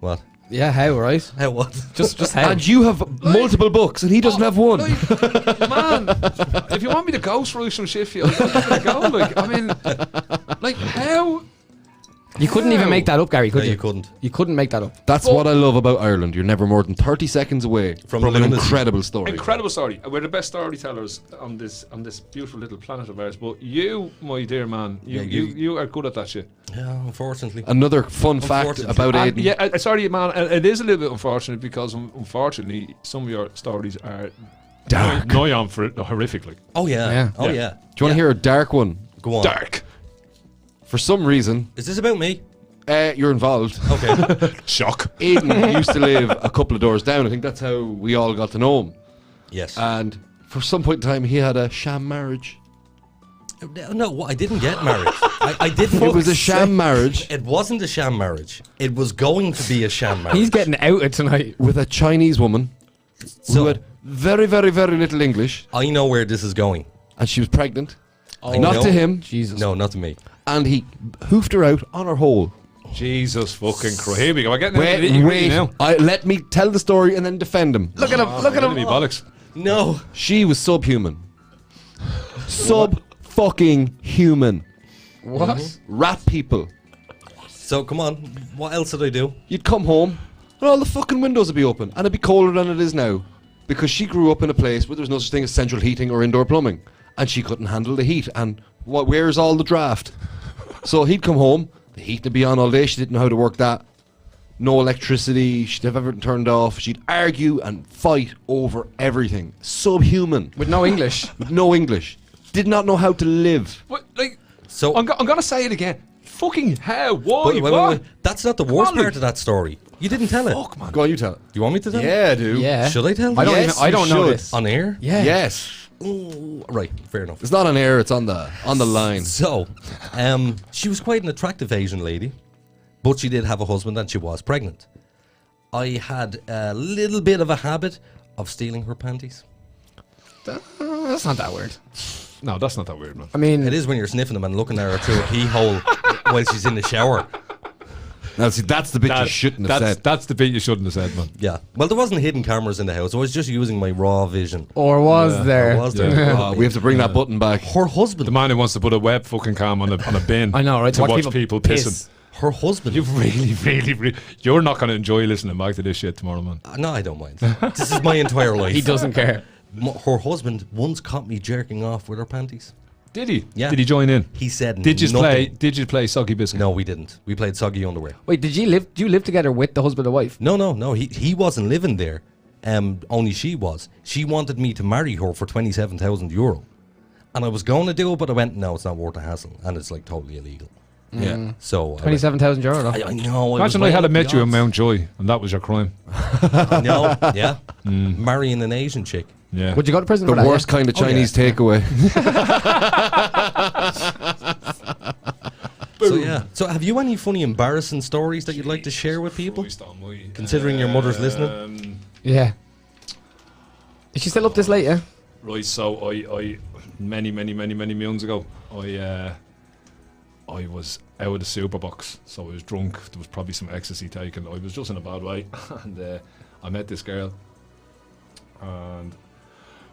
What? Yeah, how, right? How what? Just how. And you have multiple books and he doesn't have one. Man, if you want me to ghost roast from Sheffield, I mean, like, how? You couldn't even make that up, Gary, could No, you? you couldn't. You couldn't make that up. That's what I love about Ireland. You're never more than 30 seconds away from an lunacy. incredible story. Incredible story. We're the best storytellers on this beautiful little planet of ours. But you, my dear man, you are good at that shit. Yeah, unfortunately. Another fun fact about Aiden. Yeah, sorry, man. It is a little bit unfortunate because, unfortunately, some of your stories are dark, horrific. Like. Oh yeah. Oh yeah. Do you want to hear a dark one? Go on. Dark. For some reason, Is this about me? you're involved. Okay. Shock. Aiden used to live a couple of doors down. I think that's how we all got to know him. Yes. And for some point in time, he had a sham marriage. No, I didn't get married. I didn't. It was a sham marriage It wasn't a sham marriage. It was going to be a sham marriage. He's getting outed tonight. with a Chinese woman who had very, very, very little English, I know where this is going. and she was pregnant. I Not know. to him. Jesus. No, not to me. And he hoofed her out on her hole. Jesus fucking Christ. Here we go. I'm getting into the nitty-gritty Wait. now. Let me tell the story and then defend him. Look at him. Look at him. Me bollocks. No. She was subhuman. Fucking human. What? Rat people. So come on. What else did I do? You'd come home and all the fucking windows would be open and it'd be colder than it is now because she grew up in a place where there was no such thing as central heating or indoor plumbing and she couldn't handle the heat and where's all the draft? So he'd come home, the heat would be on all day, she didn't know how to work that. No electricity, she'd have everything turned off, she'd argue and fight over everything. Subhuman. With no English. With no English. Did not know how to live. What, like, So I'm going to say it again. Fucking how? Why? wait. That's not the worst part of that story. You didn't tell it. Fuck, man. Go on, you tell it. Do you want me to tell it? Yeah, dude. Yeah. Should I tell? I don't it? even. I don't know this. On air? Yeah. Yes. Ooh, right. Fair enough. It's not on air, it's on the line. So, she was quite an attractive Asian lady, but she did have a husband and she was pregnant. I had a little bit of a habit of stealing her panties. That's not that weird. No, that's not that weird, man. I mean, It is when you're sniffing them and looking at her through a keyhole while she's in the shower. Now, see, that's the bit you shouldn't have said. That's the bit you shouldn't have said, man. Yeah. Well, there wasn't hidden cameras in the house. I was just using my raw vision. or was there? Or was there? Yeah. Oh, we have to bring that button back. Her husband. The man who wants to put a web fucking cam on a bin. I know, right? To watch people pissing. Her husband. You really, you're not going to enjoy listening back to this shit tomorrow, man. No, I don't mind. This is my entire life. He doesn't care. Her husband once caught me jerking off with her panties. Did he? Yeah. Did he join in? He said Did you nothing. play Soggy Biscuit? No, we didn't. We played soggy underwear. Wait, do you live together with the husband and wife? No. He wasn't living there. Only she was. She wanted me to marry her for €27,000. And I was going to do it, but I went, no, it's not worth the hassle. And it's like totally illegal. Yeah. So €27,000 though. I know. Imagine I had met you in Mount Joy and that was your crime. No, yeah. Marrying an Asian chick. Yeah. Would you go to prison The for that? worst kind of Chinese takeaway. So yeah. So have you any funny embarrassing stories that you'd like to share with people? Considering your mother's listening. Yeah. Is she still up this late? Yeah. Right. So I many moons ago, I was out of the super box, so I was drunk. There was probably some ecstasy taken. I was just in a bad way, and I met this girl, and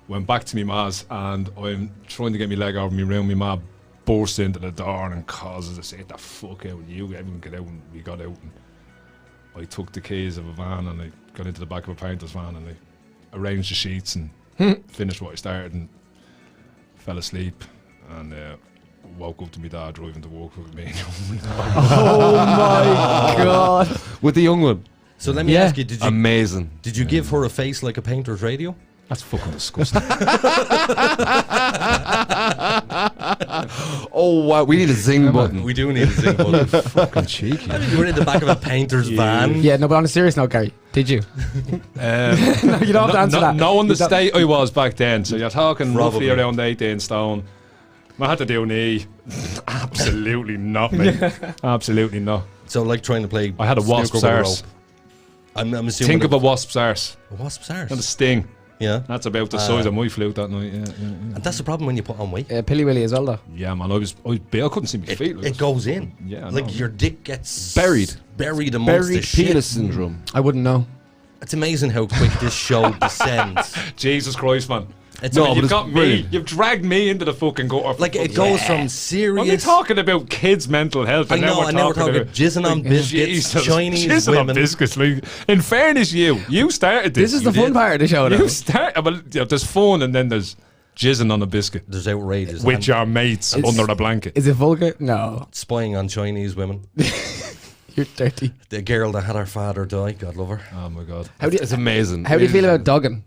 Went back to my ma's, and I'm trying to get my leg over my room. My ma burst into the door and causes us, "Get the fuck out, you everyone get out." And we got out, and I took the keys of a van and I got into the back of a painter's van and I arranged the sheets and finished what I started and fell asleep and woke up to my dad driving to work with me. Oh my god! With the young one. So let me ask you, amazing. Did you give her a face like a painter's radio? That's fucking disgusting. Oh wow, we need a zing button. We do need a zing button. Fucking cheeky. I mean, you were in the back of a painter's van. Yeah, no, but on a serious note, Gary, did you? No, you don't have to answer that. Knowing the state I was back then, so you're talking Probably. roughly around 18 stone. I had to do knee. Absolutely not, mate. Absolutely not. So like trying to play. I had a wasp's snooker with a arse. rope. I'm assuming. Think of a wasp's arse. A wasp's arse. And a sting. Yeah. That's about the size of my flute that night. Yeah. And that's the problem when you put on weight. Pilly Willy as well, though. Yeah, man. I was big. I couldn't see my feet. It goes in. Yeah. Like your dick gets buried amongst the shit. penis syndrome. I wouldn't know. It's amazing how quick this show descends. Jesus Christ, man. You've got me. You've dragged me into the fucking gutter. Like it goes from serious. I'm talking about kids' mental health. I know. And now we're talking about jizzing on biscuits, Chinese jizzing women. on biscuits. Like, in fairness, you started this. This is the fun part of the show. You started. Well, there's fun, and then there's jizzing on a biscuit. There's outrageous. With your mates under a blanket. Is it vulgar? No. Spying on Chinese women. You're dirty. The girl that had her father die, God love her. Oh my God. It's amazing. How do you feel about dogging?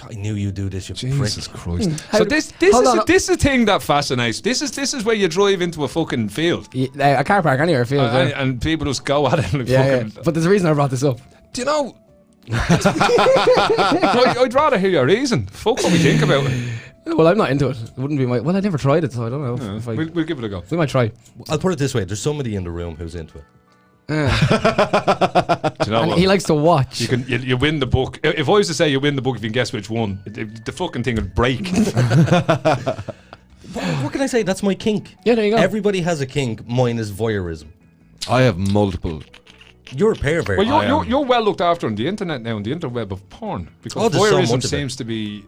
I knew you'd do this, you Jesus prick. Christ. So this is a thing that fascinates. This is where you drive into a fucking field. Yeah, a car park anywhere, field. And people just go at it. Like fucking. But there's a reason I brought this up. Do you know? I'd rather hear your reason. Fuck what we think about it. Well, I'm not into it. It wouldn't be my. Well, I never tried it, so I don't know. Yeah, if we'll give it a go. We might try. I'll put it this way: there's somebody in the room who's into it. Do you know And what? he likes to watch. You win the book. If I was to say you win the book if you can guess which one, the fucking thing would break. What can I say? That's my kink. Yeah, there you go. Everybody has a kink. Mine is voyeurism. I have multiple. You're a pervert. Well, you're well looked after on the internet now, on the interweb of porn, because there's so voyeurism much of it. seems to be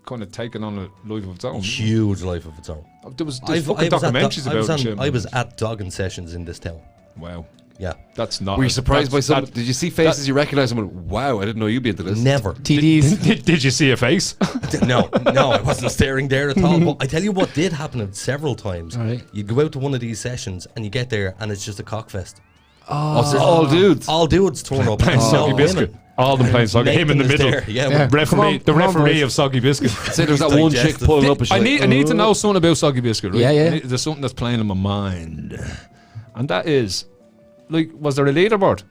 kind of taking on a life of its own. Huge life of its own. There's fucking documentaries about it. I was at dogging sessions in this town. Wow. Yeah. That's not. Were you surprised by some? Did you see faces you recognized and went, wow, I didn't know you'd be into this? Never. TDs. Did you see a face? No, I wasn't staring there at all. But I tell you what did happen several times. Right. You'd go out to one of these sessions and you get there and it's just a cockfest. Oh, so all dudes. All dudes turn up. Playing and Soggy no Biscuit. women. All of them playing Soggy. Him in the Nathan is middle. there. Yeah. The referee of Soggy Biscuit. Say there's that one chick pulling up. And she's I need to know something about Soggy Biscuit, right? Yeah. There's something that's playing in my mind. And that is, like, was there a leaderboard?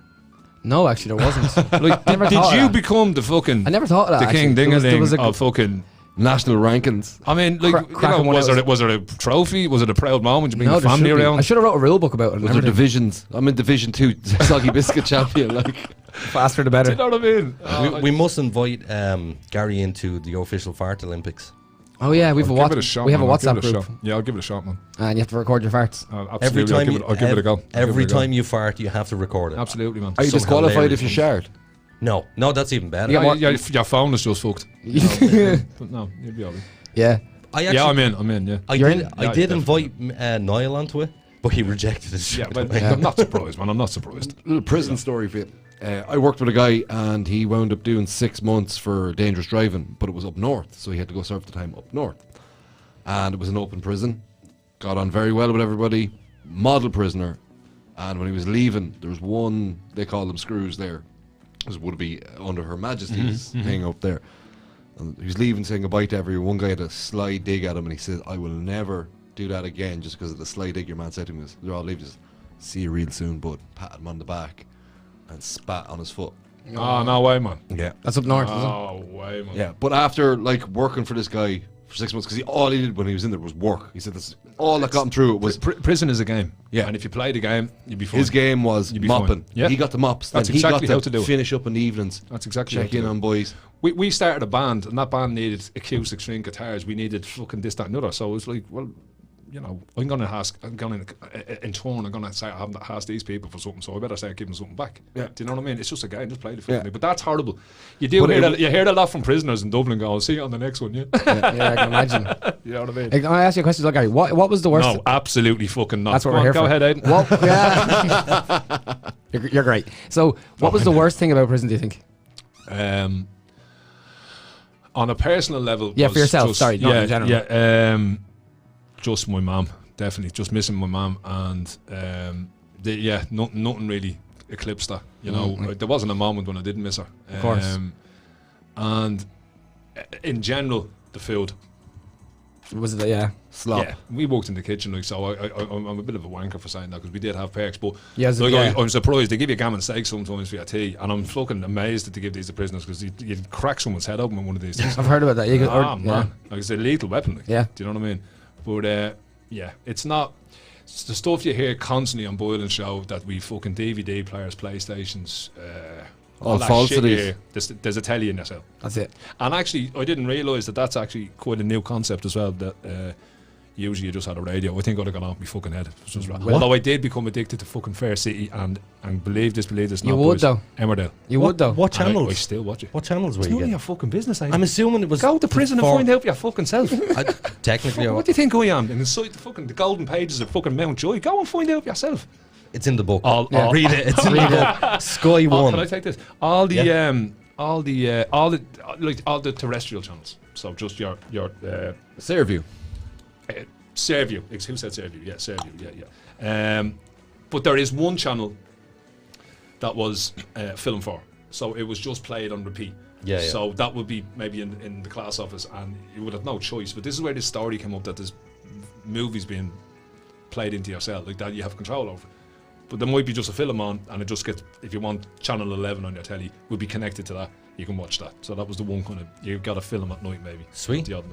No, actually, there wasn't. Like, did you become the fucking... I never thought of that. The king ding-a-ling of fucking... national rankings. I mean, like, was there a trophy? Was it a proud moment? You bring No, the family around? I should have wrote a rule book about it. Was there divisions? I'm in Division 2, Soggy Biscuit champion. Like, faster the better. Do you know what I mean? We must invite Gary into the official fart Olympics. Oh yeah, we have I'll give it a shot, we have a man. I'll give WhatsApp it a group. shot. Yeah, I'll give it a shot, man. And you have to record your farts. Absolutely. I'll give it a go. Every time you fart, you have to record it. Absolutely, man. are you Some disqualified if you hilarious shard? No, that's even better. Your phone is just fucked. But no, you'll be alright. Yeah. I'm in. Yeah. I did invite Niall onto it, but he rejected it. Yeah, but I'm not surprised, man. I'm not surprised. Little prison story for you. I worked with a guy and he wound up doing 6 months for dangerous driving, but it was up north, so he had to go serve the time up north. And it was an open prison. Got on very well with everybody. Model prisoner. And when he was leaving, there was one, they call them screws there. This would be under Her Majesty's thing up there. And he was leaving, saying goodbye to everyone. One guy had a sly dig at him and he says, I will never do that again just because of the sly dig your man said to him. They're all leaving. Just, see you real soon, bud. Patted him on the back and spat on his foot. Oh, no way, man. Yeah. That's up north, Oh, way, man. Yeah, but after like working for this guy for 6 months, because all he did when he was in there was work. He said this all that got him through it was prison is a game. Yeah. And if you play the game, you'd be fine. his game was You'd be mopping. fine. Yeah. He got the mops. That's then he exactly got how to do it. finish up in the evenings. That's exactly check how to in do it. on boys. We started a band, and that band needed acoustic string guitars. We needed fucking this, that, and the other. So it was like, well, I'm going to in turn, I'm going to say I haven't asked these people for something, so I better say I give them something back. Yeah. Do you know what I mean? It's just a game, just play the film. But that's horrible. You hear that a lot from prisoners in Dublin. Go, I'll see you on the next one. Yeah, I can imagine. You know what I mean? Can I ask you a question, Gary? What was the worst? No, absolutely fucking not. That's what we're here for. Go ahead, Aiden. You're great. So, what was the worst thing about prison? Do you think? On a personal level, yeah, for yourself. Sorry, not in general. Yeah, just my mum. Definitely, just missing my mum, and nothing really eclipsed that. There wasn't a moment when I didn't miss her. Of course. And in general, the food. Was it slop? Yeah, we worked in the kitchen, so I'm a bit of a wanker for saying that, because we did have perks, but I'm surprised they give you gammon steak sometimes for your tea, and I'm fucking amazed that they give these to prisoners, because you'd crack someone's head open with one of these things. I've heard about that. Man, like it's a lethal weapon. Like, yeah, do you know what I mean? But it's not. It's the stuff you hear constantly on Boylan Show that we fucking DVD players, PlayStations. All falsities. There's a telly in your cell. That's it. And actually, I didn't realise that that's actually quite a new concept as well. That usually you just had a radio. I think I'd have gone off my fucking head. Although I did become addicted to fucking Fair City and believe this, you would though. Emmerdale. You would though. What channels? I still watch it. What channels were it's you none getting? of your fucking business. I'm assuming it was. Go to prison and find out for your fucking self. Technically, what do you think I am? Inside the golden pages of fucking Mount Joy. Go and find out for yourself. It's in the book. Read it. It's in the book. Sky One. Can I take this? All the terrestrial channels. So just your Sairview. Sairview. Who said Sairview? Yeah, Sairview. Yeah. But there is one channel that was Film 4. So it was just played on repeat. Yeah. So that would be maybe in the class office, and you would have no choice. But this is where this story came up, that there's movies being played into your cell like that you have control over. But there might be just a film on, and it just gets, if you want channel 11 on your telly, will be connected to that. You can watch that. So that was the one kind of, you got a film at night maybe. Sweet. The odd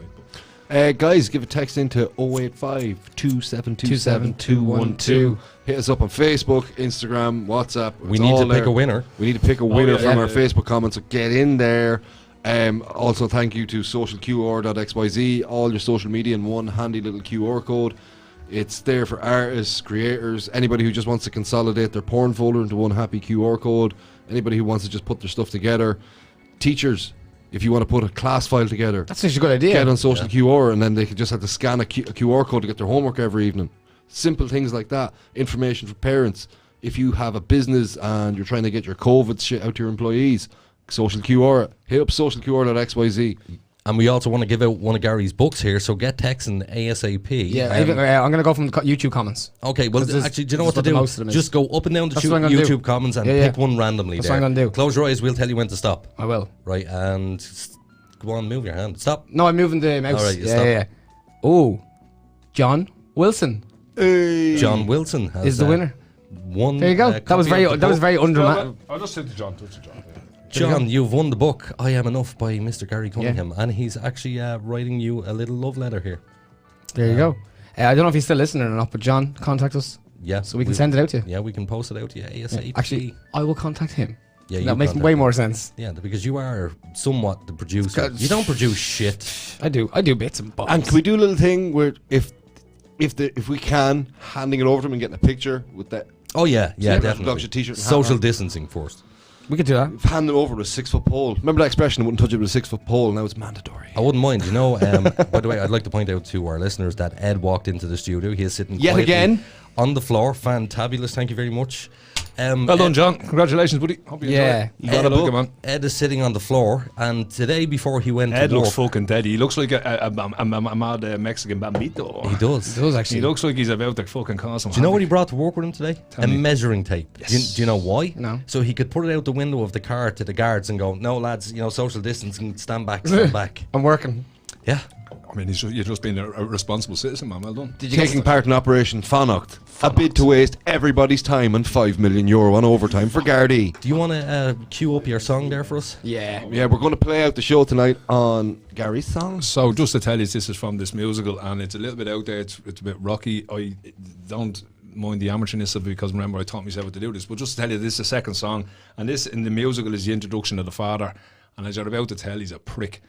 night. Guys, give a text into 085 2727 212. Hit us up on Facebook, Instagram, WhatsApp. We need to pick a winner. We need to pick a winner from our Facebook comments, so get in there. Also, thank you to socialqr.xyz, all your social media in one handy little QR code. It's there for artists, creators, anybody who just wants to consolidate their porn folder into one happy QR code, anybody who wants to just put their stuff together. Teachers, if you want to put a class file together, that's actually a good idea. Get on social QR, and then they could just have to scan a QR code to get their homework every evening. Simple things like that. Information for parents. If you have a business and you're trying to get your COVID shit out to your employees, social QR, hit up socialqr.xyz. And we also want to give out one of Gary's books here, so get texting ASAP. Yeah, I'm going to go from the YouTube comments. Okay, well, actually, do you know what to do? Just go up and down the YouTube comments and pick one randomly. That's what I'm going to do. Close your eyes, we'll tell you when to stop. I will. Right, and go on, move your hand. Stop. No, I'm moving the mouse. All right, stop. Yeah. Oh, John Wilson. Hey. John Wilson is the winner. One. There you go. That was very undramatic. I'll just say to John. John, you've won the book I Am Enough by Mr. Gary Cunningham, and he's actually writing you a little love letter here. There you go. I don't know if he's still listening or not, but John, contact us. Yeah. So we can send it out to you. Yeah, we can post it out to you ASAP. Actually, I will contact him. Yeah, that makes way more sense. Yeah, because you are somewhat the producer. You don't produce shit. I do bits and bobs. And can we do a little thing where if we can, handing it over to him and getting a picture with that? Oh yeah, definitely. T-shirt, social distancing first. We could do that. Hand it over with a 6-foot pole. Remember that expression? I wouldn't touch it with a 6-foot pole. Now it's mandatory. I wouldn't mind. You know. By the way, I'd like to point out to our listeners that Ed walked into the studio. He is sitting yet again on the floor. Fantabulous. Thank you very much. Well done, John. Congratulations, buddy. Hope you enjoy. You got a book, man. Ed is sitting on the floor, and today before he went Ed to looks work, fucking dead. He looks like a mad Mexican bambito. He does. He does actually. He looks like he's about to fucking cause him. Do you know what he brought to work with him today? A measuring tape. Yes. Do you know why? No. So he could put it out the window of the car to the guards and go, "No, lads, social distancing. Stand back. I'm working. Yeah. I mean, you're just being a responsible citizen, man. Well done. Taking part in Operation Fanacht. A bid to waste everybody's time and €5 million on overtime for Gardaí. Do you want to cue up your song there for us? Yeah. Yeah, we're going to play out the show tonight on Gary's song. So just to tell you, this is from this musical, and it's a little bit out there. It's a bit rocky. I don't mind the amateurness of it, because remember I taught myself how to do this. But just to tell you, this is the second song, and this in the musical is the introduction of the father. And as you're about to tell, he's a prick.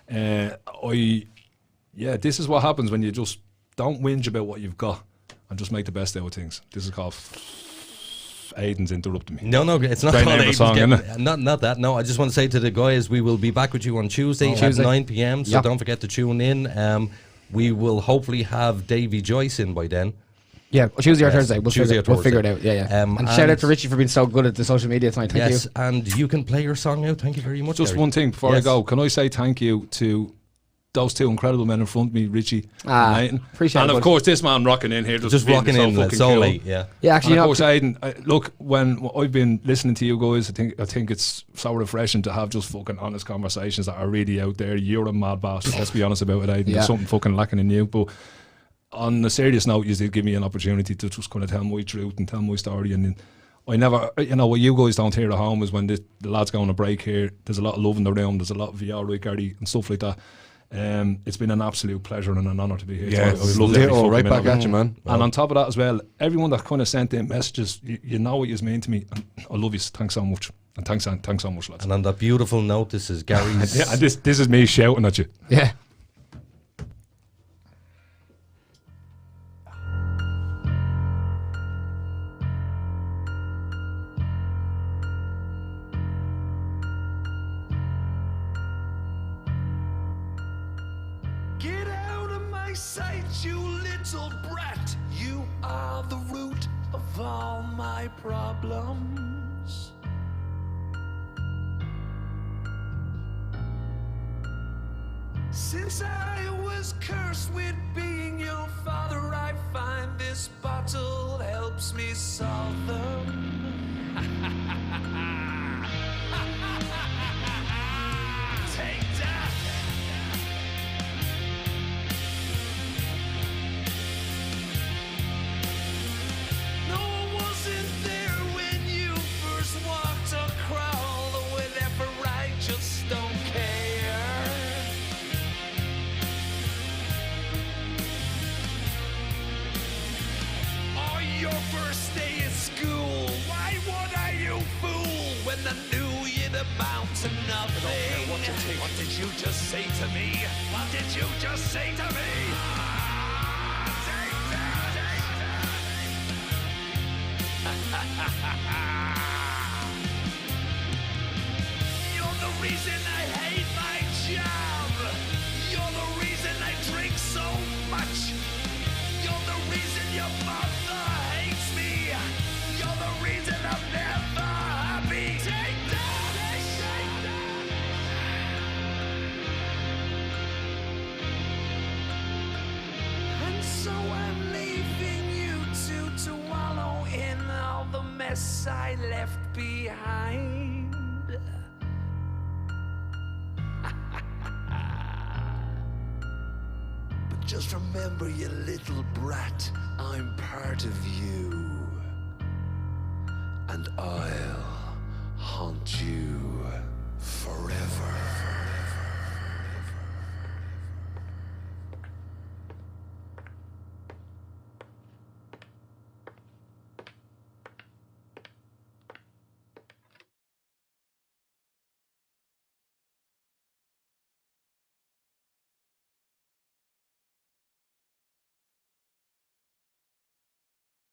This is what happens when you just don't whinge about what you've got, and just make the best out of things. This is called Aiden's interrupting me. No, it's not Great called name of Aiden's song, Getting- isn't it? Not that. No, I just want to say to the guys, we will be back with you on Tuesday at 9 p.m. So don't forget to tune in. We will hopefully have Davy Joyce in by then. Yeah, Tuesday or Thursday. We'll Tuesday figure, or we'll figure it Thursday. out. Yeah. And shout out to Richie for being so good at the social media tonight. Thank you. And you can play your song now. Thank you very much. Just Gary. one thing before I go. Can I say thank you to those two incredible men in front of me, Richie and Aiden. Appreciate and it. of course, this man rocking in here. Just being rocking so in. fucking It's so cool. late, yeah. Yeah, actually, and of course, Aiden, look, when I've been listening to you guys, I think it's so refreshing to have just fucking honest conversations that are really out there. You're a mad bastard, let's be honest about it, Aiden. There's something fucking lacking in you. But on a serious note, you did give me an opportunity to just kind of tell my truth and tell my story. And I never, what you guys don't hear at home is when the lads go on a break here, there's a lot of love in the room, there's a lot of VR, right, Gary, and stuff like that. It's been an absolute pleasure and an honour to be here. Yeah, I love every fucking right minute back of at it. you, man. And on top of that as well, everyone that kind of sent in messages, you know what you mean to me, and I love you. Thanks so much, and thanks so much, lads. And on that beautiful note, this is Gary's. Yeah, and this is me shouting at you. Yeah. Get out of my sight, you little brat. You are the root of all my problems. Since I was cursed with being your father, I find this bottle helps me solve them. Take that! No, I wasn't there when you first walked or crawled or whatever, I just don't care. Or your first day at school, why would I, you fool, when I knew you'd amount to nothing? What did you just say to me? What did you just say to me? You're the reason I hate my job. You're the reason I drink so much. You're the reason your mother hates me. You're the reason I'm never happy. Take that, take that. And so I'm leaving you two to wallow in all the mess I left behind. But just remember, you little brat, I'm part of you. And I'll haunt you.